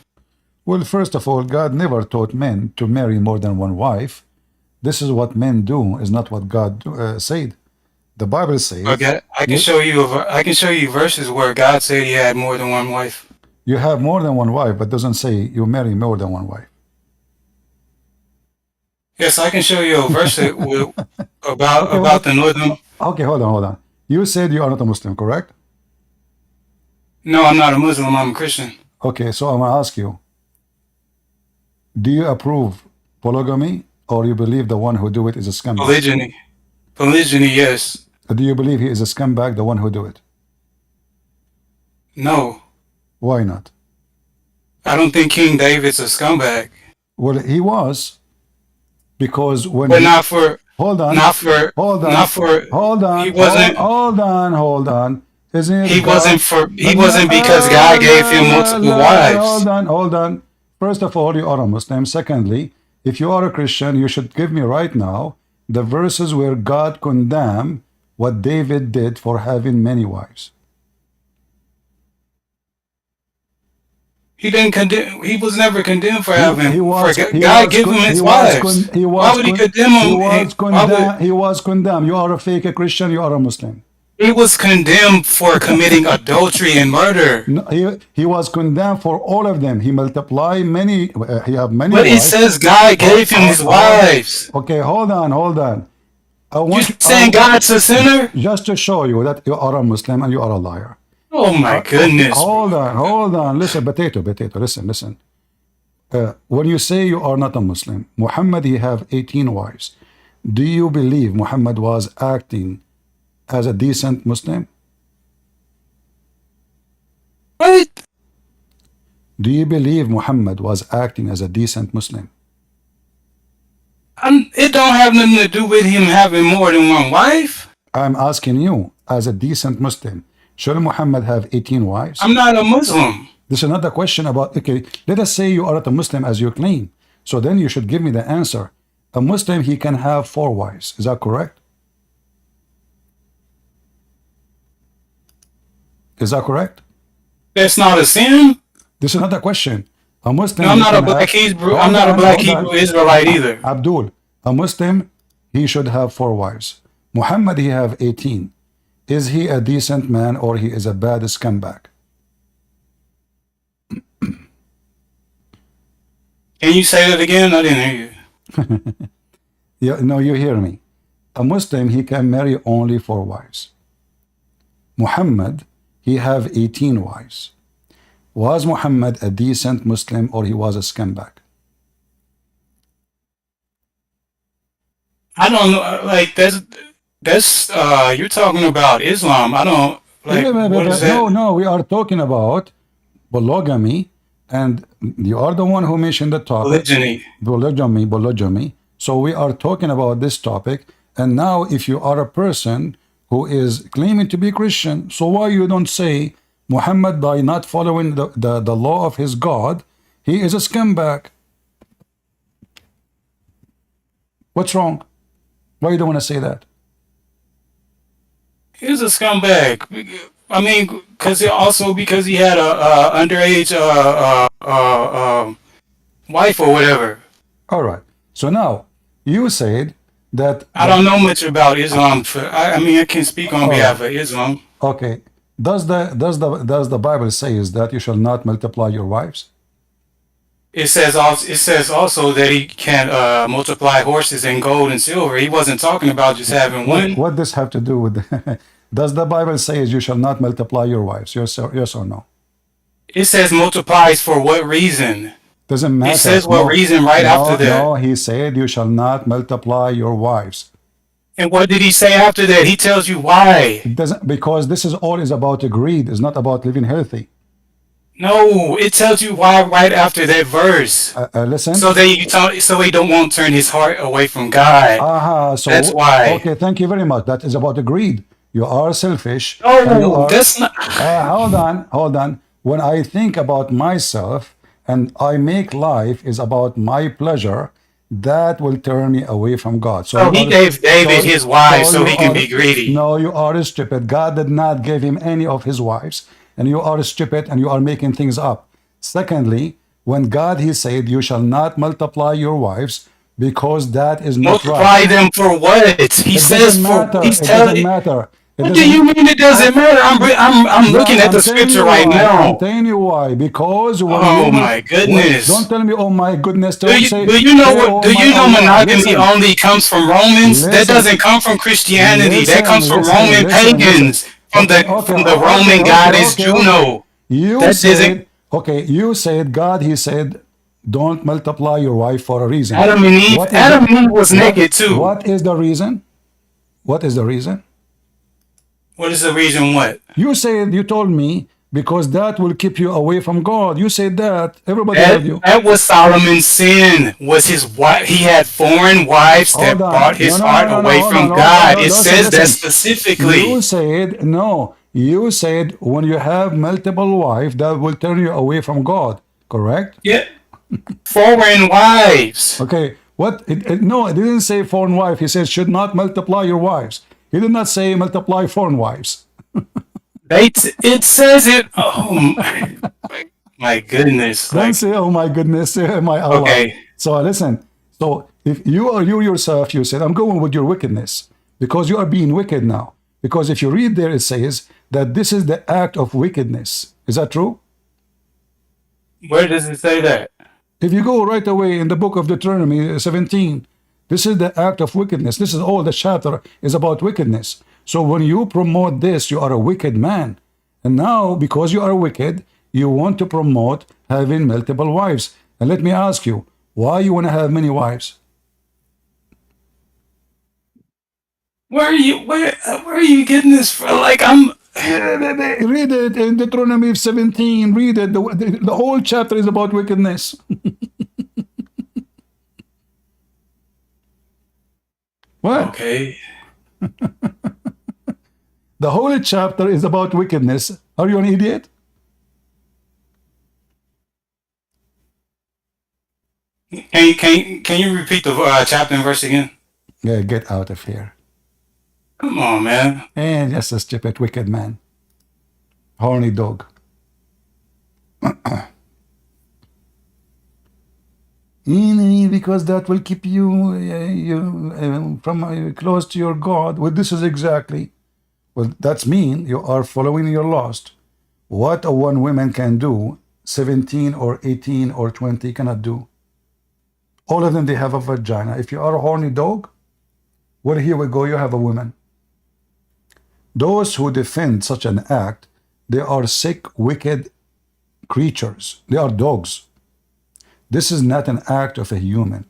Well, first of all, God never taught men to marry more than one wife. This is what men do, is not what God said. The Bible says. Okay, I can show you verses where God said He had more than one wife. You have more than one wife, but doesn't say you marry more than one wife. Yes, I can show you a verse about the northern. Okay, hold on. You said you are not a Muslim, correct? No, I'm not a Muslim. I'm a Christian. Okay, so I'm gonna ask you: do you approve polygamy, or you believe the one who do it is a scumbag? Polygyny, yes. Do you believe he is a scumbag, the one who do it? No. Why not? I don't think King David's a scumbag. Well, he was, because when But he, not for, hold on, not for, hold on, not for, hold on, he wasn't, hold on. Isn't it he wasn't God? for, he wasn't because God gave him multiple wives. Hold on. First of all, you are a Muslim. Secondly, if you are a Christian, you should give me right now the verses where God condemned what David did for having many wives. He didn't condemn, he was never condemned for having, God gave him his wives. Why would he condemn him? He was condemned. You are a fake Christian, you are a Muslim. He was condemned for committing adultery and murder. No, he was condemned for all of them. He multiplied many, he have many But it wives. says God gave him his wives. Okay, hold on. You saying God's a sinner? Just to show you that you are a Muslim and you are a liar. Oh my goodness. Hold on. Listen, potato. Listen. When you say you are not a Muslim, Muhammad, he have 18 wives. Do you believe Muhammad was acting as a decent Muslim? What? Do you believe Muhammad was acting as a decent Muslim? It don't have nothing to do with him having more than one wife. I'm asking you, as a decent Muslim, should Muhammad have 18 wives? I'm not a Muslim. This is not a question about, okay, let us say you are not a Muslim as you claim. So then you should give me the answer. A Muslim, he can have 4 wives. Is that correct? Is that correct? That's not a sin. This is not a question. A Muslim. No, I'm not a black Hebrew. I'm not a black Hebrew Israelite either. Abdul, a Muslim, he should have 4 wives. Muhammad, he have 18. Is he a decent man or he is a bad scumbag? Can you say that again? I didn't hear you. Yeah, no, you hear me. A Muslim, he can marry only 4 wives. Muhammad, he have 18 wives. Was Muhammad a decent Muslim or he was a scumbag? I don't know. Like that's you're talking about Islam. I don't like. What is that? No, we are talking about polygamy, and you are the one who mentioned the topic. Polygamy. So we are talking about this topic, and now if you are a person who is claiming to be Christian, so why you don't say Muhammad, by not following the law of his God, he is a scumbag? What's wrong? Why you don't want to say that? He's a scumbag. I mean, because he had a underage wife or whatever. All right. So now you said that I don't know much about Islam. I mean, I can speak on behalf of Islam. Okay. Does the Bible say is that you shall not multiply your wives? It says also that he can multiply horses and gold and silver. He wasn't talking about just having one. What does have to do with? Does the Bible say you shall not multiply your wives? Yes or no? It says multiplies for what reason? Doesn't matter. It says what reason after that. No, he said you shall not multiply your wives. And what did he say after that? He tells you why. It doesn't, because this is all is about greed. It's not about living healthy. No, it tells you why right after that verse. Listen. So he won't turn his heart away from God. So that's why. Okay, thank you very much. That is about greed. You are selfish. No, that's not. Hold on. When I think about myself and I make life is about my pleasure, that will turn me away from God. So he gave David his wives so he can be greedy. No, you are stupid. God did not give him any of his wives. And you are stupid and you are making things up. Secondly, when God, he said, you shall not multiply your wives because that is not right. Multiply them for what? He says for, he's telling you. What do you mean it doesn't matter? I'm looking at the scripture right now. I'm telling you why. Because my goodness. Don't tell me, oh my goodness. Do you know monogamy only comes from Romans? That doesn't come from Christianity. That comes from Roman pagans. From the Roman goddess Juno. You said God, he said, don't multiply your wife for a reason. Adam and Eve was naked too. What is the reason? What is the reason? What is the reason what? You told me because that will keep you away from God. You said that. Everybody heard you. That was Solomon's sin. Was his wife? He had foreign wives that Hold on. brought his No, heart away hold from on. God. It Listen, says that listen. specifically. You said no. You said when you have multiple wives, that will turn you away from God. Correct? Yeah. Foreign wives. Okay. What? No, it didn't say foreign wife. He said should not multiply your wives. He did not say multiply foreign wives. It says it. Oh my goodness. Don't say, oh my goodness, my Allah. Okay. So listen. So if you yourself, you said, I'm going with your wickedness because you are being wicked now. Because if you read there, it says that this is the act of wickedness. Is that true? Where does it say that? If you go right away in the book of Deuteronomy 17, this is the act of wickedness. This is all the chapter is about wickedness. So when you promote this, you are a wicked man. And now, because you are wicked, you want to promote having multiple wives. And let me ask you, why you want to have many wives? Where are you getting this from? Like Read it in Deuteronomy 17. Read it. The whole chapter is about wickedness. What? Okay. The whole chapter is about wickedness. Are you an idiot? Can you repeat the chapter and verse again? Yeah, get out of here. Come on, man. And just a stupid, wicked man. Horny dog. Because that will keep you from close to your God. Well, this is exactly. Well, that's mean you are following your lust. What a one woman can do, 17 or 18 or 20 cannot do. All of them, they have a vagina. If you are a horny dog, well, here we go, you have a woman. Those who defend such an act, they are sick, wicked creatures. They are dogs. This is not an act of a human.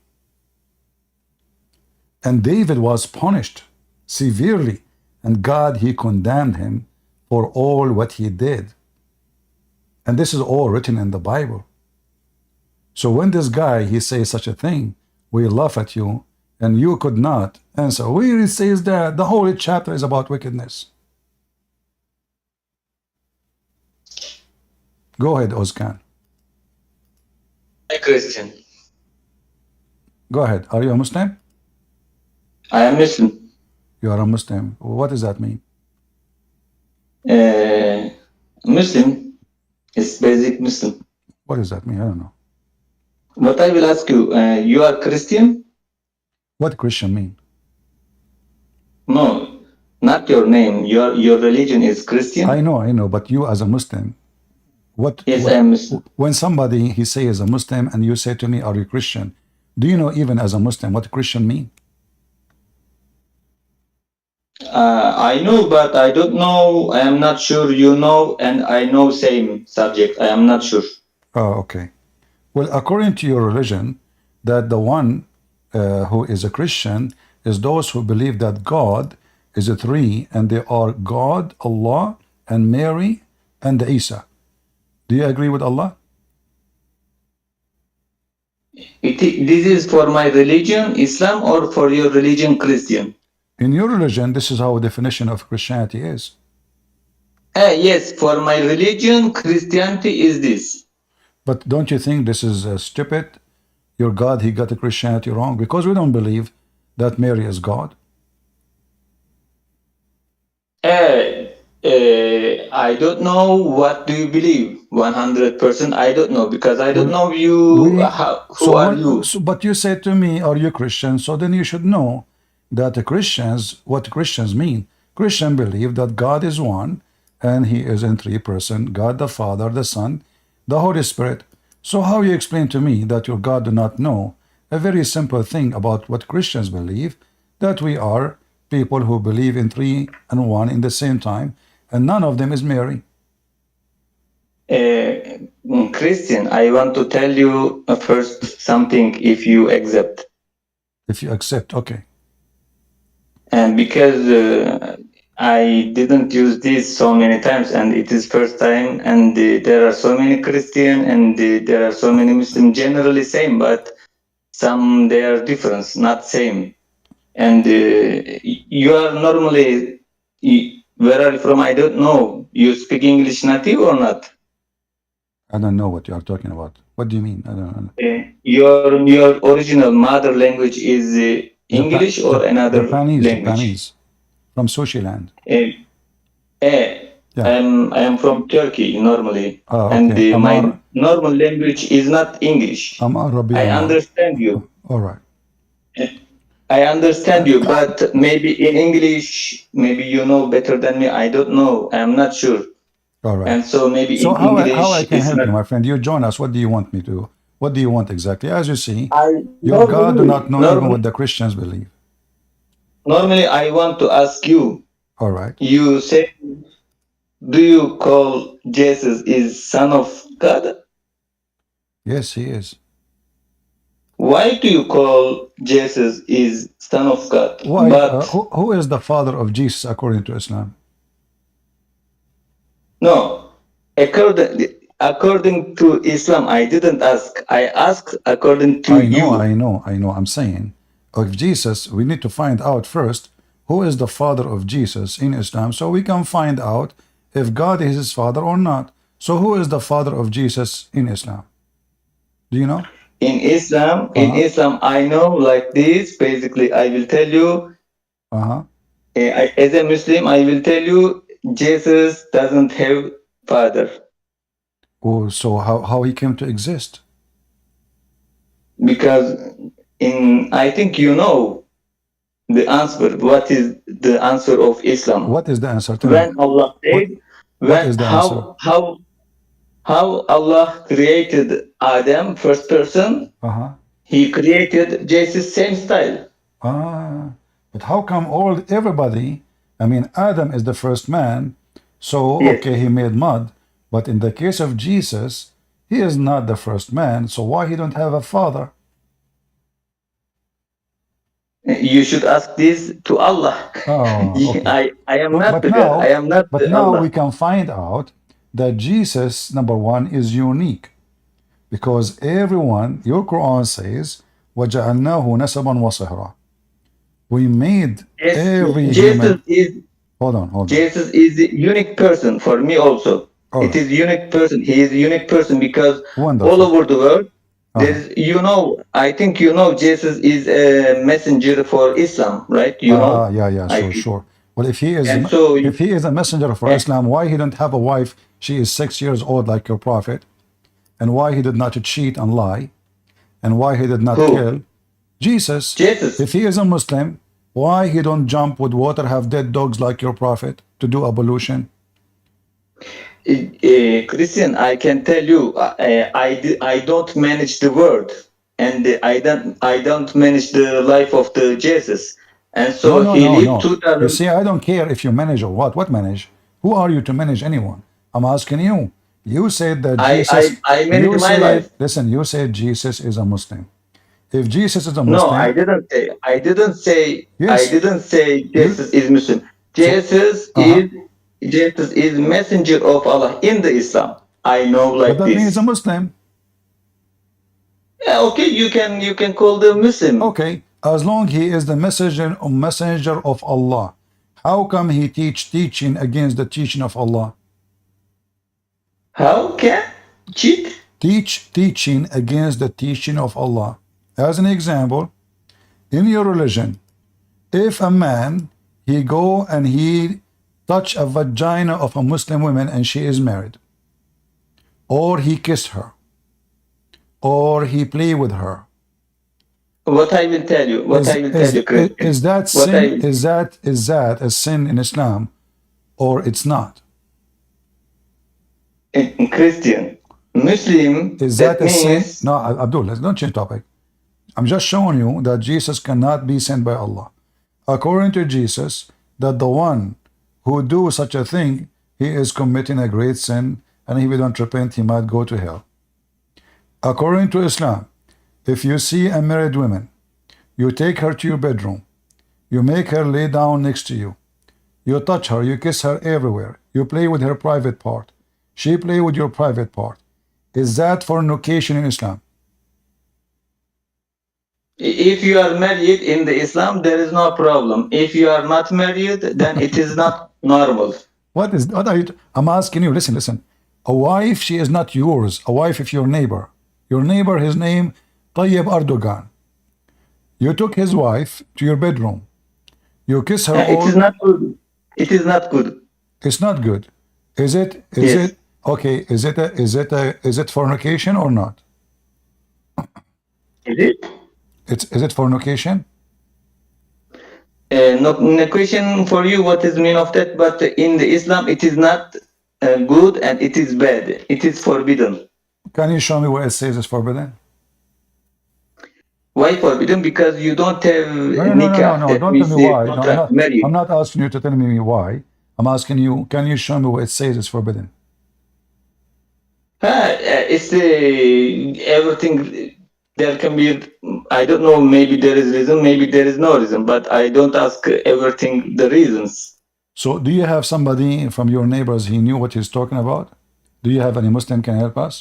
And David was punished severely, and God, he condemned him for all what he did. And this is all written in the Bible. So when this guy, he says such a thing, we laugh at you, and you could not answer. Where it says that the whole chapter is about wickedness. Go ahead, Ozkan. Hi, Christian. Go ahead. Are you a Muslim? I am Muslim. You are a Muslim. What does that mean? Muslim is basic Muslim. What does that mean? I don't know. But I will ask you, you are Christian? What Christian mean? No, not your name. Your religion is Christian? I know, but you as a Muslim, Yes, I am Muslim. When somebody, he says a Muslim, and you say to me, are you Christian? Do you know even as a Muslim what Christian mean? I know, but I don't know. I am not sure you know, and I know same subject. I am not sure. Oh, okay. Well, according to your religion, that the one who is a Christian is those who believe that God is a three, and they are God, Allah, and Mary, and Isa. Do you agree with Allah? This is for my religion, Islam, or for your religion, Christian? In your religion, this is how a definition of Christianity is. Yes, for my religion, Christianity is this. But don't you think this is stupid? Your God, he got the Christianity wrong because we don't believe that Mary is God. I don't know what do you believe. 100%. I don't know because I don't know you. Who are you? But you said to me, "Are you Christian?" So then you should know that the Christians, what Christians mean. Christians believe that God is one, and He is in three persons: God the Father, the Son, the Holy Spirit. So how you explain to me that your God do not know a very simple thing about what Christians believe, that we are people who believe in three and one in the same time, and none of them is Mary? Christian, I want to tell you first something if you accept. If you accept, okay. And because I didn't use this so many times, and it is first time. And there are so many Christian, and there are so many Muslim. Generally same, but some they are different, not same. And you are normally, where are you from? I don't know. You speak English native or not? I don't know what you are talking about. What do you mean? I don't know. Your original mother language is English or another Japanese, language? Japanese, from Sushi Land. I am from Turkey normally, Oh, and okay. my normal language is not English. Rabbi I Amar. understand you. All right. I understand you, but maybe in English, maybe you know better than me. I don't know. I'm not sure. All right. And so maybe So in how English, I can it's help not. you, my friend? You join us. What do you want me to? What do you want exactly? As you see, I your God do not know even normally, what the Christians believe. normally, I want to ask you. All right. You say, do you call Jesus is son of God? Yes, he is. Why do you call Jesus is son of God? Why? But Who is the father of Jesus according to Islam? no, according to Islam, I didn't ask. I asked according to you. I know. I'm saying, of Jesus, we need to find out first who is the father of Jesus in Islam, so we can find out if God is his father or not. So who is the father of Jesus in Islam? Do you know? In Islam, I know like this. Basically, I will tell you. As a Muslim, I will tell you, Jesus doesn't have father. Oh, so how he came to exist? Because I think you know the answer. What is the answer of Islam? What is the answer? When Allah said, what is the answer? how Allah created Adam, first person, he created Jesus same style. But how come everybody, I mean, Adam is the first man, so okay, he made mud, but in the case of Jesus, he is not the first man, so why he don't have a father? You should ask this to Allah. Okay. I am not the God. I am not but the now Allah. we can find out that Jesus, number one, is unique. Because everyone, your Quran says, وَجَعَلْنَاهُ نَسَبًا وَصِهْرًا. We made every human. Hold on. Jesus is a unique person for me also. It is unique person. He is a unique person because all over the world, there is, I think Jesus is a messenger for Islam, right? Sure. Well, if he is, And so if he is a messenger for Islam, why he don't have a wife? She is 6 years old like your prophet, and why he did not cheat and lie, and why he did not kill? Jesus. If he is a Muslim, why he don't jump with water, have dead dogs like your prophet to do ablution? Christian, I can tell you, I don't manage the world, and I don't manage the life of the Jesus, and so he lived 2000. You see, I don't care if you manage or what. What manage? Who are you to manage anyone? I'm asking you. You said that Jesus. I manage my life. Listen, you said Jesus is a Muslim. If Jesus is a Muslim, no, I didn't say. I didn't say. Yes. I didn't say Jesus is Muslim. Jesus is messenger of Allah in the Islam. I know like but that this. means a Muslim. Yeah, okay, you can call them Muslim. Okay, as long he is the messenger of Allah, how come he teaching against the teaching of Allah? How can cheat? Teaching against the teaching of Allah. As an example, in your religion, if a man he go and he touch a vagina of a Muslim woman and she is married, or he kissed her, or he play with her, what I will tell you, Chris, is that sin? Is that a sin in Islam, or it's not? In Christian, Muslim, is that a sin? No, Abdul, let's don't change topic. I'm just showing you that Jesus cannot be sent by Allah. According to Jesus, that the one who do such a thing, he is committing a great sin, and if he don't repent, he might go to hell. According to Islam, if you see a married woman, you take her to your bedroom, you make her lay down next to you, You touch her, you kiss her everywhere. You play with her private part. She play with your private part. Is that fornication in Islam? If you are married in the Islam, there is no problem. If you are not married, then it is not normal. What are you? I'm asking you. Listen. A wife, she is not yours. A wife is your neighbor. Your neighbor, his name Tayyip Erdogan. You took his wife to your bedroom. You kiss her. It is not good. It is not good. It's not good. Is it? Yes. It okay? Is it fornication or not? Is it? Is it fornication? No question for you. What is mean of that? But in the Islam, it is not good and it is bad. It is forbidden. Can you show me where it says it's forbidden? Why forbidden? Because you don't have No. nikah. Don't tell me why. I'm not asking you to tell me why. I'm asking you, can you show me where it says it's forbidden? It's everything. There can be, I don't know, maybe there is reason, maybe there is no reason, but I don't ask everything the reasons. So do you have somebody from your neighbors, he knew what he's talking about? Do you have any Muslim can help us?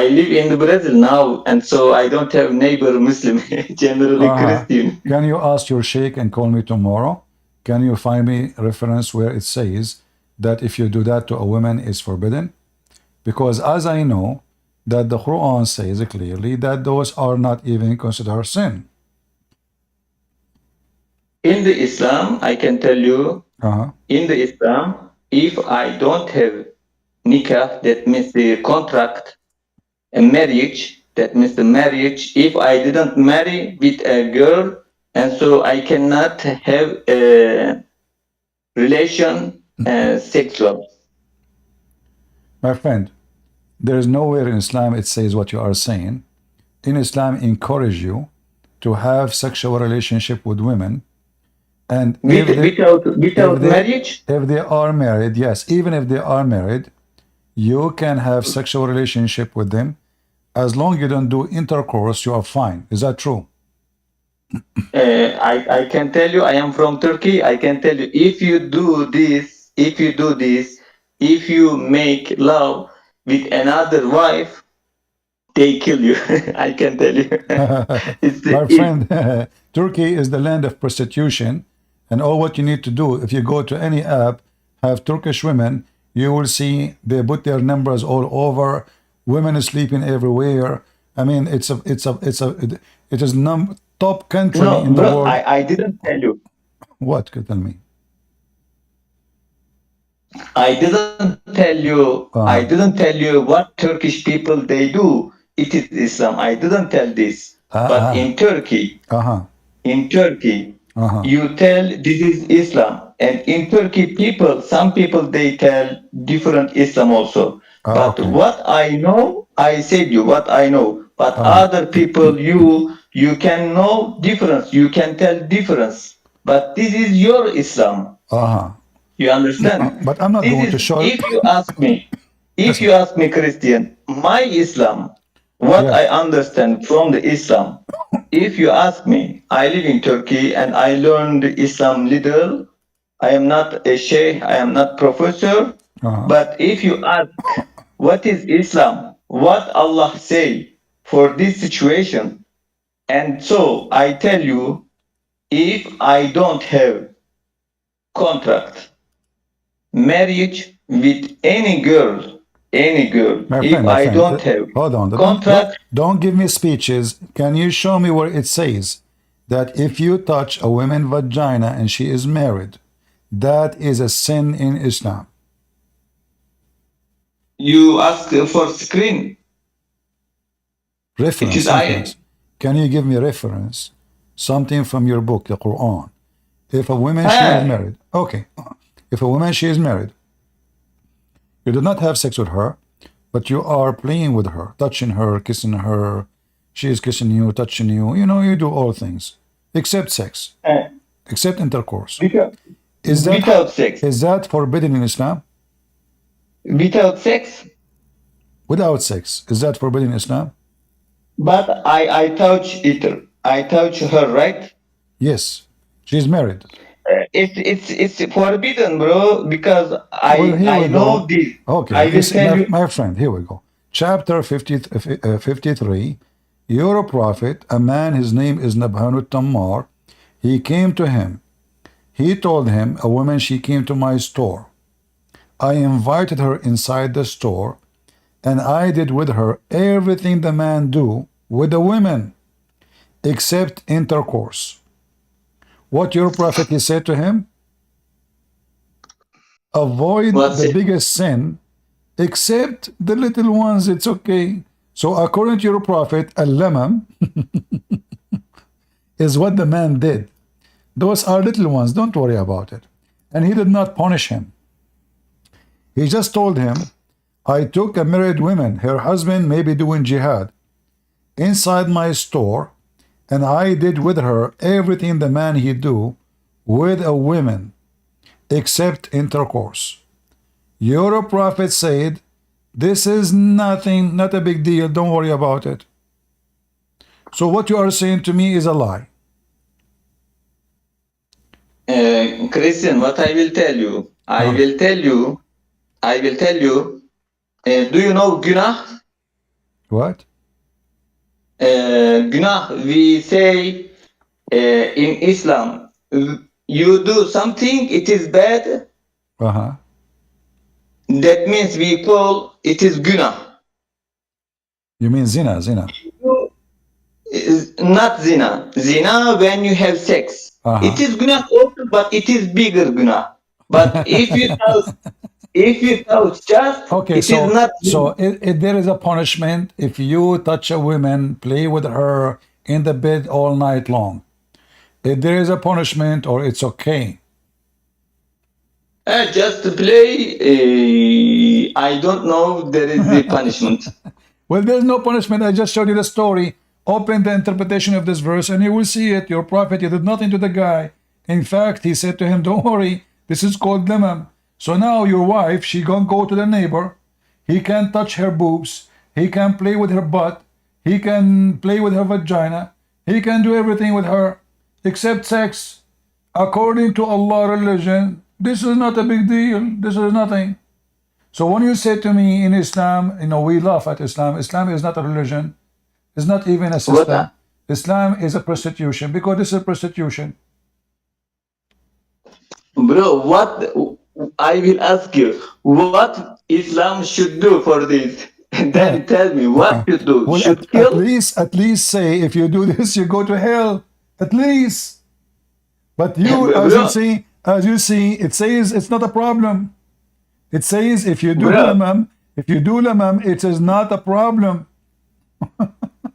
I live in Brazil now, and so I don't have neighbor Muslim, generally Christian. Can you ask your sheikh and call me tomorrow? Can you find me a reference where it says that if you do that to a woman is forbidden? Because as I know, that the Quran says clearly that those are not even considered sin. In the Islam, I can tell you, in the Islam, if I don't have nikah, that means the contract, a marriage, that means the marriage, if I didn't marry with a girl, and so I cannot have a relation sexual. My friend, there is nowhere in Islam it says what you are saying. In Islam, encourage you to have sexual relationship with women, and without marriage. If they are married, yes, even if they are married, you can have sexual relationship with them as long as you don't do intercourse. You are fine. Is that true? I can tell you, I am from Turkey. I can tell you, if you do this, if you make love with another wife, they kill you. I can tell you. My friend, Turkey is the land of prostitution, and all what you need to do, if you go to any app, have Turkish women, you will see they put their numbers all over. Women sleeping everywhere. I mean, it is top country in the world. I didn't tell you. What? Tell me. I didn't tell you. I didn't tell you what Turkish people they do. It is Islam. I didn't tell this. But in Turkey, you tell this is Islam, and in Turkey, some people they tell different Islam also. But what I know, I said you what I know. But other people, you can know difference. You can tell difference. But this is your Islam. You understand? But I'm not going to show. If you ask me, Christian, my Islam, what I understand from the Islam. If you ask me, I live in Turkey and I learned Islam little. I am not a sheikh. I am not professor. But if you ask, what is Islam? What Allah say for this situation? And so I tell you, if I don't have contract, marriage with any girl, if I don't have hold on, contract, don't give me speeches. Can you show me where it says that if you touch a woman's vagina and she is married, that is a sin in Islam? You ask for screen. Reference. Can you give me a reference? Something from your book, the Quran. If a woman she is married, okay. If a woman she is married, you do not have sex with her, but you are playing with her, touching her, kissing her. She is kissing you, touching you. You know, you do all things except sex, except intercourse. Without sex. Is that forbidden in Islam? Without sex? Without sex. Is that forbidden in Islam? But I touch it. I touch her, right? Yes. She is married. it's forbidden, bro. Because Well, here I we know go. this. Okay, I will tell you. my friend, here we go. Chapter 53. You're a prophet, a man, his name is Nabhanu Tammar. He came to him. He told him, a woman, she came to my store. I invited her inside the store, and I did with her everything the man do with the women, except intercourse. What your prophet, he said to him? Avoid What's the it? biggest sin, except the little ones, it's okay. So according to your prophet, al-lamam is what the man did. Those are little ones, don't worry about it. And he did not punish him. He just told him, I took a married woman, her husband may be doing jihad, inside my store, and I did with her everything the man he do with a woman, except intercourse. Your prophet said, this is nothing, not a big deal, don't worry about it. So what you are saying to me is a lie. Christian, what I will tell you, I will tell you. Do you know Günah? What? Günah, we say in Islam, you do something, it is bad. Uh-huh. That means we call it is Günah. You mean zina, zina. Is not zina. Zina when you have sex. Uh-huh. It is Günah also, but it is bigger Günah. But if you touch just, okay, it is not zina. So if there is a punishment if you touch a woman, play with her in the bed all night long. If there is a punishment, or it's okay. Just to play, I don't know there is a punishment. Well, there's no punishment. I just showed you the story. Open the interpretation of this verse and you will see it. Your prophet, he did nothing to the guy. In fact, he said to him, don't worry, this is called lamam. So now your wife, she gonna go to the neighbor. He can touch her boobs. He can play with her butt. He can play with her vagina. He can do everything with her except sex. According to Allah religion, this is not a big deal. This is nothing. So when you say to me in Islam, you know, we laugh at Islam. Islam is not a religion. It's not even a system. Islam is a prostitution, because this is prostitution. Bro, what I will ask you, what Islam should do for this? Then tell me what to do. Well, Should at least say, if you do this, you go to hell. At least. But you, as you see, it says it's not a problem. It says if you do lamam, it is not a problem.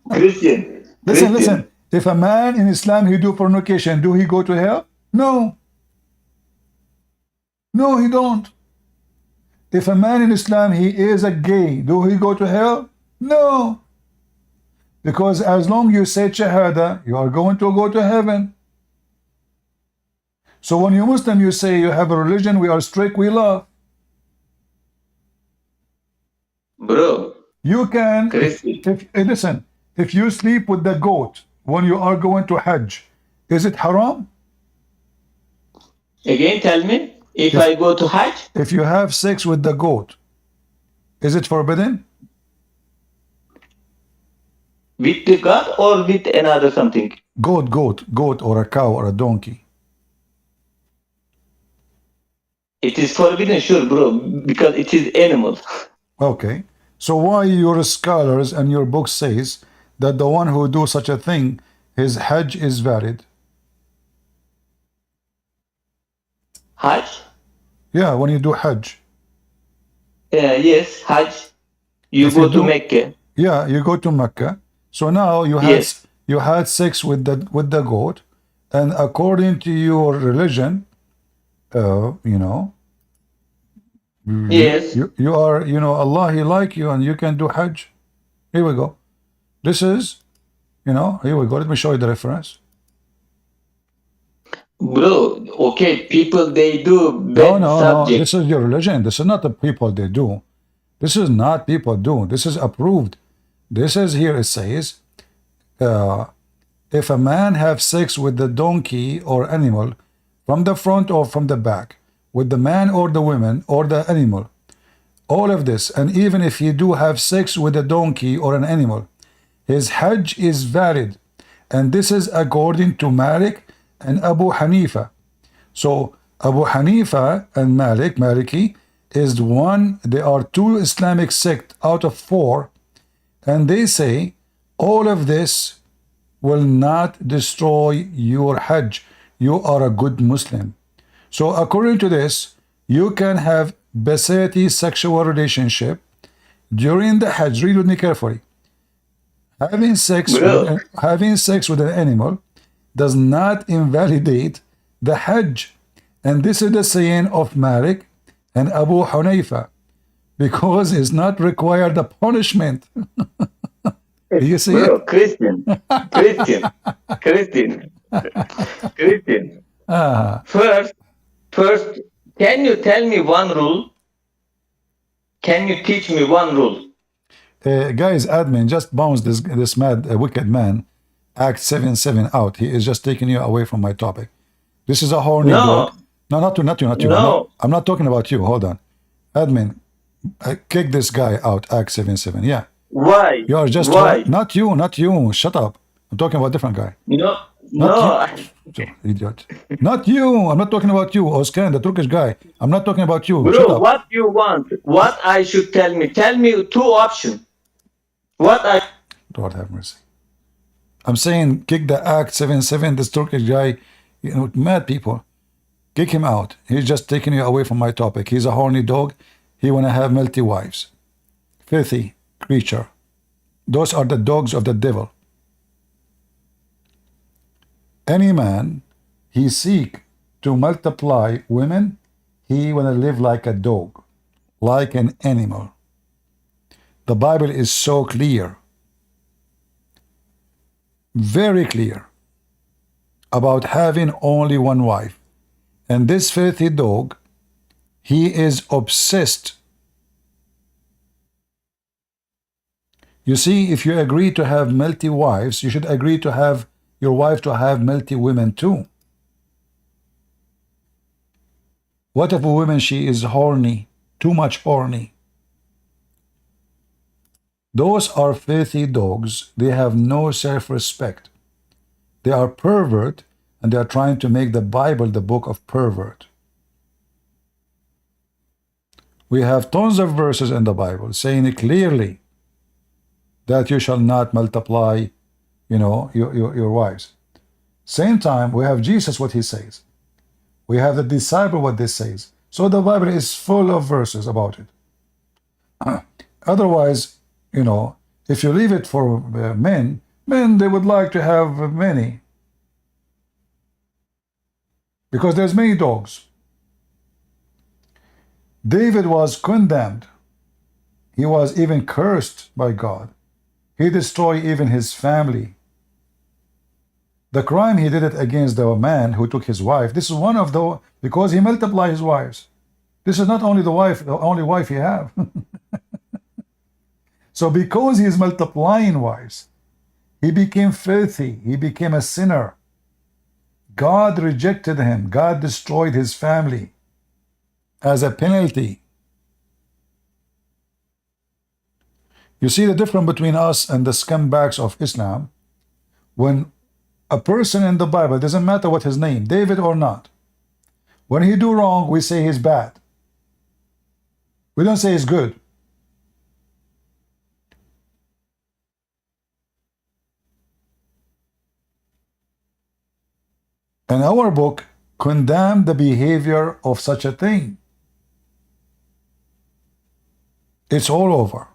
Christian. Listen. If a man in Islam, he do fornication, do he go to hell? No. No, he don't. If a man in Islam, he is a gay, do he go to hell? No. Because as long you say shahada, you are going to go to heaven. So when you're Muslim, you say you have a religion, we are strict, we love. Bro. You can, listen, if you sleep with the goat when you are going to Hajj, is it haram? Again, tell me, if I go to Hajj? If you have sex with the goat, is it forbidden? With the God or with another something? Goat or a cow or a donkey. It is forbidden, sure, bro, because it is animal. Okay. So why your scholars and your book says that the one who do such a thing, his Hajj is valid? Hajj? Yeah, when you do Hajj. Yes, Hajj. You go to Mecca. Yeah, you go to Mecca. So now you had sex with the goat, and according to your religion, you know, yes, you are, you know, Allah, he like you, and you can do Hajj. Here we go. This is, you know, here we go. Let me show you the reference. Bro, okay, people, they do bad No, this is your religion. This is not the people they do. This is not people do. This is approved. This is here, it says, if a man have sex with the donkey or animal, from the front or from the back, with the man or the woman or the animal, all of this, and even if he do have sex with a donkey or an animal, his Hajj is valid. And this is according to Malik and Abu Hanifa. So Abu Hanifa and Maliki is one, they are two Islamic sects out of four, and they say all of this will not destroy your Hajj. You are a good Muslim. So according to this, you can have bestiality sexual relationship during the Hajj. Read with me carefully. Having sex with an animal does not invalidate the Hajj. And this is the saying of Malik and Abu Hanifa, because it's not required a punishment. You see Bro, it? Christian. First, can you tell me one rule? Can you teach me one rule? Guys, admin, just bounce this mad, wicked man, Act 7:7 out. He is just taking you away from my topic. This is a horny dog. No, not you. No. I'm not talking about you. Hold on. Admin, kick this guy out, Act 7:7. Yeah. Why? You are just Why? not you. Shut up. I'm talking about a different guy. No. You, idiot. Not you. I'm not talking about you, Oskan, the Turkish guy. I'm not talking about you. Shut Bro, up. what you want? What I should tell me? Tell me two options. Lord have mercy. I'm saying kick the Act 7:7. This Turkish guy, mad people. Kick him out. He's just taking you away from my topic. He's a horny dog. He wanna have multi wives. Filthy creature. Those are the dogs of the devil. Any man, he seek to multiply women, he wanna live like a dog, like an animal. The Bible is so clear, very clear, about having only one wife. And this filthy dog, he is obsessed. You see, if you agree to have multi wives, you should agree to have your wife to have multi women too. What if a woman, she is horny, too much horny? Those are filthy dogs. They have no self-respect. They are pervert, and they are trying to make the Bible the book of pervert. We have tons of verses in the Bible saying it clearly that you shall not multiply, your wives. Same time, we have Jesus, what he says. We have the disciple, what this says. So the Bible is full of verses about it. Otherwise, if you leave it for men, they would like to have many. Because there's many dogs. David was condemned. He was even cursed by God. He destroyed even his family. The crime he did it against the man who took his wife. This is one of the, because he multiplied his wives. This is not only the only wife he have. So because he is multiplying wives, he became filthy. He became a sinner. God rejected him. God destroyed his family as a penalty. You see the difference between us and the scumbags of Islam. When a person in the Bible, doesn't matter what his name, David or not, when he do wrong, we say he's bad. We don't say he's good. And our book condemned the behavior of such a thing. It's all over.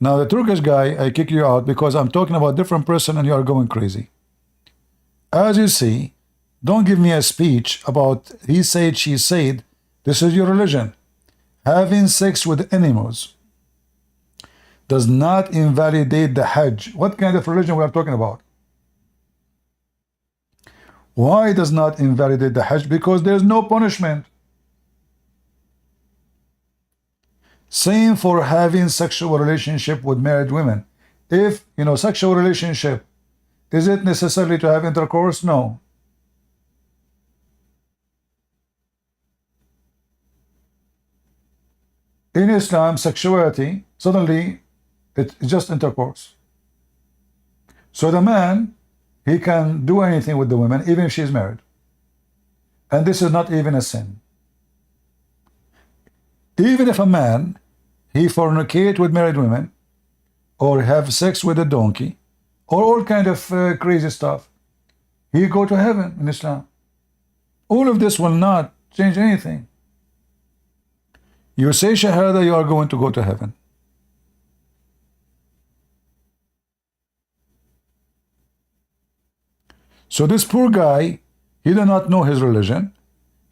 Now the Turkish guy, I kick you out because I'm talking about different person and you are going crazy. As you see, don't give me a speech about he said, she said. This is your religion. Having sex with animals does not invalidate the Hajj. What kind of religion we are talking about? Why does not invalidate the Hajj? Because there's no punishment. Same for having sexual relationship with married women. If, sexual relationship Is it necessary to have intercourse? No. In Islam, sexuality, suddenly, it's just intercourse. So the man, he can do anything with the woman, even if she's married. And this is not even a sin. Even if a man, he fornicate with married women, or have sex with a donkey, or all kind of crazy stuff, he go to heaven in Islam. All of this will not change anything. You say Shahada, you are going to go to heaven. So this poor guy, he did not know his religion.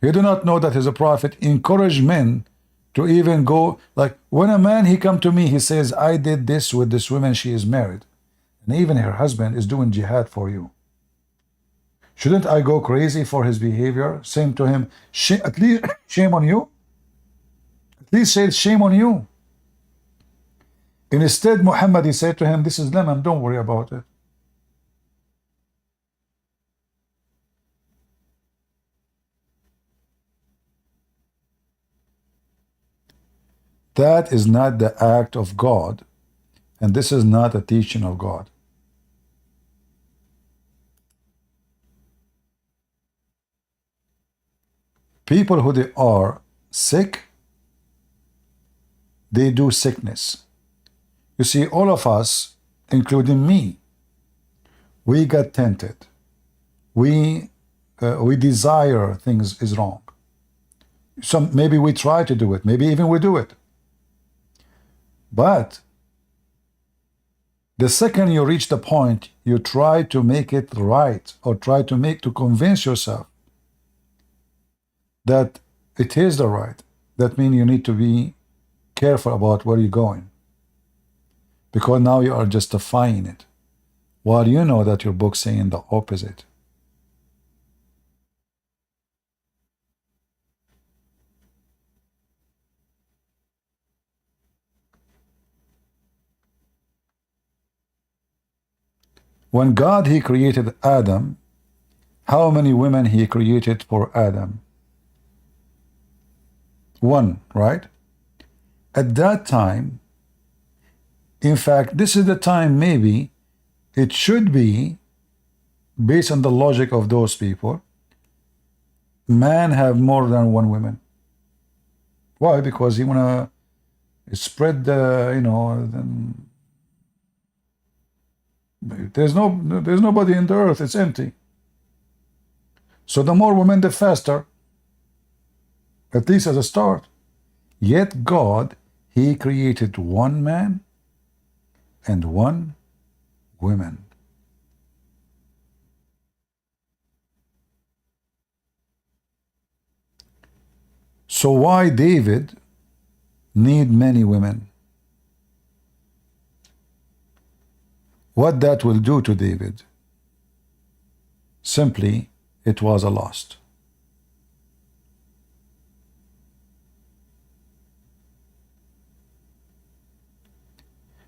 He did not know that his prophet encouraged men to even go, like when a man, he come to me, he says, I did this with this woman, she is married. And even her husband is doing jihad for you. Shouldn't I go crazy for his behavior? Saying to him, at least shame on you? At least say shame on you. And instead, Muhammad, he said to him, this is lemon, don't worry about it. That is not the act of God, and this is not a teaching of God. People who they are sick, they do sickness. You see, all of us, including me, we got tempted. We desire things is wrong. Maybe we try to do it. Maybe even we do it. But the second you reach the point, you try to make it right, or try to convince yourself that it is the right. That means you need to be careful about where you're going, because now you are justifying it, while you know that your book's saying the opposite. When God, he created Adam, how many women he created for Adam? One, right? At that time, in fact, this is the time maybe it should be, based on the logic of those people, man have more than one woman. Why? Because he wanna spread the, you know, there's nobody in the earth, it's empty. So the more women, the faster, at least as a start. Yet God, he created one man and one woman. So why David need many women? What that will do to David? Simply, it was a lust.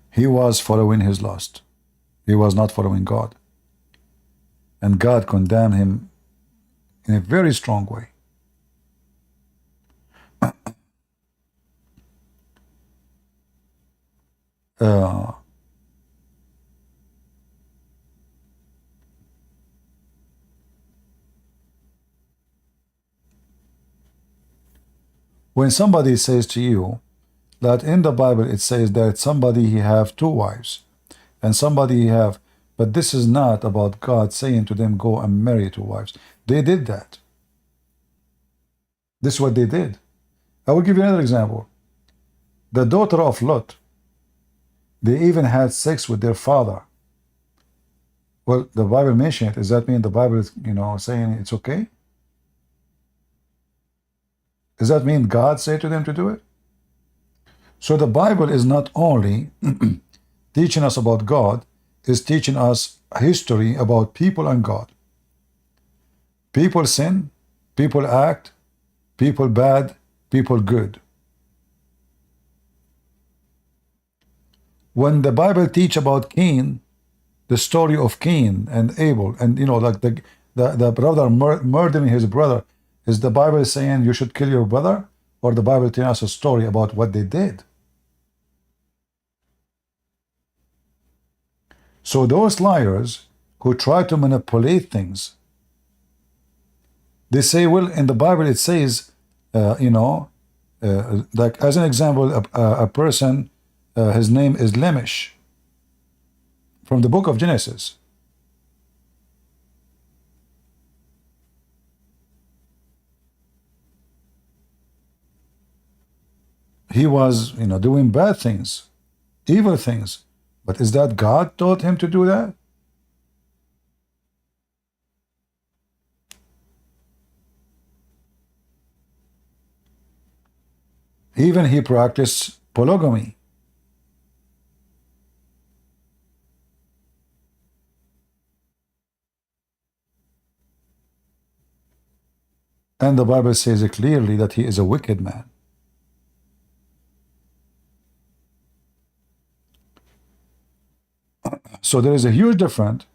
He was following his lust. He was not following God. And God condemned him in a very strong way. When somebody says to you that in the Bible it says that somebody he have two wives and somebody he have, but this is not about God saying to them go and marry two wives. They did that. This is what they did. I will give you another example. The daughter of Lot, they even had sex with their father. Well, the Bible mentioned it. Does that mean the Bible is, you know, saying it's okay? Does that mean God said to them to do it? So the Bible is not only teaching us about God, it's teaching us history about people and God. People sin, people act, people bad, people good. When the Bible teach about Cain, the story of Cain and Abel, and like the brother murdering his brother. Is the Bible saying you should kill your brother, or the Bible telling us a story about what they did? So those liars who try to manipulate things, they say, well, in the Bible it says, like as an example, a person, his name is Lemish, from the book of Genesis. He was, doing bad things, evil things. But is that God taught him to do that? Even he practiced polygamy. And the Bible says clearly that he is a wicked man. So there is a huge difference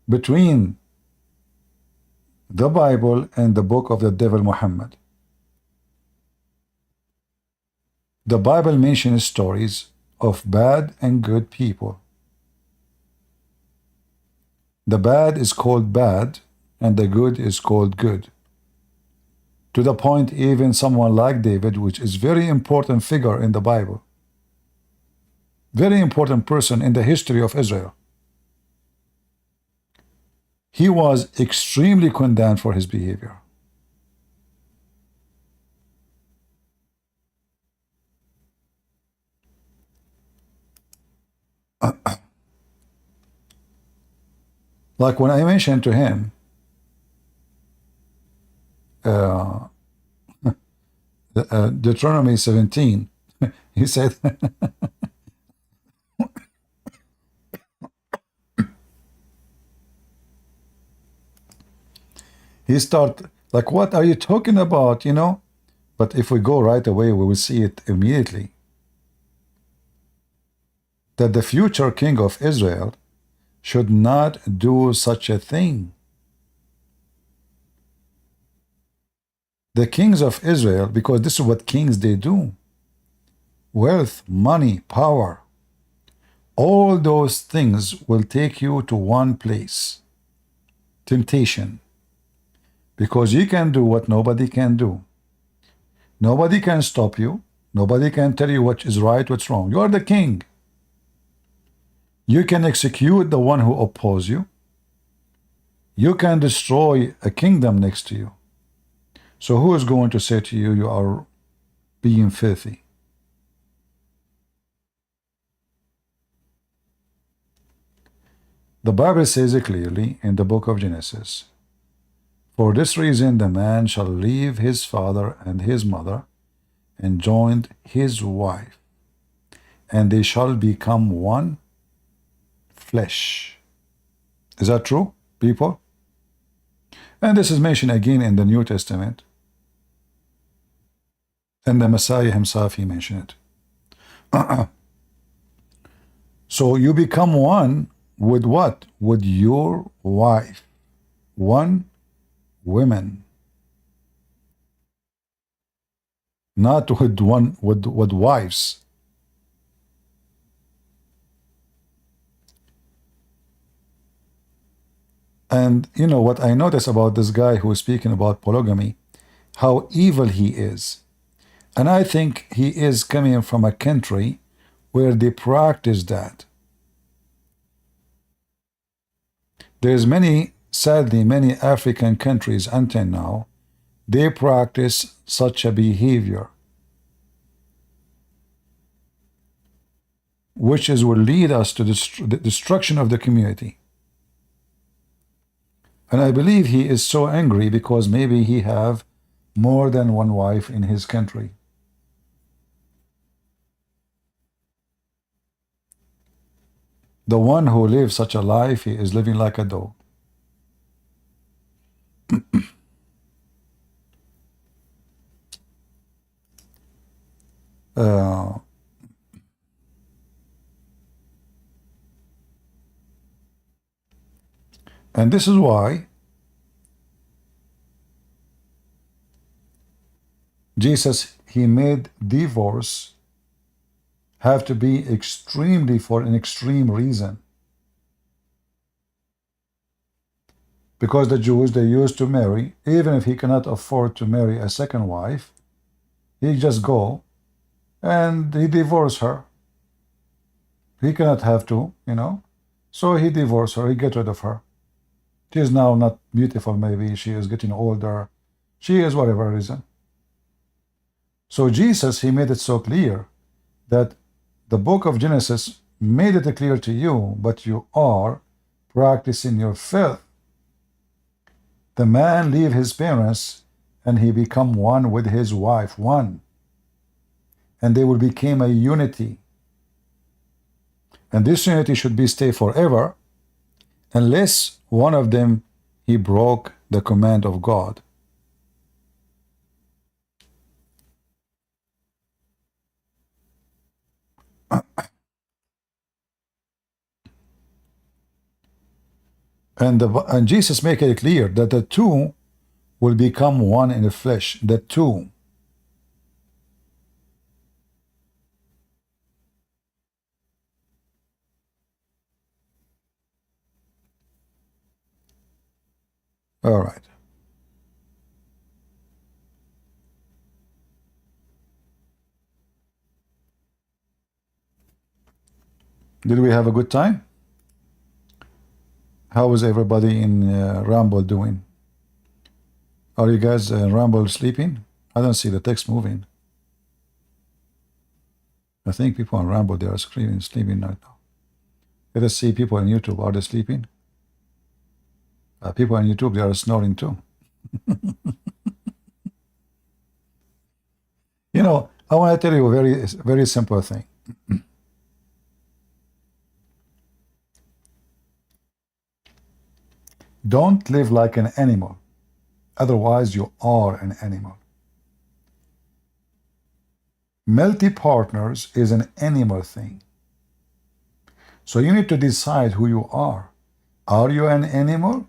between the Bible and the book of the devil Muhammad. The Bible mentions stories of bad and good people. The bad is called bad and the good is called good. To the point even someone like David, which is very important figure in the Bible, very important person in the history of Israel, he was extremely condemned for his behavior. Like when I mentioned to him Deuteronomy 17, he said, he started like, what are you talking about, But if we go right away, we will see it immediately. That the future king of Israel should not do such a thing. The kings of Israel, because this is what kings they do. Wealth, money, power. All those things will take you to one place. Temptation. Because you can do what nobody can do. Nobody can stop you. Nobody can tell you what is right, what's wrong. You are the king. You can execute the one who opposes you. You can destroy a kingdom next to you. So who is going to say to you, you are being filthy? The Bible says it clearly in the book of Genesis. For this reason the man shall leave his father and his mother and join his wife, and they shall become one flesh. Is that true, people? And this is mentioned again in the New Testament. And the Messiah himself, he mentioned it. So you become one with what? With your wife. One woman. Not with with wives. And you know what I notice about this guy who is speaking about polygamy, how evil he is. And I think he is coming from a country where they practice that. There's sadly, many African countries until now, they practice such a behavior, which will lead us to the destruction of the community. And I believe he is so angry because maybe he have more than one wife in his country. The one who lives such a life, he is living like a dog. And this is why Jesus, he made divorce have to be extremely for an extreme reason. Because the Jews, they used to marry, even if he cannot afford to marry a second wife, he just go and he divorce her. He cannot have to, you know. So he divorced her, he get rid of her. She is now not beautiful, maybe she is getting older. She is whatever reason. So Jesus, he made it so clear that the book of Genesis made it clear to you, but you are practicing your filth. The man leave his parents and he become one with his wife, one. And they will become a unity. And this unity should be stay forever, unless one of them, he broke the command of God. And Jesus make it clear that the two will become one in the flesh. The two. All right. Did we have a good time? How is everybody in Rumble doing? Are you guys in Rumble sleeping? I don't see the text moving. I think people on Rumble, they are sleeping right now. Let us see people on YouTube. Are they sleeping? People on YouTube, they are snoring too. You know, I want to tell you a very simple thing. Don't live like an animal. Otherwise, you are an animal. Multi-partners is an animal thing. So you need to decide who you are. Are you an animal?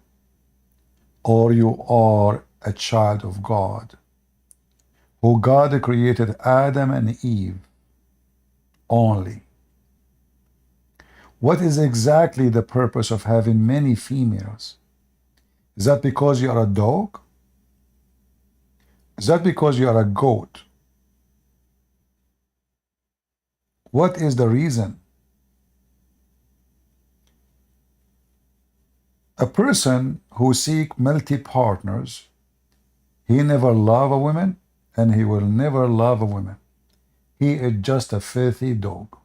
Or you are a child of God? Who God created Adam and Eve only. What is exactly the purpose of having many females? Is that because you are a dog? Is that because you are a goat? What is the reason? A person who seeks multi-partners, he never love a woman and he will never love a woman. He is just a filthy dog.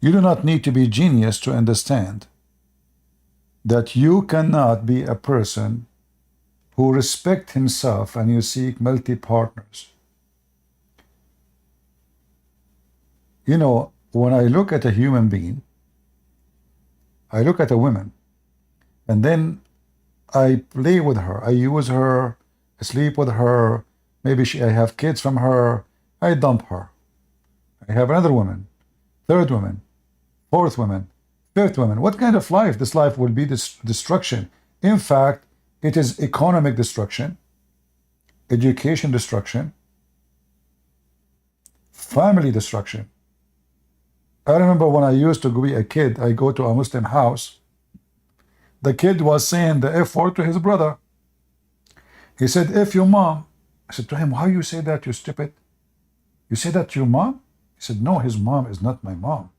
You do not need to be genius to understand that you cannot be a person who respects himself and you seek multi-partners. You know, when I look at a human being, I look at a woman, and then I play with her, I use her, I sleep with her, maybe I have kids from her, I dump her. I have another woman, third woman, fourth woman, fifth woman. What kind of life? This life will be destruction. In fact, it is economic destruction, education destruction, family destruction. I remember when I used to be a kid, I go to a Muslim house. The kid was saying the F word to his brother. He said, F your mom. I said to him, why you say that, you stupid? You say that to your mom? He said, no, his mom is not my mom.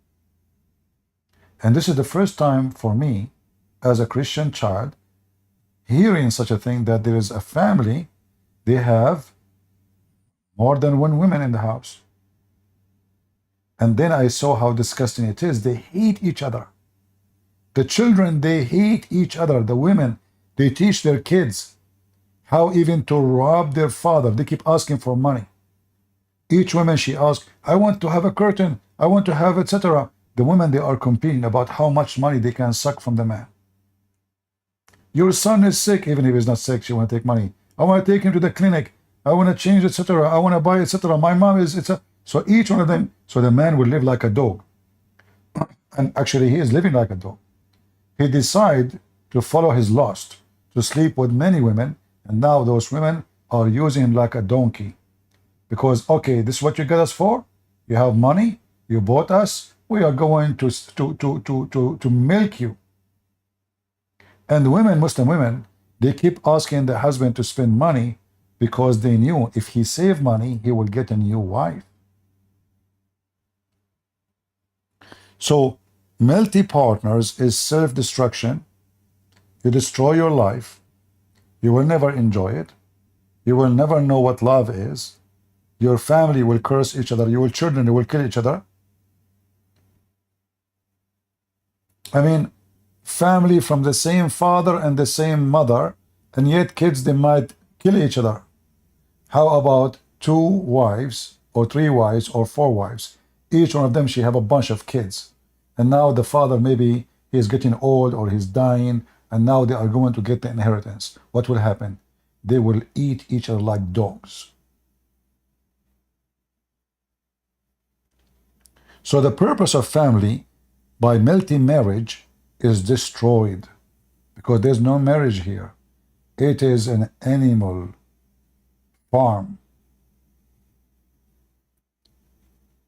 And this is the first time for me, as a Christian child, hearing such a thing, that there is a family, they have more than one woman in the house. And then I saw how disgusting it is. They hate each other. The children, they hate each other. The women, they teach their kids how even to rob their father. They keep asking for money. Each woman, she asks, I want to have a curtain, I want to have, etc. The women, they are competing about how much money they can suck from the man. Your son is sick. Even if he's not sick, she want to take money. I want to take him to the clinic. I want to change, etc. I want to buy, etc. My mom is, etc. So each one of them, so the man will live like a dog. And actually, he is living like a dog. He decide to follow his lust, to sleep with many women, and now those women are using him like a donkey. Because, okay, this is what you got us for? You have money, you bought us, we are going to milk you. And women, Muslim women, they keep asking the husband to spend money because they knew if he saved money, he will get a new wife. So, multi-partners is self-destruction. You destroy your life. You will never enjoy it. You will never know what love is. Your family will curse each other. Your children will kill each other. I mean, family from the same father and the same mother, and yet kids, they might kill each other. How about 2 wives or 3 wives or 4 wives? Each one of them, she have a bunch of kids. And now the father, maybe he's getting old or he's dying, and now they are going to get the inheritance. What will happen? They will eat each other like dogs. So the purpose of family by multi-marriage is destroyed because there's no marriage here. It is an animal farm.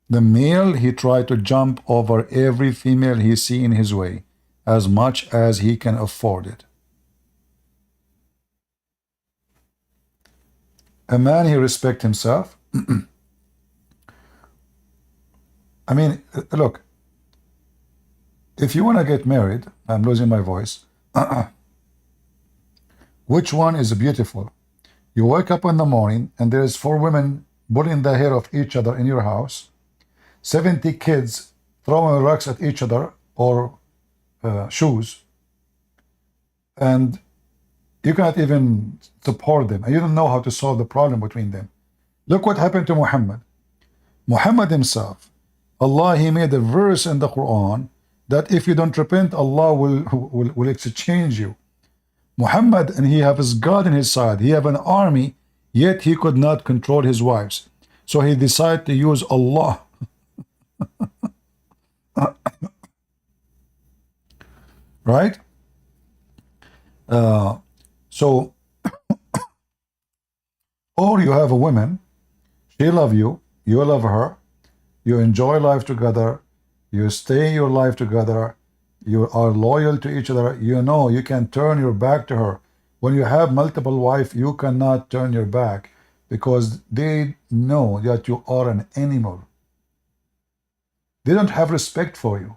The male, he tried to jump over every female he see in his way as much as he can afford it. A man, he respect himself. I mean, look, if you want to get married, I'm losing my voice. Which one is beautiful? You wake up in the morning and there's 4 women pulling the hair of each other in your house, 70 kids throwing rocks at each other or shoes, and you cannot even support them, and you don't know how to solve the problem between them. Look what happened to Muhammad. Muhammad himself, Allah, he made a verse in the Quran that if you don't repent, Allah will exchange you. Muhammad, and he have his God in his side, he have an army, yet he could not control his wives. So he decided to use Allah. Right? So, or you have a woman, she love you, you love her, you enjoy life together, you stay your life together, you are loyal to each other, you know you can turn your back to her. When you have multiple wives, you cannot turn your back because they know that you are an animal. They don't have respect for you.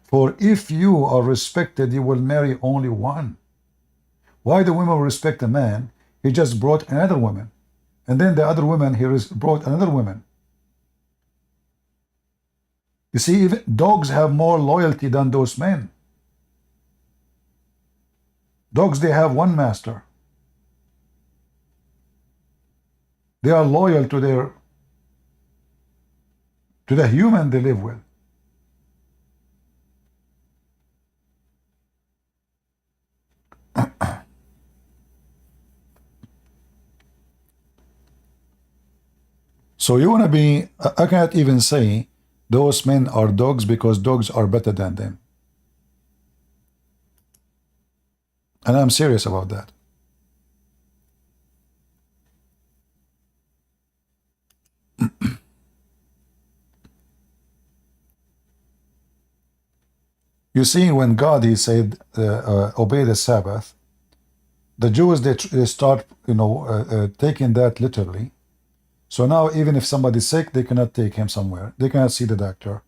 For if you are respected, you will marry only one. Why the women will respect a man? He just brought another woman. And then the other woman, he brought another woman. You see, even dogs have more loyalty than those men. Dogs, they have one master. They are loyal to the human they live with. So you want to be, I cannot even say those men are dogs because dogs are better than them. And I'm serious about that. You see, when God, he said, obey the Sabbath, the Jews, they start, taking that literally. So now, even if somebody's sick, they cannot take him somewhere. They cannot see the doctor.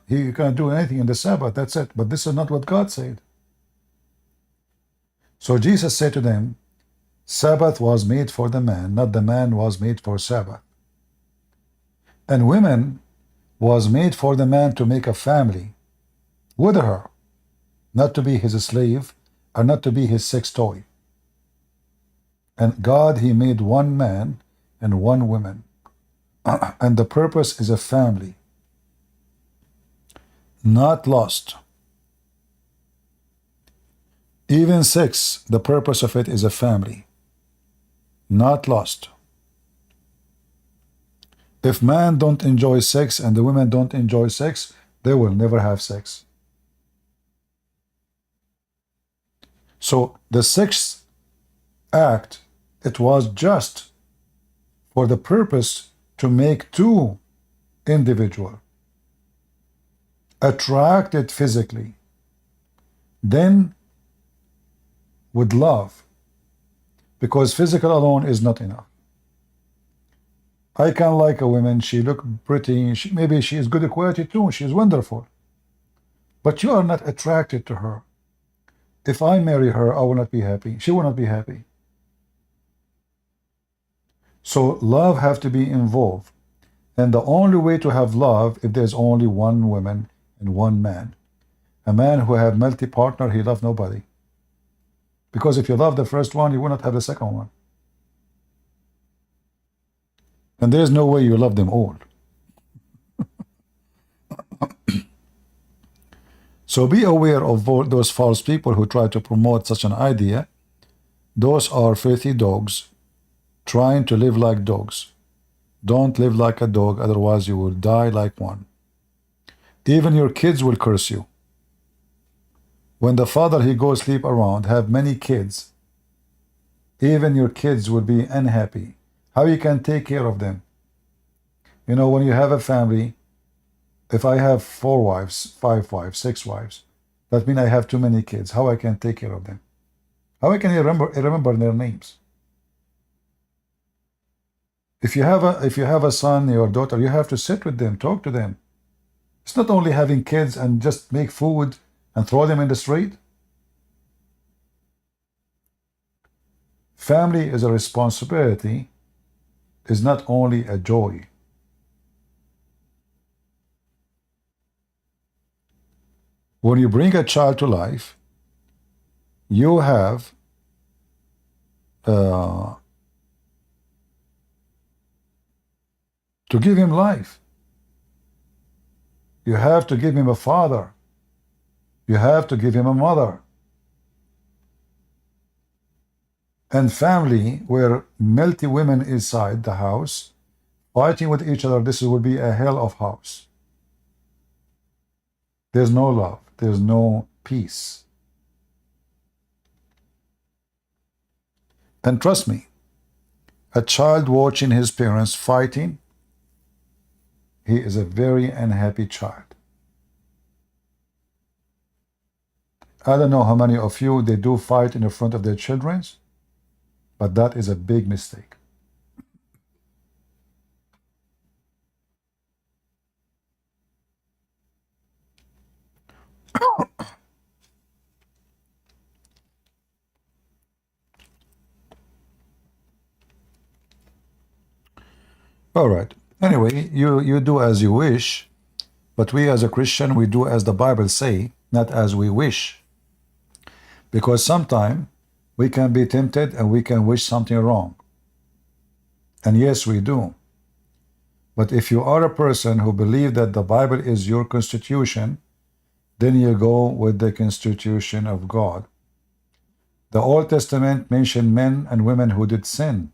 He cannot do anything in the Sabbath, that's it. But this is not what God said. So Jesus said to them, Sabbath was made for the man, not the man was made for Sabbath. And women was made for the man to make a family with her, not to be his slave, or not to be his sex toy. And God, he made one man and one woman. And the purpose is a family, not lust. Even sex, the purpose of it is a family. not lust. If men don't enjoy sex and the women don't enjoy sex, they will never have sex. So the sixth act, it was just for the purpose to make two individuals attracted physically, then with love, because physical alone is not enough. I can like a woman, she look pretty, maybe she is good quality too, she is wonderful, but you are not attracted to her. If I marry her, I will not be happy. She will not be happy. So love have to be involved. And the only way to have love, if there's only one woman and one man. A man who have multi-partner, he love nobody. Because if you love the first one, you will not have the second one. And there's no way you love them all. So be aware of those false people who try to promote such an idea. Those are filthy dogs trying to live like dogs. Don't live like a dog, otherwise you will die like one. Even your kids will curse you. When the father he goes sleep around, have many kids, even your kids will be unhappy. How you can take care of them? You know, when you have a family, if I have 4 wives, 5 wives, 6 wives, that means I have too many kids. How I can take care of them? How I can remember their names? If you have a son or daughter, you have to sit with them, talk to them. It's not only having kids and just make food and throw them in the street. Family is a responsibility, is not only a joy. When you bring a child to life, you have to give him life. You have to give him a father. You have to give him a mother. And family, where multi women inside the house, fighting with each other, this will be a hell of house. There's no love. There's no peace. And trust me, a child watching his parents fighting, he is a very unhappy child. I don't know how many of you, they do fight in the front of their children, but that is a big mistake. All right. Anyway, you do as you wish, but we as a Christian, we do as the Bible say, not as we wish. Because sometimes we can be tempted and we can wish something wrong. And yes, we do. But if you are a person who believes that the Bible is your constitution, then you go with the constitution of God. The Old Testament mentioned men and women who did sin.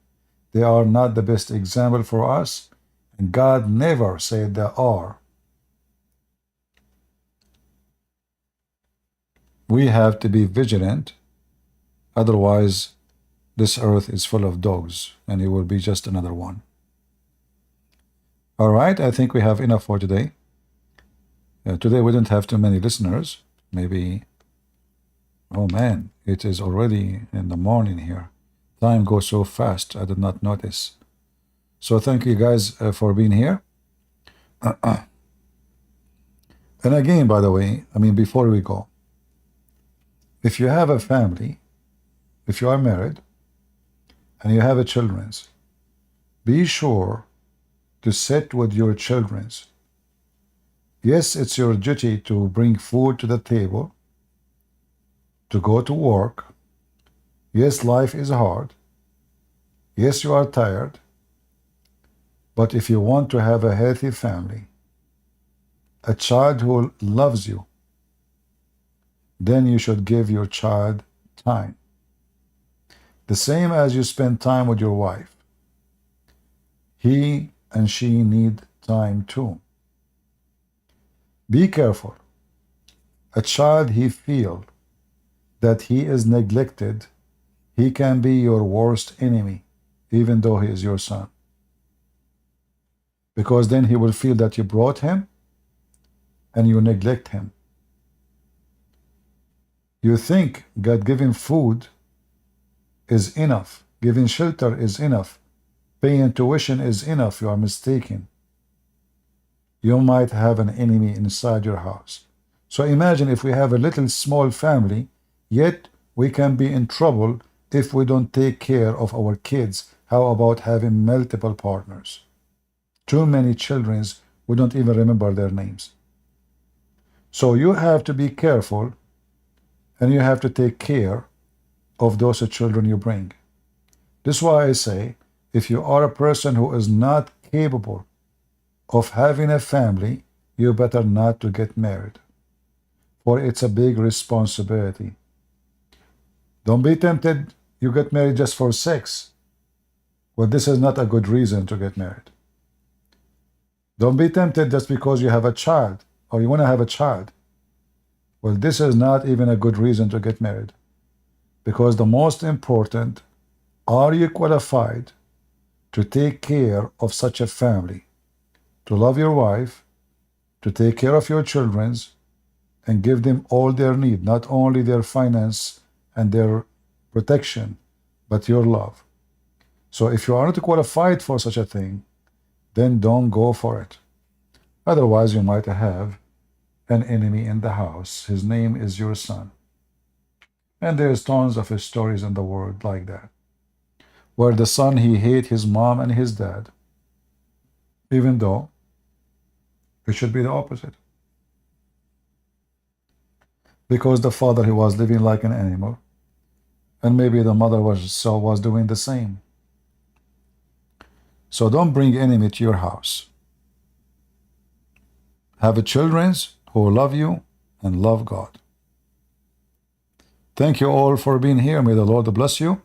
They are not the best example for us, and God never said they are. We have to be vigilant, otherwise this earth is full of dogs, and it will be just another one. All right, I think we have enough for today. Today we don't have too many listeners. Maybe, oh man, it is already in the morning here. Time goes so fast, I did not notice. So thank you guys for being here. And again, by the way, I mean, before we go, if you have a family, if you are married, and you have a children, be sure to sit with your children. Yes, it's your duty to bring food to the table, to go to work. Yes, life is hard. Yes, you are tired. But if you want to have a healthy family, a child who loves you, then you should give your child time. The same as you spend time with your wife. He and she need time too. Be careful. A child he feel that he is neglected, he can be your worst enemy, even though he is your son. Because then he will feel that you brought him and you neglect him. You think God giving food is enough, giving shelter is enough, paying tuition is enough. You are mistaken. You might have an enemy inside your house. So imagine if we have a little small family, yet we can be in trouble if we don't take care of our kids. How about having multiple partners? Too many children, we don't even remember their names. So you have to be careful, and you have to take care of those children you bring. This is why I say, if you are a person who is not capable of having a family, you better not to get married, for it's a big responsibility. Don't be tempted you get married just for sex. Well, this is not a good reason to get married. Don't be tempted just because you have a child or you want to have a child. Well, this is not even a good reason to get married. Because the most important, are you qualified to take care of such a family, to love your wife, to take care of your children, and give them all their need, not only their finance and their protection, but your love. So if you are not qualified for such a thing, then don't go for it. Otherwise, you might have an enemy in the house. His name is your son. And there's tons of stories in the world like that, where the son, he hates his mom and his dad, even though it should be the opposite. Because the father, he was living like an animal, and maybe the mother was doing the same. So don't bring enemy to your house. Have children who love you and love God. Thank you all for being here. May the Lord bless you.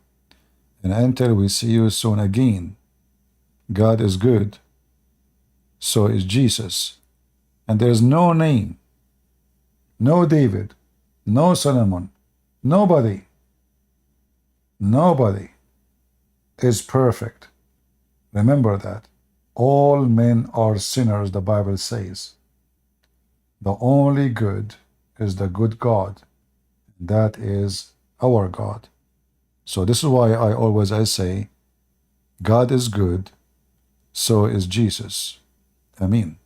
And until we see you soon again, God is good. So is Jesus. And there is no name, no David, no Solomon, nobody is perfect. Remember that. All men are sinners, the Bible says. The only good is the good God. That is our God. So this is why I say, God is good, so is Jesus. Amen.